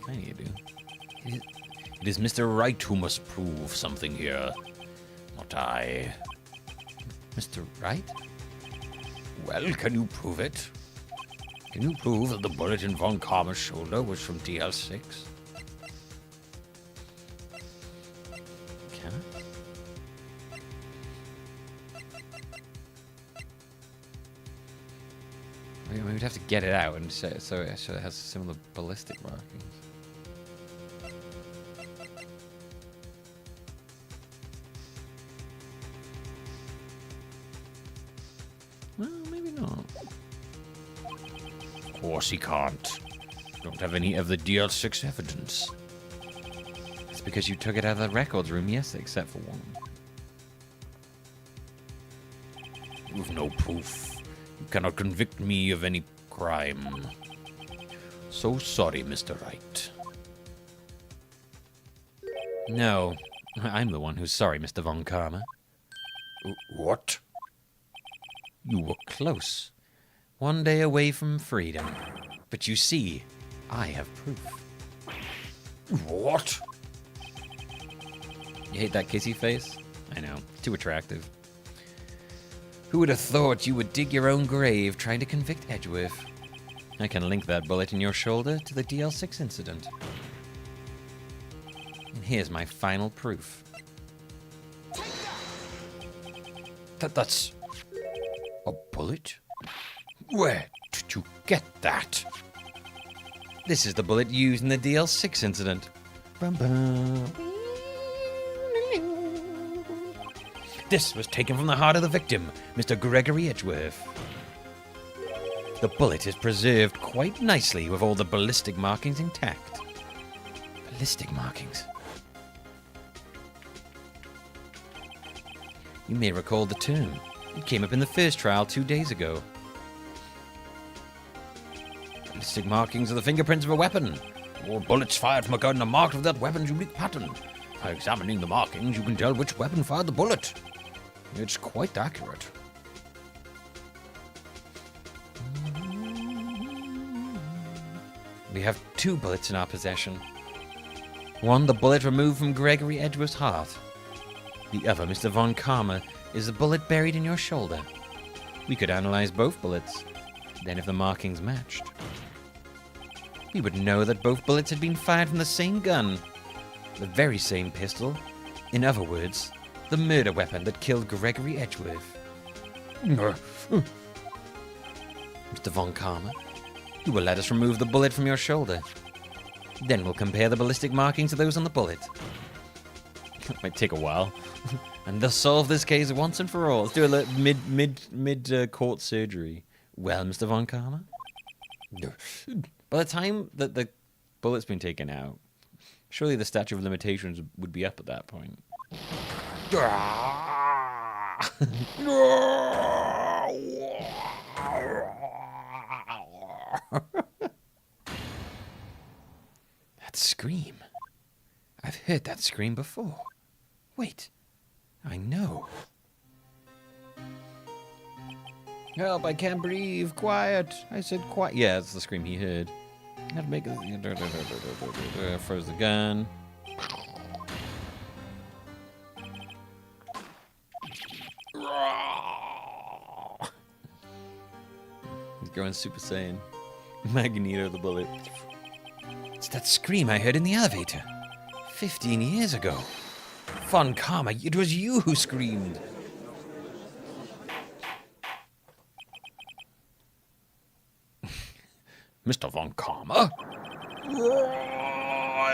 Kinda you do. It is Mr. Wright who must prove something here, not I. Mr. Wright? Well, can you prove it? Can you prove that the bullet in Von Karma's shoulder was from DL6? Can I? I mean, we'd have to get it out and so it has similar ballistic markings. Well, maybe not. Of course he can't. Don't have any of the DL6 evidence. It's because you took it out of the records room, yes, except for one. You've no proof. You cannot convict me of any crime. So sorry, Mr. Wright. No, I'm the one who's sorry, Mr. Von Karma. What? You were close. One day away from freedom. But you see, I have proof. What? You hate that kissy face? I know, too attractive. Who would have thought you would dig your own grave trying to convict Edgeworth? I can link that bullet in your shoulder to the DL6 incident. And here's my final proof. That's a bullet? Where did you get that? This is the bullet used in the DL6 incident. Bum bum. This was taken from the heart of the victim, Mr. Gregory Edgeworth. The bullet is preserved quite nicely with all the ballistic markings intact. Ballistic markings? You may recall the term. It came up in the first trial 2 days ago. Ballistic markings are the fingerprints of a weapon. All bullets fired from a gun are marked with that weapon's unique pattern. By examining the markings, you can tell which weapon fired the bullet. It's quite accurate. We have 2 bullets in our possession. One, the bullet removed from Gregory Edgeworth's heart. The other, Mr. Von Karma, is the bullet buried in your shoulder. We could analyze both bullets. Then if the markings matched, we would know that both bullets had been fired from the same gun. The very same pistol. In other words, the murder weapon that killed Gregory Edgeworth. Mr. Von Karma, you will let us remove the bullet from your shoulder. Then we'll compare the ballistic markings to those on the bullet. It might take a while. And thus solve this case once and for all. Let's do a mid court surgery. Well, Mr. Von Karma? By the time that the bullet's been taken out, surely the statute of limitations would be up at that point. That scream. I've heard that scream before. Wait, I know. Help, I can't breathe. Quiet. I said quiet. Yeah, that's the scream he heard. I had to make it. Froze the gun. He's going Super Saiyan. Magneto the bullet. It's that scream I heard in the elevator. 15 years ago. Von Karma, it was you who screamed. Mr. Von Karma?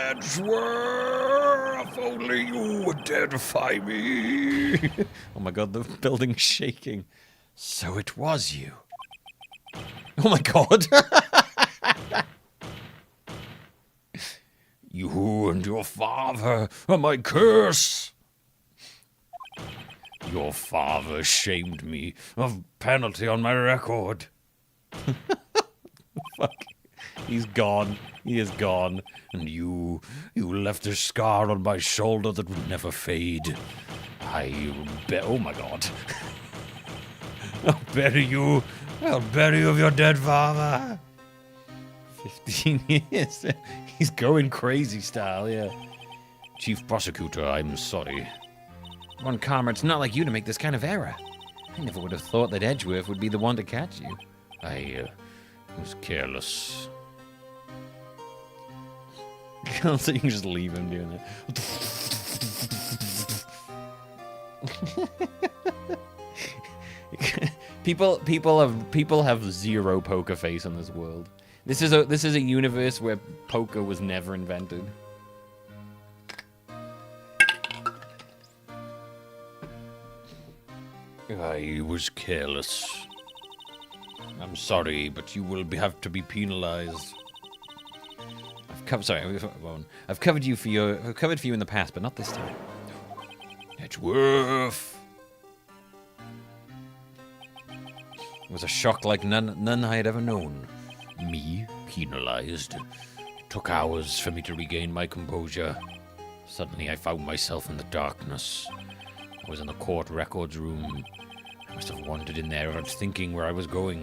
Edgeworth, if only you would dare defy me. Oh my god, the building's shaking. So it was you. Oh my god. You and your father are my curse. Your father shamed me of penalty on my record. Fuck. He's gone. He is gone. And you left a scar on my shoulder that would never fade. Oh my god. I'll bury you of your dead father. 15 years. He's going crazy style, yeah. Chief Prosecutor, I'm sorry. Von Karma, it's not like you to make this kind of error. I never would have thought that Edgeworth would be the one to catch you. I was careless. So you can just leave him doing it. People have zero poker face in this world. This is a universe where poker was never invented. I was careless. I'm sorry, but you will have to be penalized. I've covered you for you in the past, but not this time. Edgeworth. It was a shock like none I had ever known. Me penalized. It took hours for me to regain my composure. Suddenly I found myself in the darkness. I was in the court records room. I must have wandered in there without thinking where I was going.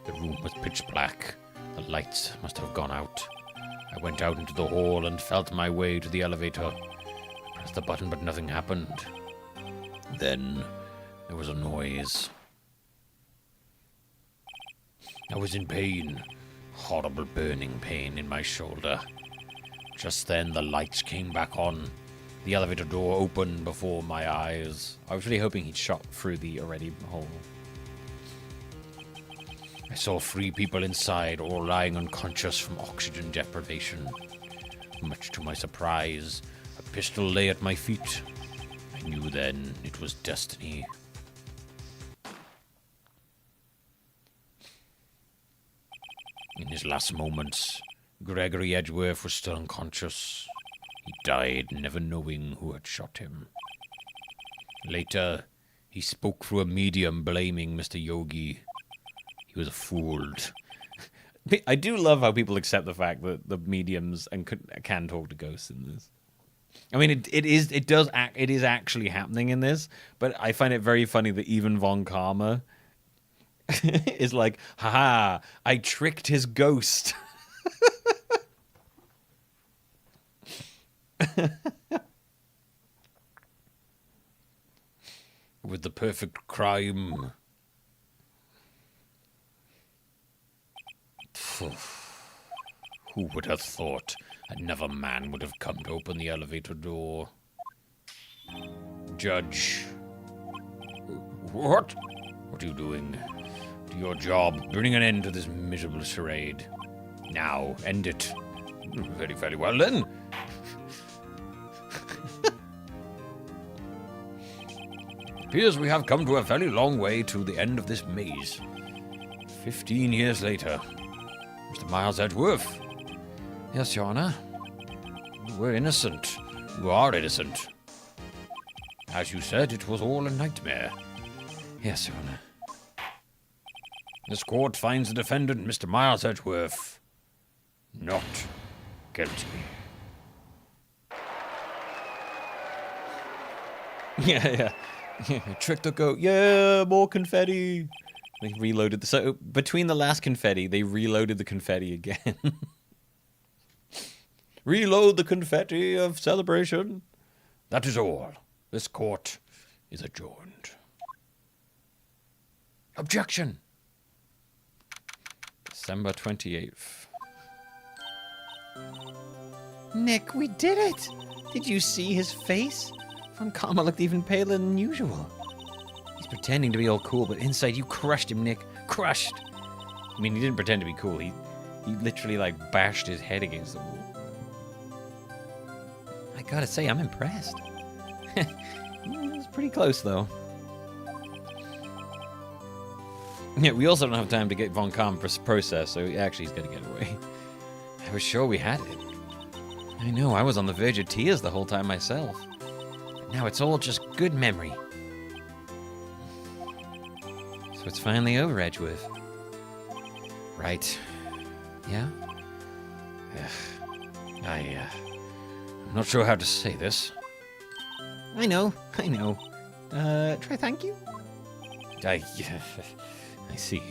The room was pitch black. The lights must have gone out. I went out into the hall and felt my way to the elevator. I pressed the button, but nothing happened. Then there was a noise. I was in pain. Horrible burning pain in my shoulder. Just then the lights came back on. The elevator door opened before my eyes. I was really hoping he'd shot through the already hole. I saw 3 people inside, all lying unconscious from oxygen deprivation. Much to my surprise, a pistol lay at my feet. I knew then it was destiny. In his last moments, Gregory Edgeworth was still unconscious. He died never knowing who had shot him. Later, he spoke through a medium blaming Mr. Yogi. He was fooled. I do love how people accept the fact that the mediums can talk to ghosts in this. I mean, it is actually happening in this, but I find it very funny that even Von Karma is like, haha, I tricked his ghost. With the perfect crime. Who would have thought another man would have come to open the elevator door? Judge. What? What are you doing? Do your job. Bring an end to this miserable charade. Now, end it. Very, very well then. Appears we have come to a very long way to the end of this maze. 15 years later. Mr. Miles Edgeworth. Yes, Your Honor. We're innocent. You are innocent. As you said, it was all a nightmare. Yes, Your Honor. This court finds the defendant, Mr. Miles Edgeworth, not guilty. Yeah. Trick the goat. Yeah, more confetti. They reloaded so between the last confetti, they reloaded the confetti again. Reload the confetti of celebration. That is all. This court is adjourned. Objection. December 28th. Nick, we did it! Did you see his face? Von Karma looked even paler than usual. He's pretending to be all cool, but inside you crushed him, Nick. Crushed! I mean, he didn't pretend to be cool. He literally, like, bashed his head against the wall. I gotta say, I'm impressed. It's pretty close, though. Yeah, we also don't have time to get Von Karma processed, so actually he's gonna get away. I was sure we had it. I know, I was on the verge of tears the whole time myself. But now it's all just good memory. So it's finally over, Edgeworth. Right. Yeah? I'm not sure how to say this. I know. Try thank you? I see.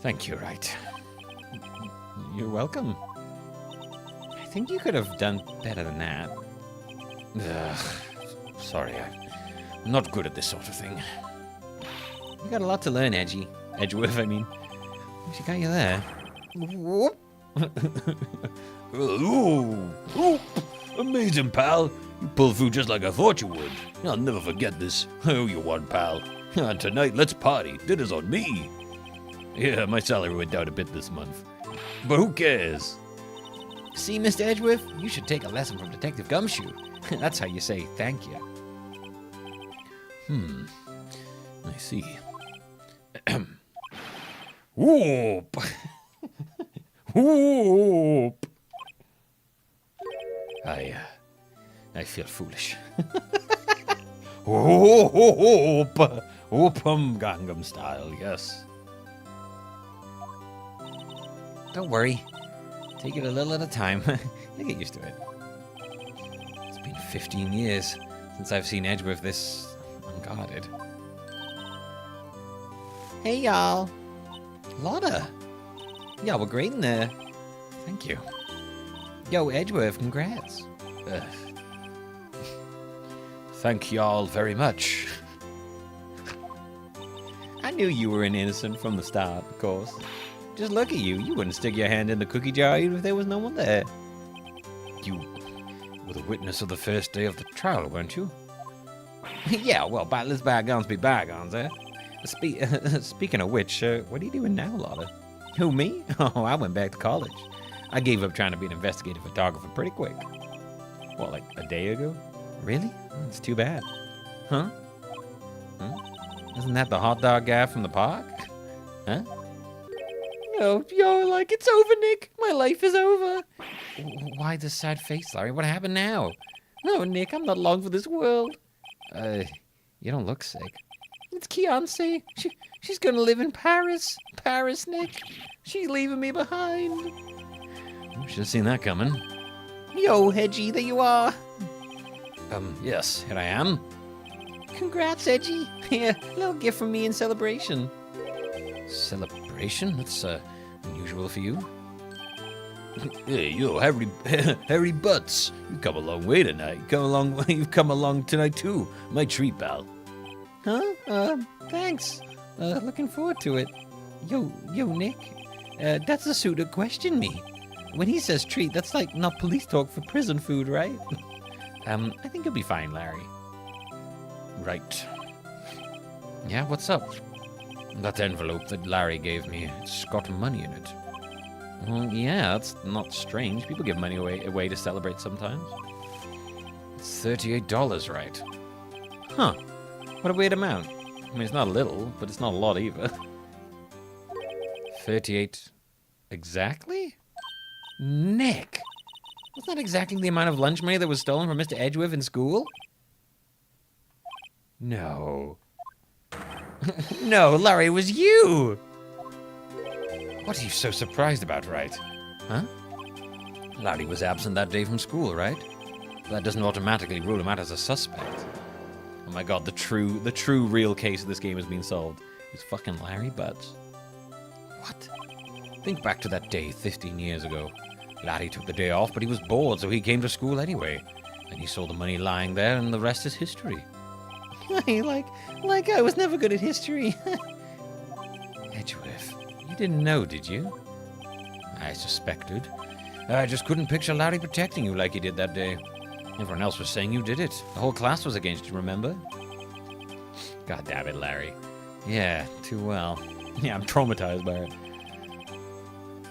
Thank you, Wright. You're welcome. I think you could have done better than that. Sorry, I'm not good at this sort of thing. You got a lot to learn, Edgeworth, I mean. She got you there. Whoop. Ooh. Amazing, pal. You pulled through just like I thought you would. I'll never forget this. I owe you one, pal. And tonight, let's party. Dinner's on me. Yeah, my salary went down a bit this month. But who cares? See, Mr. Edgeworth, you should take a lesson from Detective Gumshoe. That's how you say thank you. I see. Whoop! Whoop! I feel foolish. Whoop! Whoopum Gangnam Style, yes. Don't worry. Take it a little at a time. You'll get used to it. It's been 15 years since I've seen Edgeworth this unguarded. Hey, y'all. Lotta! Y'all were great in there. Thank you. Yo, Edgeworth, congrats. Thank y'all very much. I knew you were an innocent from the start, of course. Just look at you. You wouldn't stick your hand in the cookie jar even if there was no one there. You were the witness of the first day of the trial, weren't you? Yeah, well, let's bygones be bygones, eh? Speaking of which, what are you doing now, Lotta? Who, me? Oh, I went back to college. I gave up trying to be an investigative photographer pretty quick. What, like a day ago? Really? That's too bad. Huh? Isn't that the hot dog guy from the park? Huh? Yo, like, it's over, Nick. My life is over. Why this sad face, Larry? What happened now? No, Nick, I'm not long for this world. You don't look sick. It's Keonce. She's gonna live in Paris. Paris, Nick. She's leaving me behind. Should have seen that coming. Yo, Hedgie, there you are. Yes, here I am. Congrats, Edgy. Here, little gift from me in celebration. Celebration? That's unusual for you. Hey, yo, Harry Butts. You come a long way tonight. You've come along tonight too. My treat, pal. Huh? Thanks. Looking forward to it. Yo, Nick. That's the suit that questioned me. When he says treat, that's like not police talk for prison food, right? I think you'll be fine, Larry. Right. Yeah, what's up? That envelope that Larry gave me, it's got money in it. Well, yeah, that's not strange. People give money away to celebrate sometimes. It's $38, right? Huh. What a weird amount. I mean, it's not a little, but it's not a lot either. 38 exactly? Nick! Wasn't that exactly the amount of lunch money that was stolen from Mr. Edgeworth in school? No. No, Larry, it was you! What are you so surprised about, Wright? Huh? Larry was absent that day from school, right? That doesn't automatically rule him out as a suspect. Oh my god, the true real case of this game has been solved. It's fucking Larry Butts. What? Think back to that day 15 years ago. Larry took the day off, but he was bored, so he came to school anyway. And he saw the money lying there, and the rest is history. like I was never good at history. Edgeworth, you didn't know, did you? I suspected. I just couldn't picture Larry protecting you like he did that day. Everyone else was saying you did it. The whole class was against you, remember? God damn it, Larry. Yeah, too well. Yeah, I'm traumatized by it.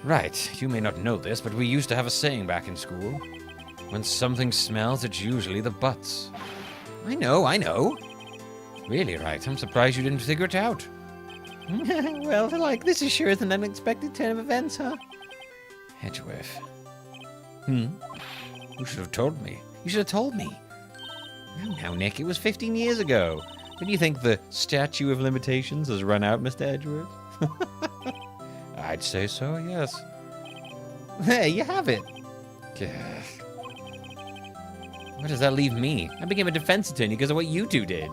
Right, you may not know this, but we used to have a saying back in school. When something smells, it's usually the butts. I know. Really, Wright? I'm surprised you didn't figure it out. Well, like, this is sure is an unexpected turn of events, huh? Edgeworth. You should have told me. You should have told me. Now, Nick, it was 15 years ago. Don't you think the statute of limitations has run out, Mr. Edgeworth? I'd say so, yes. There, you have it. Where does that leave me? I became a defense attorney because of what you two did.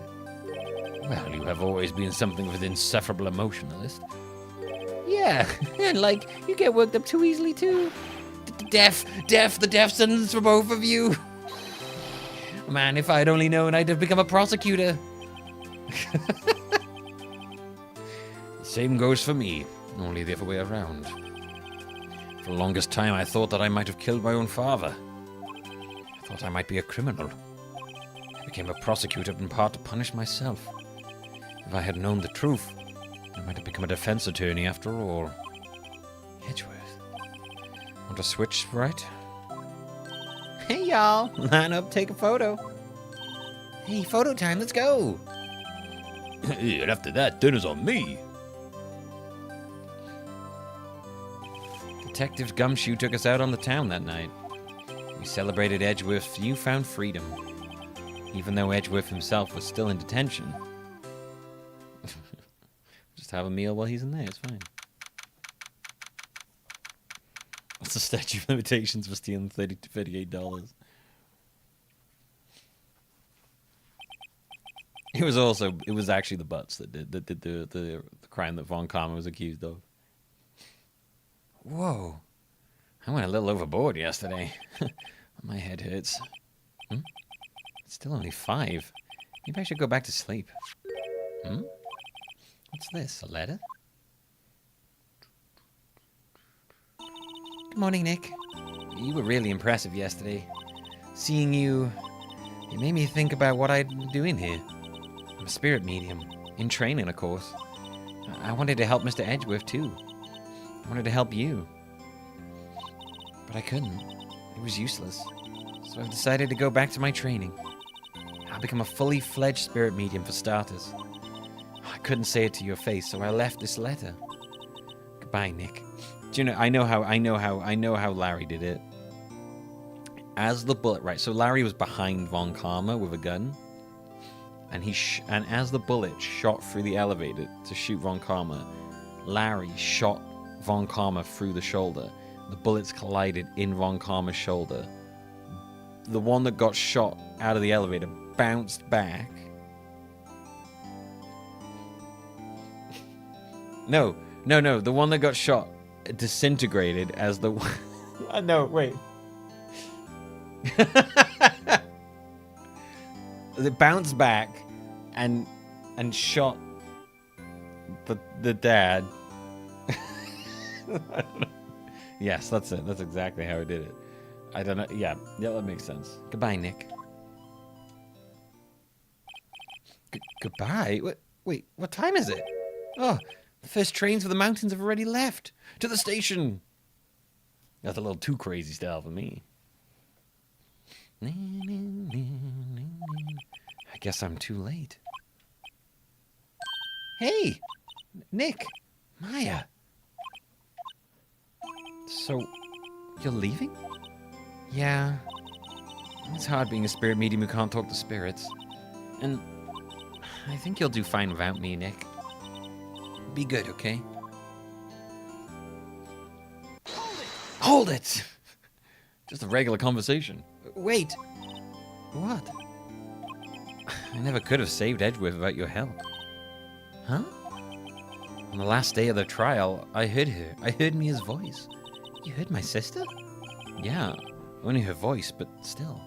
Well, you have always been something of an insufferable emotionalist. Yeah, and like, you get worked up too easily, too. The death sentence for both of you. Man, if I'd only known, I'd have become a prosecutor. The same goes for me, only the other way around. For the longest time, I thought that I might have killed my own father. I thought I might be a criminal. I became a prosecutor in part to punish myself. If I had known the truth, I might have become a defense attorney after all. Edgeworth. Want to switch, Wright? Hey, y'all. Line up, take a photo. Hey, photo time, let's go. And after that, dinner's on me. Detective Gumshoe took us out on the town that night. We celebrated Edgeworth's newfound freedom, even though Edgeworth himself was still in detention. Just have a meal while he's in there, it's fine. What's the statute of limitations for stealing $38? It was actually the Butts that did the crime that Von Karma was accused of. Whoa. I went a little overboard yesterday. My head hurts. It's still only 5. Maybe I should go back to sleep. What's this? A letter? Good morning, Nick. You were really impressive yesterday. Seeing you, it made me think about what I'm doing here. I'm a spirit medium. In training, of course. I wanted to help Mr. Edgeworth, too. I wanted to help you. But I couldn't. It was useless. So I've decided to go back to my training. I'll become a fully fledged spirit medium for starters. I couldn't say it to your face, so I left this letter. Goodbye, Nick. Do you know, I know how Larry did it. As the bullet, right, so Larry was behind Von Karma with a gun. And and as the bullet shot through the elevator to shoot Von Karma, Larry shot Von Karma through the shoulder. The bullets collided in Von Karma's shoulder. The one that got shot out of the elevator bounced back. No. The one that got shot disintegrated as the... No, wait. It bounced back and shot the dad. I don't know. Yes, that's it. That's exactly how he did it. I don't know. Yeah, that makes sense. Goodbye, Nick. Goodbye? Wait, what time is it? Oh, the first trains for the mountains have already left. To the station. That's a little too crazy style for me. I guess I'm too late. Hey, Nick, Maya. So, you're leaving? Yeah. It's hard being a spirit medium who can't talk to spirits. And I think you'll do fine without me, Nick. Be good, okay? Hold it! Just a regular conversation. Wait! What? I never could have saved Edgeworth without your help. Huh? On the last day of the trial, I heard her. I heard Mia's voice. You heard my sister? Yeah, only her voice, but still.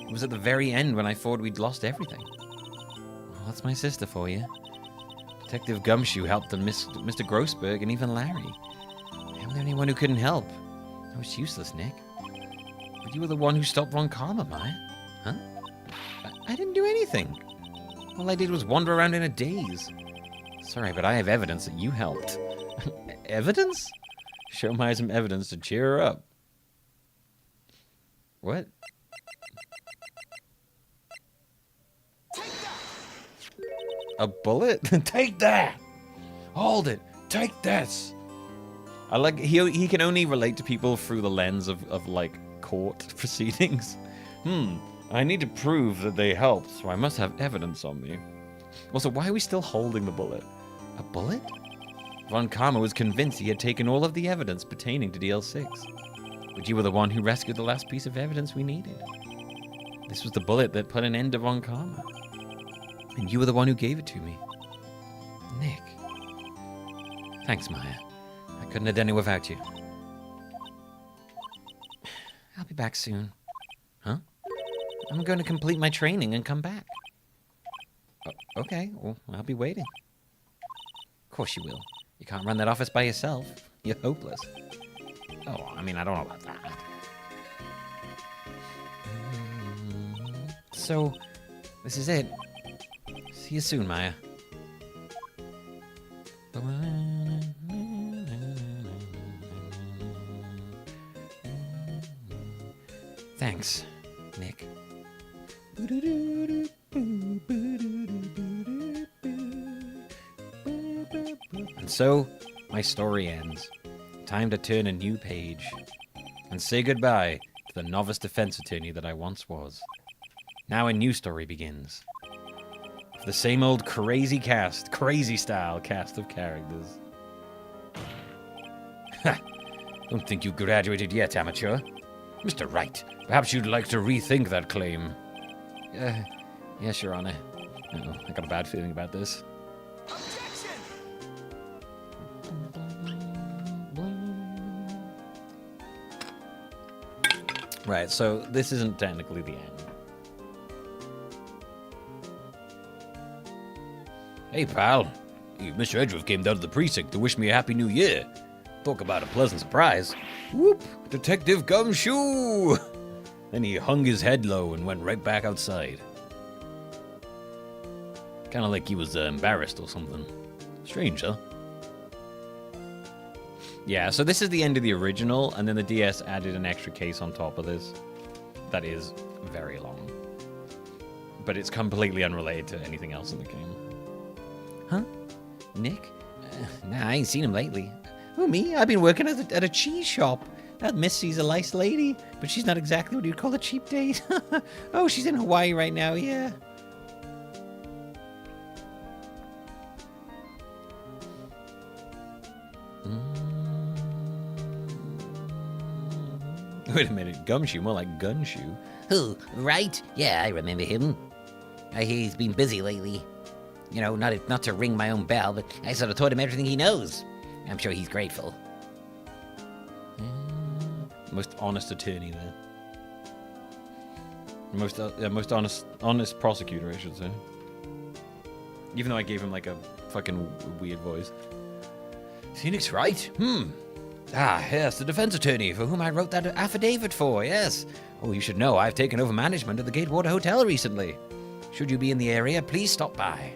It was at the very end when I thought we'd lost everything. Well, that's my sister for you. Detective Gumshoe helped Mr. Grossberg and even Larry. I'm the only one who couldn't help. I was useless, Nick. But you were the one who stopped Von Karma, Maya. Huh? I didn't do anything. All I did was wander around in a daze. Sorry, but I have evidence that you helped. Evidence? Show Maya some evidence to cheer her up. What? A bullet? Take that! Hold it! Take this! I like he can only relate to people through the lens of like court proceedings. I need to prove that they helped, so I must have evidence on me. Also, why are we still holding the bullet? A bullet? Von Karma was convinced he had taken all of the evidence pertaining to DL6. But you were the one who rescued the last piece of evidence we needed. This was the bullet that put an end to Von Karma. And you were the one who gave it to me. Nick. Thanks, Maya. I couldn't have done it without you. I'll be back soon. Huh? I'm going to complete my training and come back. Okay, well, I'll be waiting. Of course you will. You can't run that office by yourself. You're hopeless. Oh, I mean, I don't know about that. So, this is it. See you soon, Maya. Thanks, Nick. And so, my story ends. Time to turn a new page and say goodbye to the novice defense attorney that I once was. Now a new story begins. The same old crazy style cast of characters. Ha! Don't think you graduated yet, amateur. Mr. Wright, perhaps you'd like to rethink that claim. Yes, Your Honor. Uh-oh, I got a bad feeling about this. Right, so this isn't technically the end. Hey, pal. Mr. Edgeworth came down to the precinct to wish me a happy new year. Talk about a pleasant surprise. Whoop! Detective Gumshoe! Then he hung his head low and went right back outside. Kind of like he was embarrassed or something. Strange, huh? Yeah, so this is the end of the original, and then the DS added an extra case on top of this. That is very long. But it's completely unrelated to anything else in the game. Huh? Nick? Nah, I ain't seen him lately. Who, me? I've been working at a cheese shop. That Missy's a nice lady, but she's not exactly what you'd call a cheap date. Oh, she's in Hawaii right now, yeah. Wait a minute, Gumshoe, more like Gunshoe. Who, Wright? Yeah, I remember him. I hear he's been busy lately. You know, not to ring my own bell, but I sort of taught him everything he knows. I'm sure he's grateful. Most honest attorney there. Most honest prosecutor, I should say. Even though I gave him like a fucking weird voice. Phoenix Wright? Ah, yes, the defense attorney for whom I wrote that affidavit for, yes. Oh, you should know I've taken over management of the Gatewater Hotel recently. Should you be in the area, please stop by.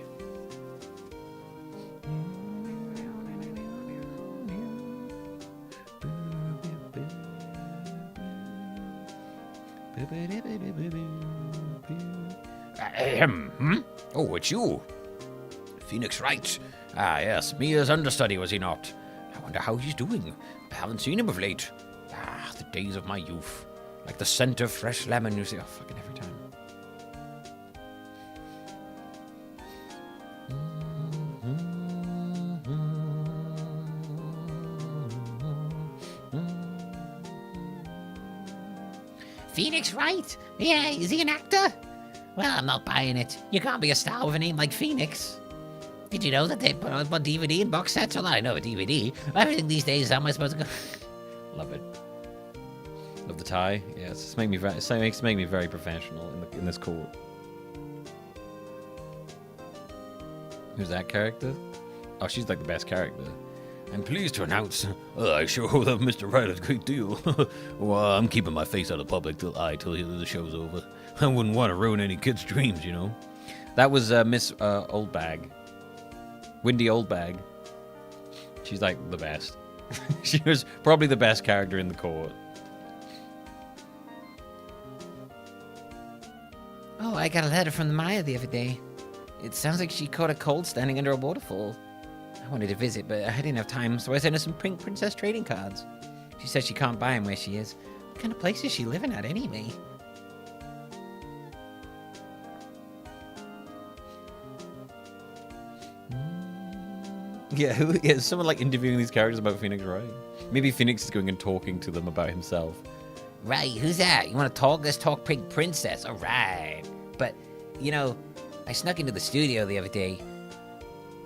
Oh, it's you. Phoenix Wright. Ah, yes, Mia's understudy, was he not? I wonder how he's doing. I haven't seen him of late. Ah, the days of my youth. Like the scent of fresh lemon, you see. Oh, fucking every time. Phoenix Wright? Yeah, is he an actor? Well, I'm not buying it. You can't be a star with a name like Phoenix. Did you know that they put on DVD and box sets? Well, I know a DVD. Everything these days, how am I supposed to go? Love it. Love the tie. Yes, it makes me very professional in this court. Who's that character? Oh, she's like the best character. I'm pleased to announce, I sure love Mr. Wright a great deal. Well, I'm keeping my face out of public till the show's over. I wouldn't want to ruin any kid's dreams, you know. That was Miss Oldbag. Windy Oldbag. She's like the best. She was probably the best character in the court. Oh, I got a letter from Maya the other day. It sounds like she caught a cold standing under a waterfall. I wanted to visit, but I didn't have time, so I sent her some Pink Princess trading cards. She says she can't buy them where she is. What kind of place is she living at anyway? Yeah, someone like interviewing these characters about Phoenix Wright. Maybe Phoenix is going and talking to them about himself. Right, who's that? You want to talk? Let's talk Pink Princess. All right. But, you know, I snuck into the studio the other day,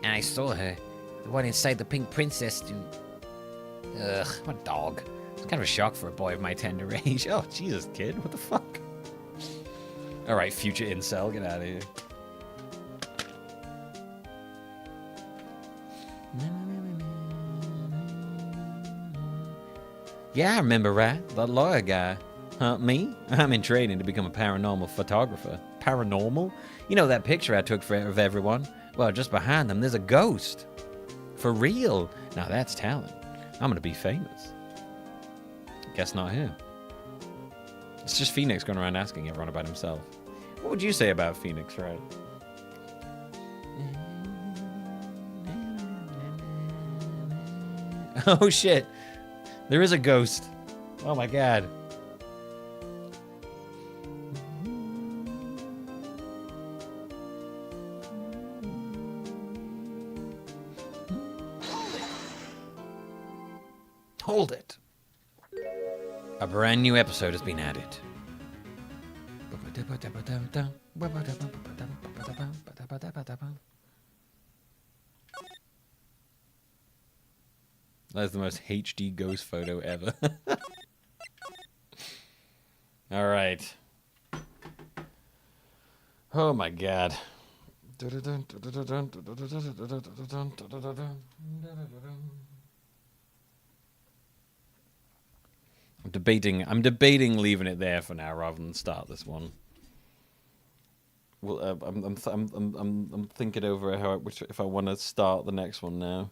and I saw her. The one inside the Pink Princess. Ugh, what a dog. It's kind of a shock for a boy of my tender age. Oh, Jesus, kid. What the fuck? All right, future incel, get out of here. Yeah, I remember, right? That lawyer guy. Huh, me? I'm in training to become a paranormal photographer. Paranormal? You know that picture I took of everyone? Well, just behind them, there's a ghost. For real? Now that's talent. I'm gonna be famous. Guess not here. It's just Phoenix going around asking everyone about himself. What would you say about Phoenix, right? Oh shit. There is a ghost. Oh my god. Hold it. A brand new episode has been added. That's the most HD ghost photo ever. All right. Oh my god. I'm debating leaving it there for now rather than start this one. Well, I'm thinking over how if I want to start the next one now.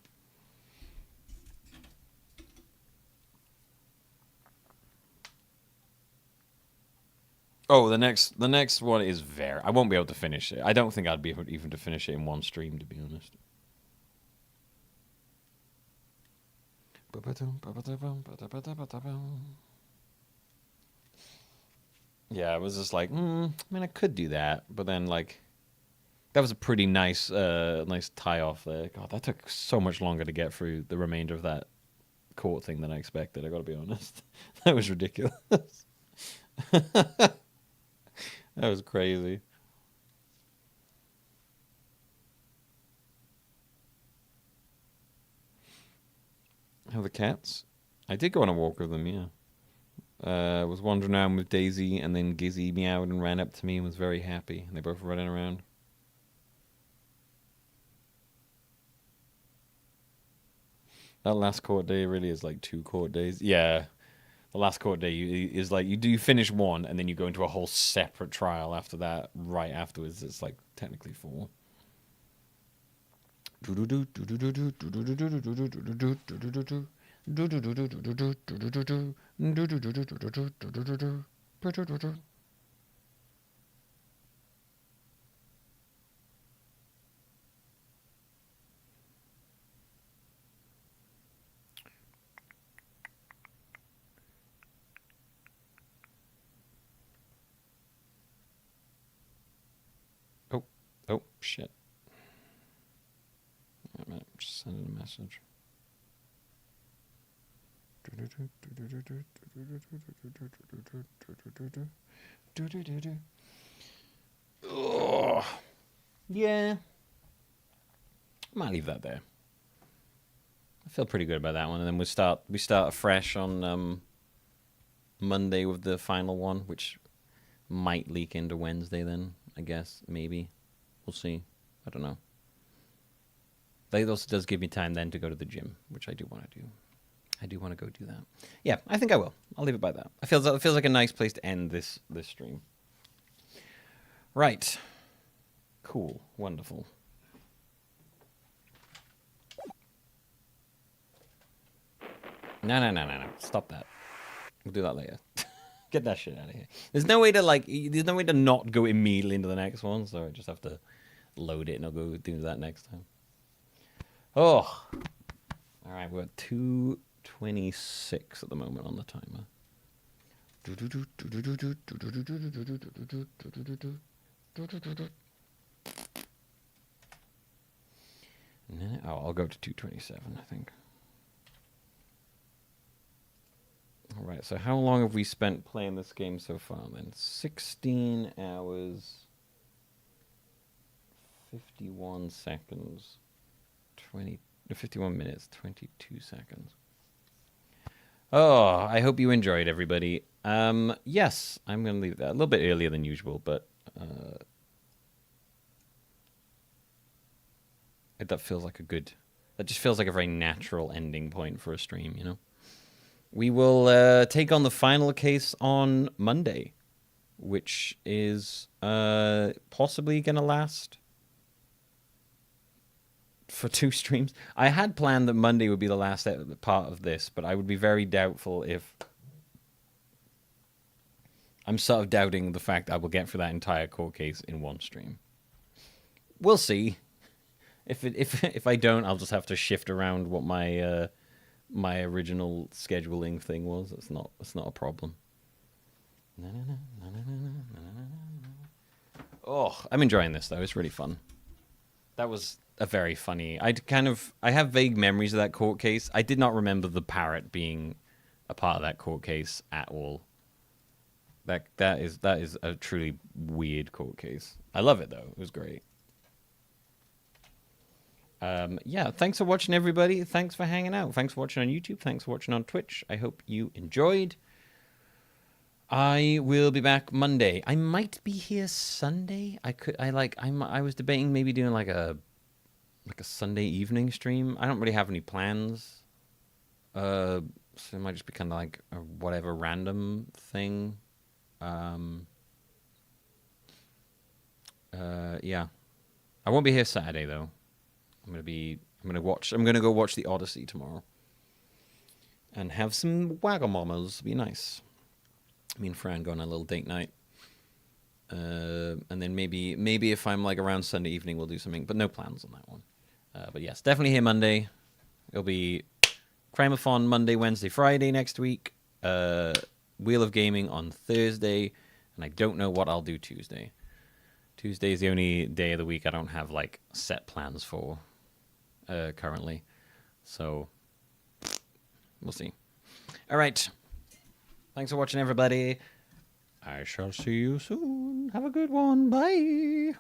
Oh, the next one is very. I won't be able to finish it. I don't think I'd be able even to finish it in one stream, to be honest. Yeah, I was just like, I mean, I could do that, but then like, that was a pretty nice, nice tie off there. God, that took so much longer to get through the remainder of that court thing than I expected. I got to be honest, that was ridiculous. That was crazy. How are the cats? I did go on a walk with them, yeah. I was wandering around with Daisy, and then Gizzy meowed and ran up to me and was very happy. And they both were running around. That last court day really is like 2 court days. Yeah. The last court day is like you finish one and then you go into a whole separate trial after that. Right afterwards, it's like technically 4. Oh, shit. Wait a minute, just sending a message. Oh, yeah. I might leave that there. I feel pretty good about that one, and then we start afresh on Monday with the final one, which might leak into Wednesday. Then I guess maybe. We'll see. I don't know. That also does give me time then to go to the gym, which I do want to do. I do want to go do that. Yeah, I think I will. I'll leave it by that. It feels like a nice place to end this stream. Right. Cool. Wonderful. No. Stop that. We'll do that later. Get that shit out of here. There's no way to not go immediately into the next one, so I just have to load it and I'll go do that next time. Oh. All right, we're at 2:26 at the moment on the timer. Oh, I'll go to 2:27, I think. All right, so how long have we spent playing this game so far, then? 16 hours, 51 seconds, 51 minutes, 22 seconds. Oh, I hope you enjoyed, everybody. Yes, I'm going to leave that a little bit earlier than usual, but that feels like that just feels like a very natural ending point for a stream, you know? We will take on the final case on Monday, which is possibly going to last for 2 streams. I had planned that Monday would be the last part of this, but I would be very doubtful if... I'm sort of doubting the fact I will get through that entire court case in 1 stream. We'll see. If I don't, I'll just have to shift around what my my original scheduling thing was. It's not a problem. Oh, I'm enjoying this though. It's really fun. That was a very funny. I have vague memories of that court case. I did not remember the parrot being a part of that court case at all. That is a truly weird court case. I love it though. It was great. Yeah, thanks for watching, everybody. Thanks for hanging out. Thanks for watching on YouTube. Thanks for watching on Twitch. I hope you enjoyed. I will be back Monday. I might be here Sunday. I was debating maybe doing like a Sunday evening stream. I don't really have any plans. So it might just be kind of like a whatever random thing. Yeah. I won't be here Saturday though. I'm gonna go watch The Odyssey tomorrow. And have some Wagamamas. Be nice. Me and Fran go on a little date night. And then maybe if I'm like around Sunday evening, we'll do something. But no plans on that one. But yes, definitely here Monday. It'll be Crimeathon Monday, Wednesday, Friday next week. Wheel of Gaming on Thursday. And I don't know what I'll do Tuesday. Tuesday is the only day of the week I don't have like set plans for currently. So we'll see. All right. Thanks for watching, everybody. I shall see you soon. Have a good one. Bye.